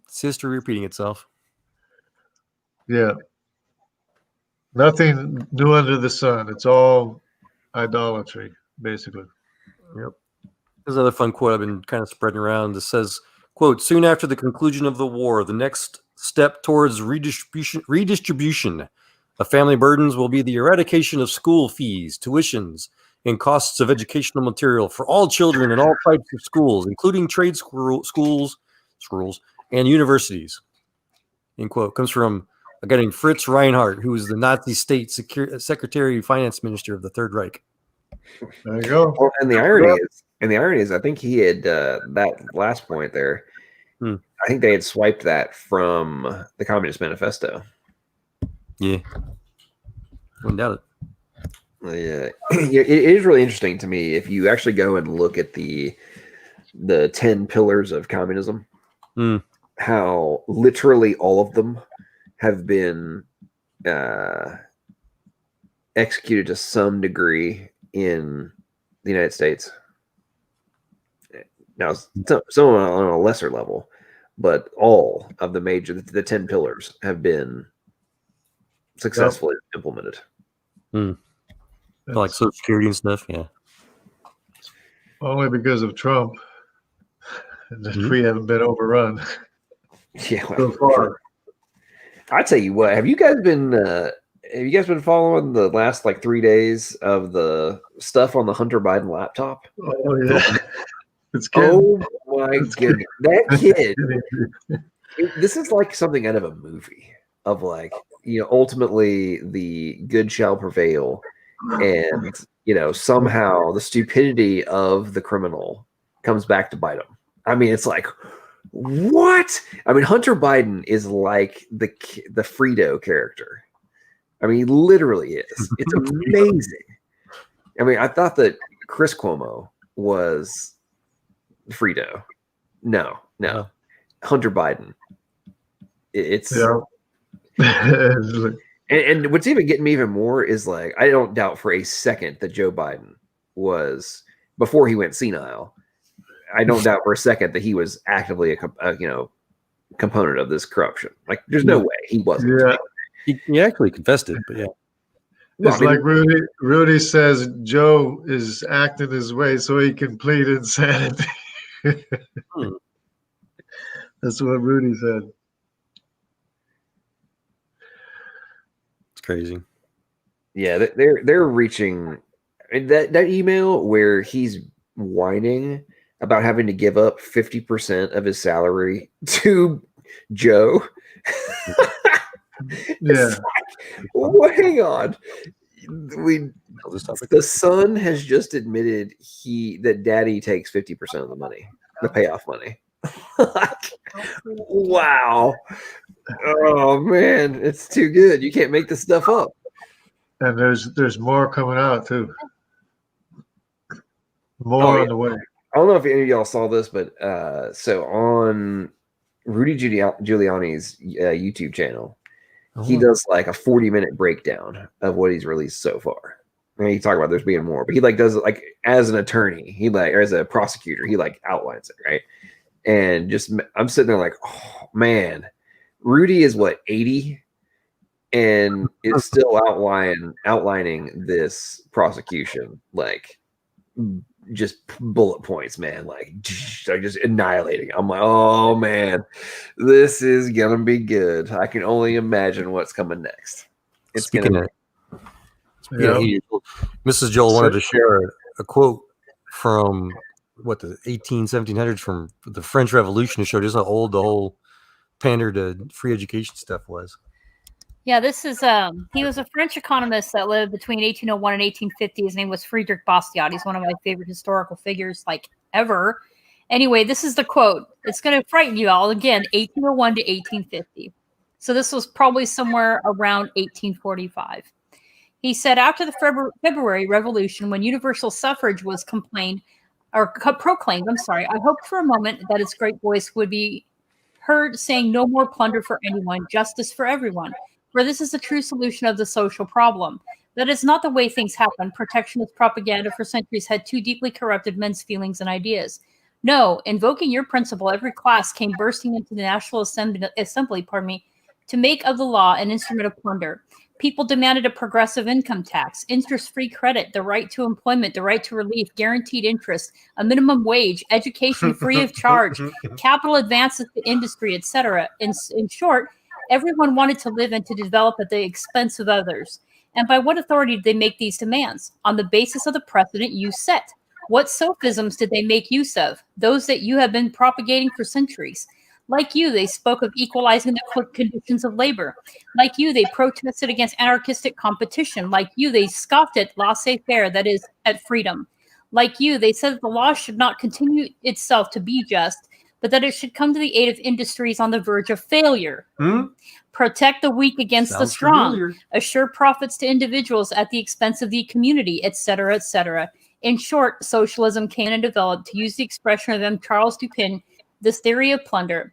It's history repeating itself.
Yeah. Nothing new under the sun. It's all idolatry, basically.
Yep. There's another fun quote I've been kind of spreading around that says, quote, soon after the conclusion of the war, the next step towards redistribution of family burdens will be the eradication of school fees, tuitions, and costs of educational material for all children in all types of schools, including trade schools, and universities. End quote. Comes from a guy named Fritz Reinhardt, who was the Nazi state secretary finance minister of the Third Reich.
There you go.
Well, and the irony is, I think he had that last point there. I think they had swiped that from the Communist Manifesto.
Yeah, wouldn't doubt
it. Yeah, it is really interesting to me if you actually go and look at the 10 pillars of communism. How literally all of them have been executed to some degree in the United States. Now, some on a lesser level, but all of the 10 pillars have been successfully implemented.
Like Social Security and stuff, yeah.
Only because of Trump that we haven't been overrun.
Yeah,
so far.
I tell you what, have you guys been following the last 3 days of the stuff on the Hunter Biden laptop?
Oh yeah.
Oh my goodness. That kid. This is like something out of a movie of ultimately the good shall prevail. And, somehow the stupidity of the criminal comes back to bite him. I mean, it's like, what? I mean, Hunter Biden is like the Frito character. I mean, he literally is. It's amazing. I mean, I thought that Chris Cuomo was Frito. No. Hunter Biden. It's and what's even getting me even more is I don't doubt for a second that Joe Biden was, before he went senile, I don't doubt for a second that he was actively a component of this corruption. There's no way he wasn't.
Yeah. He actually confessed it, but yeah.
It's like Rudy says, Joe is acting his way so he can plead insanity. That's what Rudy said.
It's crazy.
Yeah, they're reaching that email where he's whining about having to give up 50% of his salary to Joe.
Yeah.
Well, hang on. The son has just admitted that daddy takes 50% of the money, the payoff money. Wow. Oh man, it's too good. You can't make this stuff up.
And there's more coming out too. More on the way.
I don't know if any of y'all saw this, but so on Rudy Giuliani's YouTube channel, he does a 40-minute breakdown of what he's released so far. I mean, he talks about there's being more, but he does it as an attorney, or as a prosecutor, he outlines it, right? And I'm sitting there oh man, Rudy is 80 and is still outlining this prosecution just bullet points, man, just annihilating. I'm like, oh man, this is gonna be good. I can only imagine what's coming next.
Mrs. Joel wanted to share a quote from the 1700s from the French Revolution to show just how old the whole pander to free education stuff was.
Yeah, this is he was a French economist that lived between 1801 and 1850. His name was Friedrich Bastiat. He's one of my favorite historical figures ever. Anyway, this is the quote. It's going to frighten you all. Again, 1801 to 1850. So this was probably somewhere around 1845. He said after the February Revolution, when universal suffrage was proclaimed, I hoped for a moment that its great voice would be heard saying no more plunder for anyone, justice for everyone. For this is the true solution of the social problem. That is not the way things happen. Protectionist propaganda for centuries had too deeply corrupted men's feelings and ideas. No, invoking your principle, every class came bursting into the National Assembly, to make of the law an instrument of plunder. People demanded a progressive income tax, interest-free credit, the right to employment, the right to relief, guaranteed interest, a minimum wage, education free of charge, capital advances to industry, etc. In short, everyone wanted to live and to develop at the expense of others. And by what authority did they make these demands? On the basis of the precedent you set. What sophisms did they make use of? Those that you have been propagating for centuries. Like you, they spoke of equalizing the conditions of labor. Like you, they protested against anarchistic competition. Like you, they scoffed at laissez-faire, that is, at freedom. Like you, they said that the law should not continue itself to be just, but that it should come to the aid of industries on the verge of failure. Protect the weak against the strong. Familiar. Assure profits to individuals at the expense of the community, etc., etc. In short, socialism came and developed, to use the expression of M. Charles Dupin, this theory of plunder.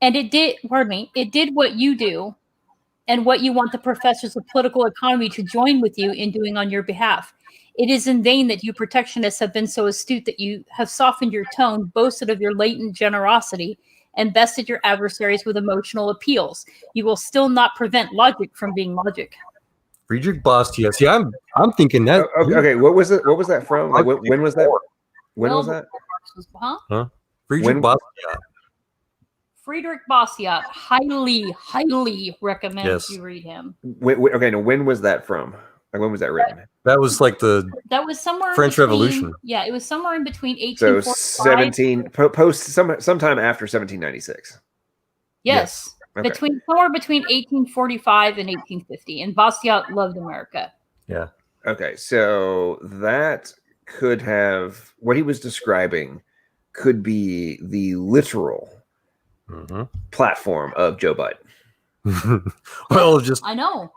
And it did what you do and what you want the professors of political economy to join with you in doing on your behalf. It is in vain that you protectionists have been so astute that you have softened your tone, boasted of your latent generosity, and bested your adversaries with emotional appeals. You will still not prevent logic from being logic.
Friedrich Bastiat. See, I'm thinking that.
Okay, what was it? What was that from? Like, when was that? When was that?
Friedrich Bastiat.
Friedrich Bastiat. Highly recommend you read him.
When was that from? Like, when was that written?
That was like
that was somewhere
French Revolution.
Yeah, it was somewhere in between 1845.
So sometime after 1796.
Yes. Okay. Somewhere between 1845 and 1850, and Bastiat loved America.
Yeah.
Okay, so that could have, what he was describing could be the literal platform of Joe Biden.
Well, just
I know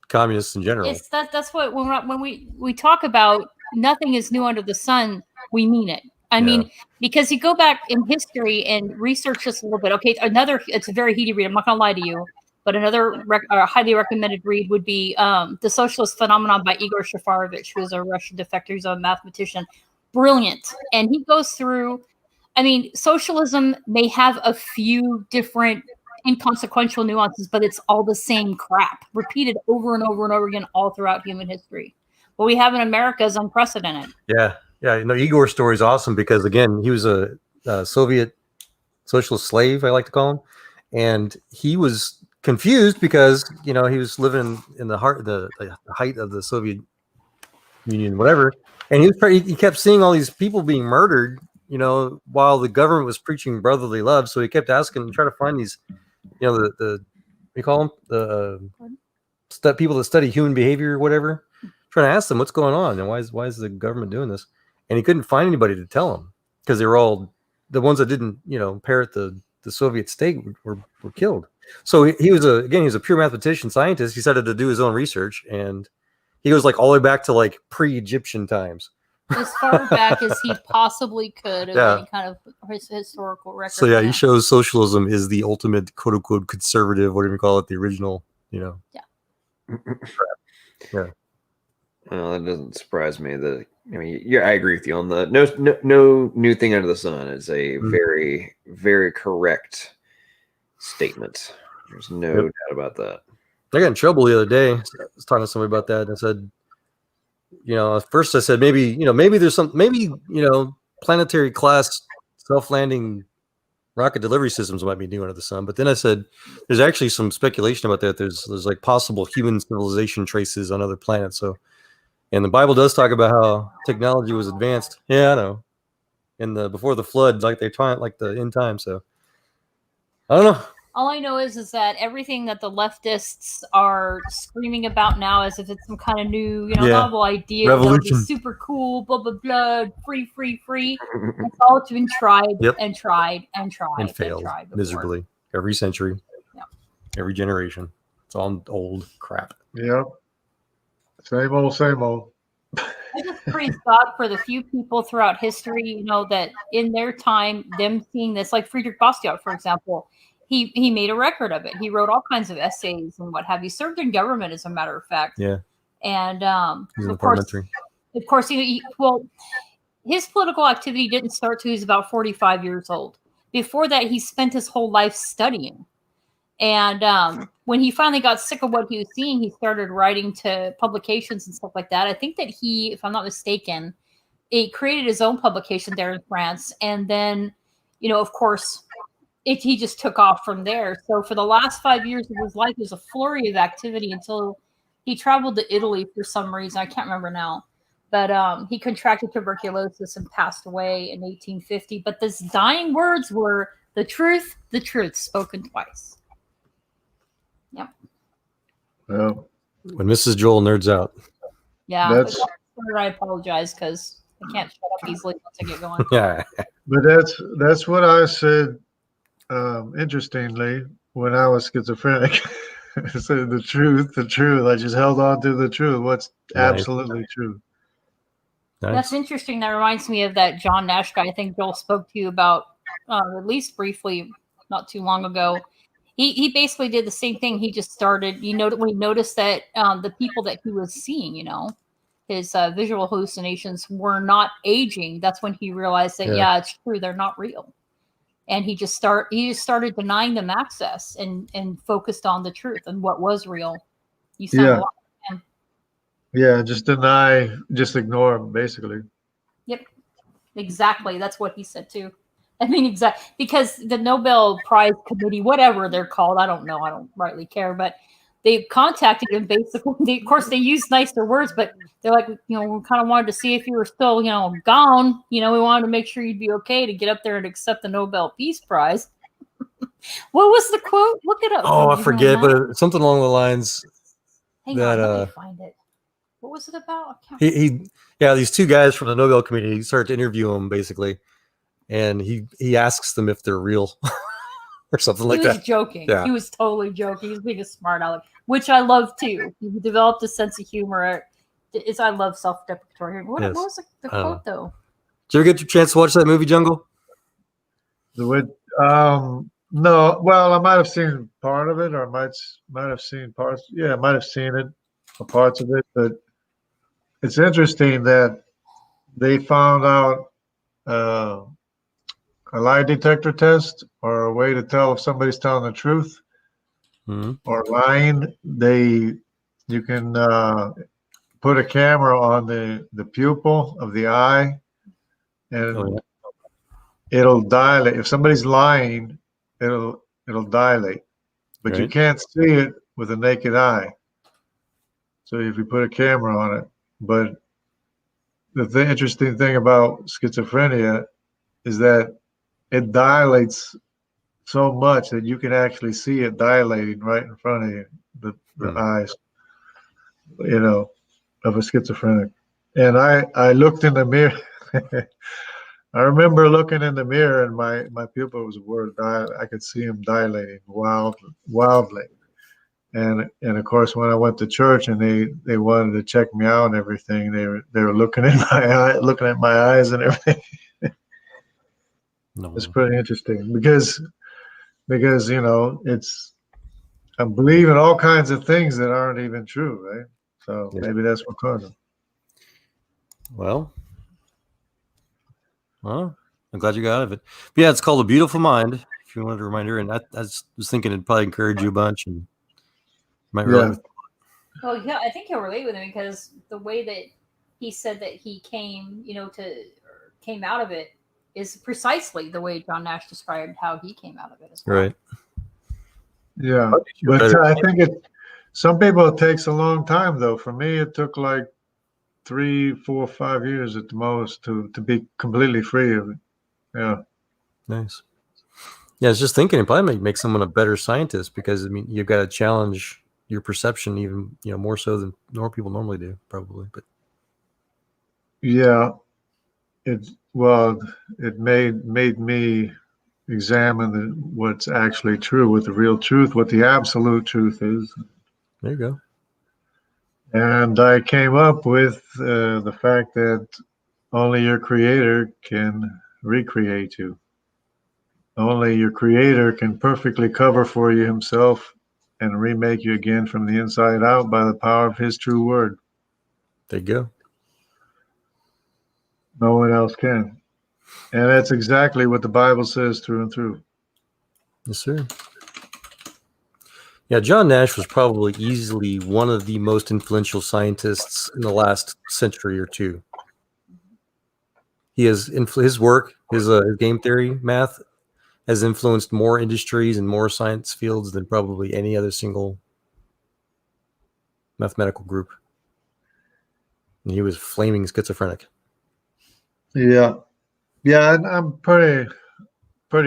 communists in general.
It's that's what when we talk about nothing is new under the sun, we mean it. I mean, because you go back in history and research this a little bit. Okay, it's a very heated read. I'm not going to lie to you, but another highly recommended read would be The Socialist Phenomenon by Igor Shafarovich, who is a Russian defector. He's a mathematician. Brilliant. And he goes through, I mean, socialism may have a few different inconsequential nuances, but it's all the same crap, repeated over and over and over again all throughout human history. What we have in America is unprecedented.
Yeah. Yeah, Igor's story is awesome because, again, he was a Soviet socialist slave, I like to call him, and he was confused because he was living in the height of the Soviet Union, whatever, and he kept seeing all these people being murdered, while the government was preaching brotherly love. So he kept asking, trying to find these, the we call them the people that study human behavior or whatever, trying to ask them what's going on and why is the government doing this. And he couldn't find anybody to tell him because they were all the ones that didn't, parrot the Soviet state were killed. So he was a pure mathematician, scientist. He decided to do his own research, and he goes like all the way back to like pre-Egyptian times,
as far back as he possibly could of any kind of historical record.
So he shows socialism is the ultimate quote unquote conservative, whatever you call it, the original,
Yeah.
Yeah.
Well, that doesn't surprise me. I agree with you on the no new thing under the sun is a very, very correct statement. There's no doubt about that.
I got in trouble the other day. I was talking to somebody about that, and I said, at first I said maybe there's planetary class self-landing rocket delivery systems might be new under the sun. But then I said there's actually some speculation about that. There's like possible human civilization traces on other planets. So. And the Bible does talk about how technology was advanced. Yeah, I know. Before the flood, like they're trying, like the end time. So I don't know.
All I know is that everything that the leftists are screaming about now, as if it's some kind of new, novel idea,
revolution,
super cool, blah blah blah, free. It's all been tried and tried and tried
and failed miserably every century, every generation. It's all old crap.
Yep. Same old, same old.
I just praise God for the few people throughout history, you know, that in their time, them seeing this, like Friedrich Bastiat, for example, he made a record of it. He wrote all kinds of essays and what have you. Served in government, as a matter of fact.
Yeah.
And of course, well, his political activity didn't start till he was about 45 years old. Before that, he spent his whole life studying. And when he finally got sick of what he was seeing, he started writing to publications and stuff like that. I think that he, if I'm not mistaken, he created his own publication there in France. And then, you know, of course, he just took off from there. So for the last 5 years of his life, there was a flurry of activity until he traveled to Italy for some reason. I can't remember now. But he contracted tuberculosis and passed away in 1850. But his dying words were, the truth, spoken twice. Yep.
Well,
When Mrs. Joel nerds out.
Yeah, I apologize because I can't shut up easily once I get going.
Yeah.
but that's what I said. Interestingly, when I was schizophrenic, I said the truth. I just held on to the truth. What's absolutely true.
Nice.
That's interesting. That reminds me of that John Nash guy I think Joel spoke to you about, at least briefly, not too long ago. He basically did the same thing. He just started, when he noticed that the people that he was seeing, his visual hallucinations were not aging. That's when he realized that, yeah, it's true. They're not real. And he just started denying them access and focused on the truth and what was real. You sound a lot like him.
Yeah, just ignore them, basically.
Yep, exactly. That's what he said too. I mean, exactly, because the Nobel Prize Committee, whatever they're called, I don't know, I don't rightly care, but they contacted him basically. Of course, they used nicer words, but they're like, we kind of wanted to see if you were still, gone. We wanted to make sure you'd be okay to get up there and accept the Nobel Peace Prize. What was the quote? Look it up.
Oh, I forget, but something along the lines.
Hang on, let me find it. What was it about?
These two guys from the Nobel Committee started to interview him basically. And he asks them if they're real or something like that.
He was joking.
Yeah.
He was totally joking. He was being a smart aleck, which I love too. He developed a sense of humor. I love self-deprecatory. What was the quote though?
Did you ever get your chance to watch that movie, Jungle?
No. Well, I might have seen part of it, or I might have seen parts. Yeah, I might have seen it or parts of it. But it's interesting that they found out a lie detector test, or a way to tell if somebody's telling the truth or lying. You can put a camera on the pupil of the eye, and it'll dilate. If somebody's lying, it'll dilate, but you can't see it with a naked eye. So if you put a camera on it, but the interesting thing about schizophrenia is that it dilates so much that you can actually see it dilating right in front of you, the eyes, of a schizophrenic. And I looked in the mirror. I remember looking in the mirror, and my pupil was I could see him dilating wildly. And of course, when I went to church and they wanted to check me out and everything, they were looking at my eyes and everything.
No.
It's pretty interesting because I'm believing all kinds of things that aren't even true, right? So maybe that's what caused it.
Well, I'm glad you got out of it. But yeah, it's called A Beautiful Mind. If you wanted a reminder, and I was thinking it'd probably encourage you a bunch, and might relate with.
Well, yeah, I think he'll relate with him because the way that he said that he came, came out of it is precisely the way John Nash described how he came out of it as well.
Right.
Yeah, but I think some people it takes a long time though. For me, it took like 3, 4, 5 years at the most to be completely free of it. Yeah.
Nice. Yeah, I was just thinking it probably make someone a better scientist because you've got to challenge your perception even more so than more people normally do, probably. But
yeah, it made me examine what's actually true, what the real truth, what the absolute truth is.
There you go.
And I came up with the fact that only your creator can recreate you. Only your creator can perfectly cover for you himself and remake you again from the inside out by the power of his true word.
There you go.
No one else can. And that's exactly what the Bible says through and through.
Yes, sir. Yeah, John Nash was probably easily one of the most influential scientists in the last century or two. He has his work, his game theory, math, has influenced more industries and more science fields than probably any other single mathematical group. And he was flaming schizophrenic.
Yeah. Yeah, and I'm pretty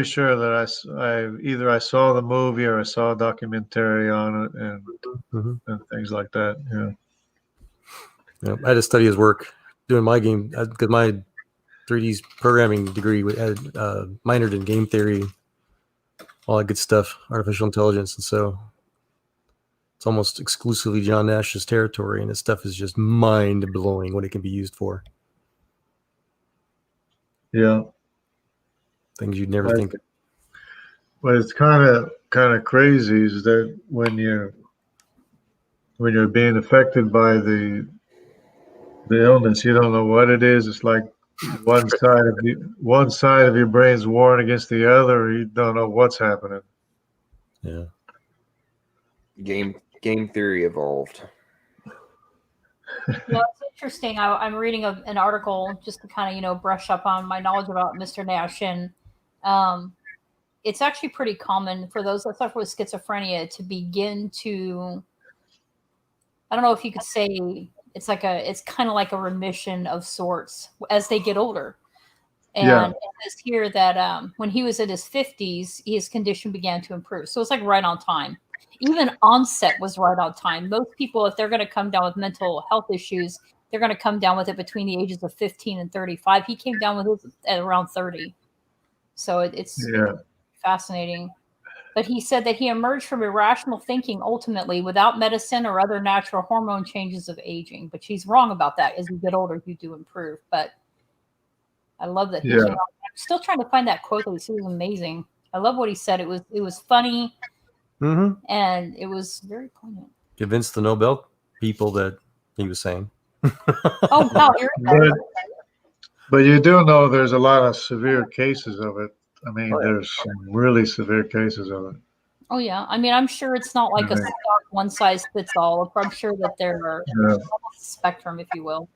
sure that I saw the movie or I saw a documentary on it and things like that. Yeah.
I had to study his work doing my game because my 3D programming degree had minored in game theory, all that good stuff, artificial intelligence, and so it's almost exclusively John Nash's territory, and his stuff is just mind blowing what it can be used for.
Yeah.
Things you'd never think of.
But it's kind of crazy is that when you're being affected by the illness, you don't know what it is. It's like one side of your brain's warring against the other. You don't know what's happening.
Yeah.
Game theory evolved.
Yeah, it's interesting. I'm reading an article just to kind of, brush up on my knowledge about Mr. Nash, and it's actually pretty common for those that suffer with schizophrenia to begin to, I don't know if you could say it's kind of like a remission of sorts as they get older. And it says here that when he was in his 50s, his condition began to improve. So it's like right on time. Even onset was right on time. Most people, if they're going to come down with mental health issues, they're going to come down with it between the ages of 15 and 35. He came down with it at around 30. So it's fascinating. But he said that he emerged from irrational thinking ultimately without medicine or other natural hormone changes of aging. But she's wrong about that. As you get older, you do improve. But I love that. I'm still trying to find that quote that was amazing. I love what he said. It was funny. And it was very poignant.
Convinced the Nobel people that he was saying.
Oh, wow.
But you do know there's a lot of severe cases of it. I mean, there's some really severe cases of it.
Oh, yeah. I mean, I'm sure it's not like a stock one size fits all. I'm sure that there are a spectrum, if you will.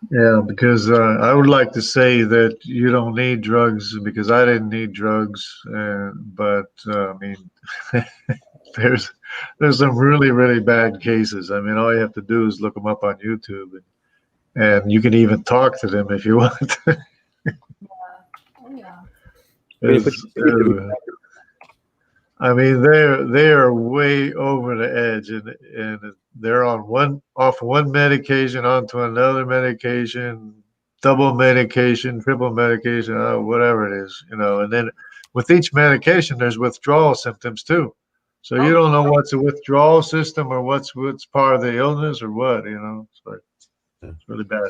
Yeah, because I would like to say that you don't need drugs because I didn't need drugs, but I mean, there's some really, really bad cases. I mean, all you have to do is look them up on YouTube, and you can even talk to them if you want. I mean, they are way over the edge, and they're on off one medication onto another medication, double medication, triple medication, whatever it is, and then with each medication, there's withdrawal symptoms too. So you don't know what's a withdrawal system or what's part of the illness or what, it's really bad.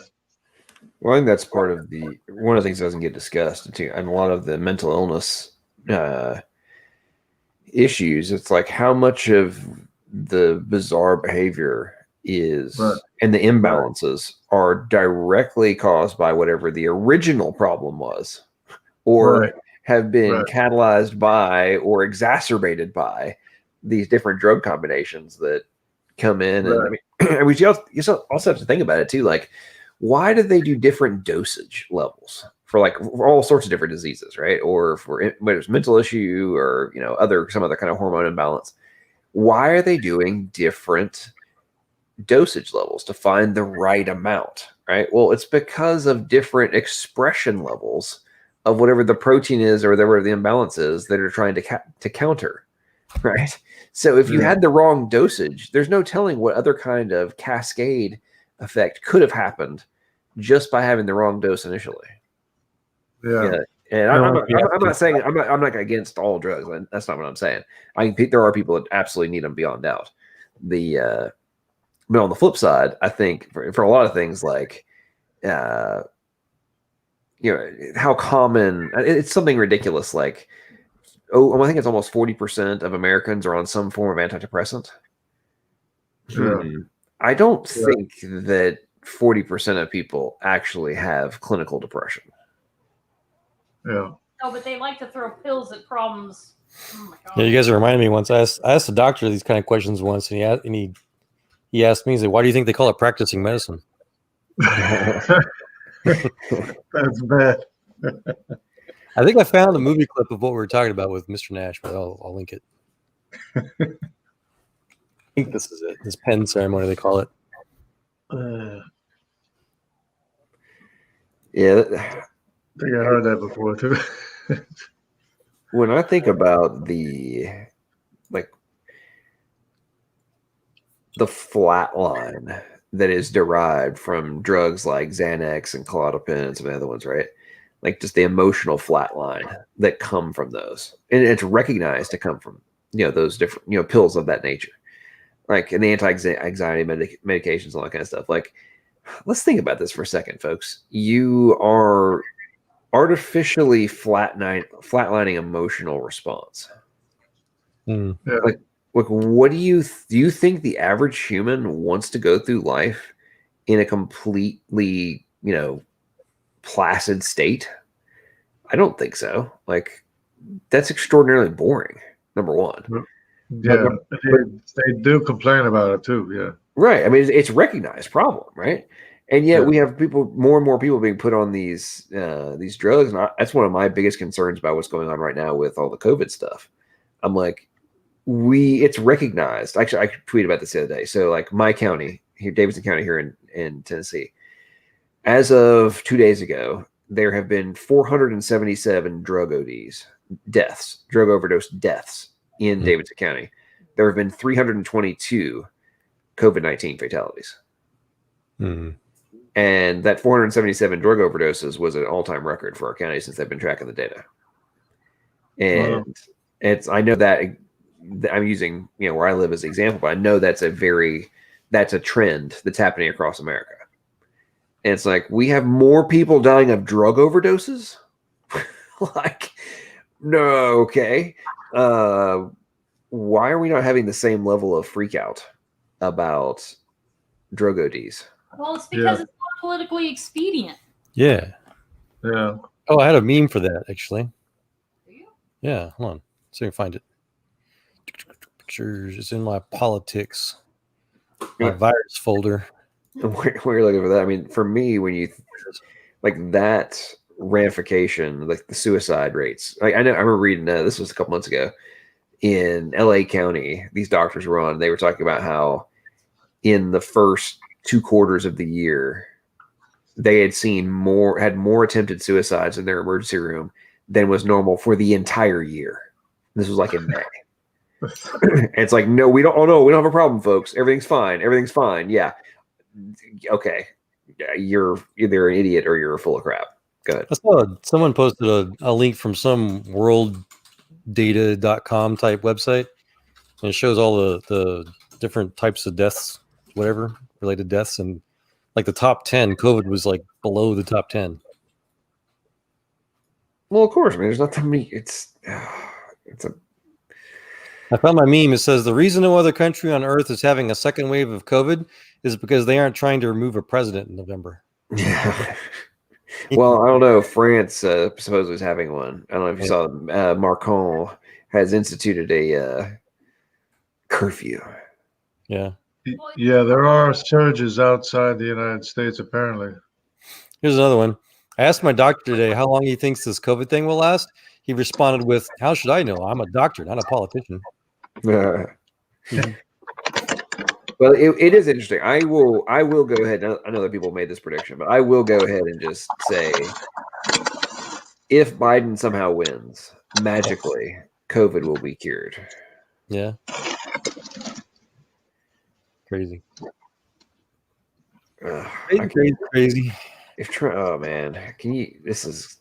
Well, I think that's part of one of the things that doesn't get discussed too, and a lot of the mental illness issues. It's like how much of the bizarre behavior is and the imbalances are directly caused by whatever the original problem was, or have been catalyzed by or exacerbated by these different drug combinations that come in. And I mean, you also have to think about it too. Like, why do they do different dosage levels for all sorts of different diseases, right? Or for whether it's mental issue or some other kind of hormone imbalance? Why are they doing different dosage levels to find the right amount, right? Well, it's because of different expression levels of whatever the protein is or whatever the imbalance is that are trying to counter, right? So if you had the wrong dosage, there's no telling what other kind of cascade effect could have happened just by having the wrong dose initially. Yeah. And I'm not saying I'm not against all drugs. That's not what I'm saying. There are people that absolutely need them beyond doubt. But on the flip side, I think for a lot of things like, how common, it's something ridiculous like, I think it's almost 40% of Americans are on some form of antidepressant.
Yeah.
I don't think that 40% of people actually have clinical depression.
Yeah.
Oh, but they like to throw pills at problems. Oh my God.
Yeah, you guys reminded me once. I asked the doctor these kind of questions once, and he asked me, he said, "Why do you think they call it practicing medicine?"
That's bad.
I think I found a movie clip of what we were talking about with Mr. Nash, but I'll link it. I think this is it. This pen ceremony, they call it.
Yeah.
I think I heard that before too.
When I think about the flat line that is derived from drugs like Xanax and Klonopin and some other ones, right? Like just the emotional flat line that come from those. And it's recognized to come from, those different, pills of that nature. Like, and the anti-anxiety medications and all that kind of stuff. Like, let's think about this for a second, folks. You are artificially flatlining emotional response.
Mm.
Yeah.
Like, what do you think the average human wants to go through life in a completely, placid state? I don't think so. Like, that's extraordinarily boring. Number one.
Yeah, they do complain about it too. Yeah.
Right. I mean, it's a recognized problem, right? And yet we have more and more people being put on these drugs, and that's one of my biggest concerns about what's going on right now with all the COVID stuff. I'm like, it's recognized. Actually, I tweeted about this the other day. So, like, my county here, Davidson County here in Tennessee, as of 2 days ago, there have been 477 drug overdose deaths in Davidson County. There have been 322 COVID-19 fatalities. And that 477 drug overdoses was an all-time record for our county since they've been tracking the data. And I know that I'm using, where I live as an example, but I know that's a trend that's happening across America. And it's like, we have more people dying of drug overdoses. Like, no, okay. Why are we not having the same level of freak out about drug ODs?
Well, it's because it's not politically expedient.
Yeah.
Yeah.
Oh, I had a meme for that, actually.
Do you?
Yeah, hold on. See if I can find it. Pictures. It's in my politics. My virus folder.
Where you're looking for that. I mean, for me, when you like that ramification, like the suicide rates, I remember reading this was a couple months ago in LA County. These doctors were on. They were talking about how in the first 2 quarters of the year, they had more attempted suicides in their emergency room than was normal for the entire year. This was like in May. It's like, no, we don't. Oh no, we don't have a problem, folks. Everything's fine. Everything's fine. Yeah. Okay. You're either an idiot or you're full of crap. Go ahead.
I saw someone posted a link from some worlddata.com type website, and it shows all the different types of deaths, whatever related deaths, and like the top 10, COVID was like below the top 10.
Well, of course, man. There's not that many.
I found my meme. It says the reason no other country on earth is having a second wave of COVID is because they aren't trying to remove a president in November.
Yeah. Well, I don't know. France supposedly is having one. I don't know if you saw Macron has instituted a curfew.
Yeah.
Yeah, there are surges outside the United States, apparently.
Here's another one. I asked my doctor today how long he thinks this COVID thing will last. He responded with, "How should I know? I'm a doctor, not a politician."
Well, it is interesting. I will go ahead. I know that people made this prediction, but I will go ahead and just say, if Biden somehow wins, magically, COVID will be cured.
Yeah. Crazy. Crazy.
Oh man, can you? This is.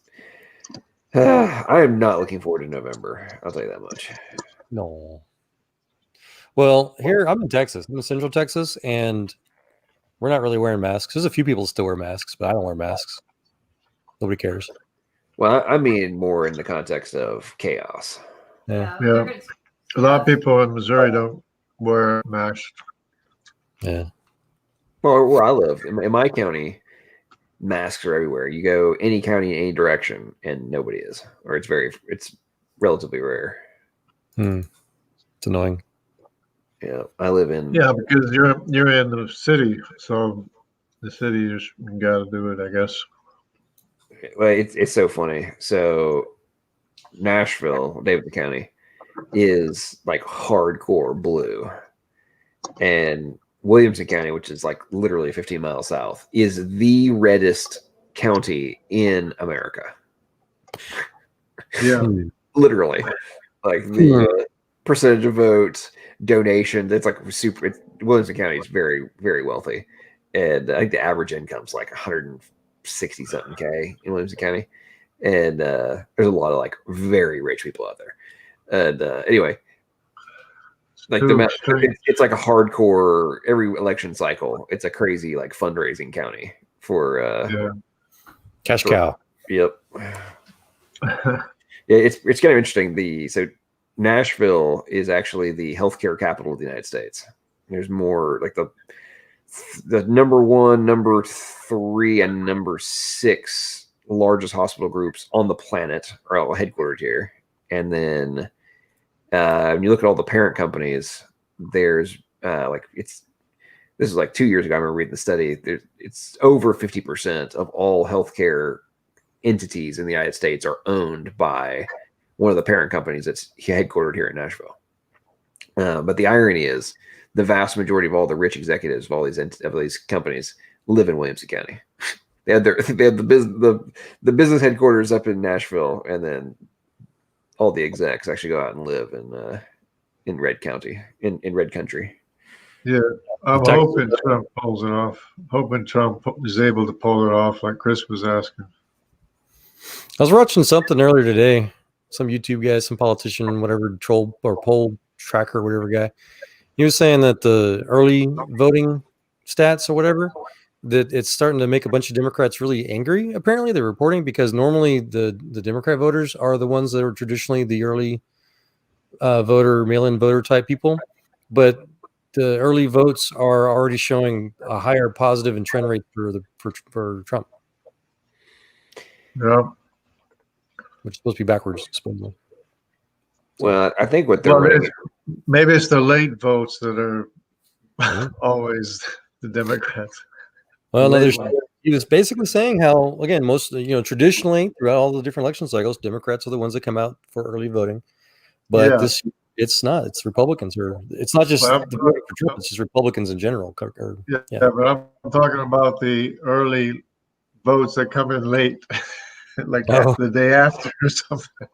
I am not looking forward to November. I'll tell you that much.
No. Well, here I'm in Texas. I'm in Central Texas, and we're not really wearing masks. There's a few people still wear masks, but I don't wear masks. Nobody cares.
Well, I mean more in the context of chaos.
Yeah.
A lot of people in Missouri don't wear masks.
Yeah.
Well, where I live, in my county, masks are everywhere. You go any county, any direction, and nobody is, or it's relatively rare.
It's annoying.
Yeah, I live in.
Yeah, because you're in the city, so the city you got to do it, I guess.
Well, it's so funny. So Nashville, Davidson County, is like hardcore blue, and Williamson County, which is like literally 15 miles south, is the reddest county in America.
Yeah,
literally, like the percentage of votes, donations. It's like super. Williamson County is very, very wealthy, and I think the average income's like 160 something K in Williamson County, and there's a lot of like very rich people out there. And anyway, like it's like a hardcore every election cycle. It's a crazy like fundraising county for
cash cow.
Yep. It's kind of interesting. So Nashville is actually the healthcare capital of the United States. There's more like the number 1, number 3, and number 6 largest hospital groups on the planet are all headquartered here. And then when you look at all the parent companies, there's this is like 2 years ago. I remember reading the study. It's over 50% of all healthcare entities in the United States are owned by one of the parent companies that's headquartered here in Nashville. But the irony is, the vast majority of all the rich executives of all these companies live in Williamson County. They had the business headquarters up in Nashville, and then all the execs actually go out and live in Red County, in Red Country.
Yeah, I'm hoping Trump pulls it off. Hoping Trump is able to pull it off, like Chris was asking.
I was watching something earlier today. Some YouTube guy, some politician, whatever, troll or poll tracker, whatever guy. He was saying that the early voting stats or whatever, that it's starting to make a bunch of Democrats really angry. Apparently, they're reporting because normally the Democrat voters are the ones that are traditionally the early voter, mail-in voter type people, but the early votes are already showing a higher positive and trend rate for Trump.
Yeah.
Which is supposed to be backwards, supposedly.
Well, I think what they're
maybe it's the late votes that are always the Democrats.
Well, no, he was basically saying how, again, most traditionally throughout all the different election cycles, Democrats are the ones that come out for early voting, but it's not. It's Republicans, or it's not just the voting for Trump. It's just Republicans in general.
But I'm talking about the early votes that come in late. Like the day after or something.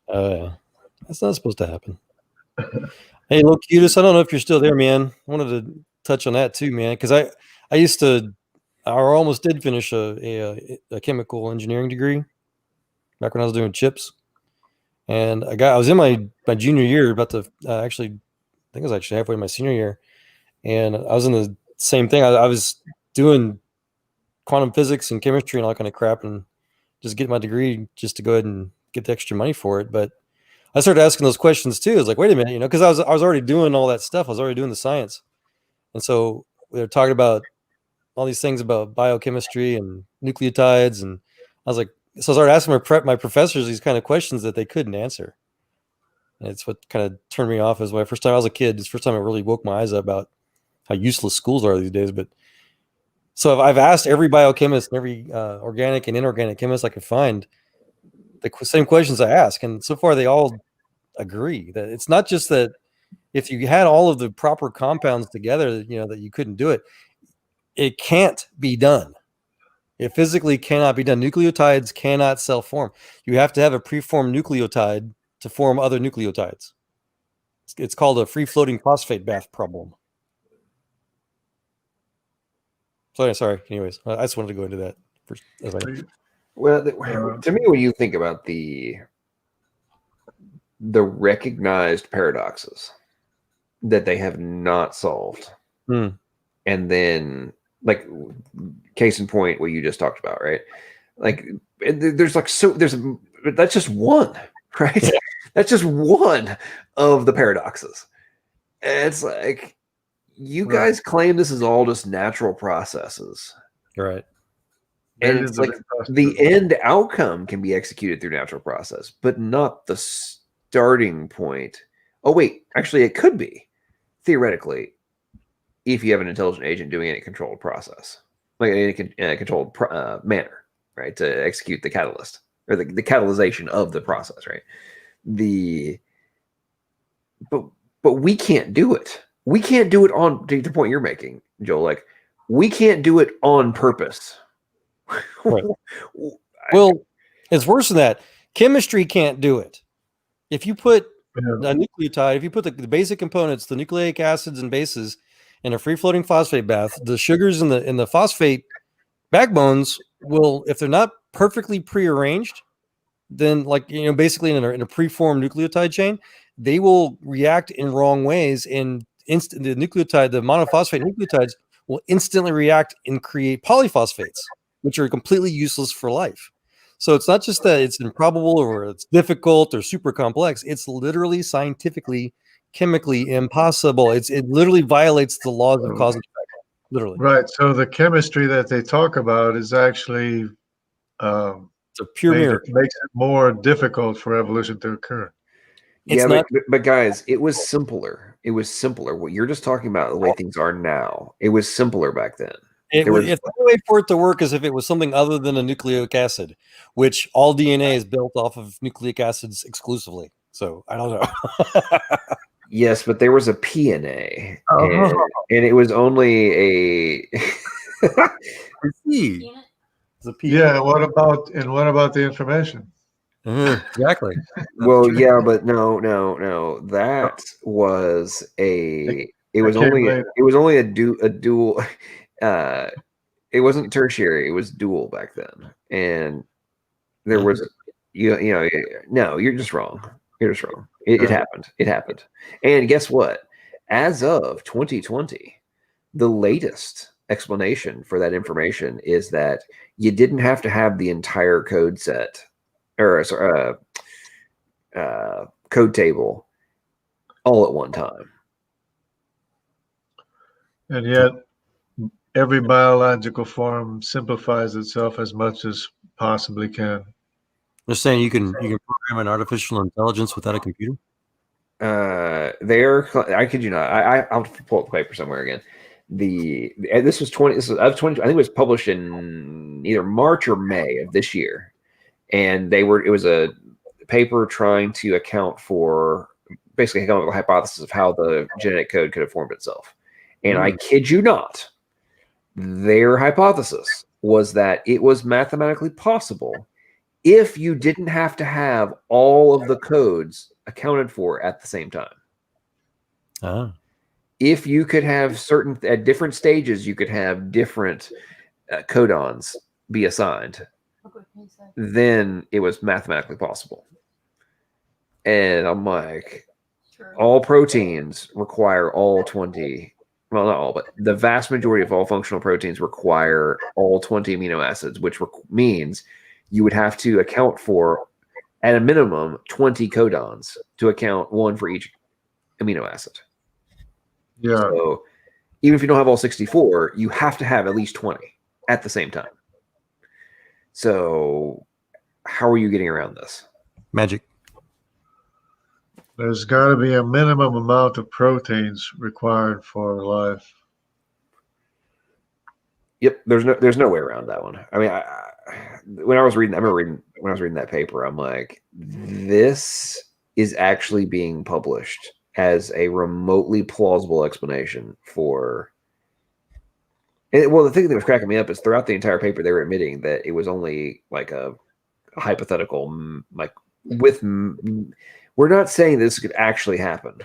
Yeah. That's not supposed to happen. Hey, Locutus, I don't know if you're still there, man. I wanted to touch on that too, man, because I almost did finish a chemical engineering degree back when I was doing chips, and I was in my junior year, about to I think I was actually halfway in my senior year, and I was in the same thing. I was doing quantum physics and chemistry and all that kind of crap, and just get my degree just to go ahead and get the extra money for it. But I started asking those questions too. It's like, wait a minute, because I was already doing all that stuff. I was already doing the science. And so we were talking about all these things about biochemistry and nucleotides. And I was like, so I started asking my professors these kind of questions that they couldn't answer. And it's what kind of turned me off. As my first time I was a kid, it's the first time it really woke my eyes up about how useless schools are these days. But so I've asked every biochemist and every organic and inorganic chemist I could find the same questions I ask. And so far they all agree that it's not just that if you had all of the proper compounds together, that you couldn't do it. It can't be done. It physically cannot be done. Nucleotides cannot self-form. You have to have a preformed nucleotide to form other nucleotides. It's called a free-floating phosphate bath problem. Sorry. Anyways, I just wanted to go into that.
To me, when you think about the recognized paradoxes that they have not solved.
Hmm.
And then, like, case in point, what you just talked about, right? Like, there's like, that's just one, right?
Yeah.
That's just one of the paradoxes. And it's like, you guys claim this is all just natural processes.
Right.
And it's like the end outcome can be executed through natural process, but not the starting point. Oh, wait, actually, it could be, theoretically, if you have an intelligent agent doing it in a controlled process, like in a controlled manner, right, to execute the catalyst or the catalyzation of the process, right? But we can't do it. We can't do it on, to the point you're making, Joel, like, we can't do it on purpose.
Right. Well, it's worse than that. Chemistry can't do it. If you put a nucleotide, if you put the basic components, the nucleic acids and bases, in a free-floating phosphate bath, the sugars in the phosphate backbones will, if they're not perfectly prearranged, then, like, basically in a preformed nucleotide chain, they will react in wrong ways. And the nucleotide, the monophosphate nucleotides, will instantly react and create polyphosphates, which are completely useless for life. So it's not just that it's improbable or it's difficult or super complex. It's literally scientifically, chemically impossible. It literally violates the laws of cause and effect. Literally.
Right. So the chemistry that they talk about is actually
it's a pure miracle.
Makes it more difficult for evolution to occur.
But guys, it was simpler. It was simpler. What you're just talking about, the way things are now, it was simpler back then.
If the only way for it to work is if it was something other than a nucleic acid, which all DNA is built off of nucleic acids exclusively. So I don't know.
Yes, but there was a PNA, and it was only a.
Yeah. What about the information?
Exactly.
Well, yeah, but no. That was a. It was only a dual. It wasn't tertiary. It was dual back then, and there was. No, you're just wrong. You're just wrong. It happened. It happened. And guess what? As of 2020, the latest explanation for that information is that you didn't have to have the entire code set or code table all at one time.
And yet, every biological form simplifies itself as much as possibly can.
They're saying you can program an artificial intelligence without a computer.
I kid you not. I'll pull up the paper somewhere again. This was 20. This was of 20. I think it was published in either March or May of this year, and it was a paper trying to account for basically come up with a hypothesis of how the genetic code could have formed itself. And I kid you not, their hypothesis was that it was mathematically possible if you didn't have to have all of the codes accounted for at the same time. If you could have at different stages, you could have different codons be assigned, then it was mathematically possible. And I'm like, all proteins require all 20. Well, not all, but the vast majority of all functional proteins require all 20 amino acids, which means you would have to account for, at a minimum, 20 codons to account one for each amino acid.
Yeah.
So even if you don't have all 64, you have to have at least 20 at the same time. So how are you getting around this?
Magic.
There's got to be a minimum amount of proteins required for life.
Yep, there's no way around that one. I mean, when I remember reading that paper, I'm like, this is actually being published as a remotely plausible explanation for. Well, the thing that was cracking me up is throughout the entire paper, they were admitting that it was only like a hypothetical, like we're not saying this could actually happen.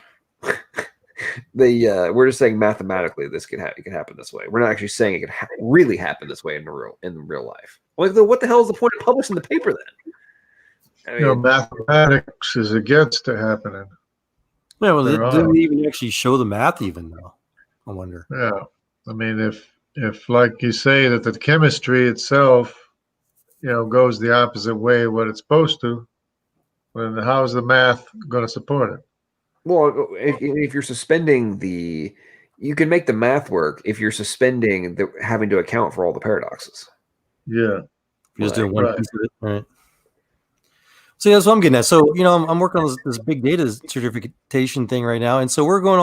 We're just saying mathematically this it can happen this way. We're not actually saying it could really happen this way in real life. Like, what the hell is the point of publishing the paper then?
I mean, mathematics is against it happening.
Yeah, well, didn't they even actually show the math even though? I wonder.
Yeah. I mean, if like you say that the chemistry itself, goes the opposite way of what it's supposed to, then how's the math going to support it?
Well, if you're suspending you can make the math work if you're suspending having to account for all the paradoxes.
Yeah.
You're just doing one piece of it, right? So that's what I'm getting at. So I'm working on this big data certification thing right now, and so we're doing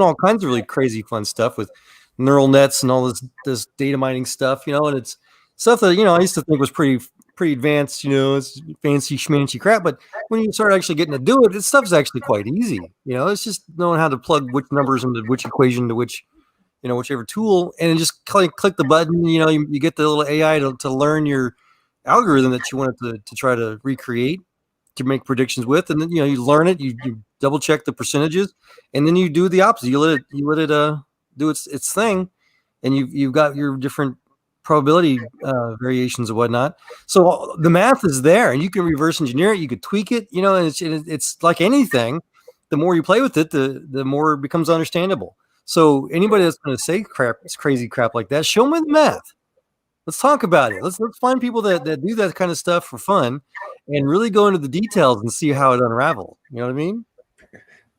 all kinds of really crazy fun stuff with neural nets and all this data mining stuff, and it's stuff that I used to think was pretty advanced, it's fancy schmancy crap, but when you start actually getting to do it, this stuff's actually quite easy. It's just knowing how to plug which numbers into which equation to which whichever tool, and then just click the button. You get the little AI to learn your algorithm that you wanted to try to recreate, to make predictions with, and then you learn it, you double check the percentages, and then you do the opposite. You let it do its thing, and you've got your different probability variations and whatnot. So the math is there, and you can reverse engineer it. You could tweak it, and it's like anything. The more you play with it, the more it becomes understandable. So anybody that's going to say crazy crap like that, show them the math. Let's talk about it. Let's find people that do that kind of stuff for fun and really go into the details and see how it unravels. You know what I mean?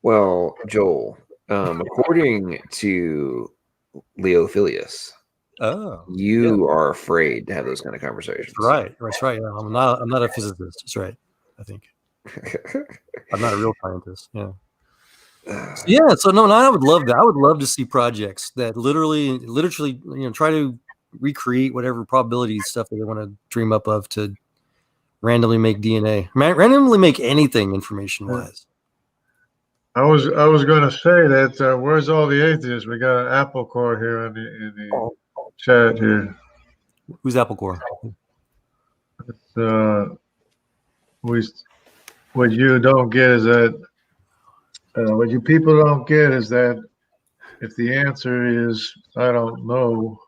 Well, Joel, according to Leophilius, you are afraid to have those kind of conversations.
That's right. Yeah, I'm not a physicist. That's right. I think I'm not a real scientist. Yeah. So no, I would love that. I would love to see projects that literally, try to recreate whatever probability stuff that they want to dream up of to randomly make DNA, randomly make anything information wise.
I was going to say that where's all the atheists? We got an Apple Core here in the chat here.
Who's Apple Core?
What you don't get is that what you people don't get is that if the answer is I don't know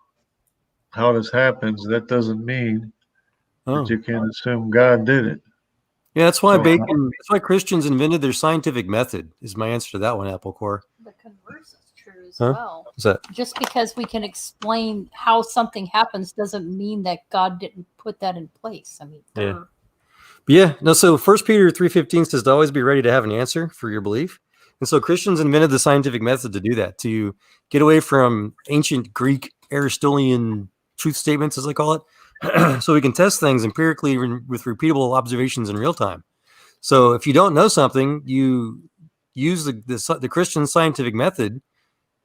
how this happens, that doesn't mean that you can assume God did it.
Yeah, that's why that's why Christians invented their scientific method, is my answer to that one, Apple Core.
The converse is true as well.
What's that?
Just because we can explain how something happens doesn't mean that God didn't put that in place. I mean,
so 1 Peter 3:15 says to always be ready to have an answer for your belief. And so Christians invented the scientific method to do that, to get away from ancient Greek Aristotelian truth statements, as they call it, so we can test things empirically with repeatable observations in real time. So if you don't know something, you use the Christian scientific method,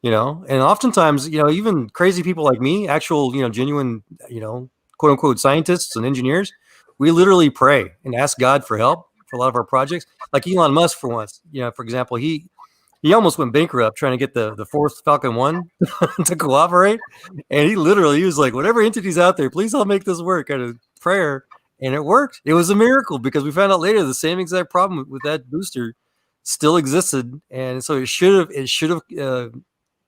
and oftentimes, even crazy people like me, actual, genuine, quote unquote scientists and engineers, we literally pray and ask God for help for a lot of our projects. Like Elon Musk, for once, for example, he almost went bankrupt trying to get the fourth Falcon 1 to cooperate. And he was like, whatever entity's out there, please help make this work, kind of prayer. And it worked. It was a miracle, because we found out later the same exact problem with that booster still existed. And so it should have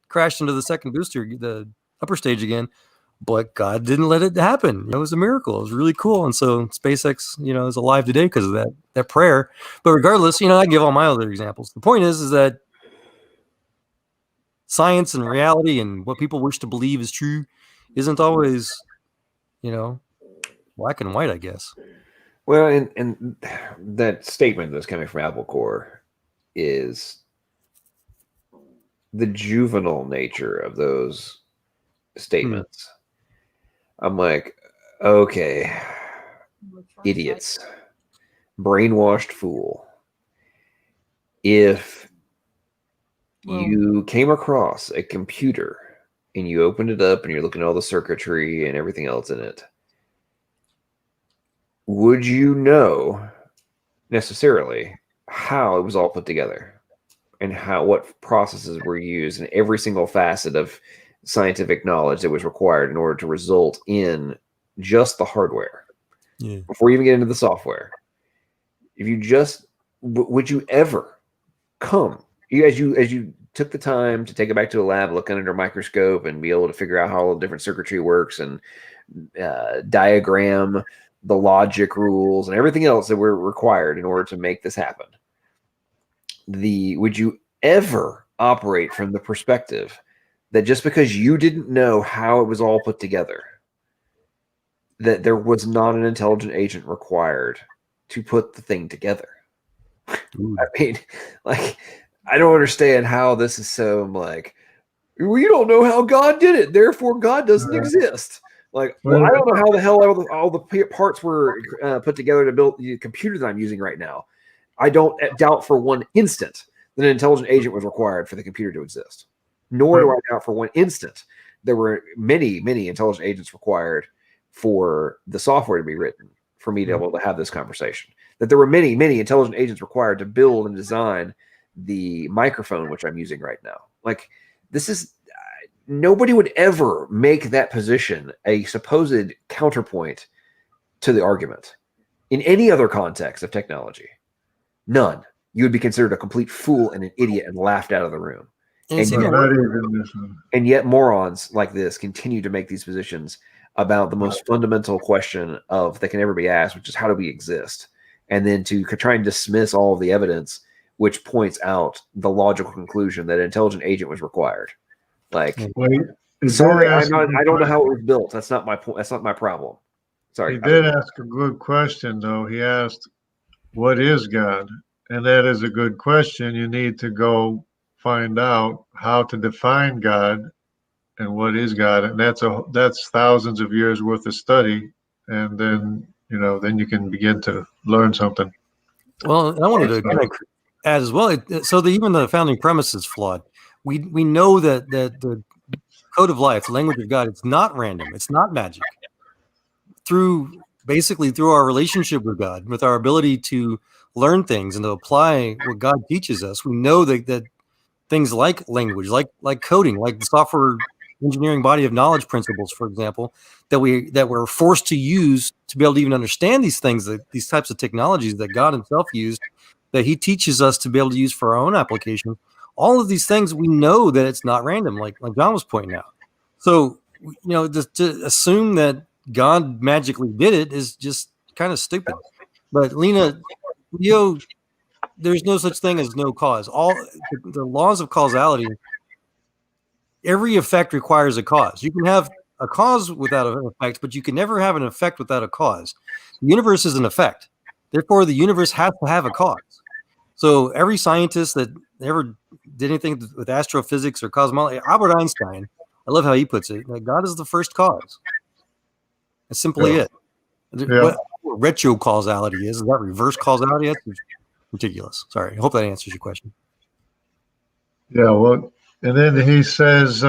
crashed into the second booster, the upper stage again. But God didn't let it happen. It was a miracle. It was really cool. And so SpaceX, is alive today because of that prayer. But regardless, I give all my other examples. The point is that science and reality and what people wish to believe is true isn't always, black and white, I guess.
Well, and that statement that's coming from Apple Core is the juvenile nature of those statements. I'm like, okay, idiots, brainwashed fool. If you came across a computer and you opened it up and you're looking at all the circuitry and everything else in it, would you know necessarily how it was all put together and what processes were used in every single facet of scientific knowledge that was required in order to result in just the hardware before you even get into the software? If you just would you ever come as you took the time to take it back to a lab, look under a microscope, and be able to figure out how all the different circuitry works and diagram the logic rules and everything else that were required in order to make this happen, would you ever operate from the perspective that just because you didn't know how it was all put together, that there was not an intelligent agent required to put the thing together. I mean, like, I don't understand how this is so like, we don't know how God did it, therefore God doesn't exist. Like, well, I don't know how the hell all the parts were put together to build the computer that I'm using right now. I don't doubt for one instant that an intelligent agent was required for the computer to exist. Nor do I doubt for one instant there were many, many intelligent agents required for the software to be written for me to be able to have this conversation. That there were many, many intelligent agents required to build and design the microphone which I'm using right now. Like, this is nobody would ever make that position a supposed counterpoint to the argument in any other context of technology. None. You would be considered a complete fool and an idiot and laughed out of the room. And yet morons like this continue to make these positions about the most fundamental question that can ever be asked, which is how do we exist? And then to try and dismiss all of the evidence which points out the logical conclusion that an intelligent agent was required. Like, sorry, I don't know how it was built. That's not my point. That's not my problem. Sorry.
He did ask a good question, though. He asked, what is God? And that is a good question. You need to go find out how to define God and what is God. And that's thousands of years worth of study. And then, then you can begin to learn something.
Well, I wanted to kind of add as well. So even the founding premise is flawed. We know that the code of life, the language of God, it's not random. It's not magic. Through our relationship with God, with our ability to learn things and to apply what God teaches us, we know that things like language, like coding, like the software engineering body of knowledge principles, for example, that we're forced to use to be able to even understand these things, these types of technologies that God himself used, that he teaches us to be able to use for our own application. All of these things, we know that it's not random, like John was pointing out. So, just to assume that God magically did it is just kind of stupid. But Lena, there's no such thing as no cause. All the laws of causality, every effect requires a cause. You can have a cause without an effect, but you can never have an effect without a cause. The universe is an effect. Therefore, the universe has to have a cause. So every scientist that ever did anything with astrophysics or cosmology, Albert Einstein, I love how he puts it, that God is the first cause. That's simply it. What retrocausality is that reverse causality? That's ridiculous. Sorry. I hope that answers your question.
Yeah, well, and then he says,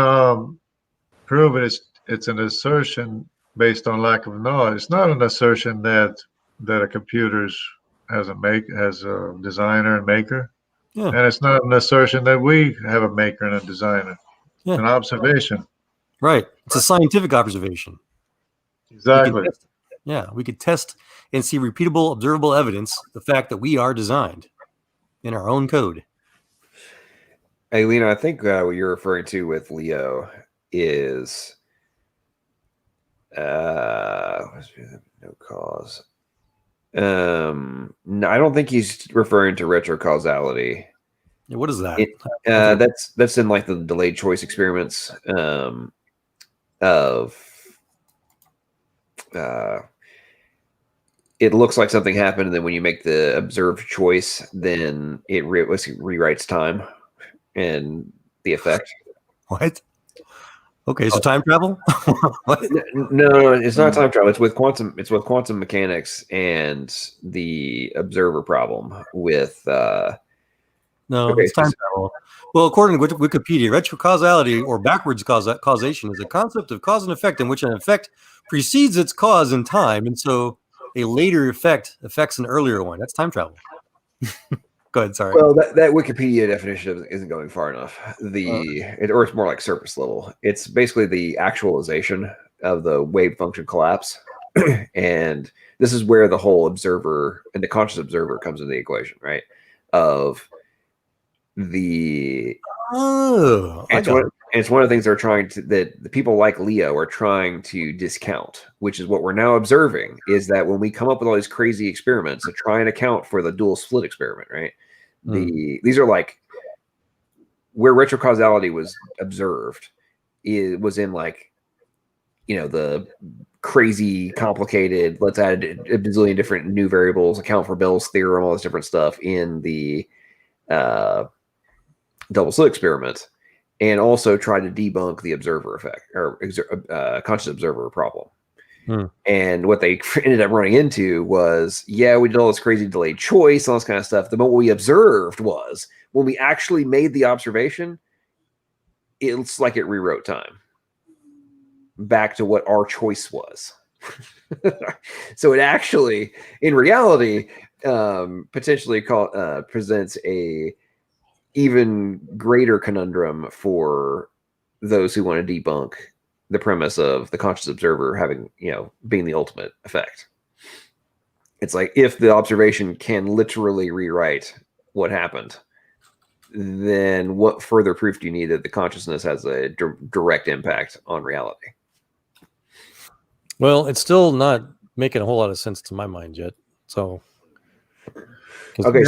prove it. It's an assertion based on lack of knowledge. It's not an assertion that a computer has a designer and maker. Yeah. And it's not an assertion that we have a maker and a designer. Yeah. It's an observation.
Right. It's a scientific observation.
Exactly.
We could test and see repeatable, observable evidence, the fact that we are designed in our own code.
Hey, Lena, I think what you're referring to with Leo is no cause. No, I don't think he's referring to retrocausality.
Yeah, what is that?
That's in like the delayed choice experiments it looks like something happened, and then when you make the observed choice, then it rewrites time and the effect.
What? Okay, so time travel?
No, it's not time travel. It's with quantum. It's with quantum mechanics and the observer problem. With
it's time travel. Well, according to Wikipedia, retrocausality or backwards causation is a concept of cause and effect in which an effect precedes its cause in time, and so a later effect affects an earlier one. That's time travel. Go ahead. Sorry.
Well, that Wikipedia definition isn't going far enough. Or it's more like surface level. It's basically the actualization of the wave function collapse, and this is where the whole observer and the conscious observer comes into the equation, right? Of the it's one of the things that the people like Leo are trying to discount, which is what we're now observing, is that when we come up with all these crazy experiments to try and account for the dual split experiment, right? These are like where retrocausality was observed, it was in like, the crazy complicated, let's add a bazillion different new variables, account for Bell's theorem, all this different stuff in the double slit experiment, and also try to debunk the observer effect or conscious observer problem. And what they ended up running into was, we did all this crazy delayed choice, all this kind of stuff. But what we observed was when we actually made the observation, it's like it rewrote time back to what our choice was. So it actually, in reality, potentially presents a even greater conundrum for those who want to debunk the premise of the conscious observer having, being the ultimate effect. It's like, if the observation can literally rewrite what happened, then what further proof do you need that the consciousness has a direct impact on reality?
Well, it's still not making a whole lot of sense to my mind yet. So,
okay,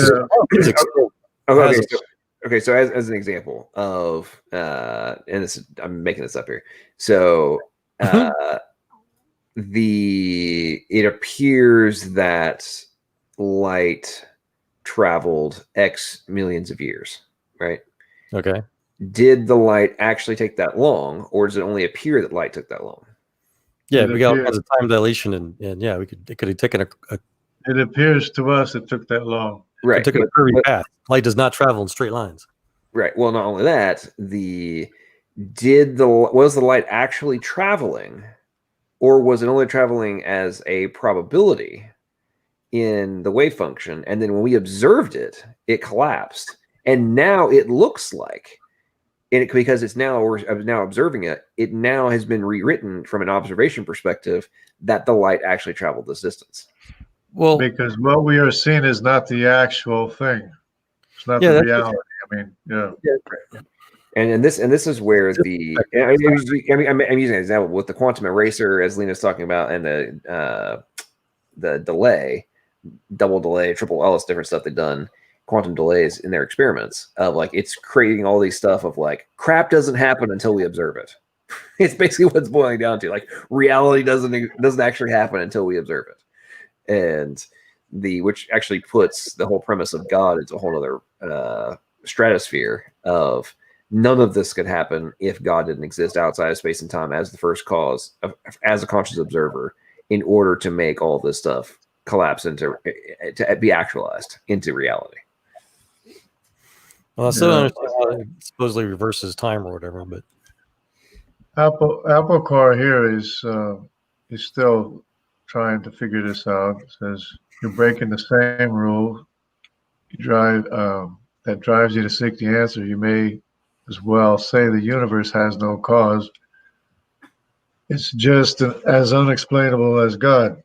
so as an example of, and this, I'm making this up here. So it appears that light traveled X millions of years, right?
Okay.
Did the light actually take that long, or does it only appear that light took that long?
Yeah, we got all kinds of time dilation, and it could have taken
It appears to us it took that long.
Right.
It took a curvy path. Light does not travel in straight lines.
Right. Well, not only that, was the light actually traveling, or was it only traveling as a probability in the wave function? And then when we observed it, it collapsed, and now it looks like, because it's we're now observing it, it now has been rewritten from an observation perspective that the light actually traveled this distance.
Well, because what we are seeing is not the actual thing. It's not the reality.
And this is where I'm using an example with the quantum eraser, as Lena's talking about, and the delay, double delay, triple, all this different stuff they've done, quantum delays in their experiments of like, it's creating all these stuff of like, crap doesn't happen until we observe it. It's basically what it's boiling down to. Like, reality doesn't actually happen until we observe it. And which actually puts the whole premise of God into a whole other stratosphere of, none of this could happen if God didn't exist outside of space and time as the first cause, as a conscious observer, in order to make all this stuff collapse to be actualized into reality.
Well, I still don't understand how it supposedly reverses time or whatever, but
Apple Core here is still trying to figure this out. It says you're breaking the same rule. That drives you to seek the answer. You may as well say the universe has no cause. It's just as unexplainable as God.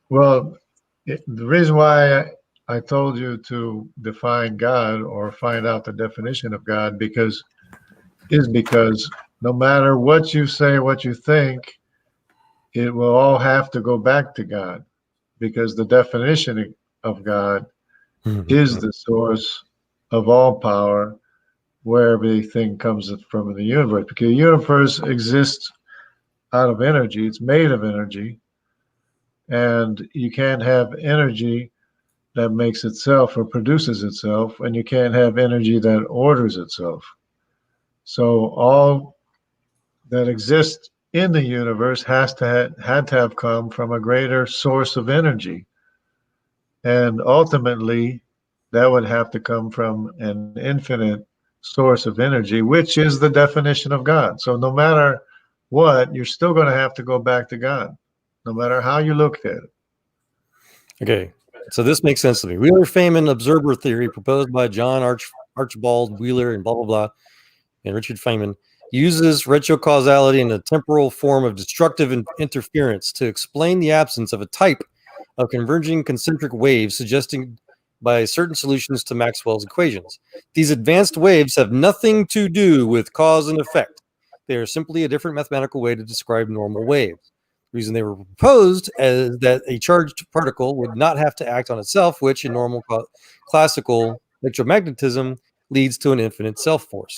Well, the reason why I told you to define God or find out the definition of God because no matter what you say, what you think, it will all have to go back to God, because the definition of God is the source of all power, where everything comes from in the universe. Because the universe exists out of energy. It's made of energy. And you can't have energy that makes itself or produces itself, and you can't have energy that orders itself. So all that exists in the universe had to have come from a greater source of energy. And ultimately, that would have to come from an infinite source of energy, which is the definition of God. So no matter what, you're still going to have to go back to God, no matter how you look at it.
Okay, so this makes sense to me. Wheeler-Feynman observer theory proposed by John Archibald Wheeler and blah, blah, blah, and Richard Feynman uses retrocausality in a temporal form of destructive interference to explain the absence of a type of converging concentric waves suggested by certain solutions to Maxwell's equations. These advanced waves have nothing to do with cause and effect. They are simply a different mathematical way to describe normal waves. The reason they were proposed is that a charged particle would not have to act on itself, which in normal classical electromagnetism leads to an infinite self force.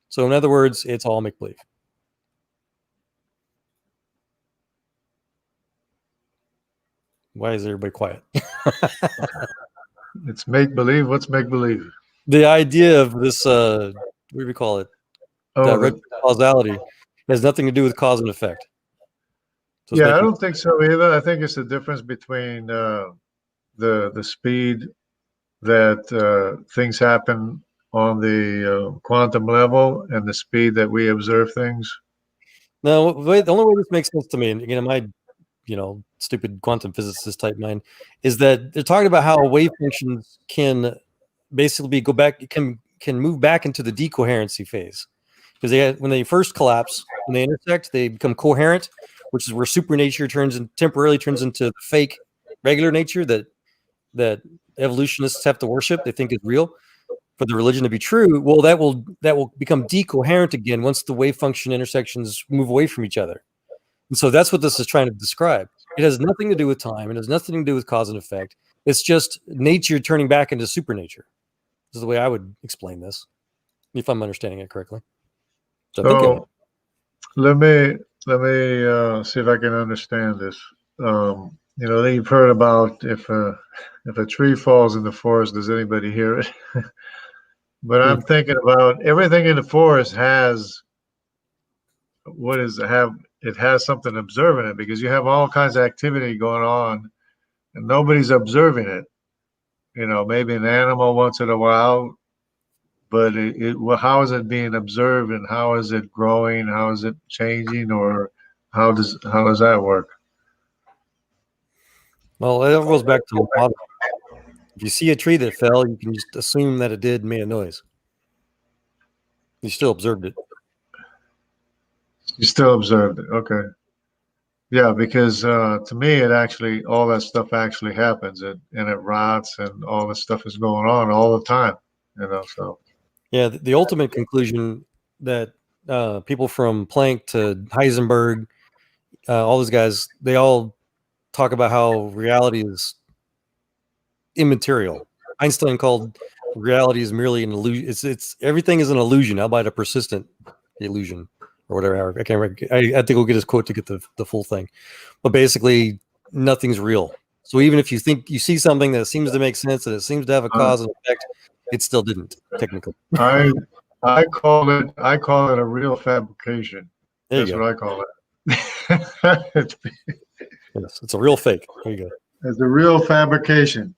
So in other words, it's all make-believe. Why is everybody quiet?
It's make-believe. What's make-believe?
The idea of this, what do we call it? Direct causality has nothing to do with cause and effect. So
yeah, I don't think so either. I think it's the difference between the speed that things happen on the quantum level and the speed that we observe things.
No, the only way this makes sense to me, and again, my stupid quantum physicist type mind, is that they're talking about how wave functions can basically can move back into the decoherency phase, because when they first collapse, when they intersect, they become coherent, which is where supernature temporarily turns into fake regular nature that evolutionists have to worship. They think is real for the religion to be true. Well, that will become decoherent again once the wave function intersections move away from each other. And so that's what this is trying to describe. It has nothing to do with time. It has nothing to do with cause and effect. It's just nature turning back into supernature. This is the way I would explain this, if I'm understanding it correctly.
So let me see if I can understand this. You've heard about if a tree falls in the forest, does anybody hear it? But I'm thinking about everything in the forest has it has something observing it, because you have all kinds of activity going on and nobody's observing it. Maybe an animal once in a while, but how is it being observed, and how is it growing? How is it changing, or how does that work?
Well, it goes back to model. If you see a tree that fell, you can just assume that it made a noise. You still observed it.
You still observed it. Okay. Yeah, because to me, all that stuff actually happens, and it rots, and all this stuff is going on all the time. So.
Yeah, the ultimate conclusion that people from Planck to Heisenberg, all those guys, they all talk about how reality is immaterial. Einstein called reality is merely an illusion. It's everything is an illusion, albeit a persistent illusion, or whatever. I can't remember. I think we'll get his quote to get the full thing. But basically, nothing's real. So even if you think you see something that seems to make sense and it seems to have a cause and effect, it still didn't, technically.
I call it a real fabrication. That's what I call it.
Yes, it's a real fake. There you go.
It's a real fabrication.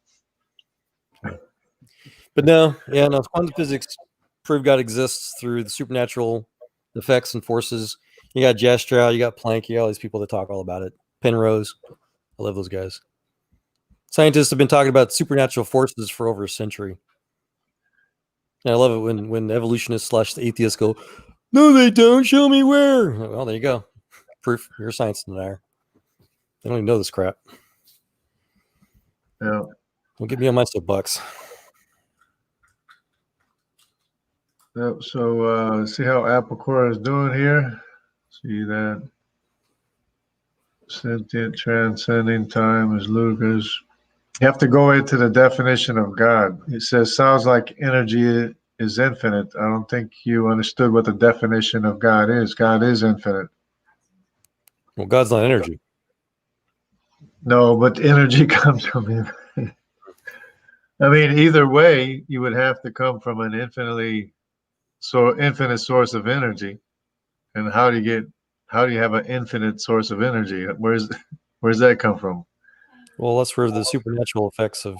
But no, quantum physics prove God exists through the supernatural effects and forces. You got Jastrow, you got Planck, you got all these people that talk all about it. Penrose, I love those guys. Scientists have been talking about supernatural forces for over a century. And I love it when evolutionists / the atheists go, "No, they don't. Show me where." Well, there you go. Proof. You're a science denier. They don't even know this crap.
Yeah.
Don't get me on my soapbox.
Yep. So see how Apple is doing here. See that sentient, transcending time is ludicrous. You have to go into the definition of God. It says, sounds like energy is infinite. I don't think you understood what the definition of God is. God is infinite.
Well, God's not energy.
No, but energy comes from him. I mean, either way, you would have to come from an infinite source of energy. And how do you have an infinite source of energy? Where's that come from?
Well, that's where the supernatural effects of.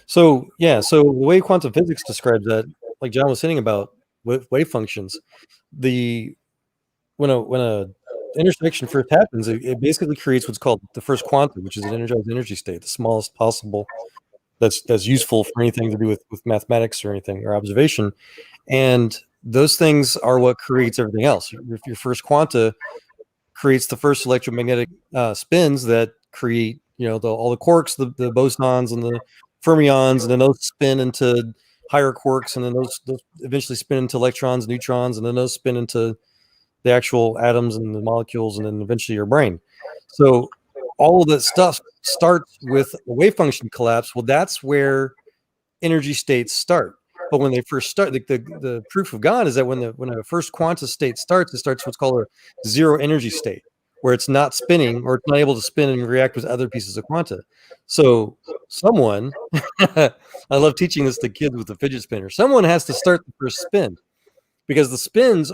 So the way quantum physics describes that, like John was saying about wave functions, when a intersection first happens, it basically creates what's called the first quantum, which is an energized energy state, the smallest possible that's useful for anything to do with mathematics or anything or observation. And those things are what creates everything else. Your first quanta creates the first electromagnetic spins that create, all the quarks, the bosons and the fermions, and then those spin into higher quarks, and then those eventually spin into electrons, neutrons, and then those spin into the actual atoms and the molecules, and then eventually your brain. So all of that stuff starts with a wave function collapse. Well, that's where energy states start. But when they first start, the proof of God is that when a first quanta state starts, it starts what's called a zero energy state, where it's not spinning or it's not able to spin and react with other pieces of quanta. So someone, I love teaching this to kids with the fidget spinner. Someone has to start the first spin, because the spins,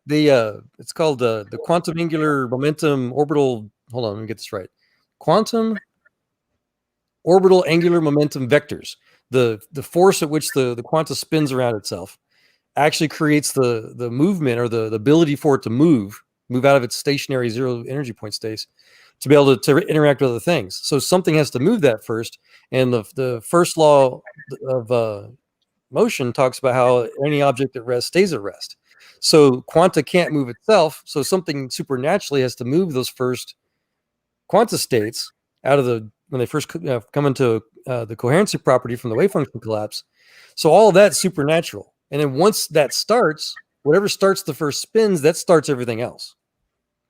it's called the quantum angular momentum orbital. Hold on, let me get this right. Quantum orbital angular momentum vectors. The force at which the quanta spins around itself actually creates the movement, or the ability for it to move out of its stationary zero energy point states to be able to interact with other things. So something has to move that first. And the first law of motion talks about how any object at rest stays at rest. So quanta can't move itself. So something supernaturally has to move those first quanta states out of when they first come into the coherency property from the wave function collapse. So all of that's supernatural. And then once that starts, whatever starts the first spins, that starts everything else.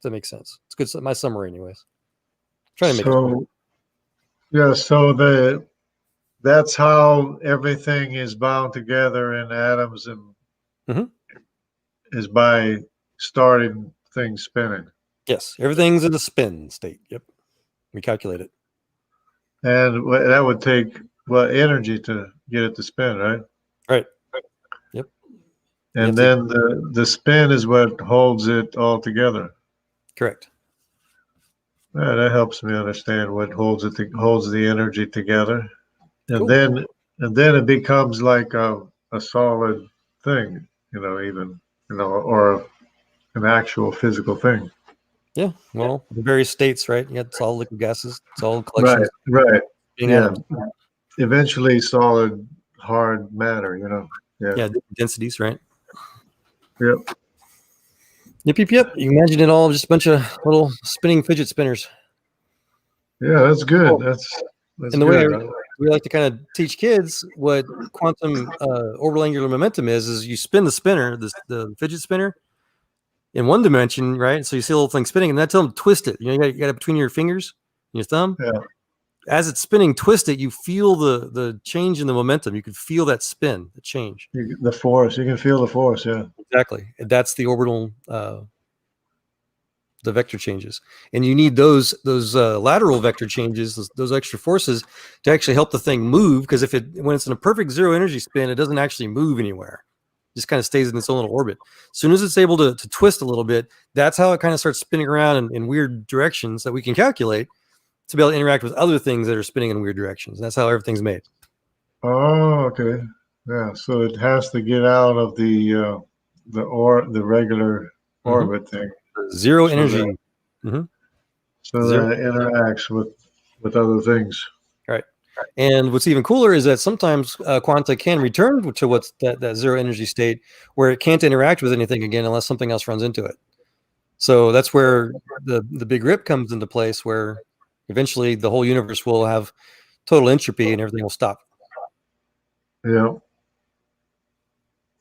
Does that make sense? It's good. My summary anyways. Trying to make it.
Yeah. So that's how everything is bound together in atoms, and is by starting things spinning.
Yes. Everything's in a spin state. Yep. We calculate it.
And that would take energy to get it to spin, right?
Right. Yep.
And then the spin is what holds it all together.
Correct.
Yeah, that helps me understand what holds the energy together. And
cool.
then it becomes like a solid thing, or an actual physical thing.
Yeah, well, the various states, right? You got solid, liquid, gases, solid collections.
Right. Yeah.
Atoms.
Eventually, solid, hard matter. Yeah.
Yeah, different densities, right?
Yep.
Yep. You can imagine it all just a bunch of little spinning fidget spinners.
Yeah, that's good. Cool. That's
and the
good.
way we like to kind of teach kids what quantum orbital angular momentum is you spin the spinner, the fidget spinner, in one dimension, right? So you see a little thing spinning, and then tell them twist it. You got it between your fingers and your thumb.
Yeah.
As it's spinning, twist it. You feel the change in the momentum. You can feel that spin, the change.
The force. You can feel the force. Yeah.
Exactly. That's the orbital, the vector changes, and you need those lateral vector changes, those extra forces, to actually help the thing move. Because when it's in a perfect zero energy spin, it doesn't actually move anywhere. Just kind of stays in its own little orbit. As soon as it's able to twist a little bit, that's how it kind of starts spinning around in weird directions that we can calculate to be able to interact with other things that are spinning in weird directions. And that's how everything's made.
Oh, okay. Yeah. So it has to get out of the regular orbit thing.
Zero energy.
So that it interacts with other things.
Right. And what's even cooler is that sometimes quanta can return to what's that zero energy state, where it can't interact with anything again unless something else runs into it. So that's where the big rip comes into place, where eventually the whole universe will have total entropy and everything will stop.
Yeah.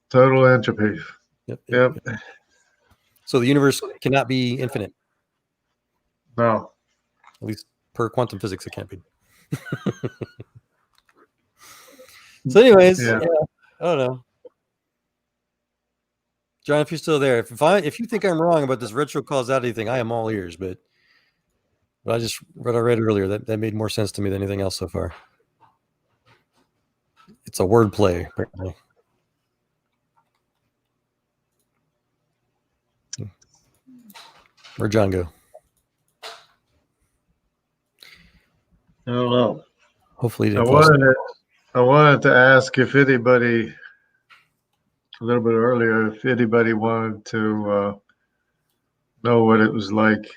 Total entropy.
Yep. So the universe cannot be infinite.
No.
At least per quantum physics, it can't be. So anyways, yeah, I don't know. John, if you're still there, if you think I'm wrong about this retro causality thing, I am all ears, but I just read earlier that made more sense to me than anything else so far. It's a wordplay, apparently. Where'd John go?
I don't know.
Hopefully he didn't
I wanted to ask if anybody, a little bit earlier, if anybody wanted to know what it was like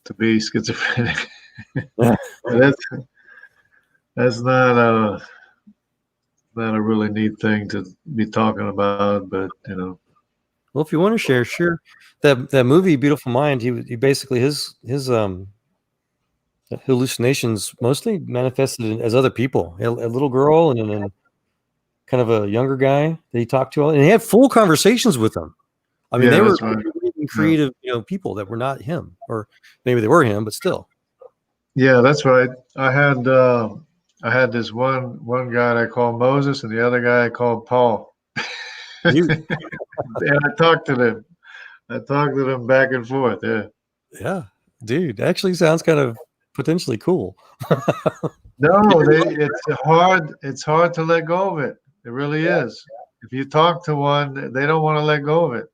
to be schizophrenic. That's not a really neat thing to be talking about, but
Well, if you want to share, sure. That movie, Beautiful Mind, he basically his hallucinations mostly manifested as other people, a little girl and then kind of a younger guy that he talked to, and he had full conversations with them. I mean, they were creative, people that were not him, or maybe they were him, but still.
Yeah, that's right. I I had this one guy I called Moses and the other guy I called Paul. And I talked to them. I talked to them back and forth. Yeah.
Yeah, dude, actually sounds kind of potentially cool.
No, it's hard to let go of it. It really is. If you talk to one, they don't want to let go of it.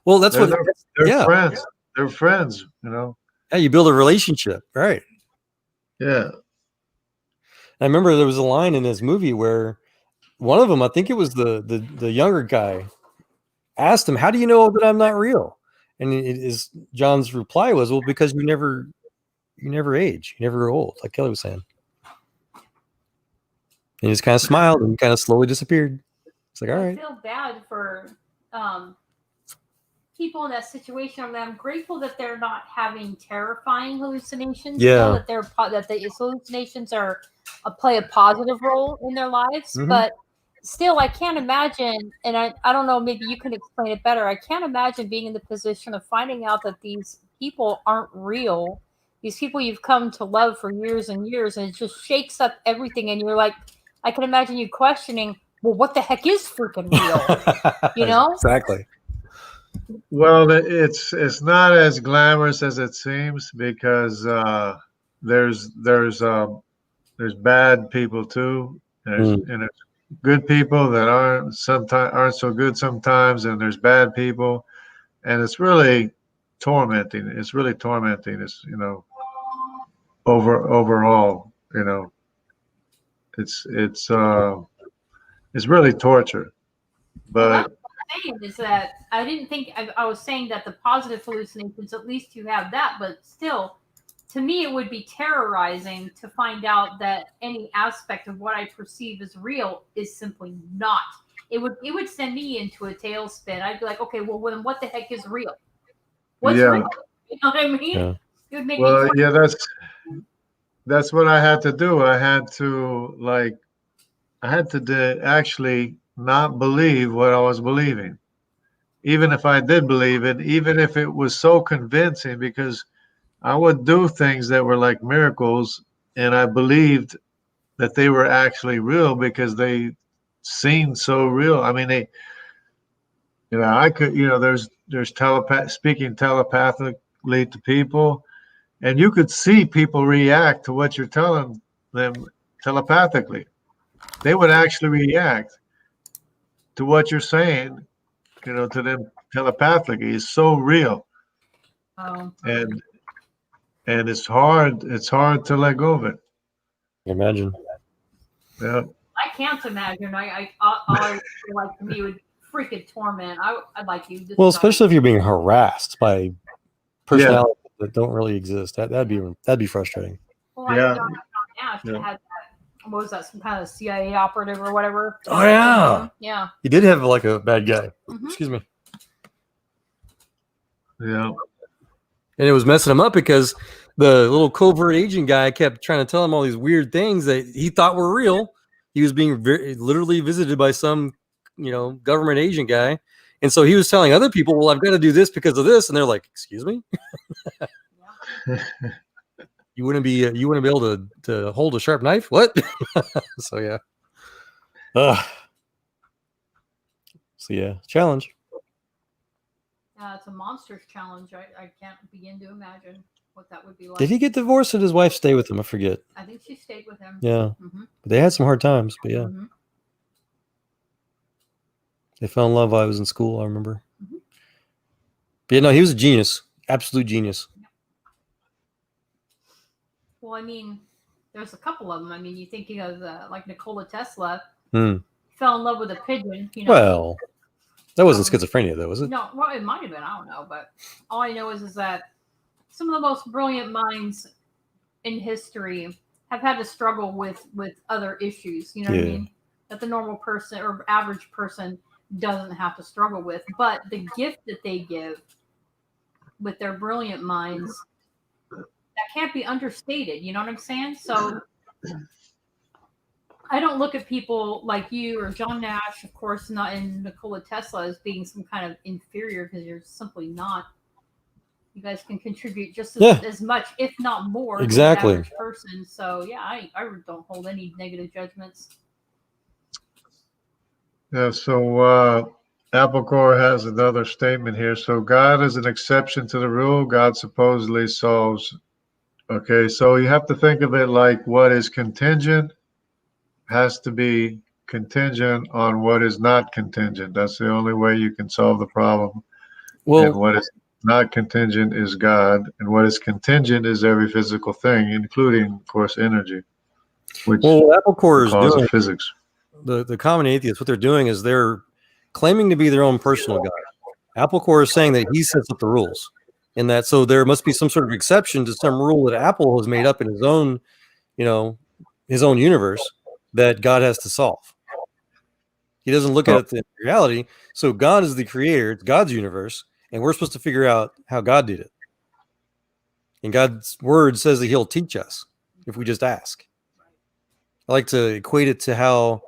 Well, that's they're
friends. They're friends, you know.
Yeah, you build a relationship, right?
Yeah.
I remember there was a line in this movie where one of them, I think it was the younger guy, asked him, "How do you know that I'm not real?" And John's reply was, "Well, because you never age, you never grow old," like Kelly was saying. And he just kind of smiled and kind of slowly disappeared. It's like, all right.
I feel bad for people in that situation. I'm grateful that they're not having terrifying hallucinations.
Yeah.
You know, that the hallucinations play a positive role in their lives. Mm-hmm. But still, I can't imagine, and I don't know, maybe you can explain it better. I can't imagine being in the position of finding out that these people aren't real. These people you've come to love for years and years, and it just shakes up everything. And you're like, I can imagine you questioning, well, what the heck is freaking real? You know?
Exactly.
Well, it's not as glamorous as it seems because there's bad people too. There's good people that aren't so good sometimes, and there's bad people, and it's really tormenting. It's really tormenting. It's overall, it's really torture. But
is that I didn't think I was saying that the positive hallucinations, at least you have that, but still, to me, it would be terrorizing to find out that any aspect of what I perceive as real is simply not. It would send me into a tailspin. I'd be like, okay, well, then what the heck is real? What's real? You know what I mean?
Yeah.
It would make
me that's what I had to do. I had to actually not believe what I was believing, even if I did believe it, even if it was so convincing, because I would do things that were like miracles, and I believed that they were actually real because they seemed so real. I mean, I could, there's speaking telepathically to people, and you could see people react to what you're telling them telepathically. They would actually react to what you're saying, to them telepathically. It's so real.
Oh.
And it's hard to let go of it.
Imagine.
Yeah.
I can't imagine. All I feel like to me would be freaking torment. I'd like you.
Well, especially if you're being harassed by personalities that don't really exist. That'd be frustrating.
Well,
yeah.
John Nash had that. What was that? Some kind of CIA operative or whatever?
Oh yeah.
Yeah.
He did have like a bad guy. Mm-hmm. Excuse me.
Yeah.
And it was messing him up because the little covert agent guy kept trying to tell him all these weird things that he thought were real. He was being literally visited by some, government agent guy. And so he was telling other people, well, I've got to do this because of this. And they're like, excuse me? You wouldn't be able to hold a sharp knife? What? So, yeah. So, yeah, challenge.
It's a monstrous challenge. I can't begin to imagine what that would be like.
Did he get divorced or did his wife stay with him? I forget.
I think she stayed with him.
Yeah. Mm-hmm. But they had some hard times, but yeah. Mm-hmm. They fell in love while I was in school, I remember. Mm-hmm. But yeah, no, he was a genius. Absolute genius.
Well, I mean, there's a couple of them. I mean, you think of like Nikola Tesla. Fell in love with a pigeon.
Well, that wasn't schizophrenia, though, was it?
No, well, it might have been. I don't know. But all I know is that some of the most brilliant minds in history have had to struggle with other issues. You know what I mean? That the normal person or average person doesn't have to struggle with. But the gift that they give with their brilliant minds, that can't be understated. You know what I'm saying? So I don't look at people like you or John Nash, of course, not in Nikola Tesla, as being some kind of inferior, because you're simply not. You guys can contribute just
as
much, if not more,
exactly,
than the average person. So yeah, I don't hold any negative judgments.
Yeah, so Apple Core has another statement here. So God is an exception to the rule. God supposedly solves. Okay, so you have to think of it like what is contingent has to be contingent on what is not contingent. That's the only way you can solve the problem.
well,
and what is not contingent is God, and what is contingent is every physical thing, including, of course, energy, which
Apple Core is
laws
doing
of physics.
The common atheists, what they're doing is they're claiming to be their own personal God. Apple Core is saying that he sets up the rules, and that so there must be some sort of exception to some rule that Apple has made up in his own, his own universe that God has to solve. He doesn't look at it in reality. So God is the creator; it's God's universe, and we're supposed to figure out how God did it. And God's word says that He'll teach us if we just ask. I like to equate it to how,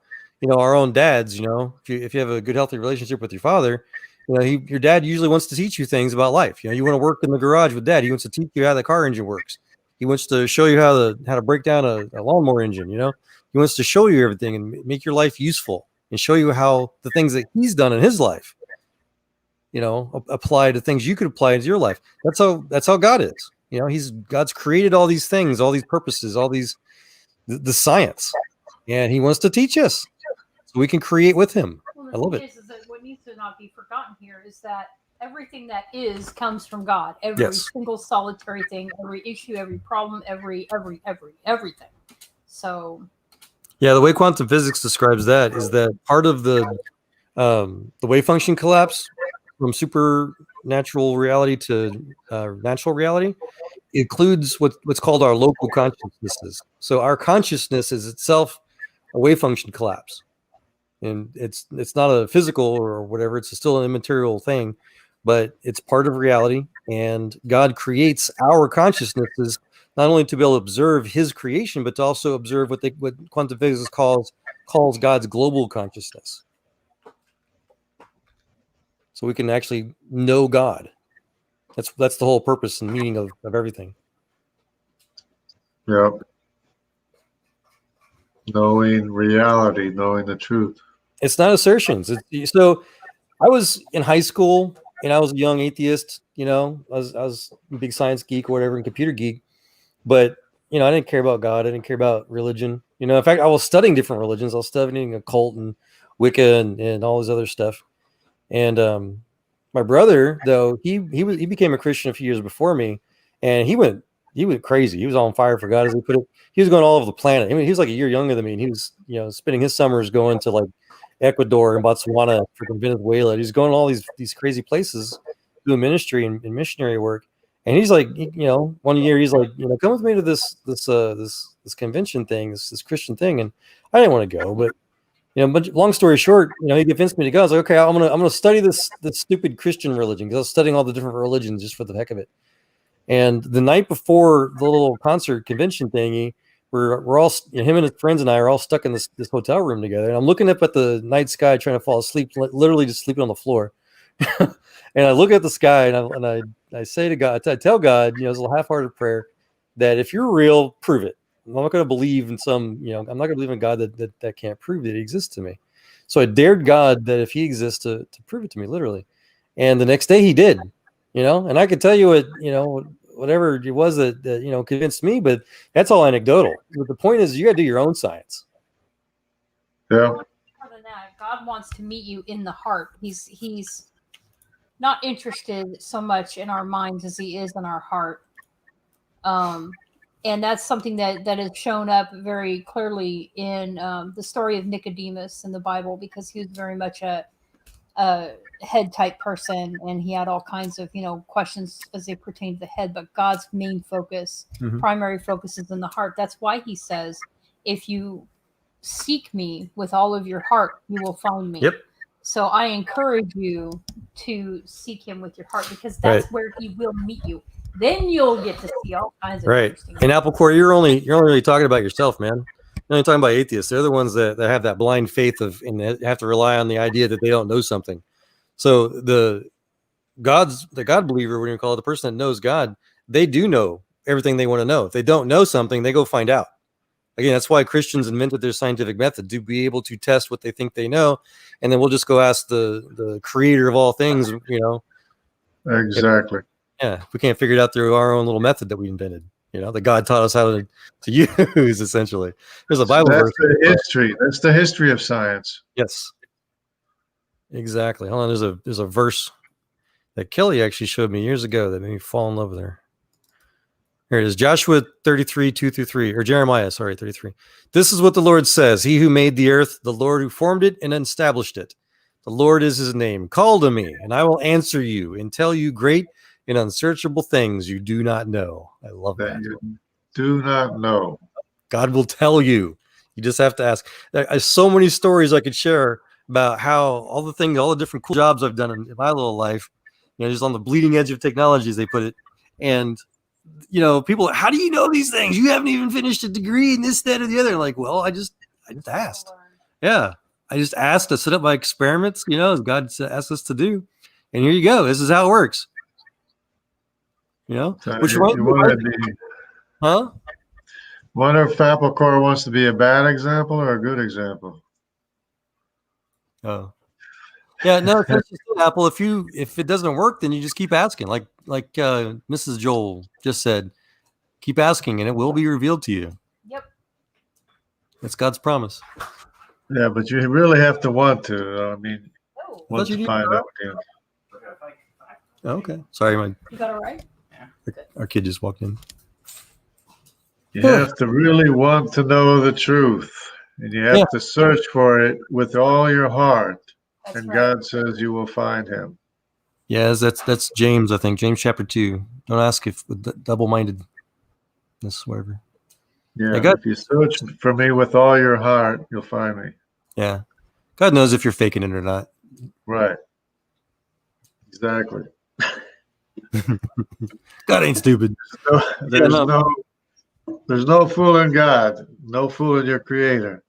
our own dads, if you have a good, healthy relationship with your father, your dad usually wants to teach you things about life. You want to work in the garage with dad. He wants to teach you how the car engine works. He wants to show you how to break down a lawnmower engine. He wants to show you everything and make your life useful and show you how the things that he's done in his life, apply to things you could apply into your life. That's how God is. God's created all these things, all these purposes, all these the science, and He wants to teach us so we can create with Him. I love it.
Is that what needs to not be forgotten here is that everything that is comes from God. Every single solitary thing, every issue, every problem, everything. So, yeah,
the way quantum physics describes that is that part of the wave function collapse from supernatural reality to natural reality includes what's called our local consciousnesses. So our consciousness is itself a wave function collapse, and it's not a physical or whatever. It's still an immaterial thing, but it's part of reality. And God creates our consciousnesses not only to be able to observe His creation, but to also observe what quantum physics calls God's global consciousness. So we can actually know God. That's the whole purpose and meaning of everything.
Yep. Knowing reality, knowing the truth.
It's not assertions. So I was in high school and I was a young atheist, I was a big science geek or whatever and computer geek, but I didn't care about God. I didn't care about religion. In fact, I was studying different religions. I was studying occult and Wicca and all this other stuff. And my brother, though, he became a Christian a few years before me, and he went crazy. He was on fire for God, as he put it. He was going all over the planet. I mean, he was like a year younger than me, and he was, spending his summers going to like Ecuador and Botswana, freaking Venezuela. He's going to all these crazy places doing ministry and missionary work. And he's like, one year he's like, come with me to this convention thing, this Christian thing, and I didn't want to go, but. But long story short, he convinced me to go. I was like, okay, I'm gonna study this stupid Christian religion, because I was studying all the different religions just for the heck of it. And the night before the little concert convention thingy, we're all, him and his friends and I are all stuck in this hotel room together. And I'm looking up at the night sky trying to fall asleep, literally just sleeping on the floor. And I look at the sky and I say to God, I tell God, it's a little half-hearted prayer, that if you're real, prove it. I'm not going to believe in I'm not going to believe in God that can't prove that He exists to me. So I dared God that if He exists to prove it to me, literally. And the next day He did, and I could tell you whatever it was that convinced me, but that's all anecdotal. But the point is, you got to do your own science.
Yeah.
More than that, God wants to meet you in the heart. He's not interested so much in our minds as He is in our heart. And that's something that has shown up very clearly in the story of Nicodemus in the Bible, because he was very much a head type person, and he had all kinds of questions as they pertain to the head. But God's main focus, primary focus, is in the heart. That's why He says, "If you seek Me with all of your heart, you will find Me."
Yep.
So I encourage you to seek Him with your heart, because that's where He will meet you. Then you'll get to see all kinds of interesting
things. In Apple Core, you're only really talking about yourself, man. You're only talking about atheists. They're the ones that have that blind faith and they have to rely on the idea that they don't know something. So the the God believer, what do you call it, the person that knows God, they do know everything they want to know. If they don't know something, they go find out. Again, that's why Christians invented their scientific method, to be able to test what they think they know, and then we'll just go ask the creator of all things, you know.
Exactly.
If we can't figure it out through our own little method that we invented, you know, that God taught us how to use, essentially. There's a Bible verse.
The history. That's the history of science.
Yes. Exactly. Hold on, there's a verse that Kelly actually showed me years ago that made me fall in love with her. Here it is, Joshua 33, 2-3, or Jeremiah, 33. This is what the Lord says. He who made the earth, the Lord who formed it and established it. The Lord is his name. Call to me, and I will answer you and tell you great and unsearchable things you do not know. I love that.
You do not know.
God will tell you. You just have to ask. There's so many stories I could share about how all the different cool jobs I've done in my little life, you know, just on the bleeding edge of technology, as they put it. And you know, people, how do you know these things? You haven't even finished a degree in this, that, or the other. Like, well, I just asked. Yeah. I just asked to set up my experiments, you know, as God asked us to do. And here you go. This is how it works. You know?
So wonder if Apple Core wants to be a bad example or a good example.
Oh. Yeah, no, it's just Apple. If it doesn't work, then you just keep asking. Like Mrs. Joel just said, keep asking and it will be revealed to you.
Yep.
It's God's promise.
Yeah, but you really have to want to. I mean, once you find out. Yeah.
Oh, okay. Sorry,
you got it right?
Our kid just walked in.
You have to really want to know the truth. And you have to search for it with all your heart. That's and right. God says you will find him.
Yes, that's James, I think. James chapter 2. Don't ask if with double-mindedness, whatever.
Yeah, if you search for me with all your heart, you'll find me.
Yeah. God knows if you're faking it or not.
Right. Exactly.
God ain't stupid.
There's no fooling God. No fooling your creator.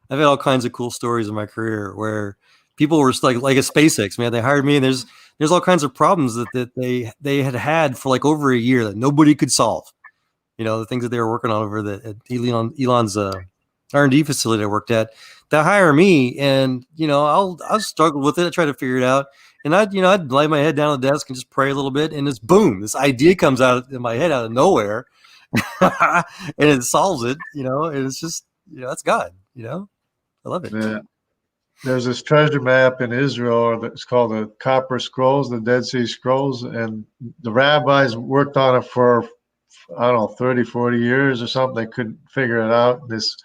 I've had all kinds of cool stories in my career where people were like a SpaceX, man. They hired me, and there's all kinds of problems that they had for like over a year that nobody could solve. You know, the things that they were working on over at Elon's R&D facility I worked at. They hire me, and you know, I'll struggle with it. I try to figure it out, and I'd lay my head down on the desk and just pray a little bit, and it's boom, this idea comes out in my head out of nowhere, and it solves it. You know, and it's just, you know, that's God. You know, I love it.
Yeah. There's this treasure map in Israel that's called the Copper Scrolls, the Dead Sea Scrolls, and the rabbis worked on it for, I don't know, 30, 40 years or something. They couldn't figure it out. This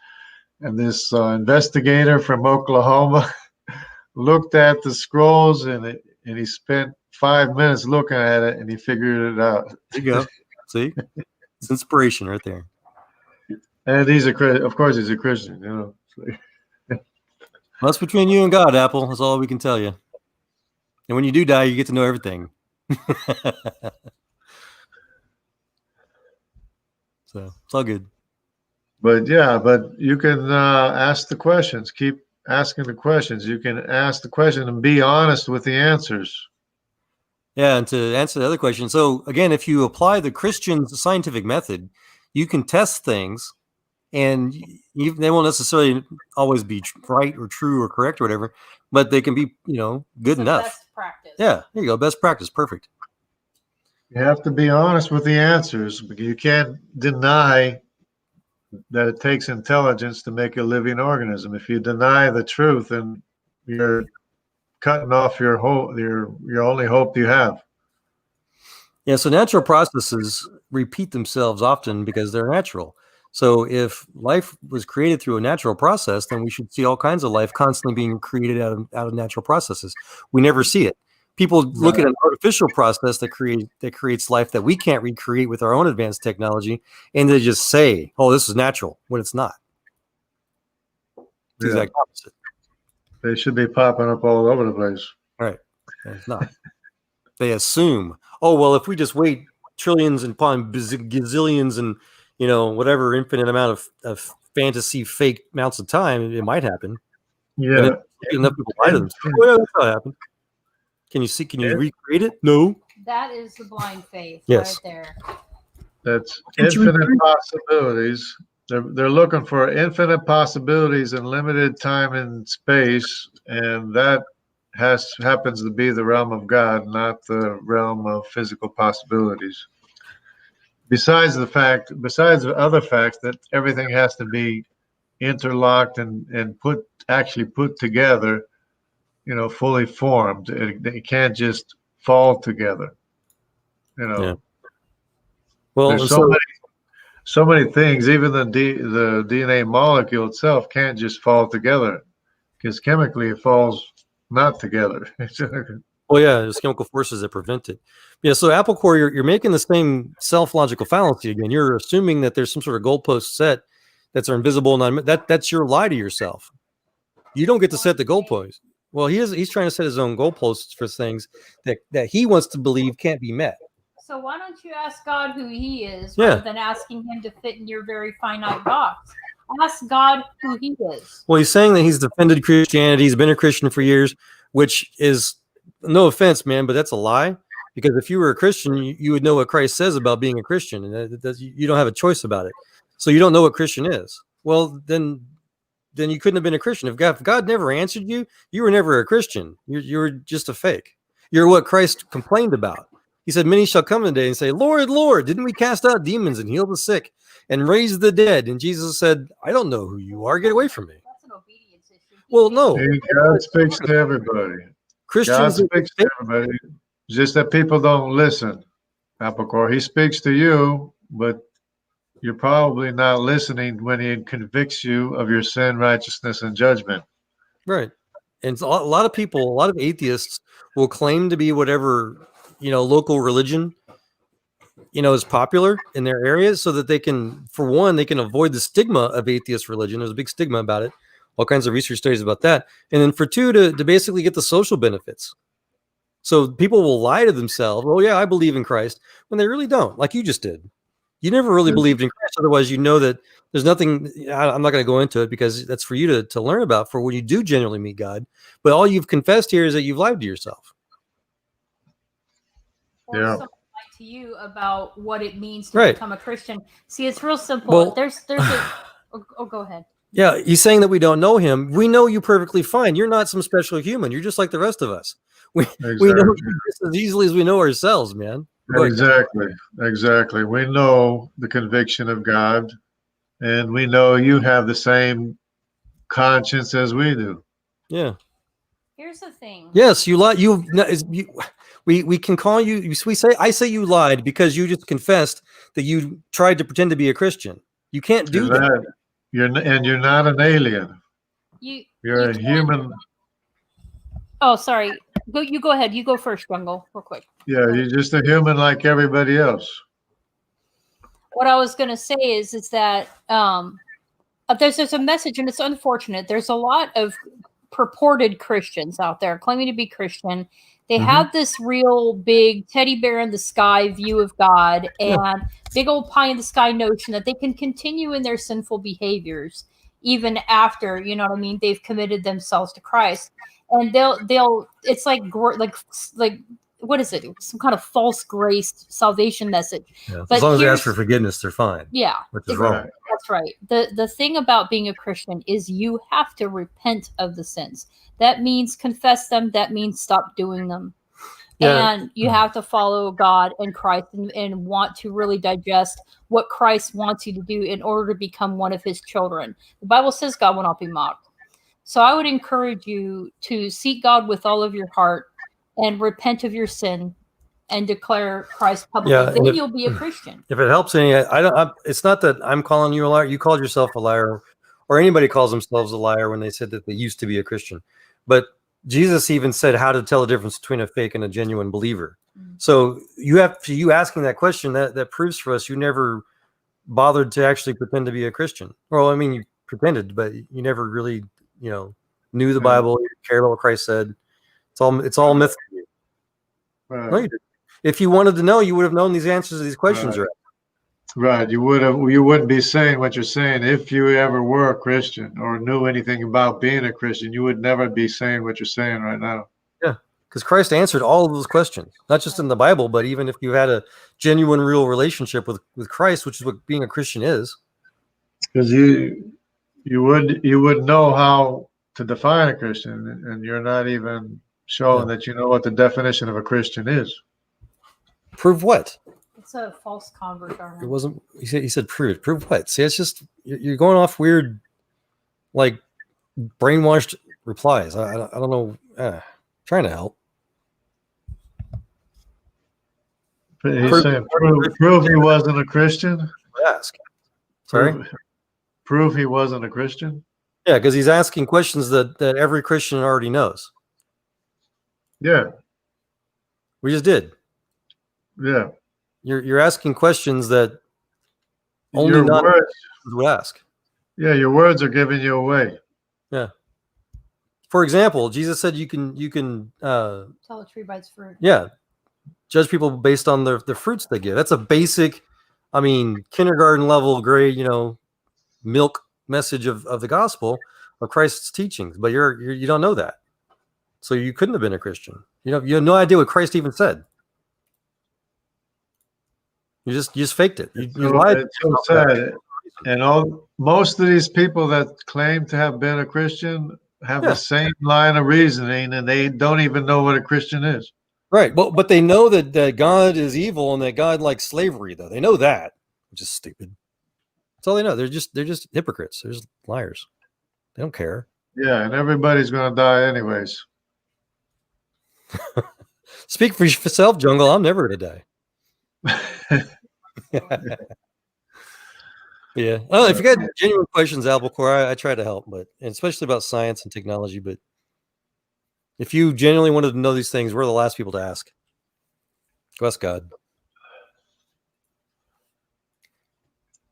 investigator from Oklahoma looked at the scrolls, and he spent 5 minutes looking at it, and he figured it out.
There you go. See? It's inspiration right there.
And of course he's a Christian, you know.
Well, that's between you and God, Apple. That's all we can tell you. And when you do die, you get to know everything. So it's all good.
But you can ask the questions. Keep asking the questions. You can ask the question and be honest with the answers.
Yeah, and to answer the other question. So again, if you apply the Christian scientific method, you can test things, and they won't necessarily always be right or true or correct or whatever, but they can be, you know, good enough. Best
practice.
Yeah, there you go. Best practice. Perfect.
You have to be honest with the answers. You can't deny that it takes intelligence to make a living organism. If you deny the truth, then you're cutting off your only hope you have.
Yeah, so natural processes repeat themselves often because they're natural. So if life was created through a natural process, then we should see all kinds of life constantly being created out of natural processes. We never see it. People look at an artificial process that creates life that we can't recreate with our own advanced technology, and they just say, "Oh, this is natural," when it's not. It's the exact opposite.
They should be popping up all over the place.
Right. And it's not. They assume, oh, well, if we just wait trillions and upon gazillions and, you know, whatever infinite amount of fantasy fake amounts of time, it might happen.
Yeah.
Enough people lie to them. Oh, yeah, that's how it happened. Can you see? Can you recreate it? No.
That is the blind faith
Yes.
right there.
That's infinite possibilities. They're looking for infinite possibilities in limited time and space, and that happens to be the realm of God, not the realm of physical possibilities. Besides the other facts that everything has to be interlocked and actually put together, fully formed. It can't just fall together.
Yeah. Well,
there's so many things. Even the DNA molecule itself can't just fall together, because chemically it falls not together.
well, yeah, there's chemical forces that prevent it. Yeah, so Apple Core, you're making the same self-logical fallacy again. You're assuming that there's some sort of goalpost set that's invisible, and that's your lie to yourself. You don't get to set the goalposts. Well, he's trying to set his own goalposts for things that he wants to believe can't be met.
So why don't you ask God who he is rather than asking him to fit in your very finite box? Ask God who he is.
Well, he's saying that he's defended Christianity. He's been a Christian for years, which is, no offense, man, but that's a lie. Because if you were a Christian, you would know what Christ says about being a Christian, and you don't have a choice about it. So you don't know what Christian is. Well, then you couldn't have been a Christian. If God never answered you, you were never a Christian. You were just a fake. You're what Christ complained about. He said, many shall come today and say, Lord, Lord, didn't we cast out demons and heal the sick and raise the dead? And Jesus said, I don't know who you are. Get away from me.
That's an obedience issue.
Well, no.
God speaks to everybody.
Christians
God speaks to everybody. It's just that people don't listen. Apple Core, he speaks to you, but you're probably not listening when he convicts you of your sin, righteousness, and judgment.
Right. And a lot of people, a lot of atheists will claim to be whatever, local religion, is popular in their areas so that they can, for one, they can avoid the stigma of atheist religion. There's a big stigma about it. All kinds of research studies about that. And then for two, to basically get the social benefits. So people will lie to themselves. Oh yeah, I believe in Christ, when they really don't, like you just did. You never really believed in Christ. Otherwise, that there's nothing. I'm not going to go into it because that's for you to learn about for when you do genuinely meet God. But all you've confessed here is that you've lied to yourself.
Or someone lied to you about what it means to become a Christian. See, it's real simple.
Well,
there's a. Go ahead.
Yeah, he's saying that we don't know him. We know you perfectly fine. You're not some special human. You're just like the rest of us. We know you just as easily as we know ourselves, man.
Exactly. We know the conviction of God, and we know you have the same conscience as we do.
Yeah.
Here's the thing.
Yes, you lied. We can call you. I say you lied because you just confessed that you tried to pretend to be a Christian. You can't do that.
You're not an alien. You're a human.
Oh, sorry. You go ahead. You go first, Jungle, real quick.
Yeah, you're just a human like everybody else.
What I was going to say is that there's a message, and it's unfortunate. There's a lot of purported Christians out there claiming to be Christian. They have this real big teddy bear in the sky view of God and big old pie in the sky notion that they can continue in their sinful behaviors even after, they've committed themselves to Christ. And they'll it's like what is it? Some kind of false grace salvation message.
Yeah, but as long as they ask for forgiveness, they're fine.
Yeah,
which is wrong.
That's right. The thing about being a Christian is you have to repent of the sins. That means confess them. That means stop doing them. Yeah. And you have to follow God and Christ and want to really digest what Christ wants you to do in order to become one of his children. The Bible says God will not be mocked. So I would encourage you to seek God with all of your heart and repent of your sin and declare Christ publicly. Yeah, then you'll be a Christian.
If it helps any, it's not that I'm calling you a liar. You called yourself a liar, or anybody calls themselves a liar when they said that they used to be a Christian. But Jesus even said how to tell the difference between a fake and a genuine believer. Mm-hmm. So you asking that question, that proves for us you never bothered to actually pretend to be a Christian. Well, I mean, you pretended, but you never really, knew the Bible, you cared about what Christ said. It's all myth. Right. No, you didn't. If you wanted to know, you would have known these answers to these questions, right?
Right. You wouldn't be saying what you're saying if you ever were a Christian or knew anything about being a Christian. You would never be saying what you're saying right now.
Yeah. because Christ answered all of those questions, not just in the Bible, but even if you had a genuine, real relationship with Christ, which is what being a Christian is.
Because you would know how to define a Christian, and you're not even showing that you know what the definition of a Christian is.
Prove what?
It's a false convert.
It wasn't. He said prove it. Prove what? See, it's just you're going off weird, like brainwashed replies. I don't know. Trying to help.
He's saying prove he wasn't a Christian.
Ask. Sorry.
Prove he wasn't a Christian.
Yeah, because he's asking questions that every Christian already knows.
Yeah.
We just did.
Yeah.
You're asking questions that only
your
non
words
would ask.
Yeah, your words are giving you away.
Yeah. For example, Jesus said you can
tell a tree by its fruit.
Yeah. Judge people based on the fruits they give. That's a basic, kindergarten level grade, milk message of the gospel of Christ's teachings. But you don't know that. So you couldn't have been a Christian. You have no idea what Christ even said. You just faked it. You lied.
It's so sad. And most of these people that claim to have been a Christian have the same line of reasoning, and they don't even know what a Christian is.
Right. Well, but they know that God is evil and that God likes slavery, though. They know that, which is stupid. That's all they know. They're just hypocrites. They're just liars. They don't care. Yeah,
and everybody's going to die anyways.
Speak for yourself, Jungle. I'm never going to die. Yeah. Oh, if you got genuine questions, Applecore, I try to help, but especially about science and technology. But if you genuinely wanted to know these things, we're the last people to ask. Go ask God.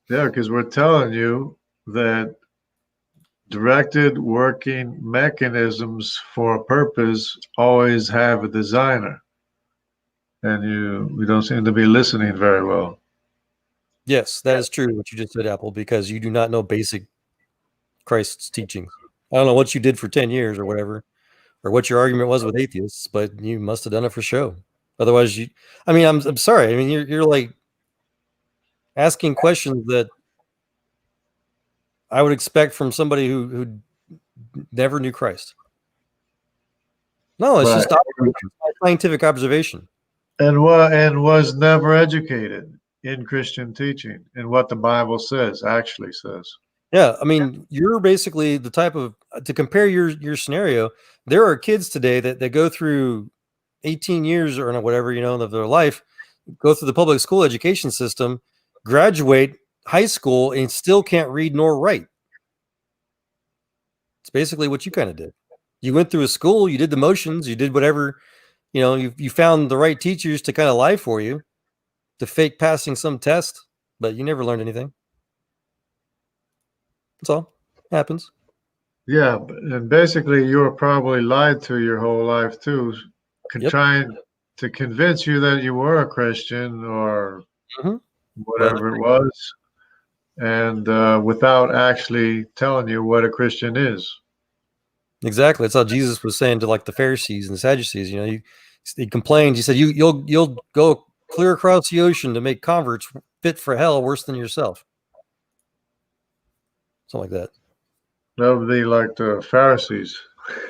Yeah, because we're telling you that directed working mechanisms for a purpose always have a designer. And we don't seem to be listening very well.
Yes, that is true, what you just said, Apple, because you do not know basic Christ's teachings. I don't know what you did for 10 years or whatever, or what your argument was with atheists, but you must have done it for show. Otherwise, I'm sorry. You're like asking questions that I would expect from somebody who never knew Christ. No, it's just scientific observation.
And was never educated in Christian teaching and what the Bible actually says.
Yeah, you're basically the type of, to compare your scenario, there are kids today that go through 18 years or whatever, of their life, go through the public school education system, graduate high school, and still can't read nor write. It's basically what you kind of did. You went through a school, you did the motions, you did whatever, you found the right teachers to kind of lie for you, to fake passing some test, but you never learned anything. That's all. Happens.
Yeah, and basically you were probably lied to your whole life too, trying to convince you that you were a Christian or whatever it was, and without actually telling you what a Christian is.
Exactly. That's how Jesus was saying to the Pharisees and the Sadducees. He complained. He said, "You'll go clear across the ocean to make converts fit for hell worse than yourself." Something like that.
That would be like the Pharisees.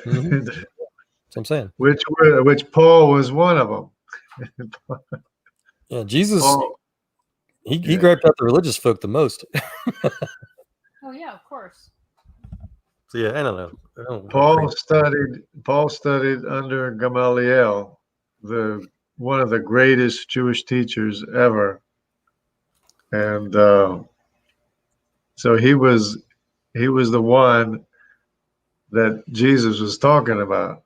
Mm-hmm. That's what I'm saying.
Which Paul was one of them.
Yeah, Jesus. He griped out the religious folk the most.
Oh yeah, of course.
So yeah, I don't know.
Paul studied under Gamaliel, one of the greatest Jewish teachers ever, and so he was the one that Jesus was talking about.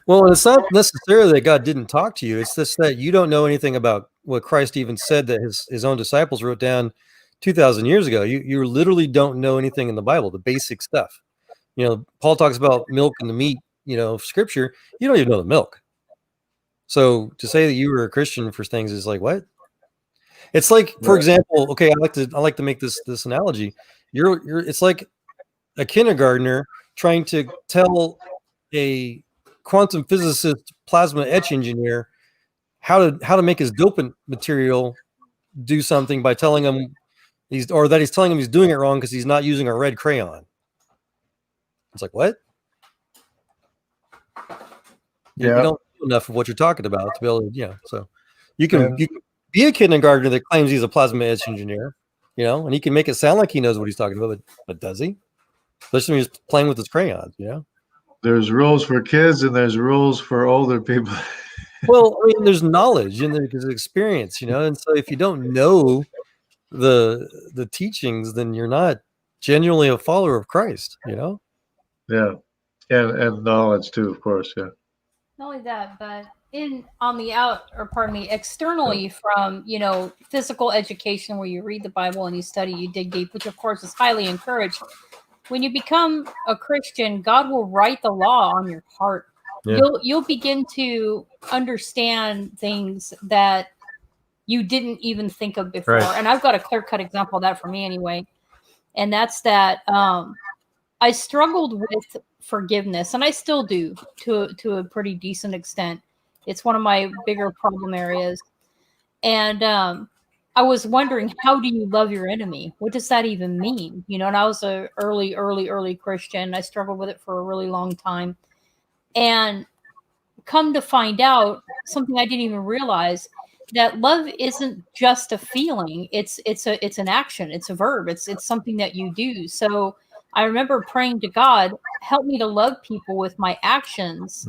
Well, it's not necessarily that God didn't talk to you. It's just that you don't know anything about what Christ even said that his own disciples wrote down 2,000 years ago. You literally don't know anything in the Bible, the basic stuff. Paul talks about milk and the meat, scripture. You don't even know the milk. So to say that you were a Christian for things is like, what? It's like, for example, okay, I like to make this analogy. It's like a kindergartner trying to tell a quantum physicist, plasma etch engineer how to make his dopant material do something by telling him he's telling him he's doing it wrong because he's not using a red crayon. It's like, what? You don't know enough of what you're talking about to be able to, so you can be a kindergartner that claims he's a plasma etch engineer, and he can make it sound like he knows what he's talking about, but does he? Especially when he's playing with his crayons,
There's rules for kids and there's rules for older people.
Well, I mean, there's knowledge and there's experience, and so if you don't know the teachings, then you're not genuinely a follower of Christ,
Yeah, and knowledge too, of course. Yeah.
Not only that, but externally from, physical education where you read the Bible and you study, you dig deep, which of course is highly encouraged. When you become a Christian, God will write the law on your heart. Yeah. You'll begin to understand things that you didn't even think of before. Right. And I've got a clear-cut example of that for me anyway. And that's that I struggled with forgiveness, and I still do to a pretty decent extent. It's one of my bigger problem areas. And I was wondering, how do you love your enemy? What does that even mean? And I was a early Christian. I struggled with it for a really long time. And come to find out something I didn't even realize, that love isn't just a feeling. It's an action. It's a verb. It's something that you do. So I remember praying to God, help me to love people with my actions,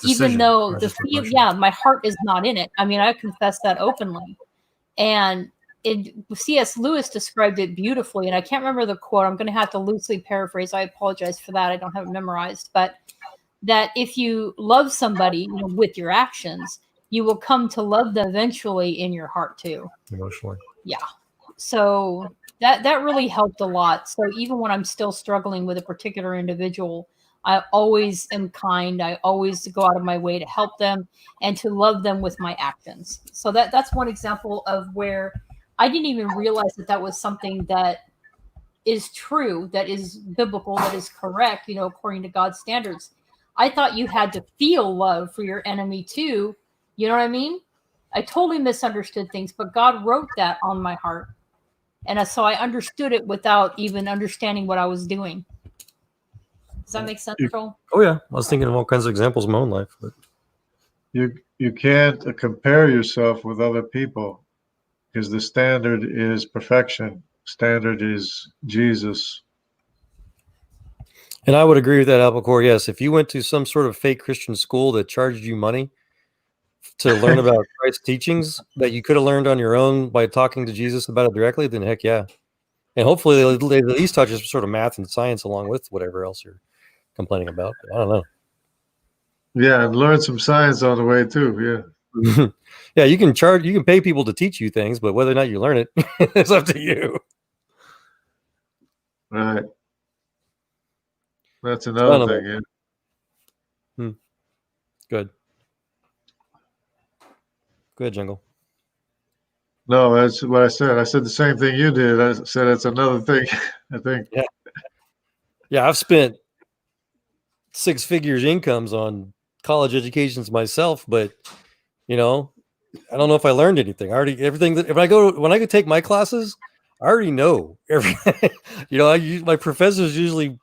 even though my heart is not in it. I mean, I confess that openly. And C.S. Lewis described it beautifully, and I can't remember the quote. I'm going to have to loosely paraphrase. I apologize for that. I don't have it memorized. But that if you love somebody with your actions, you will come to love them eventually in your heart too.
Emotionally.
Yeah. So that really helped a lot. So even when I'm still struggling with a particular individual, I always am kind. I always go out of my way to help them and to love them with my actions. So that's one example of where I didn't even realize that was something that is true, that is biblical, that is correct, according to God's standards. I thought you had to feel love for your enemy too. You know what I mean? I totally misunderstood things, but God wrote that on my heart. And so I understood it without even understanding what I was doing. Does that make sense, Joel?
Oh, yeah. I was thinking of all kinds of examples in my own life. But
You can't compare yourself with other people because the standard is perfection. Standard is Jesus.
And I would agree with that, Albacore. Yes, if you went to some sort of fake Christian school that charged you money to learn about Christ's teachings that you could have learned on your own by talking to Jesus about it directly, then heck yeah. And hopefully they at least touch some sort of math and science along with whatever else you're complaining about. But I don't know.
Yeah, and learn some science on the way too.
Yeah. Yeah, you can pay people to teach you things, but whether or not you learn it, it's up to you.
Right. That's another thing, yeah.
Good. Go ahead, Jungle.
No, that's what I said. I said the same thing you did. I said it's another thing, I think.
Yeah. Yeah, I've spent 6 figures incomes on college educations myself, but I don't know if I learned anything. Everything that when I go take my classes, I already know everything. My professors usually,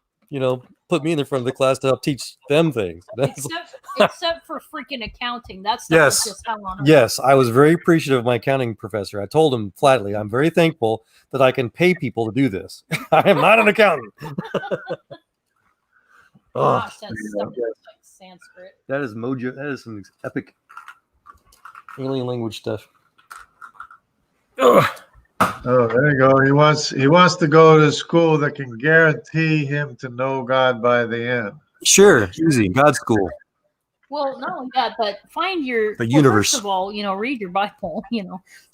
put me in the front of the class to help teach them things.
Except for freaking accounting. That's
just how long. Yes, I was very appreciative of my accounting professor. I told him flatly, I'm very thankful that I can pay people to do this. I am not an accountant.
Gosh, that's like Sanskrit.
That is mojo. That is some epic alien language stuff.
Oh, there you go. He wants to go to school that can guarantee him to know God by the end.
Sure, easy. God school.
Well, not only that, but find
the universe.
First of all, read your Bible,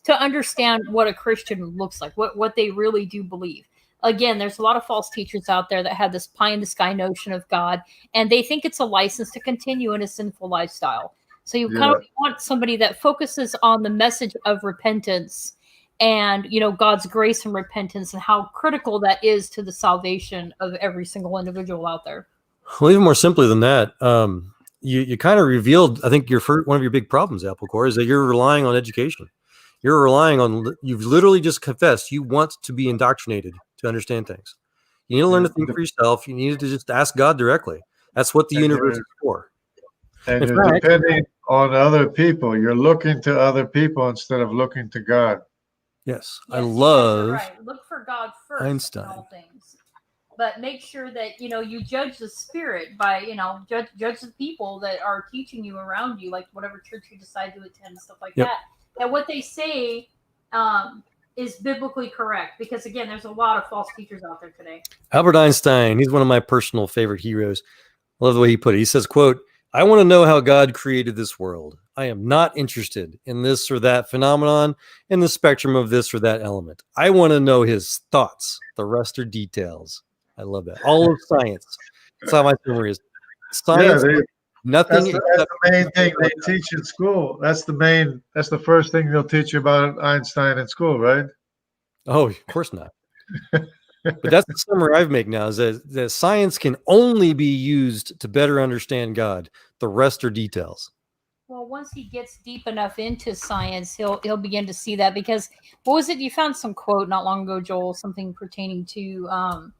to understand what a Christian looks like, what they really do believe. Again, there's a lot of false teachers out there that have this pie in the sky notion of God, and they think it's a license to continue in a sinful lifestyle. So you kind of want somebody that focuses on the message of repentance and, God's grace and repentance and how critical that is to the salvation of every single individual out there.
Well, even more simply than that, you kind of revealed, I think, one of your big problems, Apple Core, is that you're relying on education. You're relying on, you've literally just confessed you want to be indoctrinated to understand things. You need to learn to think for yourself. You need to just ask God directly. That's what the universe is for.
And you're depending on other people. You're looking to other people instead of looking to God.
Yes, I love.
Right. Look for God first
Einstein.
in all things, but make sure that you judge the spirit by judge the people that are teaching you around you, like whatever church you decide to attend, stuff like that. That what they say is biblically correct, because again, there's a lot of false teachers out there today.
Albert Einstein, he's one of my personal favorite heroes. I love the way he put it. He says, quote, "I want to know how God created this world. I am not interested in this or that phenomenon in the spectrum of this or that element. I want to know his thoughts. The rest are details." I love that. All of science. That's how my memory is. Science, nothing.
That's the main thing they teach in school. That's the first thing they'll teach you about Einstein in school, right?
Oh, of course not. But that's the summary I've made now, is that science can only be used to better understand God. The rest are details.
Well, once he gets deep enough into science, he'll begin to see that, because what was it? You found some quote not long ago, Joel, something pertaining to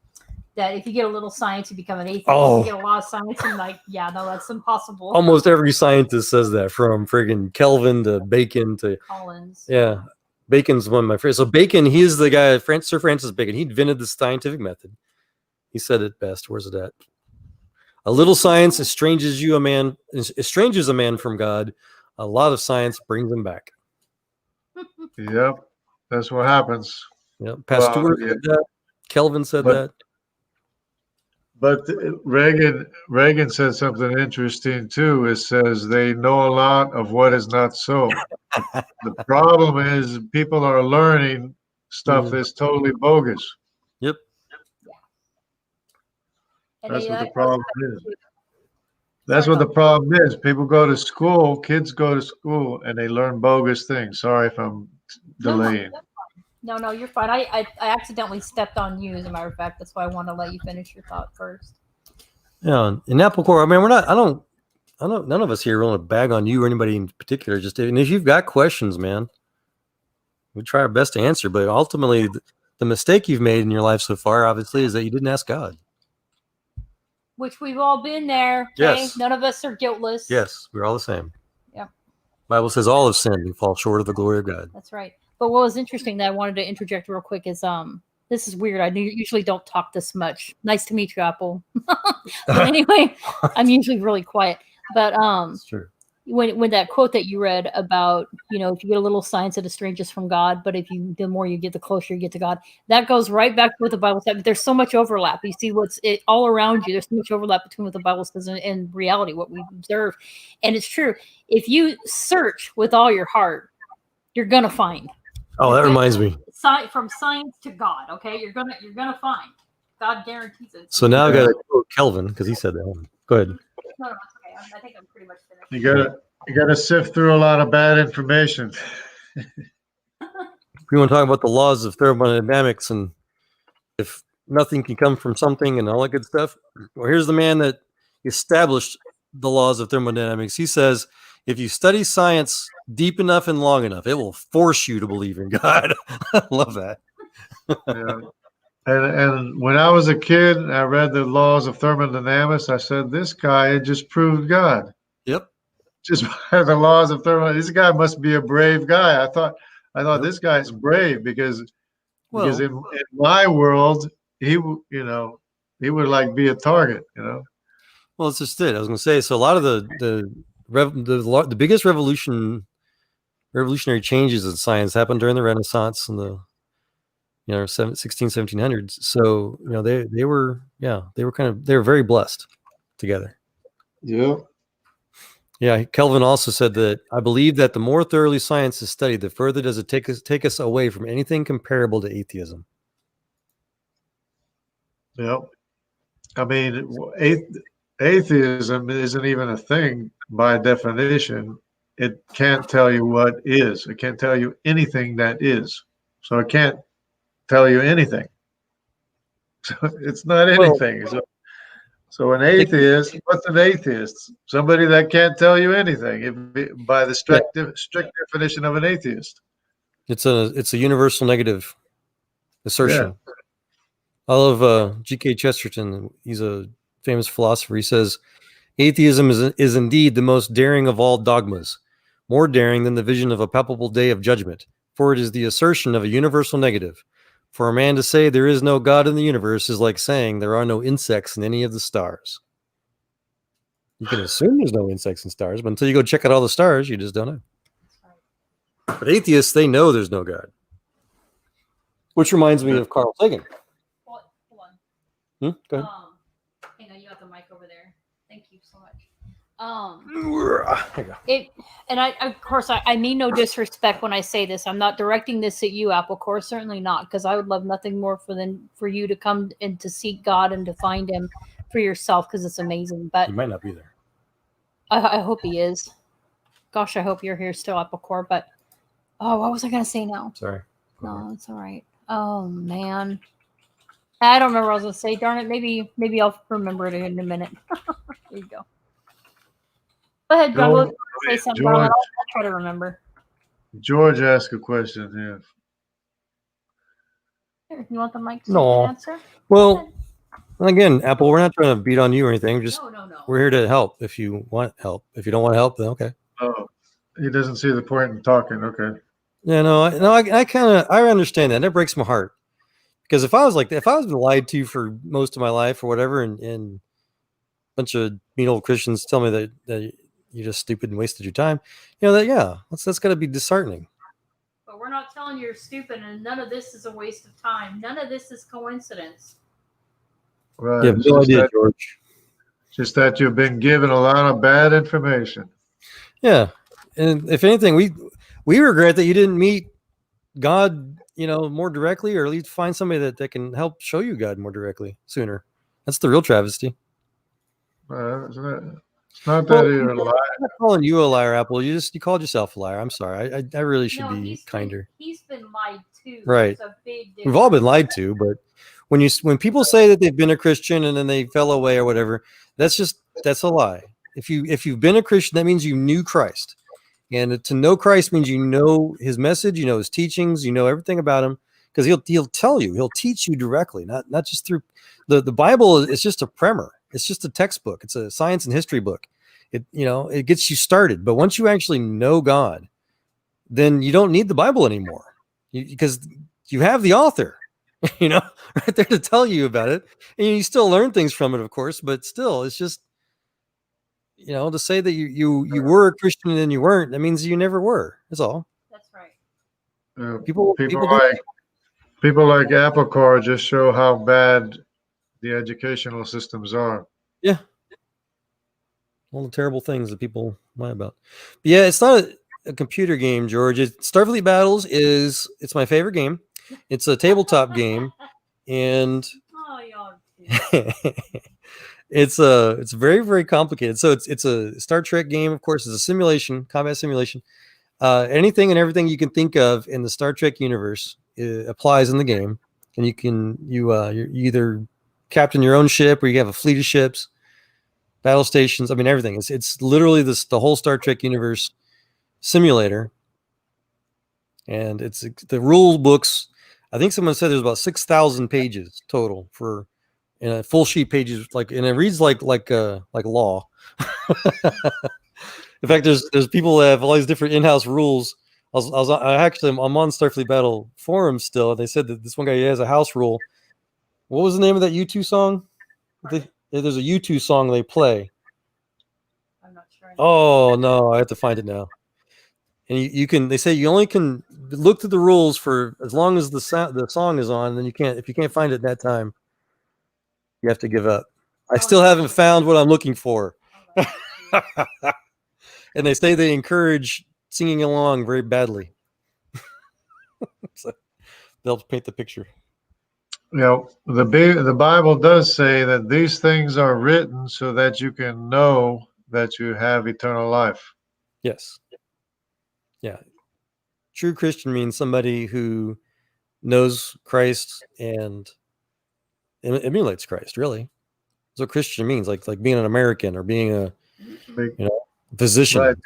that if you get a little science, you become an atheist.
Oh.
You get a lot of science, and that's impossible.
Almost every scientist says that, from friggin' Kelvin to Bacon to
Collins.
Yeah. Bacon's one of my favorites. So Bacon, he's the guy, Sir Francis Bacon. He invented the scientific method. He said it best. Where's it at? A little science estranges a man from God. A lot of science brings him back.
Yep, that's what happens.
Yep. Pasteur said that. Kelvin said that.
But Reagan said something interesting too. It says they know a lot of what is not so. The problem is people are learning stuff that's totally bogus.
Yep.
That's what the problem is. That's what the problem is. People go to school, kids go to school, and they learn bogus things. Sorry if I'm delaying.
No, you're fine. I accidentally stepped on you, as a matter of fact. That's why I want to let you finish your thought first.
Yeah, in Apple Core, I mean, none of us here want to bag on you or anybody in particular. Just, and if you've got questions, man, we try our best to answer. But ultimately, the mistake you've made in your life so far, obviously, is that you didn't ask God.
Which we've all been there.
Yes.
Okay? None of us are guiltless.
Yes, we're all the same.
Yeah.
Bible says all have sinned and fall short of the glory of God.
That's right. But what was interesting that I wanted to interject real quick is this is weird. I usually don't talk this much. Nice to meet you, Apple. But anyway, I'm usually really quiet. But
That's true.
When that quote that you read about, if you get a little science, it estranges from God, but the more you get, the closer you get to God. That goes right back to what the Bible said. There's so much overlap. You see all around you. There's so much overlap between what the Bible says and reality, what we observe. And it's true. If you search with all your heart, you're gonna find.
Oh, that reminds me.
From science to God, okay? You're gonna find. God guarantees it.
So now I got to quote Kelvin, because he said that. Go ahead.
No, it's okay. I think I'm pretty much finished.
You gotta sift through a lot of bad information.
We want to talk about the laws of thermodynamics, and if nothing can come from something and all that good stuff. Well, here's the man that established the laws of thermodynamics. He says, if you study science deep enough and long enough, it will force you to believe in God. I love that.
Yeah. And when I was a kid, I read the laws of thermodynamics. I said, this guy just proved God.
Yep.
Just by the laws of thermodynamics. This guy must be a brave guy. I thought this guy's brave because in my world, he would like be a target,
Well, it's just it. I was going to say, so a lot of the biggest revolutionary changes in science happened during the Renaissance and the 1700s. So they were very blessed together.
Yeah.
Yeah, Kelvin also said that I believe that the more thoroughly science is studied, the further does it take us away from anything comparable to atheism.
Yeah. I mean, atheism isn't even a thing by definition. It can't tell you what is. It can't tell you anything that is. So it can't tell you anything. So it's not anything. So an atheist, what's an atheist? Somebody that can't tell you anything, by the strict definition of an atheist.
It's a universal negative assertion.
Yeah.
I love G.K. Chesterton. He's a famous philosopher. He says, atheism is indeed the most daring of all dogmas, more daring than the vision of a palpable day of judgment, for it is the assertion of a universal negative. For a man to say there is no God in the universe is like saying there are no insects in any of the stars. You can assume there's no insects in stars, but until you go check out all the stars, you just don't know. But atheists, they know there's no God. Which reminds me of Carl Sagan.
Hold on.
Go ahead.
Hang on, you got the mic over there. Thank you so much. Of course, I mean no disrespect when I say this. I'm not directing this at you, Apple Core. Certainly not, because I would love nothing more for you to come and to seek God and to find Him for yourself, because it's amazing. But
He might not be there.
I hope he is. Gosh, I hope you're here still, Apple Core. But what was I gonna say now?
Sorry.
No, it's all right. Oh man, I don't remember what I was gonna say. Darn it. Maybe I'll remember it in a minute. There you go. Go ahead, John. We'll say something. I'll try to remember.
George asked a question here.
Here, you want the mic to answer?
Well, again, Apple, we're not trying to beat on you or anything. Just
No.
we're here to help. If you want help, if you don't want help, then okay.
Oh, he doesn't see the point in talking. Okay.
Yeah, I understand that. That breaks my heart, because if I was like that, if I was lied to for most of my life or whatever, and a bunch of mean old Christians tell me that you're just stupid and wasted your time, that's got to be disheartening.
But we're not telling you you're stupid, and none of this is a waste of time. None of this is coincidence.
Right.
You have no idea, George.
Just that you've been given a lot of bad information.
Yeah, and if anything, we regret that you didn't meet God, more directly, or at least find somebody that can help show you God more directly sooner. That's the real travesty.
It's not that you're a liar.
I'm not calling you a liar, Apple. You called yourself a liar. I'm sorry. I really should be kinder.
He's been lied to.
Right.
There's a big difference.
We've all been lied to, but when people say that they've been a Christian and then they fell away or whatever, that's a lie. If you've been a Christian, that means you knew Christ. And to know Christ means you know His message, you know His teachings, you know everything about Him, because He'll tell you, He'll teach you directly, not just through the Bible. Is just a primer. It's just a textbook. It's a science and history book. It gets you started. But once you actually know God, then you don't need the Bible anymore, because you have the author, right there to tell you about it, and you still learn things from it, of course. But still, it's just. To say that you were a Christian and then you weren't, that means you never were. That's all.
That's right.
People like Apple Core just show how bad the educational systems are.
Yeah. All the terrible things that people lie about. But yeah, it's not a computer game, George. Starfleet Battles it's my favorite game. It's a tabletop game, and it's very, very complicated. So it's a Star Trek game, of course. It's a simulation, combat simulation. Anything and everything you can think of in the Star Trek universe applies in the game, and you either captain your own ship or you have a fleet of ships, battle stations. I mean, everything. It's literally the whole Star Trek universe simulator, and it's the rule books. I think someone said there's about 6,000 pages total for. In a full sheet pages, and it reads like law. In fact, there's people that have all these different in-house rules. I'm on Starfleet Battle forums still. And they said that this one guy has a house rule. What was the name of that U2 song? There's a U2 song they play.
I'm not sure.
Oh no, I have to find it now. And you can. They say you only can look through the rules for as long as the song is on. Then you can't. If you can't find it at that time, you have to give up. I still haven't found what I'm looking for. And they say they encourage singing along very badly. So they'll paint the picture.
The Bible does say that these things are written so that you can know that you have eternal life.
Yes. Yeah. True Christian means somebody who knows Christ and emulates Christ, really. That's what Christian means, like being an American or being a physician.
Right.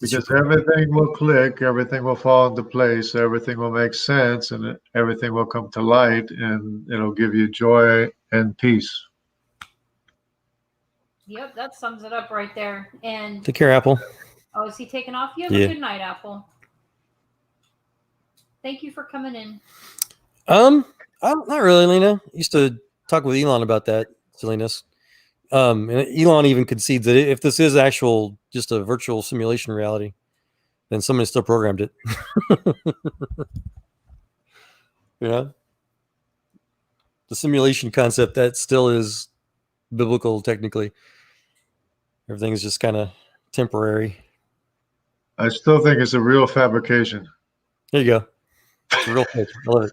Because everything will click, everything will fall into place, everything will make sense, and everything will come to light, and it'll give you joy and peace.
Yep, that sums it up right there. And
take care, Apple.
Oh, is he taking off? You have a good night, Apple. Thank you for coming in.
Not really, Lena. Used to talk with Elon about that silliness. And Elon even concedes that if this is actual, just a virtual simulation reality, then somebody still programmed it. The simulation concept, that still is biblical technically. Everything is just kind of temporary.
I still think it's a real fabrication.
There you go. It's a real fake. I love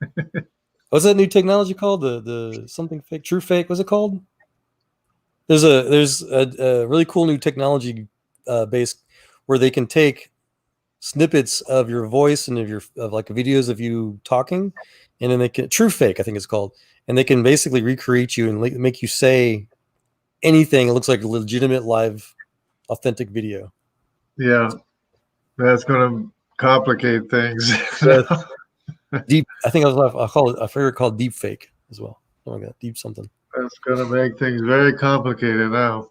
it. What's that new technology called? The something fake, true fake. What's it called? There's a really cool new technology based where they can take snippets of your voice and of like videos of you talking, and then they can true fake, I think it's called, and they can basically recreate you and make you say anything. It looks like a legitimate live, authentic video.
Yeah, that's going to complicate things.
Deep. I think I forget it called deep fake as well. Oh my god, deep something.
That's going to make things very complicated now.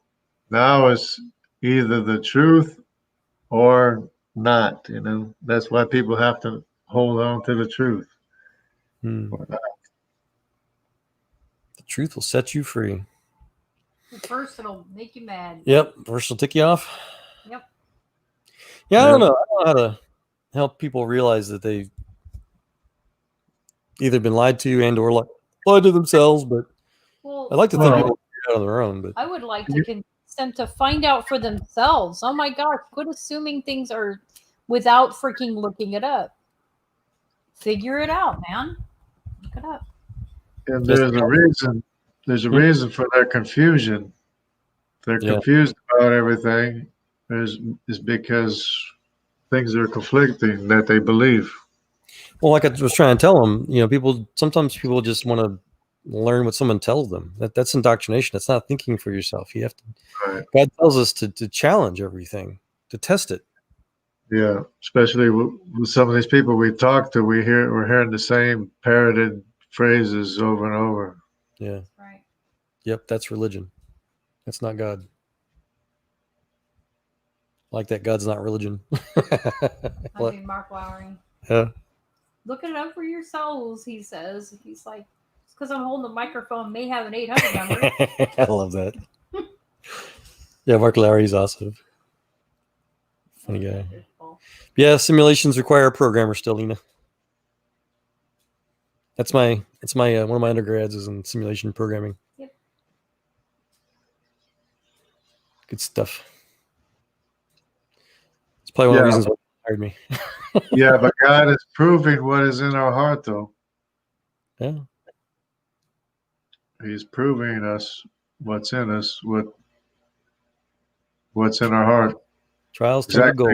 Now it's either the truth or not. That's why people have to hold on to the truth.
The truth will set you free.
First, it'll make you mad.
Yep. First, it'll tick you off.
Yep.
Yeah, I don't know. I don't know how to help people realize that they've either been lied to and or lied to themselves, but I'd like to think people figure it out on their own. But
I would like to convince them to find out for themselves. Oh my gosh, quit assuming things are without freaking looking it up. Figure it out, man. Look it up.
And there's a reason. There's a reason for their confusion. They're confused about everything. Is because things are conflicting that they believe.
Well, like I was trying to tell them, sometimes people just want to learn what someone tells them. That's indoctrination. That's not thinking for yourself. You have to. Right. God tells us to challenge everything, to test it.
Yeah, especially with some of these people we talk to, we're hearing the same parroted phrases over and over.
Yeah. That's right. Yep, that's religion. That's not God. Like that, God's not religion.
I mean, Mark Lowry.
Yeah.
Look it up for yourselves, he says. He's like, it's because I'm holding the microphone, may have an 800 number.
I love that. Yeah, Mark Lowry's awesome. Funny guy. Yeah, simulations require a programmer still, Lena. It's my one of my undergrads is in simulation programming. Yep. Good stuff. It's probably one of the reasons why they hired me.
Yeah, but God is proving what is in our heart, though.
Yeah.
He's proving us what's in us, what's in our heart.
Trials turn to gold.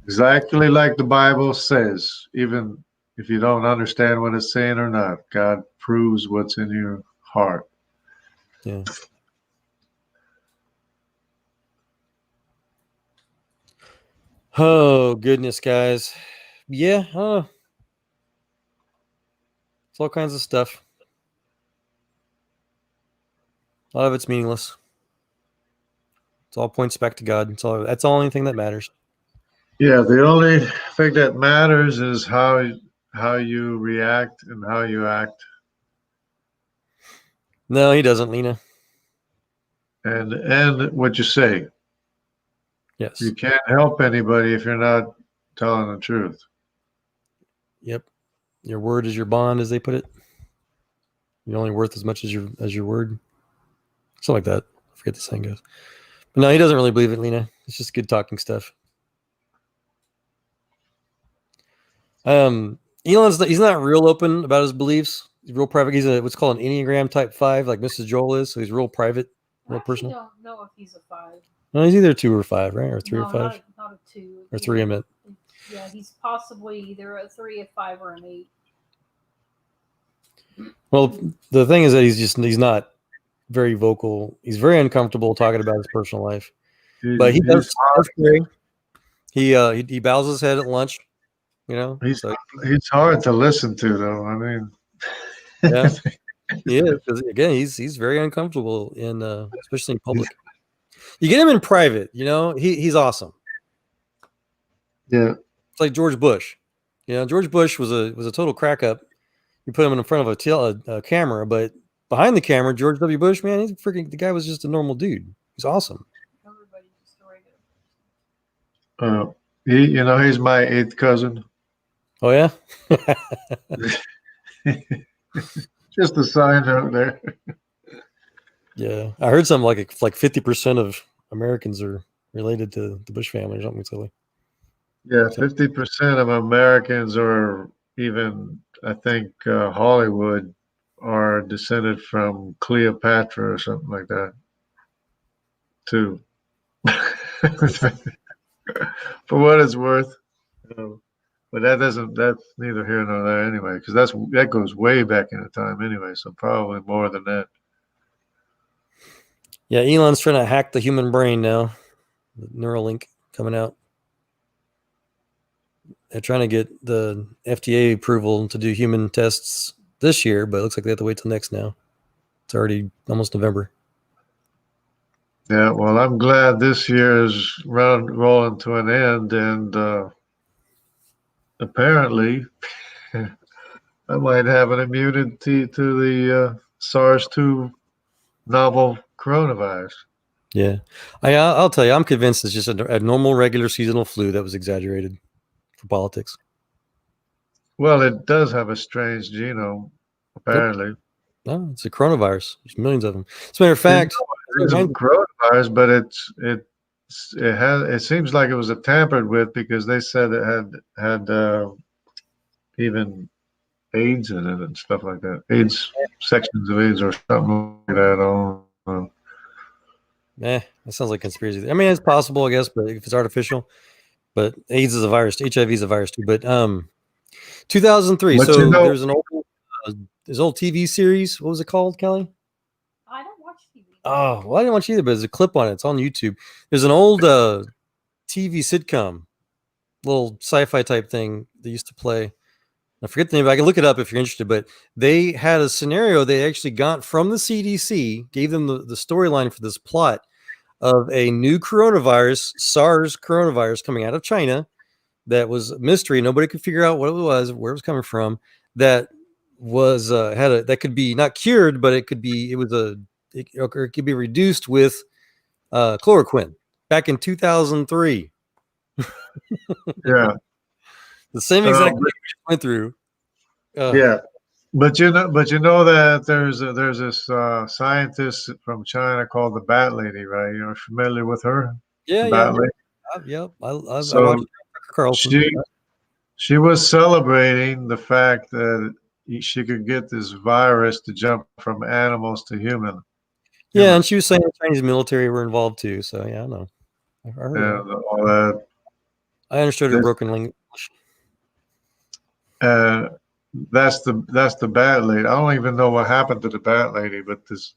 Exactly like the Bible says. Even if you don't understand what it's saying or not, God proves what's in your heart.
Yeah. Oh, goodness, guys. Yeah. It's all kinds of stuff. A lot of it's meaningless. It all points back to God. That's the only thing that matters.
Yeah, the only thing that matters is how you react and how you act.
No, he doesn't, Lena.
And what you say.
Yes.
You can't help anybody if you're not telling the truth.
Yep. Your word is your bond, as they put it. You're only worth as much as your word. Something like that. I forget the saying goes. But no, he doesn't really believe it, Lena. It's just good talking stuff. He's not real open about his beliefs. He's real private. He's what's called an Enneagram type 5, like Mrs. Joel is. So he's real private, real personal.
I don't know if he's a 5.
No, he's either 2 or 5, right? Or 3 or 5?
Not a 2.
Or 3, I meant.
Yeah, he's possibly either a 3, a 5, or an 8.
Well, the thing is that he's not very vocal. He's very uncomfortable talking about his personal life, but he does pray. He bows his head at lunch.
He's hard to listen to, though. I mean,
yeah, he is, because again, he's very uncomfortable in especially in public. You get him in private, he's awesome.
Yeah,
it's like George Bush. George Bush was a total crack up. You put him in front of a camera, but behind the camera, George W. Bush, man, the guy was just a normal dude. He's awesome.
He's my 8th cousin.
Oh yeah.
Just a sign out there.
Yeah, I heard something like 50% of Americans are related to the Bush family or something silly.
Yeah, 50% of Americans, or even I think Hollywood, are descended from Cleopatra or something like that, too. For what it's worth. But that's neither here nor there anyway, because that goes way back in the time anyway, so probably more than that.
Yeah, Elon's trying to hack the human brain now. The Neuralink coming out. They're trying to get the FDA approval to do human tests this year, but it looks like they have to wait till next now. It's already almost November.
Yeah, well, I'm glad this year is rolling to an end, and apparently I might have an immunity to the SARS-2 novel coronavirus.
Yeah, I'll tell you, I'm convinced it's just a normal, regular seasonal flu that was exaggerated for politics.
Well, it does have a strange genome, apparently.
Yep. No, it's a coronavirus. There's millions of them. As a matter of fact,
it's a coronavirus, but it seems like it was tampered with, because they said it had even AIDS in it and stuff like that. AIDS, sections of AIDS or something like that. I don't know.
That sounds like conspiracy. I mean, it's possible, I guess, but if it's artificial. But AIDS is a virus. HIV is a virus too. But 2003. So there's an old TV series. What was it called, Kelly?
I don't watch TV.
Oh, well, I didn't watch either, but there's a clip on it. It's on YouTube. There's an old TV sitcom, little sci-fi type thing they used to play. I forget the name. I can look it up if you're interested, but they had a scenario they actually got from the CDC, gave them the storyline for this plot of a new coronavirus, SARS coronavirus, coming out of China. That was a mystery. Nobody could figure out what it was, where it was coming from. That was that could be not cured, but it could be it could be reduced with chloroquine back in 2003.
Yeah.
The same exact thing we went through.
Yeah, but you know that there's this scientist from China called the Bat Lady, right? You're familiar with her?
Yeah,
Bat Lady?
Yep. I watched Carlson.
She was celebrating the fact that she could get this virus to jump from animals to human.
Yeah, and she was saying the Chinese military were involved too. So yeah, I know. I heard
all that.
I understood her broken language.
That's the Bat Lady. I don't even know what happened to the Bat Lady, but this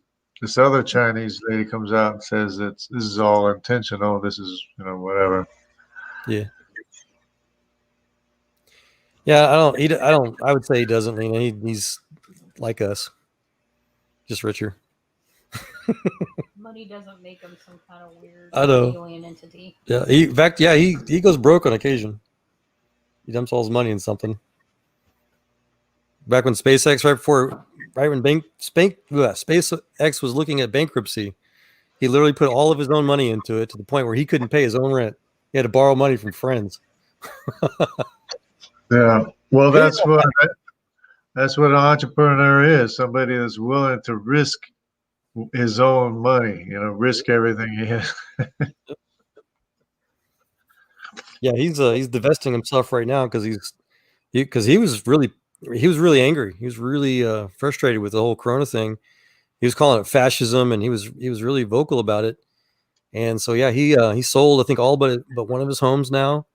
other Chinese lady comes out and says that this is all intentional. This is whatever.
Yeah. Yeah, I would say he doesn't. He's like us, just richer.
Money doesn't make him some kind of weird alien entity.
Yeah, in fact, he goes broke on occasion. He dumps all his money in something. Back when SpaceX, right when SpaceX was looking at bankruptcy, he literally put all of his own money into it to the point where he couldn't pay his own rent. He had to borrow money from friends.
Yeah, well, that's what an entrepreneur is. Somebody that's willing to risk his own money. Risk everything he has.
Yeah, he's divesting himself right now because he was really angry. He was really frustrated with the whole Corona thing. He was calling it fascism, and he was really vocal about it. And so yeah, he sold I think all but one of his homes now.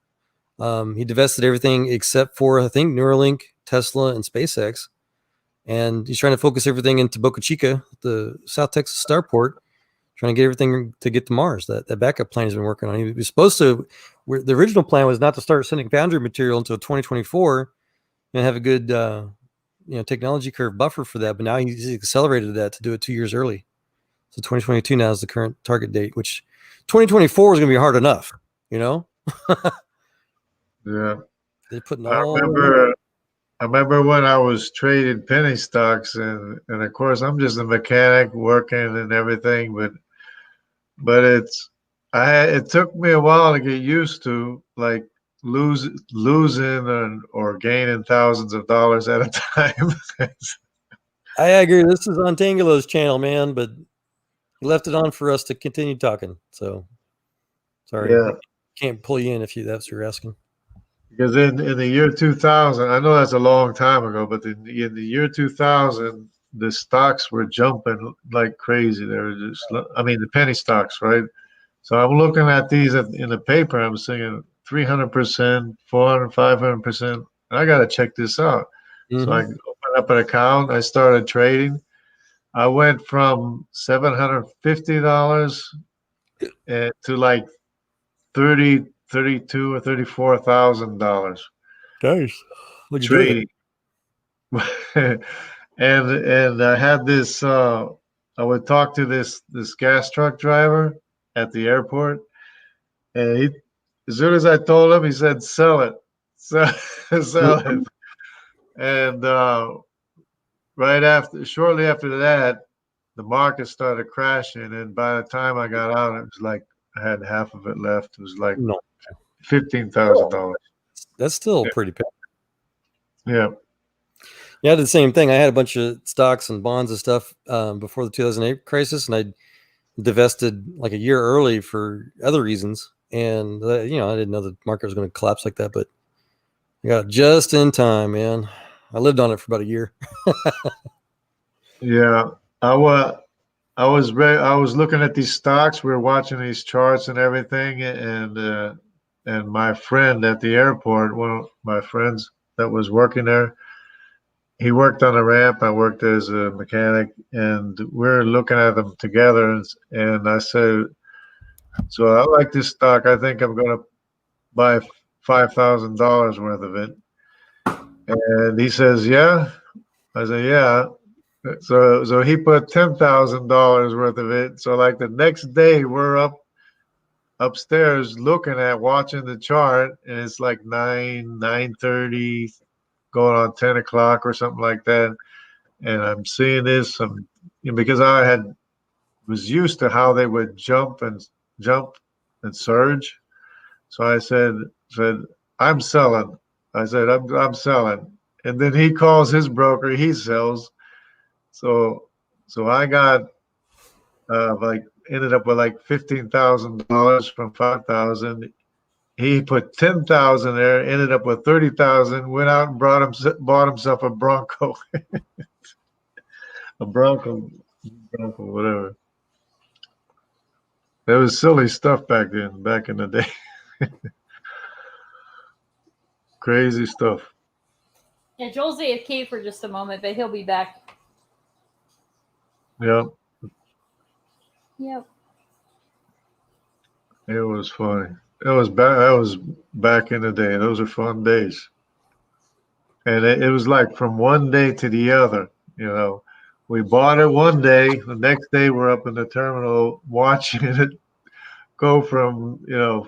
He divested everything except for I think Neuralink, Tesla, and SpaceX. and he's trying to focus everything into Boca Chica, the South Texas starport, trying to get everything to get to Mars. That backup plan he's been working on. He was supposed to. The original plan was not to start sending foundry material until 2024, and have a good technology curve buffer for that. But now he's accelerated that to do it 2 years early. So 2022 now is the current target date, which 2024 is going to be hard enough.
Yeah.
They're putting
I remember when I was trading penny stocks, and of course I'm just a mechanic working and everything, but it took me a while to get used to like losing or gaining thousands of dollars at a time.
I agree. This is on Tangulo's channel, man, but he left it on for us to continue talking. So sorry,
Yeah.
Can't pull you in if that's what you're asking.
Because in the year 2000, I know that's a long time ago, but in the year 2000, the stocks were jumping like crazy. They were just, the penny stocks, right? So I'm looking at these in the paper. I'm seeing 300%, 400, 500%. I got to check this out. Mm-hmm. So I opened up an account. I started trading. I went from $750 to like $32,000 or $34,000.
Nice. What'd you
trading. And I had this. I would talk to this gas truck driver at the airport, and he, as soon as I told him, he said, "Sell it, sell it." And shortly after that, the market started crashing, and by the time I got out, it was like I had half of it left. It was like $15,000.
That's still pretty big.
Yeah.
Yeah, I did the same thing. I had a bunch of stocks and bonds and stuff before the 2008 crisis, and I divested like a year early for other reasons. And I didn't know the market was going to collapse like that, but I got it just in time, man. I lived on it for about a year.
Yeah, I was looking at these stocks. We were watching these charts and everything, and my friend at the airport, one of my friends that was working there, he worked on a ramp. I worked as a mechanic, and we're looking at them together. And I said, "So I like this stock. I think I'm going to buy $5,000 worth of it." And he says, "Yeah." I said, "Yeah." So he put $10,000 worth of it. So like the next day, we're upstairs watching the chart, and it's like 9:30. Going on 10 o'clock or something like that, and I'm seeing this. Because I was used to how they would jump and surge. So I said, "I'm selling." I said, "I'm selling," and then he calls his broker. He sells. So I got ended up with like $15,000 from 5,000. He put 10,000 there, ended up with 30,000, went out and bought himself a Bronco. A Bronco, whatever. It was silly stuff back in the day. Crazy stuff.
Yeah, Joel's AFK for just a moment, but he'll be back.
Yep.
Yep.
It was funny. That was back in the day. Those are fun days. And it was like from one day to the other, We bought it one day. The next day we're up in the terminal watching it go from,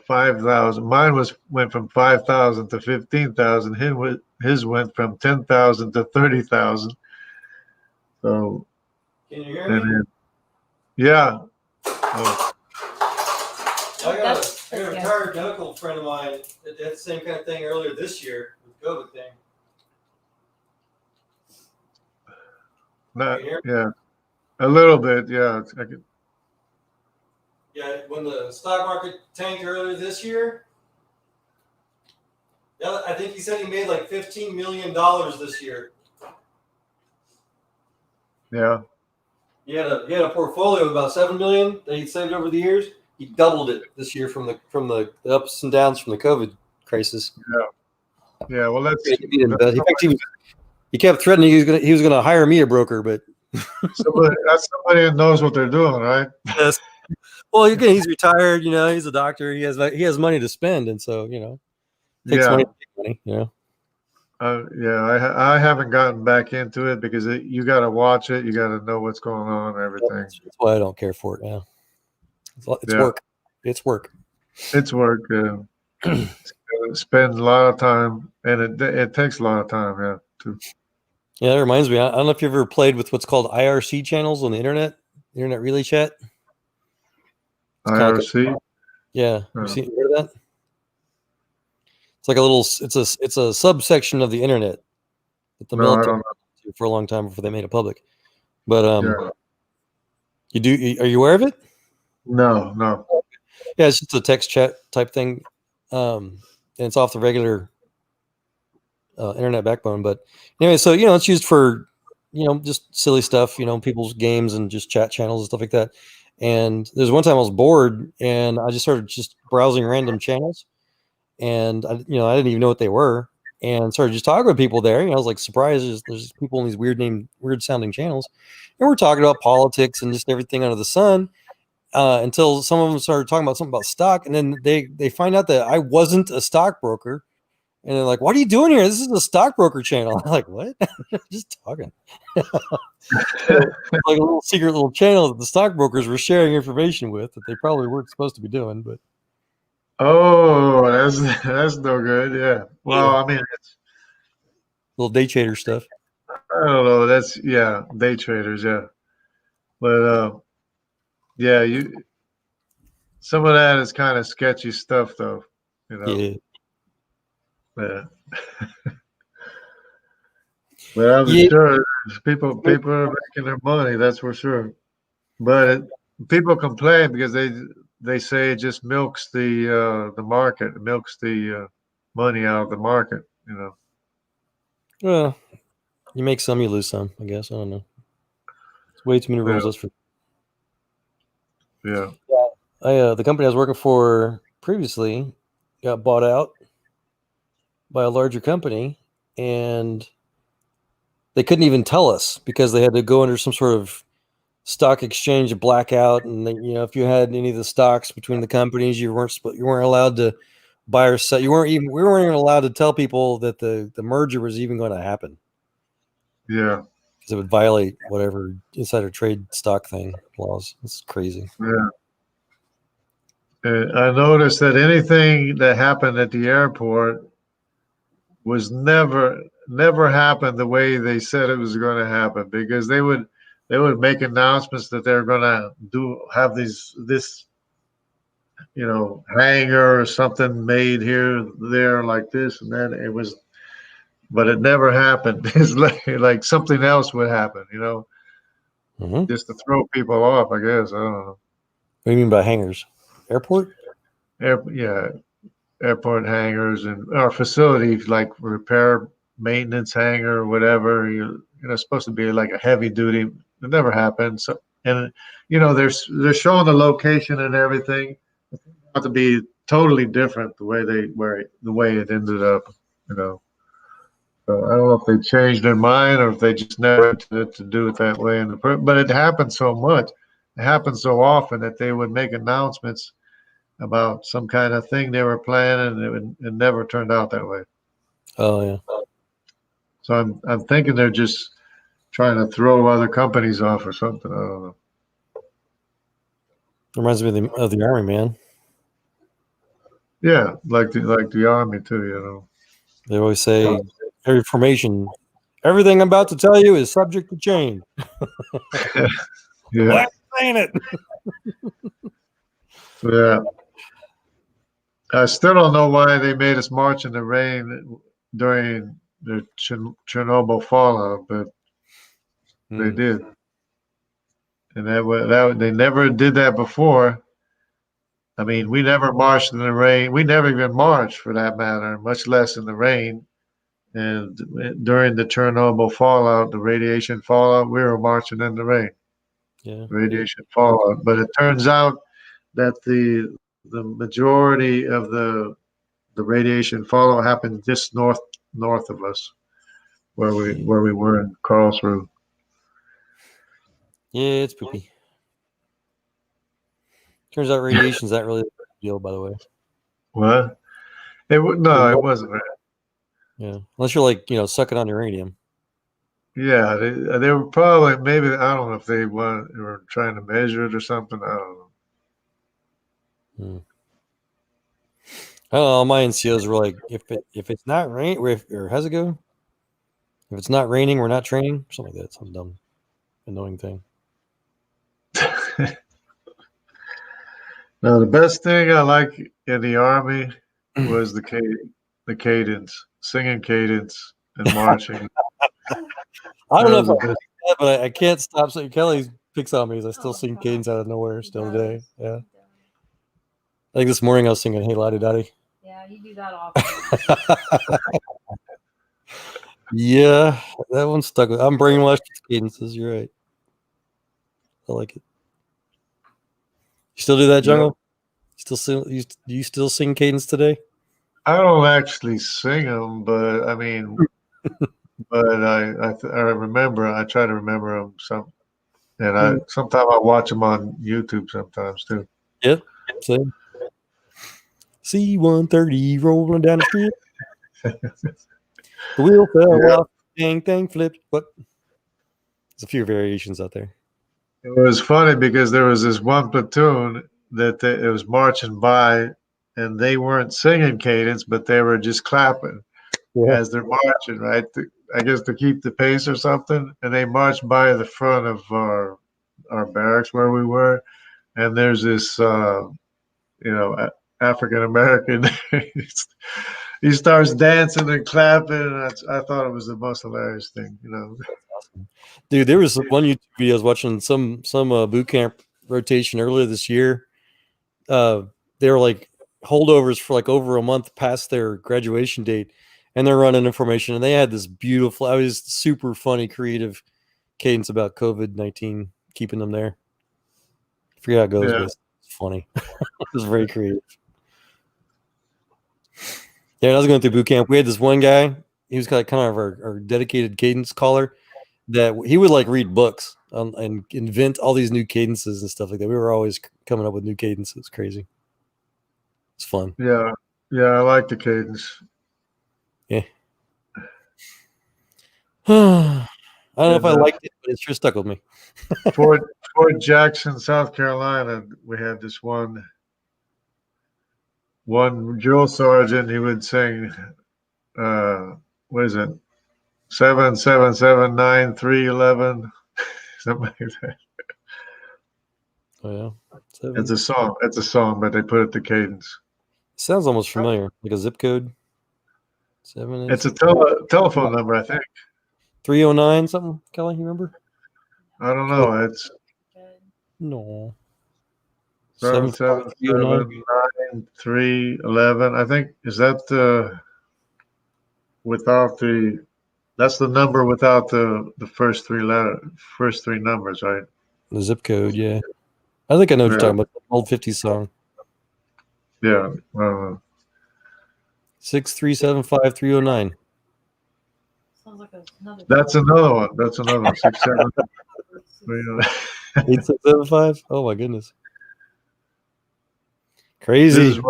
5,000. Mine went from 5,000 to 15,000. His went from 10,000 to 30,000. So.
Can you hear me?
Yeah.
Oh. I got a retired medical friend of mine that had the same kind of thing earlier this year with COVID thing.
Yeah, a little bit. Yeah,
Yeah, when the stock market tanked earlier this year, yeah, I think he said he made like $15 million this year.
Yeah.
He had a portfolio of about $7 million that he'd saved over the years. He doubled it this year from the ups and downs from the COVID crisis.
Yeah. Well, that's.
He kept threatening he was gonna hire me a broker, but
that's somebody that knows what they're doing, right?
yes. Well, again, he's retired. You know, he's a doctor. He has money to spend, and so takes money to make money.
I haven't gotten back into it because you got to watch it. You got to know what's going on and everything.
That's why I don't care for it now. It's work. It's work.
It's work. Spend a lot of time, and it takes a lot of time. Yeah. Too.
Yeah, that reminds me. I don't know if you ever played with what's called IRC channels on the internet relay chat.
IRC.
Yeah, you heard of that? It's like a little. It's a subsection of the internet that the military did for a long time before they made it public. But you do? Are you aware of it?
No.
Yeah, it's just a text chat type thing, and it's off the regular internet backbone. But anyway, so it's used for just silly stuff, people's games and just chat channels and stuff like that. And there's one time I was bored and I just started just browsing random channels, and I didn't even know what they were, and started just talking with people there. I was like surprised there's people in these weird sounding channels, and we're talking about politics and just everything under the sun. Until some of them started talking about something about stock, and then they find out that I wasn't a stockbroker, and they're like, "What are you doing here? This is a stockbroker channel." I'm like, "What?" Just talking. Like a little secret little channel that the stockbrokers were sharing information with that they probably weren't supposed to be doing, but.
Oh, that's no good. Yeah. Well, I mean, it's
little day trader stuff.
I don't know. That's day traders. Yeah, but some of that is kind of sketchy stuff, though.
Yeah.
Yeah. But I'm sure people are making their money. That's for sure. But people complain because they say it just milks the market, it milks the money out of the market.
Well, you make some, you lose some. I guess I don't know. It's way too many rules. That's for.
Yeah.
The company I was working for previously got bought out by a larger company, and they couldn't even tell us because they had to go under some sort of stock exchange blackout. And if you had any of the stocks between the companies, you weren't allowed to buy or sell. We weren't even allowed to tell people that the merger was even going to happen.
Yeah.
Because it would violate whatever insider trade stock thing laws. It's crazy.
Yeah. I noticed that anything that happened at the airport was never happened the way they said it was going to happen, because they would make announcements that they're going to have this hangar or something made here, there, like this and that. But it never happened. It's like something else would happen, just to throw people off, I guess. I don't know.
What do you mean by hangars? Airport?
Airport hangars and our facilities, like repair, maintenance hangar, or whatever. It's supposed to be like a heavy duty. It never happened. So, and they're showing the location and everything. It's about to be totally different the way it ended up. So I don't know if they changed their mind or if they just never intended to do it that way. But it happened so much. It happened so often that they would make announcements about some kind of thing they were planning, and it never turned out that way.
Oh yeah.
So I'm thinking they're just trying to throw other companies off or something. I don't know.
Reminds me of the Army, man.
Yeah, like the Army too.
They always say everything I'm about to tell you is subject to change.
Yeah.
I'm saying it.
Yeah. I still don't know why they made us march in the rain during the Chernobyl fallout, but they did. And that they never did that before. I mean, we never marched in the rain. We never even marched, for that matter, much less in the rain. And during the Chernobyl fallout, the radiation fallout, we were marching in the rain.
Yeah.
Radiation fallout. But it turns out that the majority of the radiation fallout happened just north of us, where we were in Karlsruhe.
Yeah, it's poopy. Turns out radiation's not really a big deal, by the way.
What? It wasn't.
Yeah, unless you're like sucking on uranium.
Yeah, they were probably maybe I don't know if they were trying to measure it or something. I don't know.
I don't know. My NCOs were like, if it's not rain, or how's it go? If it's not raining, we're not training. Something like that. Some dumb, annoying thing.
Now, the best thing I like in the Army was the cadence, singing cadence and marching.
I don't know if I can, but I can't stop saying Kelly picks on me as I still sing cadence out of nowhere still today. Yeah. I think this morning I was singing Hey Lottie Dottie.
Yeah, you do that often.
Yeah, that one stuck with. I'm brainwashed with cadences. You're right. I like it. You still do that, Jungle? Still sing? You still sing cadence today?
I don't actually sing them, but I mean, but I remember. I try to remember them some, and sometimes I watch them on YouTube sometimes too.
Yep. Same. C-130 rolling down the street. The wheel fell off. Thing flipped. But there's a few variations out there.
It was funny because there was this one platoon that it was marching by, and they weren't singing cadence, but they were just clapping as they're marching, right? I guess to keep the pace or something. And they marched by the front of our barracks where we were, and there's this African American. He starts dancing and clapping, and I thought it was the most hilarious thing,
Awesome. Dude, there was one YouTube video I was watching some boot camp rotation earlier this year. They were like holdovers for like over a month past their graduation date, and they're running information, and they had this beautiful, I was super funny, creative cadence about COVID-19 keeping them there. I forget how it goes, but it's funny. It was very creative. Yeah, I was going through boot camp. We had this one guy. He was kind of our dedicated cadence caller. That he would like read books and invent all these new cadences and stuff like that. We were always coming up with new cadences. Crazy. It's fun.
Yeah, I like the cadence.
Yeah. I don't know if I liked it, but it sure stuck with me.
Fort Jackson, South Carolina, we had this one drill sergeant. He would sing, what is it? 7779311, something like that.
Oh yeah,
It's a song. It's a song, but they put it to cadence.
Sounds almost familiar, like a zip code.
It's a telephone number, I think.
309 something. Kelly, you remember?
I don't know. It's
no.
7779311. I think is that without the. That's the number without the first three numbers, right?
The zip code, yeah. I think I know what you're talking about. The old 50s song.
Yeah.
6375309.
Sounds like another.
That's another one.
8675. Oh my goodness. Crazy.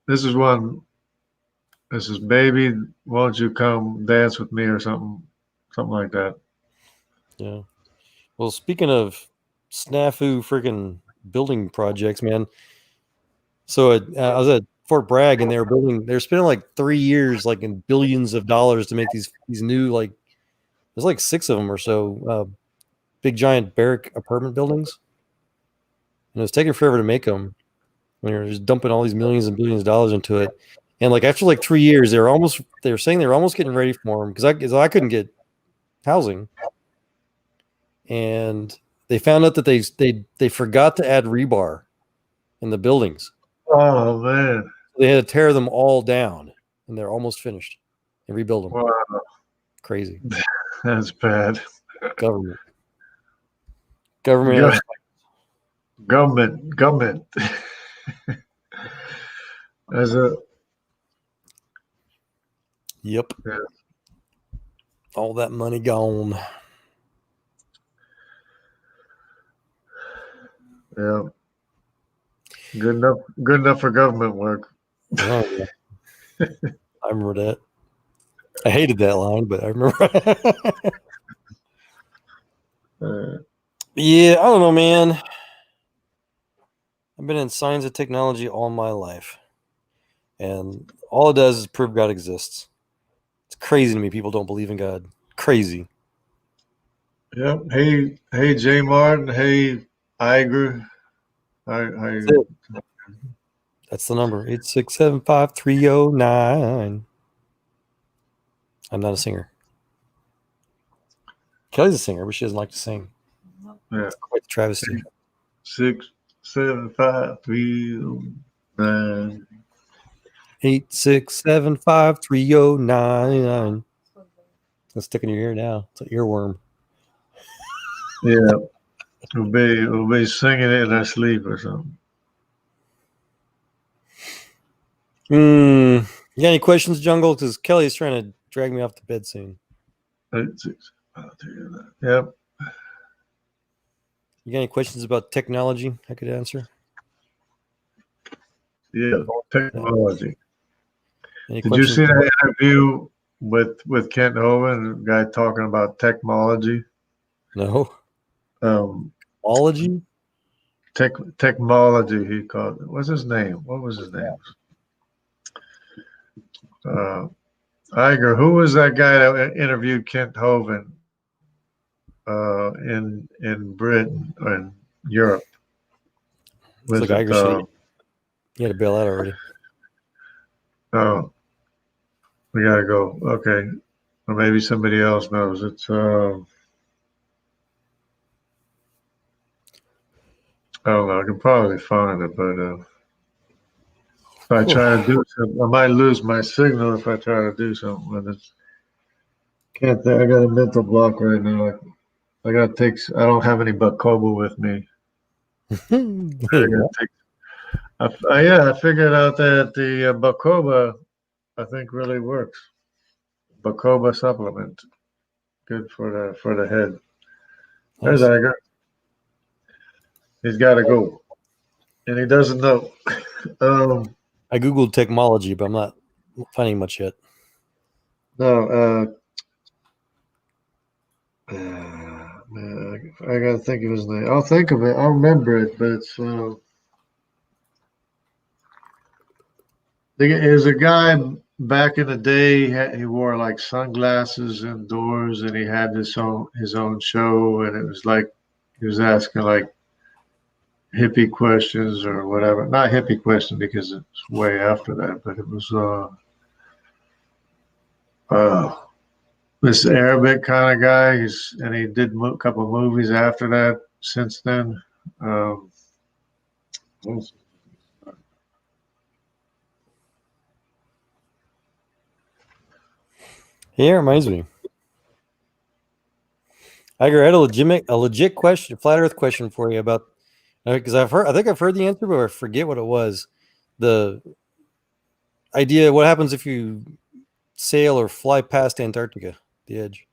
This is one. This is baby, won't you come dance with me or something like that.
Yeah. Well, speaking of snafu freaking building projects, man. So I was at Fort Bragg, and they're spending like 3 years, like in billions of dollars to make these new, like, there's like 6 of them or so, big giant barrack apartment buildings. And it was taking forever to make them when you're just dumping all these millions and billions of dollars into it. And like after like 3 years, they were saying they were almost getting ready for them because I couldn't get housing. And they found out that they forgot to add rebar in the buildings.
Oh man!
They had to tear them all down, and they're almost finished and rebuild them.
Wow,
crazy.
That's bad.
Government. As a. Yep.
Yeah.
All that money gone.
Yeah. Good enough for government work.
Oh, yeah. I remember that. I hated that line, but I remember. Yeah, I don't know, man. I've been in science and technology all my life. And all it does is prove God exists. It's crazy to me. People don't believe in God. Crazy.
Yep. Hey, J. Martin. Hey, Iger.
That's the number. 8675309. I'm not a singer. Kelly's a singer, but she doesn't like to sing.
Yeah.
It's quite a travesty.
67539.
8675309. It's sticking in your ear now. It's an earworm.
Yeah. We'll be singing it in our sleep or something.
You got any questions, Jungle? Because Kelly's trying to drag me off the bed soon.
86539. Yep.
You got any questions about technology I could answer?
Yeah, technology.
Any
Did you see that interview with Kent Hovind, the guy talking about technology?
No. Ology?
Technology, he called it. What's his name? What was his name? Iger. Who was that guy that interviewed Kent Hovind in Britain or in Europe?
Was like Iger said he had to bail out already.
Oh, we gotta go. Okay, or maybe somebody else knows. It's I don't know. I can probably find it, but if I try to do something, I might lose my signal if I try to do something. But it's can't. I got a mental block right now. I got to take. I don't have any Bacoba with me. I figured out that the Bacoba, I think, really works. Bacoba supplement, good for the head. There's Iger. He's got to go, and he doesn't know.
I googled technology, but I'm not finding much yet.
No, man, I gotta think of his name. I'll think of it. I'll remember it, but it's there's a guy back in the day. He wore like sunglasses indoors, and he had his own show, and it was like he was asking like hippie questions or whatever. Not hippie questions because it's way after that, but it was this Arabic kind of guy. And he did a couple of movies after that. Since then,
Yeah, it reminds me. I had a legit question, flat Earth question for you about because I think I've heard the answer, but I forget what it was. The idea: what happens if you sail or fly past Antarctica, the edge?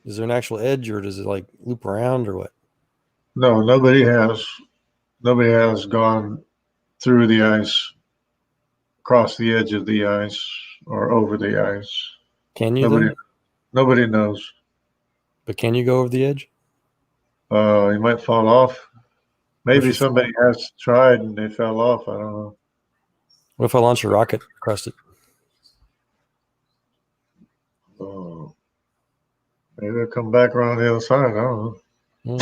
Is there an actual edge, or does it like loop around, or what?
No, nobody has gone through the ice, across the edge of the ice, or over the ice.
Can you?
Nobody knows.
But can you go over the edge?
You might fall off. Maybe somebody has tried and they fell off. I don't know.
What if I launch a rocket across it?
Oh, maybe they'll come back around the other side. I don't know.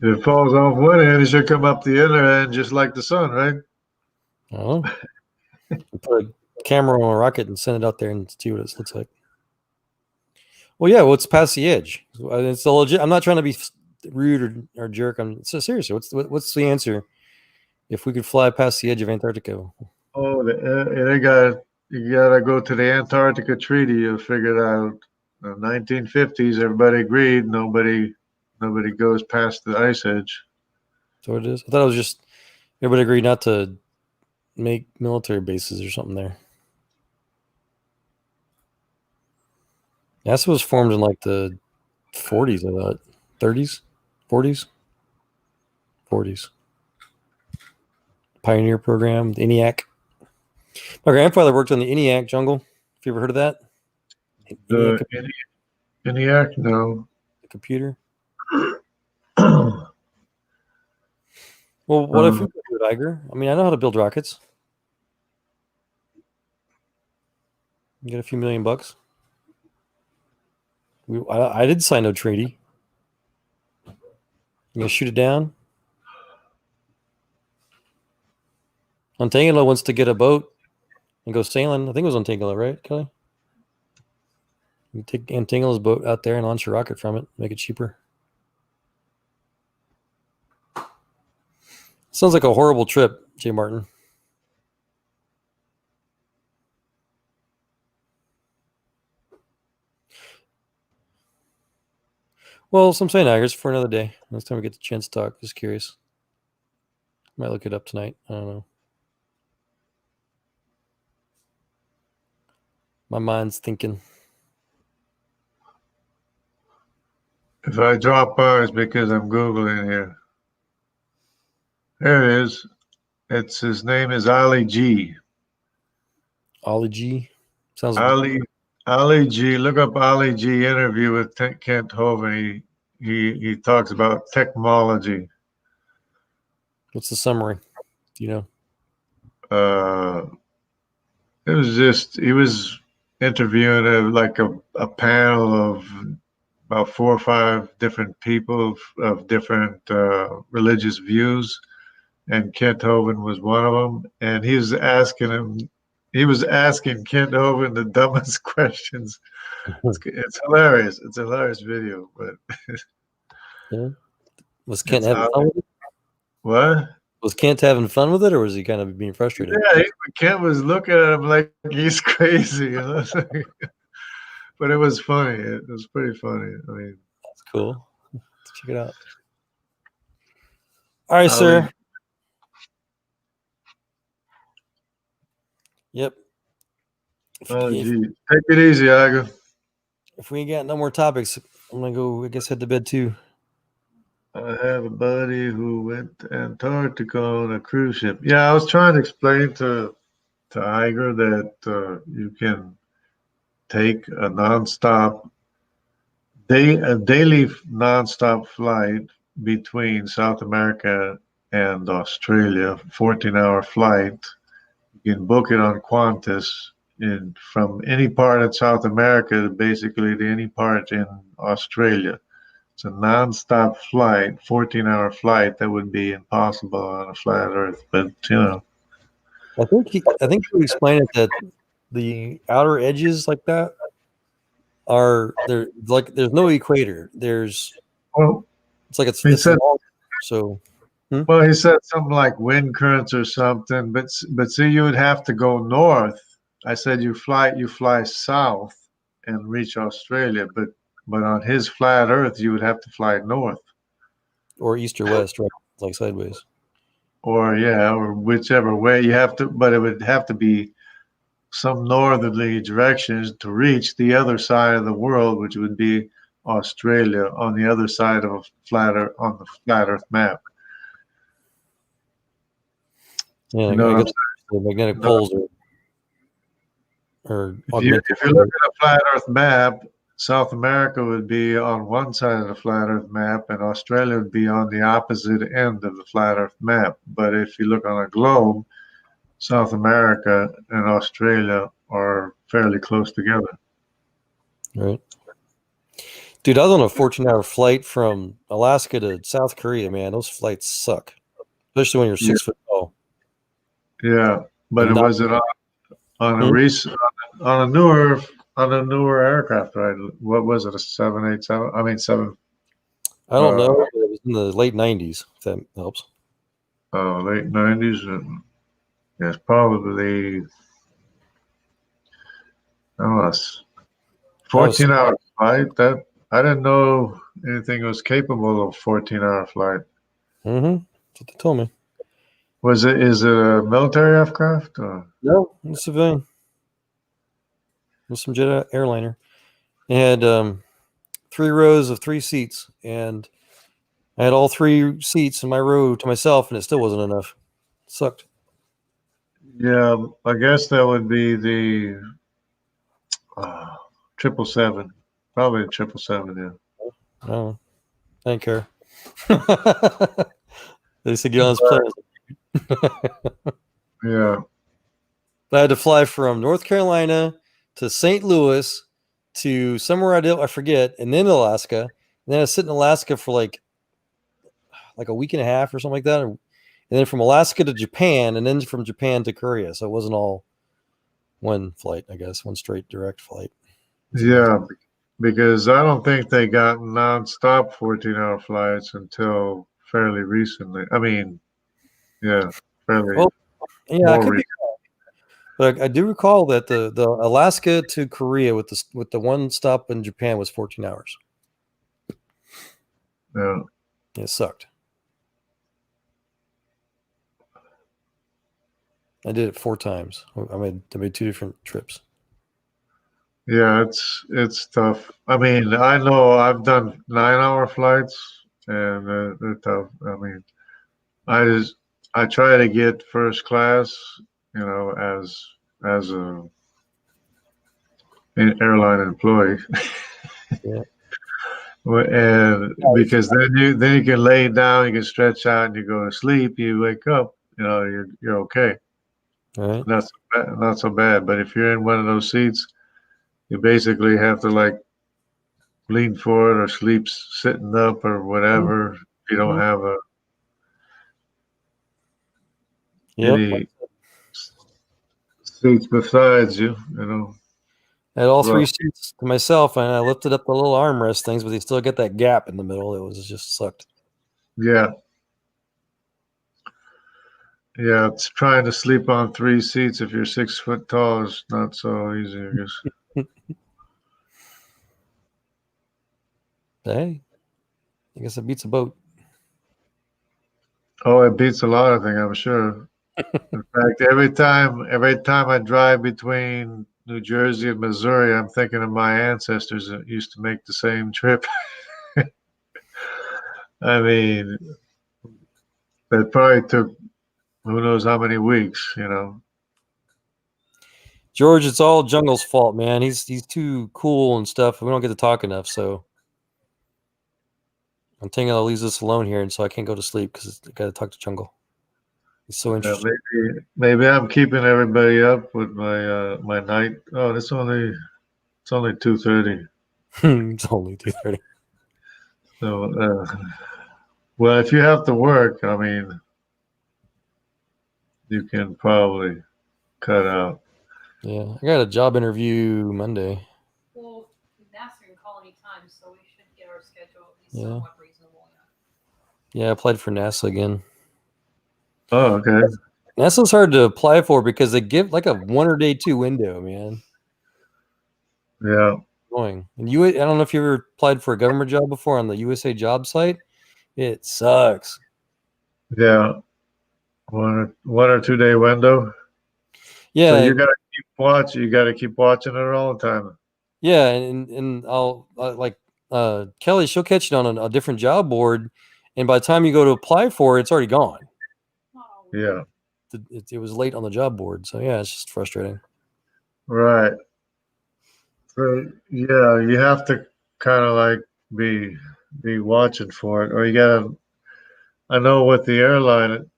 If it falls off one end, it should come up the other end, just like the sun, right?
Oh, put a camera on a rocket and send it out there and see what it looks like. Well, yeah, it's past the edge. It's legit. I'm not trying to be rude or jerk. So seriously, what's the answer? If we could fly past the edge of Antarctica.
Oh, you gotta go to the Antarctica Treaty. You'll figure it out. In the 1950s, everybody agreed. Nobody goes past the ice edge.
So it is. I thought it was just everybody agreed not to make military bases or something there. NASA was formed in like the 40s, I thought. 30s? 40s? 40s. Pioneer program, the ENIAC. My grandfather worked on the ENIAC jungle. Have you ever heard of that?
The ENIAC, no.
The computer. Well, what if you could do it, Iger? I mean, I know how to build rockets. You get a few $1,000,000. I did sign no treaty. You gonna shoot it down? Untangelo wants to get a boat and go sailing. I think it was Untangelo, right, Kelly? You take Untangelo's boat out there and launch a rocket from it, make it cheaper. Sounds like a horrible trip, Jay Martin. Well, some say Niagara's for another day. Next time we get the chance to talk. Just curious. Might look it up tonight. I don't know. My mind's thinking.
If I drop by, it's because I'm Googling here. There it is. His name is Ali G.
Ali G. Sounds
Ali G. Look up Ali G. interview with Kent Hovind. He talks about technology.
What's the summary? Do you
know? It was just he was interviewing a panel of about 4 or 5 different people of different religious views, and Kent Hovind was one of them. And he was asking Kent Hovind the dumbest questions. It's hilarious. It's a hilarious video. But
yeah. Was Kent having fun with it?
What?
Was Kent having fun with it, or was he kind of being frustrated?
Yeah, Kent was looking at him like he's crazy, you know. But it was funny. It was pretty funny. I mean,
that's cool. Let's check it out. All right, sir. Yep.
Oh, gee. Take it easy, Aga.
If we ain't got no more topics, I'm gonna go, I guess, head to bed too.
I have a buddy who went to Antarctica on a cruise ship. Yeah, I was trying to explain to Iger that you can take a daily nonstop flight between South America and Australia, 14-hour flight. You can book it on Qantas from any part of South America to basically to any part in Australia. It's a non-stop flight, 14-hour flight that would be impossible on a flat Earth. But
I think you explained it that the outer edges like that are there. Like there's no equator. It's like it's long, so.
Well, he said something like wind currents or something. But see, you would have to go north. I said you fly south and reach Australia, but on his flat Earth, you would have to fly north.
Or east or west, right? Like sideways.
Or whichever way you have to, but it would have to be some northerly directions to reach the other side of the world, which would be Australia on the other side of on the flat Earth map.
Yeah, I guess the magnetic poles are
if you look at a flat Earth map, South America would be on one side of the flat Earth map, and Australia would be on the opposite end of the flat Earth map. But if you look on a globe, South America and Australia are fairly close together.
Right. Dude, I was on a 14-hour flight from Alaska to South Korea, man. Those flights suck, especially when you're 6 foot tall.
Yeah, but it wasn't on a newer aircraft, right? What was it? A 787? I mean 7.
I don't know. It was in the late 90s. If that helps.
Oh, late 90s. Yes, probably. I don't know. 14-hour flight. That I didn't know anything was capable of 14-hour flight.
Mm-hmm. That's what they told me.
Is it a military aircraft? Or?
No, it's civilian. It's some jet airliner. It had 3 rows of 3 seats, and I had all 3 seats in my row to myself, and it still wasn't enough. It sucked.
Yeah, I guess that would be the 777. Probably the 777, yeah.
Oh, I didn't care. They said get on this plane.
Yeah.
I had to fly from North Carolina to St. Louis to somewhere I forget, and then Alaska. And then I sit in Alaska for like a week and a half or something like that. And then from Alaska to Japan, and then from Japan to Korea. So it wasn't all one flight, I guess, one straight direct flight.
Yeah, because I don't think they got nonstop 14-hour flights until fairly recently. I mean, yeah, fairly.
Well, yeah, I could be wrong. But I do recall that the Alaska to Korea with the one stop in Japan was 14 hours.
Yeah.
It sucked. I did it 4 times. I made 2 different trips.
Yeah, it's tough. I mean, I know I've done 9-hour flights, and they're tough. I mean, I try to get first class, as an airline employee.
Yeah.
And because then you can lay down, you can stretch out, and you go to sleep. You wake up, you're okay.
All right.
Not so bad. But if you're in one of those seats, you basically have to like lean forward or sleep sitting up or whatever. You don't have any seats besides you.
I had all 3 seats to myself, and I lifted up the little armrest things, but they still get that gap in the middle. It was just sucked.
Yeah. Yeah, it's trying to sleep on 3 seats if you're 6 foot tall is not so easy, I guess.
Hey, I guess it beats a boat.
Oh, it beats a lot of things, I'm sure. In fact, every time I drive between New Jersey and Missouri, I'm thinking of my ancestors that used to make the same trip. I mean, that probably took who knows how many weeks,
George, it's all Jungle's fault, man. He's too cool and stuff. We don't get to talk enough, so I'm thinking I'll leave this alone here, and so I can't go to sleep because I got to talk to Jungle. He's so interesting.
Maybe I'm keeping everybody up with my night. Oh, it's only 2:30.
It's only 2:30.
So, well, if you have to work, I mean, you can probably cut out.
Yeah, I got a job interview Monday.
Well, NASA can call any time, so we should get our schedule at least somewhat reasonable.
Yeah, I applied for NASA again.
Oh, okay.
NASA's hard to apply for because they give like a 1 or day 2 window, man.
Yeah.
Annoying. And I don't know if you ever applied for a government job before on the USA job site. It sucks.
Yeah. 1 or 2 day window.
Yeah.
So you gotta keep watching. You gotta keep watching it all the time.
Yeah, and I'll like Kelly, she'll catch it on a different job board, and by the time you go to apply for it, it's already gone.
Yeah.
It was late on the job board, so yeah, it's just frustrating.
Right. So yeah, you have to kind of like be watching for it, or you gotta. I know with the airline,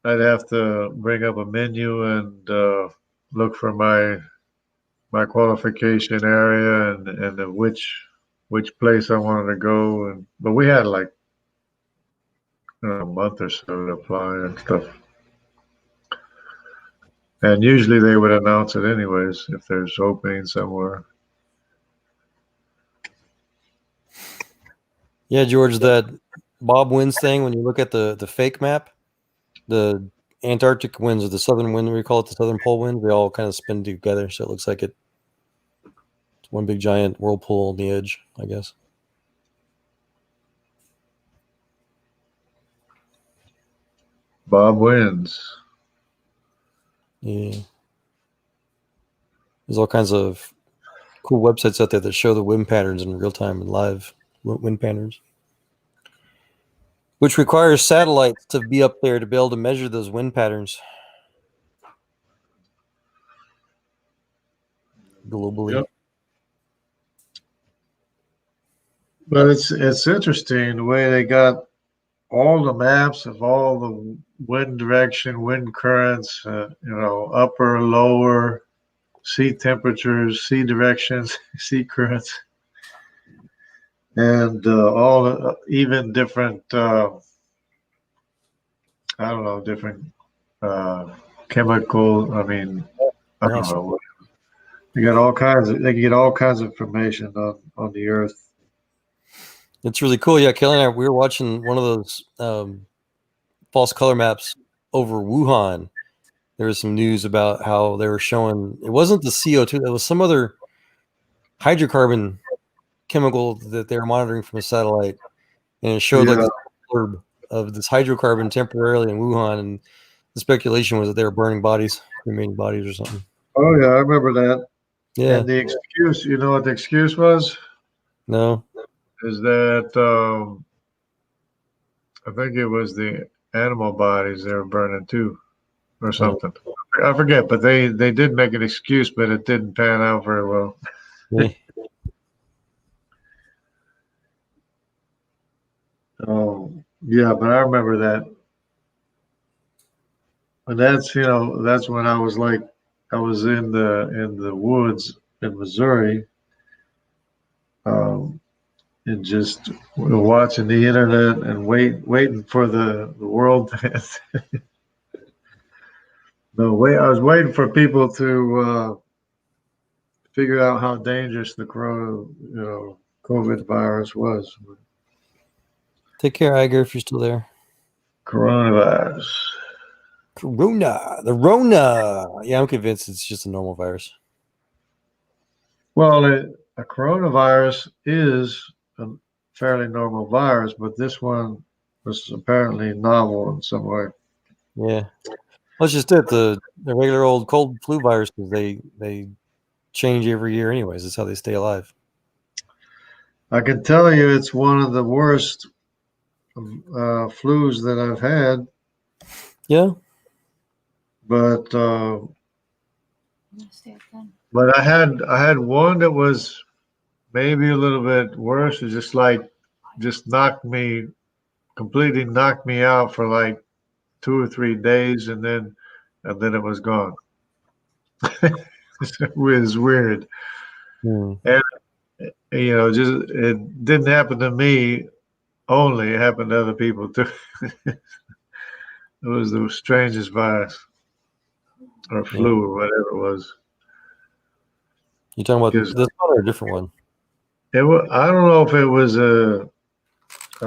I'd have to bring up a menu and look for my qualification area and which place I wanted to go, but we had like a month or so to apply and stuff. And usually they would announce it anyways if there's opening somewhere.
Yeah, George, that Bob Winds thing, when you look at the fake map, the Antarctic winds or the southern wind, we call it the southern pole wind, they all kind of spin together, so it looks like it's one big giant whirlpool on the edge, I guess.
Bob wins.
Yeah. There's all kinds of cool websites out there that show the wind patterns in real time and live wind patterns, which requires satellites to be up there to be able to measure those wind patterns globally.
Yep. But it's interesting the way they got all the maps of all the wind direction, wind currents, upper, lower, sea temperatures, sea directions, sea currents, and all even different, different chemical. I mean, I don't know. They got all kinds of. They can get all kinds of information on the Earth.
It's really cool. Yeah, Kelly and I, we were watching one of those false color maps over Wuhan. There was some news about how they were showing, it wasn't the CO2, it was some other hydrocarbon chemical that they were monitoring from a satellite. And it showed like this blurb of this hydrocarbon temporarily in Wuhan. And the speculation was that they were burning bodies, cremating bodies or something.
Oh, yeah, I remember that.
Yeah.
And the excuse, you know what the excuse was?
No.
Is that I think it was the animal bodies they were burning too, or something. I forget, but they did make an excuse, but it didn't pan out very well.
Yeah.
Oh, yeah, but I remember that. And that's that's when I was in the woods in Missouri, and just watching the internet and waiting for the world to I was waiting for people to figure out how dangerous the COVID virus was.
Take care, Iger, if you're still there.
Coronavirus.
The Rona. Yeah, I'm convinced it's just a normal virus.
Well, a coronavirus is a fairly normal virus, but this one was apparently novel in some way.
Yeah. Well, it's just it. The regular old cold flu viruses, they change every year anyways. That's how they stay alive.
I can tell you it's one of the worst flus that I've had.
Yeah.
But I had one that was maybe a little bit worse. It just completely knocked me out for like 2 or 3 days, and then it was gone. It was weird. And it didn't happen to me only, it happened to other people too. It was the strangest virus or flu or whatever it was.
You talking about this one or a different one?
I don't know if it was a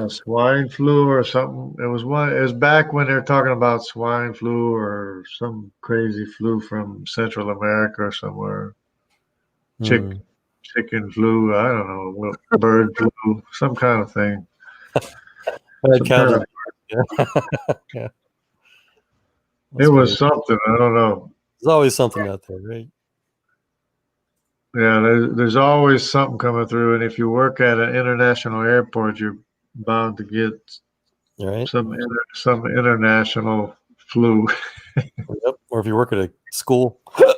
swine flu or something. It was back when they were talking about swine flu or some crazy flu from Central America or somewhere. Chicken flu, I don't know, bird flu, some kind of thing.
Yeah.
It was something, I don't know.
There's always something out there, right?
Yeah, there's always something coming through, and if you work at an international airport, you're bound to get some international flu.
Yep. Or if you work at a school with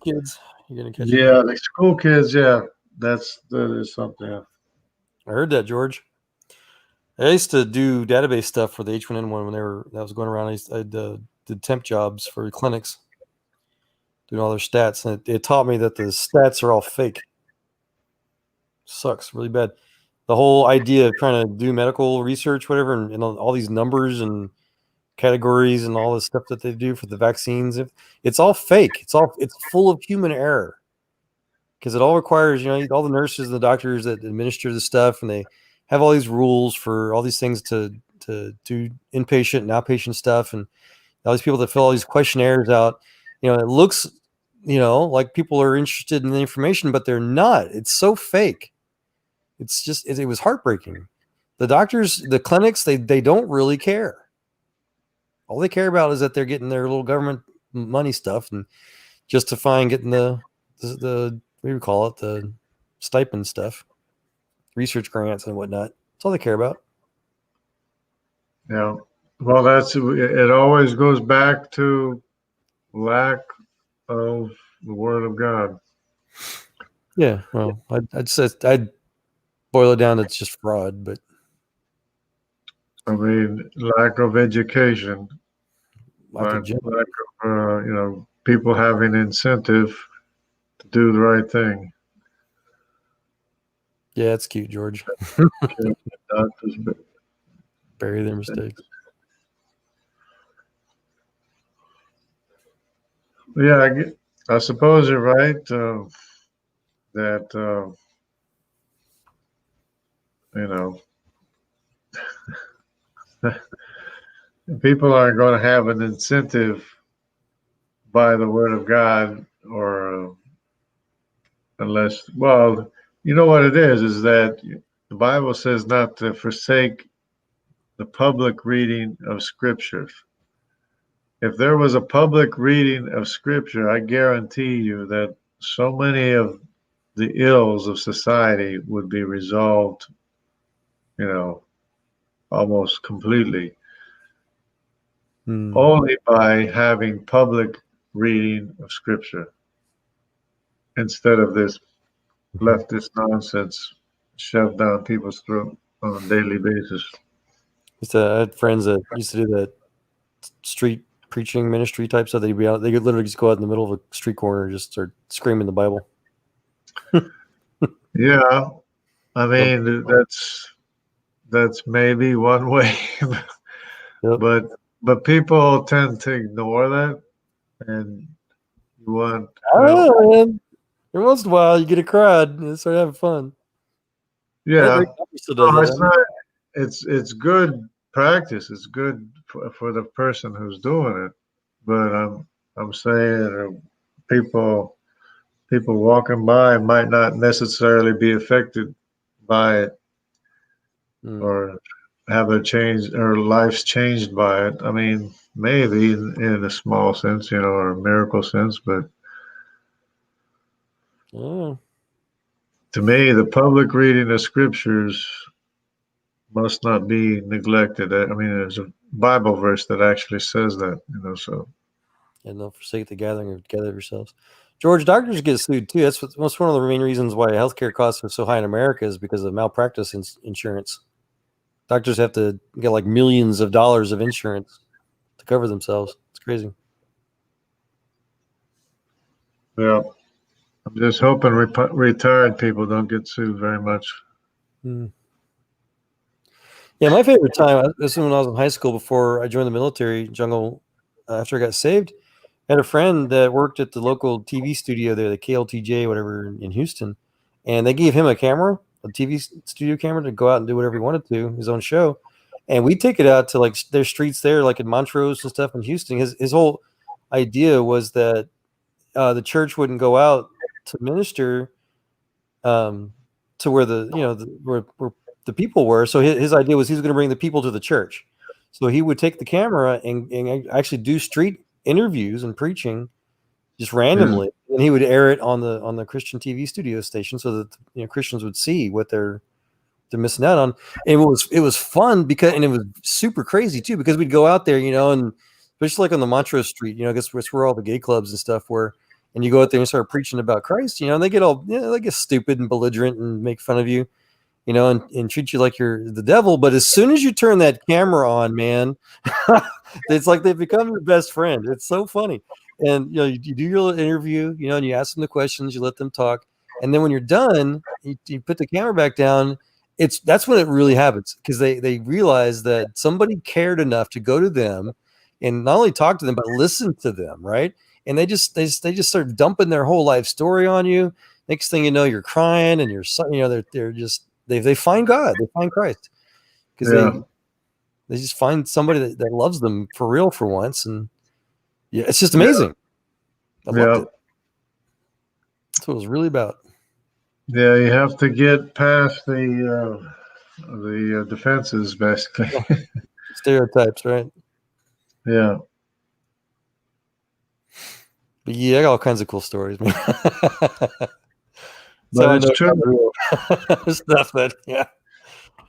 kids, you're gonna catch it.
Yeah, like school kids. Yeah, that is something.
I heard that, George. I used to do database stuff for the H1N1 when that was going around. I did temp jobs for clinics, doing all their stats, and it taught me that the stats are all fake. Sucks really bad. The whole idea of trying to do medical research, whatever, and all these numbers and categories and all this stuff that they do for the vaccines, it's all fake. It's full of human error, because it all requires, all the nurses and the doctors that administer the stuff, and they have all these rules for all these things to do inpatient and outpatient stuff, and all these people that fill all these questionnaires out. It looks, like people are interested in the information, but they're not. It's so fake. It's just, it was heartbreaking. The doctors, the clinics, they don't really care. All they care about is that they're getting their little government money stuff and justifying getting the what do you call it, the stipend stuff, research grants and whatnot. That's all they care about.
Yeah. Well, it always goes back to lack of the Word of God.
Yeah. Well, I'd boil it down to it's just fraud, but
I mean, lack of education, lack of people having incentive to do the right thing.
Yeah, it's cute, George. Bury their mistakes.
Yeah, I suppose you're right that people aren't going to have an incentive by the Word of God, or unless, well, you know what it is that the Bible says not to forsake the public reading of Scripture. If there was a public reading of Scripture, I guarantee you that so many of the ills of society would be resolved, almost completely. Only by having public reading of Scripture instead of this leftist nonsense shoved down people's throat on a daily basis.
I had friends that used to do that street preaching ministry type stuff. They could literally just go out in the middle of a street corner and just start screaming the Bible.
Yeah, I mean that's maybe one way, but people tend to ignore that, and you want.
Every once in a while, you get a crowd and start having fun.
Yeah, it's good practice. It's good for the person who's doing it, but I'm saying people walking by might not necessarily be affected by it, or have their lives changed by it. I mean, maybe in a small sense, or a miracle sense, but to me, the public reading of Scriptures must not be neglected. I mean, there's a Bible verse that actually says that, so.
And don't forsake the gathering of together yourselves. George, doctors get sued too. That's one of the main reasons why healthcare costs are so high in America is because of malpractice insurance. Doctors have to get like millions of dollars of insurance to cover themselves. It's crazy.
Yeah. I'm just hoping retired people don't get sued very much.
Yeah, my favorite time, this was when I was in high school before I joined the military jungle. After I got saved, I had a friend that worked at the local TV studio there, the KLTJ, whatever, in Houston, and they gave him a camera, a TV studio camera, to go out and do whatever he wanted to, his own show. And we'd take it out to like their streets there, like in Montrose and stuff in Houston. His whole idea was that the church wouldn't go out to minister to where where the people were. So his idea was he was going to bring the people to the church. So he would take the camera and actually do street interviews and preaching just randomly, and he would air it on the Christian TV studio station so that Christians would see what they're missing out on. And it was fun and it was super crazy too, because we'd go out there, and especially like on the Montrose Street, I guess where all the gay clubs and stuff were. And you go out there and start preaching about Christ, and they get all, they get stupid and belligerent and make fun of you, and treat you like you're the devil. But as soon as you turn that camera on, man, it's like they've become your best friend. It's so funny. And, you do your little interview, and you ask them the questions, you let them talk. And then when you're done, you put the camera back down. That's when it really happens, because they realize that somebody cared enough to go to them and not only talk to them, but listen to them. Right. And they just start dumping their whole life story on you. Next thing you know, you're crying, and they find God, they find Christ, because they just find somebody that loves them for real for once, and it's just amazing. I loved it. That's what it was really about.
Yeah, you have to get past the defenses, basically.
Stereotypes, right?
Yeah.
But yeah, I got all kinds of cool stories, man.
So but it's true.
Stuff that, yeah.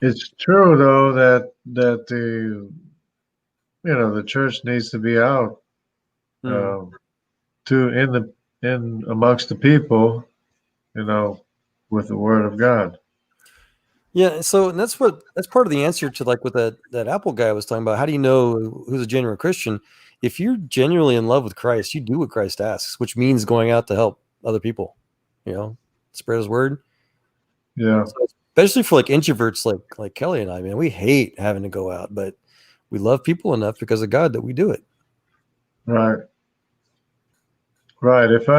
It's true though that the the church needs to be out in amongst the people, with the word of God.
Yeah, so that's part of the answer to like what that Apple guy was talking about. How do you know who's a genuine Christian? If you're genuinely in love with Christ, you do what Christ asks, which means going out to help other people, spread his word.
Yeah.
So especially for like introverts like Kelly and I, man, we hate having to go out, but we love people enough because of God that we do it.
Right. Right. If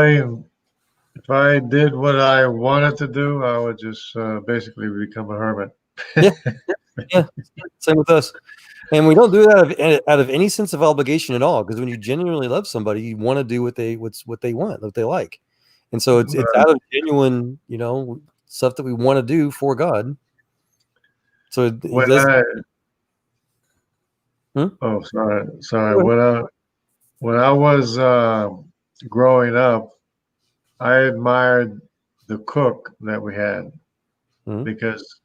I did what I wanted to do, I would just basically become a hermit.
Yeah. Same with us. And we don't do that out of any sense of obligation at all. Because when you genuinely love somebody, you want to do what they want, what they like. And so it's out of genuine, stuff that we want to do for God. So
Oh, sorry. When I was growing up, I admired the cook that we had because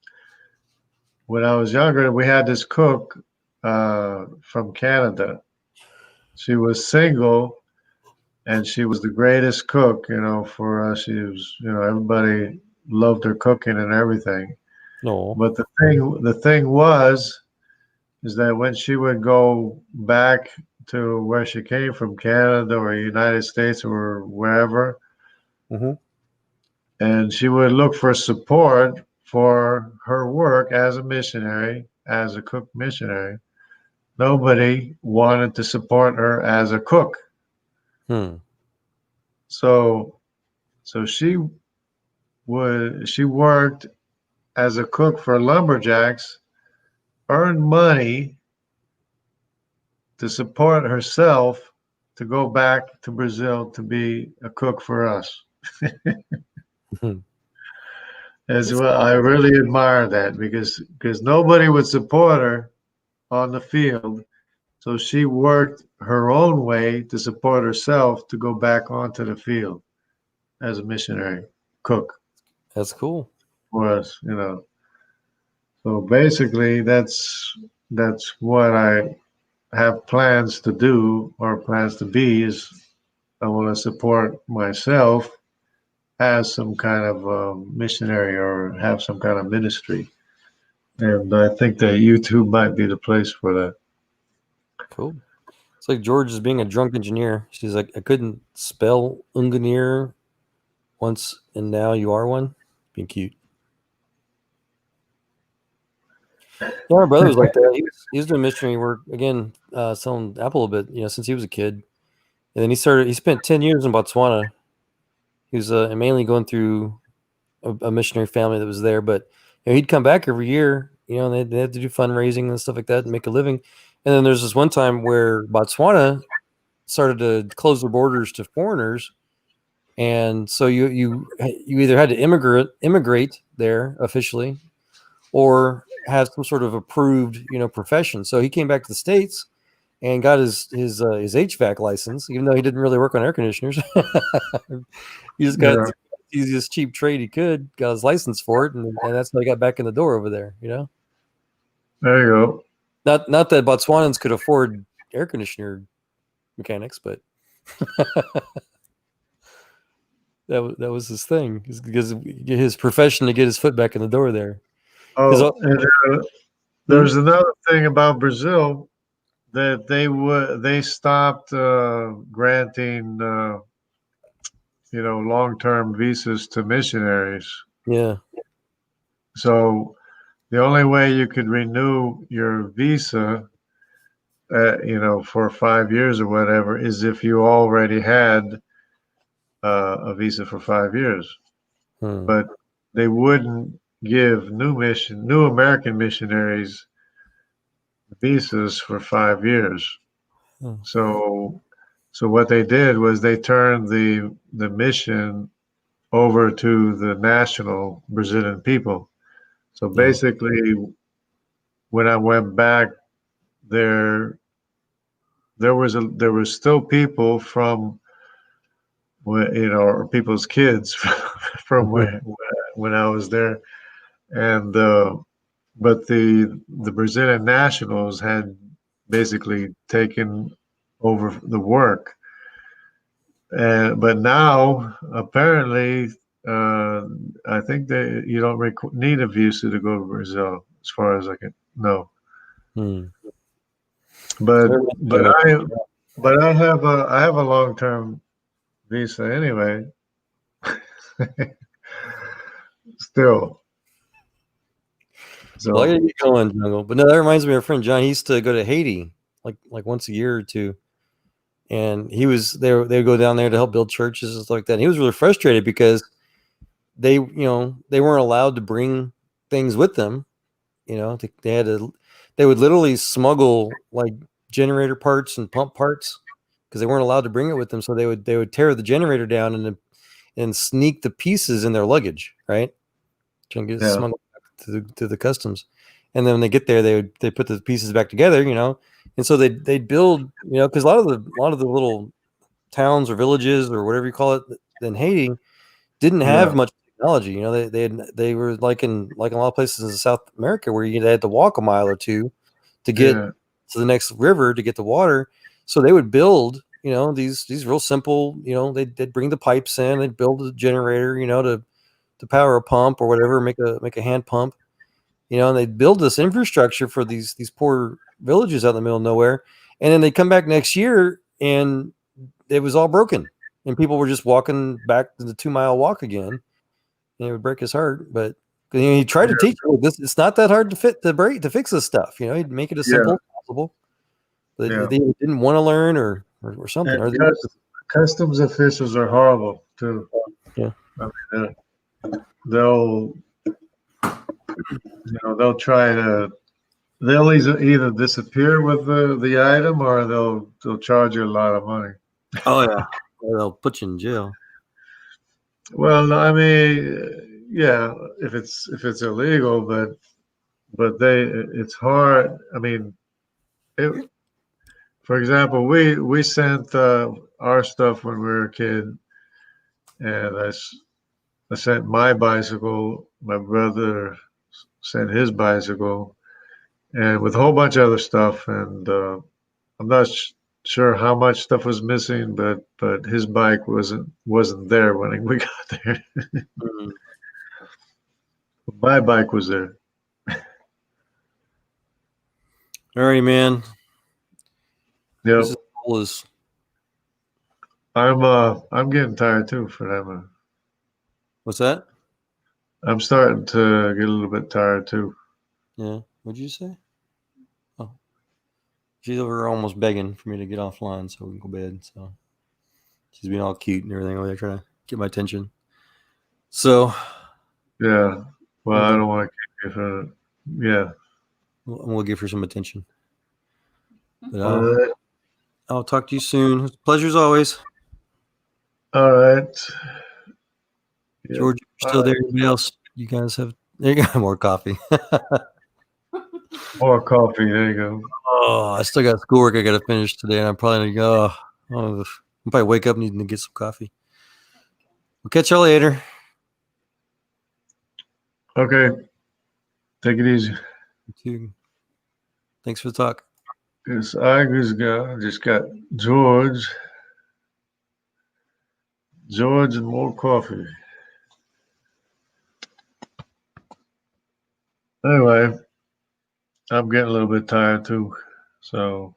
when I was younger, we had this cook from Canada. She was single, and she was the greatest cook. For us, she was. Everybody loved her cooking and everything.
No.
But the thing is that when she would go back to where she came from, Canada or United States or wherever, and she would look for support for her work as a missionary, as a cook missionary. Nobody wanted to support her as a cook. So she worked as a cook for lumberjacks, earned money to support herself, to go back to Brazil to be a cook for us. As well, I really admire that because nobody would support her on the field. So she worked her own way to support herself to go back onto the field as a missionary cook.
That's cool.
For us, So basically, that's what I have plans to do or plans to be is I want to support myself as some kind of missionary or have some kind of ministry. And I think that YouTube might be the place for that.
Cool. It's like George is being a drunk engineer. She's like, I couldn't spell engineer once, and now you are one. Being cute. Yeah, my brother was like that. He was doing missionary work again, selling Apple a bit, since he was a kid. And then he spent 10 years in Botswana. He was mainly going through a missionary family that was there, but he'd come back every year, and they had to do fundraising and stuff like that and make a living. And then there's this one time where Botswana started to close their borders to foreigners. And so you either had to immigrate there officially or have some sort of approved, profession. So he came back to the States and got his HVAC license, even though he didn't really work on air conditioners. He just got the easiest cheap trade he could, got his license for it, and that's how he got back in the door over there,
There you go.
Not that Botswanans could afford air conditioner mechanics, but that was his thing, because his profession to get his foot back in the door there.
Oh, and there's another thing about Brazil that they stopped granting long-term visas to missionaries.
Yeah.
So the only way you could renew your visa, for 5 years or whatever, is if you already had a visa for 5 years. But they wouldn't give new American missionaries visas for 5 years. So what they did was they turned the mission over to the national Brazilian people. So basically, when I went back there there was still people from, or people's kids from when I was there, and but the Brazilian nationals had basically taken over the work, but now apparently I think you don't need a visa to go to Brazil, as far as I can know. But I have a long-term visa anyway. Still.
So, well, I gotta get going, Jungle. But no, that reminds me of our friend John. He used to go to Haiti like once a year or two, and he was there. They would go down there to help build churches and stuff like that. And he was really frustrated because they weren't allowed to bring things with them. They had to. They would literally smuggle like generator parts and pump parts because they weren't allowed to bring it with them. So they would tear the generator down and sneak the pieces in their luggage, right? Trying to get smuggled to the customs, and then when they get there, they put the pieces back together, and so they'd build, because a lot of the little towns or villages or whatever you call it in Haiti didn't have much technology. They were like in a lot of places in South America where they had to walk a mile or two to get to the next river to get the water. So they would build, these real simple, they'd bring the pipes in, they'd build a generator, to power a pump or whatever, make a hand pump, and they'd build this infrastructure for these poor villages out in the middle of nowhere. And then they come back next year and it was all broken and people were just walking back to the 2-mile walk again. And it would break his heart, but he tried to teach you this. It's not that hard to fix this stuff. He'd make it as simple as possible. But they didn't want to learn or something.
Customs officials are horrible too.
Yeah.
I mean, they'll either disappear with the item or they'll charge you a lot of money.
Oh yeah, or they'll put you in jail.
Well, I mean, yeah, if it's illegal, but it's hard. I mean, for example, we sent our stuff when we were a kid, and I sent my bicycle. My brother sent his bicycle, and with a whole bunch of other stuff. And I'm not sure how much stuff was missing, but his bike wasn't there when we got there. My bike was there.
All right, man.
Yeah. I'm getting tired too for that one.
What's that?
I'm starting to get a little bit tired too.
Yeah. What'd you say? Oh, she's over almost begging for me to get offline so we can go to bed. So she's being all cute and everything over there trying to get my attention. So.
Yeah. Well, I don't want to keep her. Yeah.
We'll give her some attention. But I'll talk to you soon. Pleasure as always.
All right.
George, you're still there. Anybody else? You guys have more coffee.
More coffee. There you go.
Oh, I still got schoolwork I got to finish today, and I'm probably gonna go. I'll probably wake up needing to get some coffee. We'll catch y'all later.
Okay. Take it easy.
You too. Thanks for the talk.
Yes, I just got George and more coffee. Anyway, I'm getting a little bit tired too, so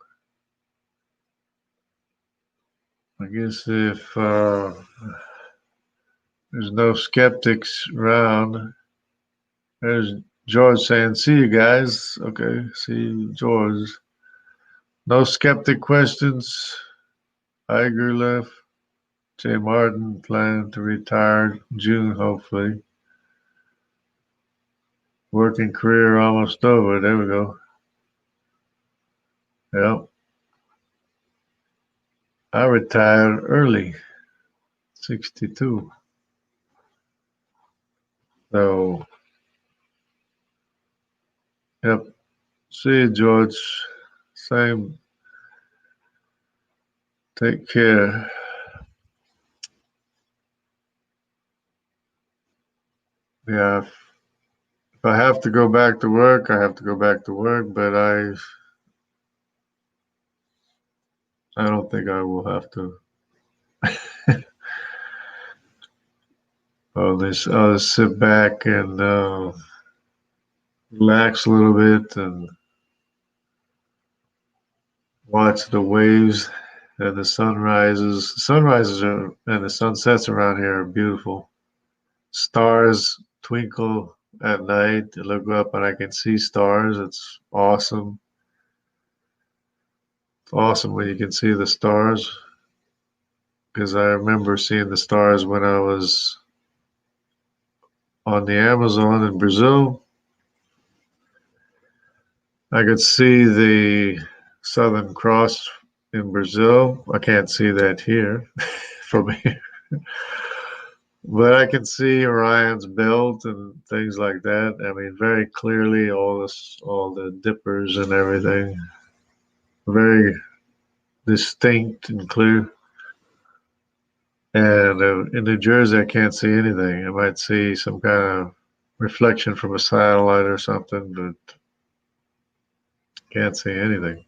I guess if there's no skeptics around, there's George saying, "See you guys." Okay, see you, George. No skeptic questions. I agree, left. Jay Martin planning to retire June, hopefully. Working career almost over. There we go. Yep. I retired early, 62. So, yep. See you, George. Same Take care. Yeah, if I have to go back to work, I have to go back to work, but I don't think I will have to. I'll just sit back and relax a little bit and watch the waves and the sunrises. The sunrises and the sunsets around here are beautiful. Stars twinkle at night. I look up and I can see stars. It's awesome. It's awesome when you can see the stars, because I remember seeing the stars when I was on the Amazon in Brazil. I could see the Southern Cross in Brazil. I can't see that here from here. But I can see Orion's belt and things like that. I mean, very clearly, all the dippers and everything, very distinct and clear. And in New Jersey, I can't see anything. I might see some kind of reflection from a satellite or something, but can't see anything.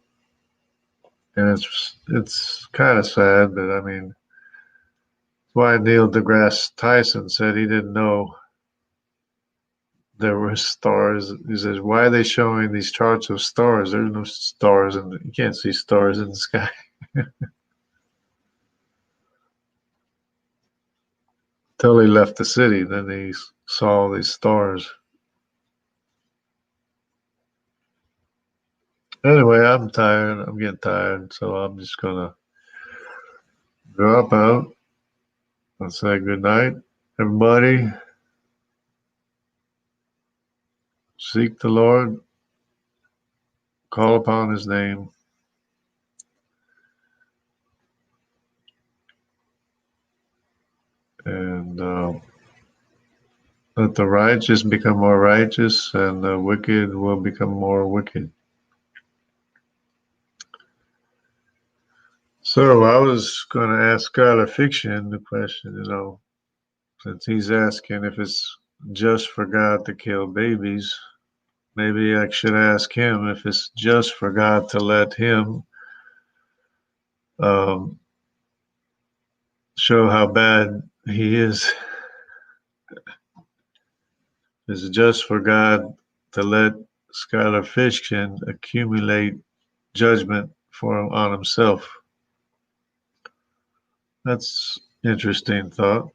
And it's kind of sad, but I mean, that's why Neil deGrasse Tyson said he didn't know there were stars. He says, why are they showing these charts of stars? There's no stars, and you can't see stars in the sky. Till he left the city, then he saw these stars. Anyway, I'm tired. I'm getting tired, so I'm just gonna drop out and say good night, everybody. Seek the Lord, call upon His name, and let the righteous become more righteous, and the wicked will become more wicked. So I was going to ask Scholar Fiction the question, since he's asking if it's just for God to kill babies, maybe I should ask him if it's just for God to let him show how bad he is. It's just for God to let Scholar Fiction accumulate judgment on himself. That's interesting thought.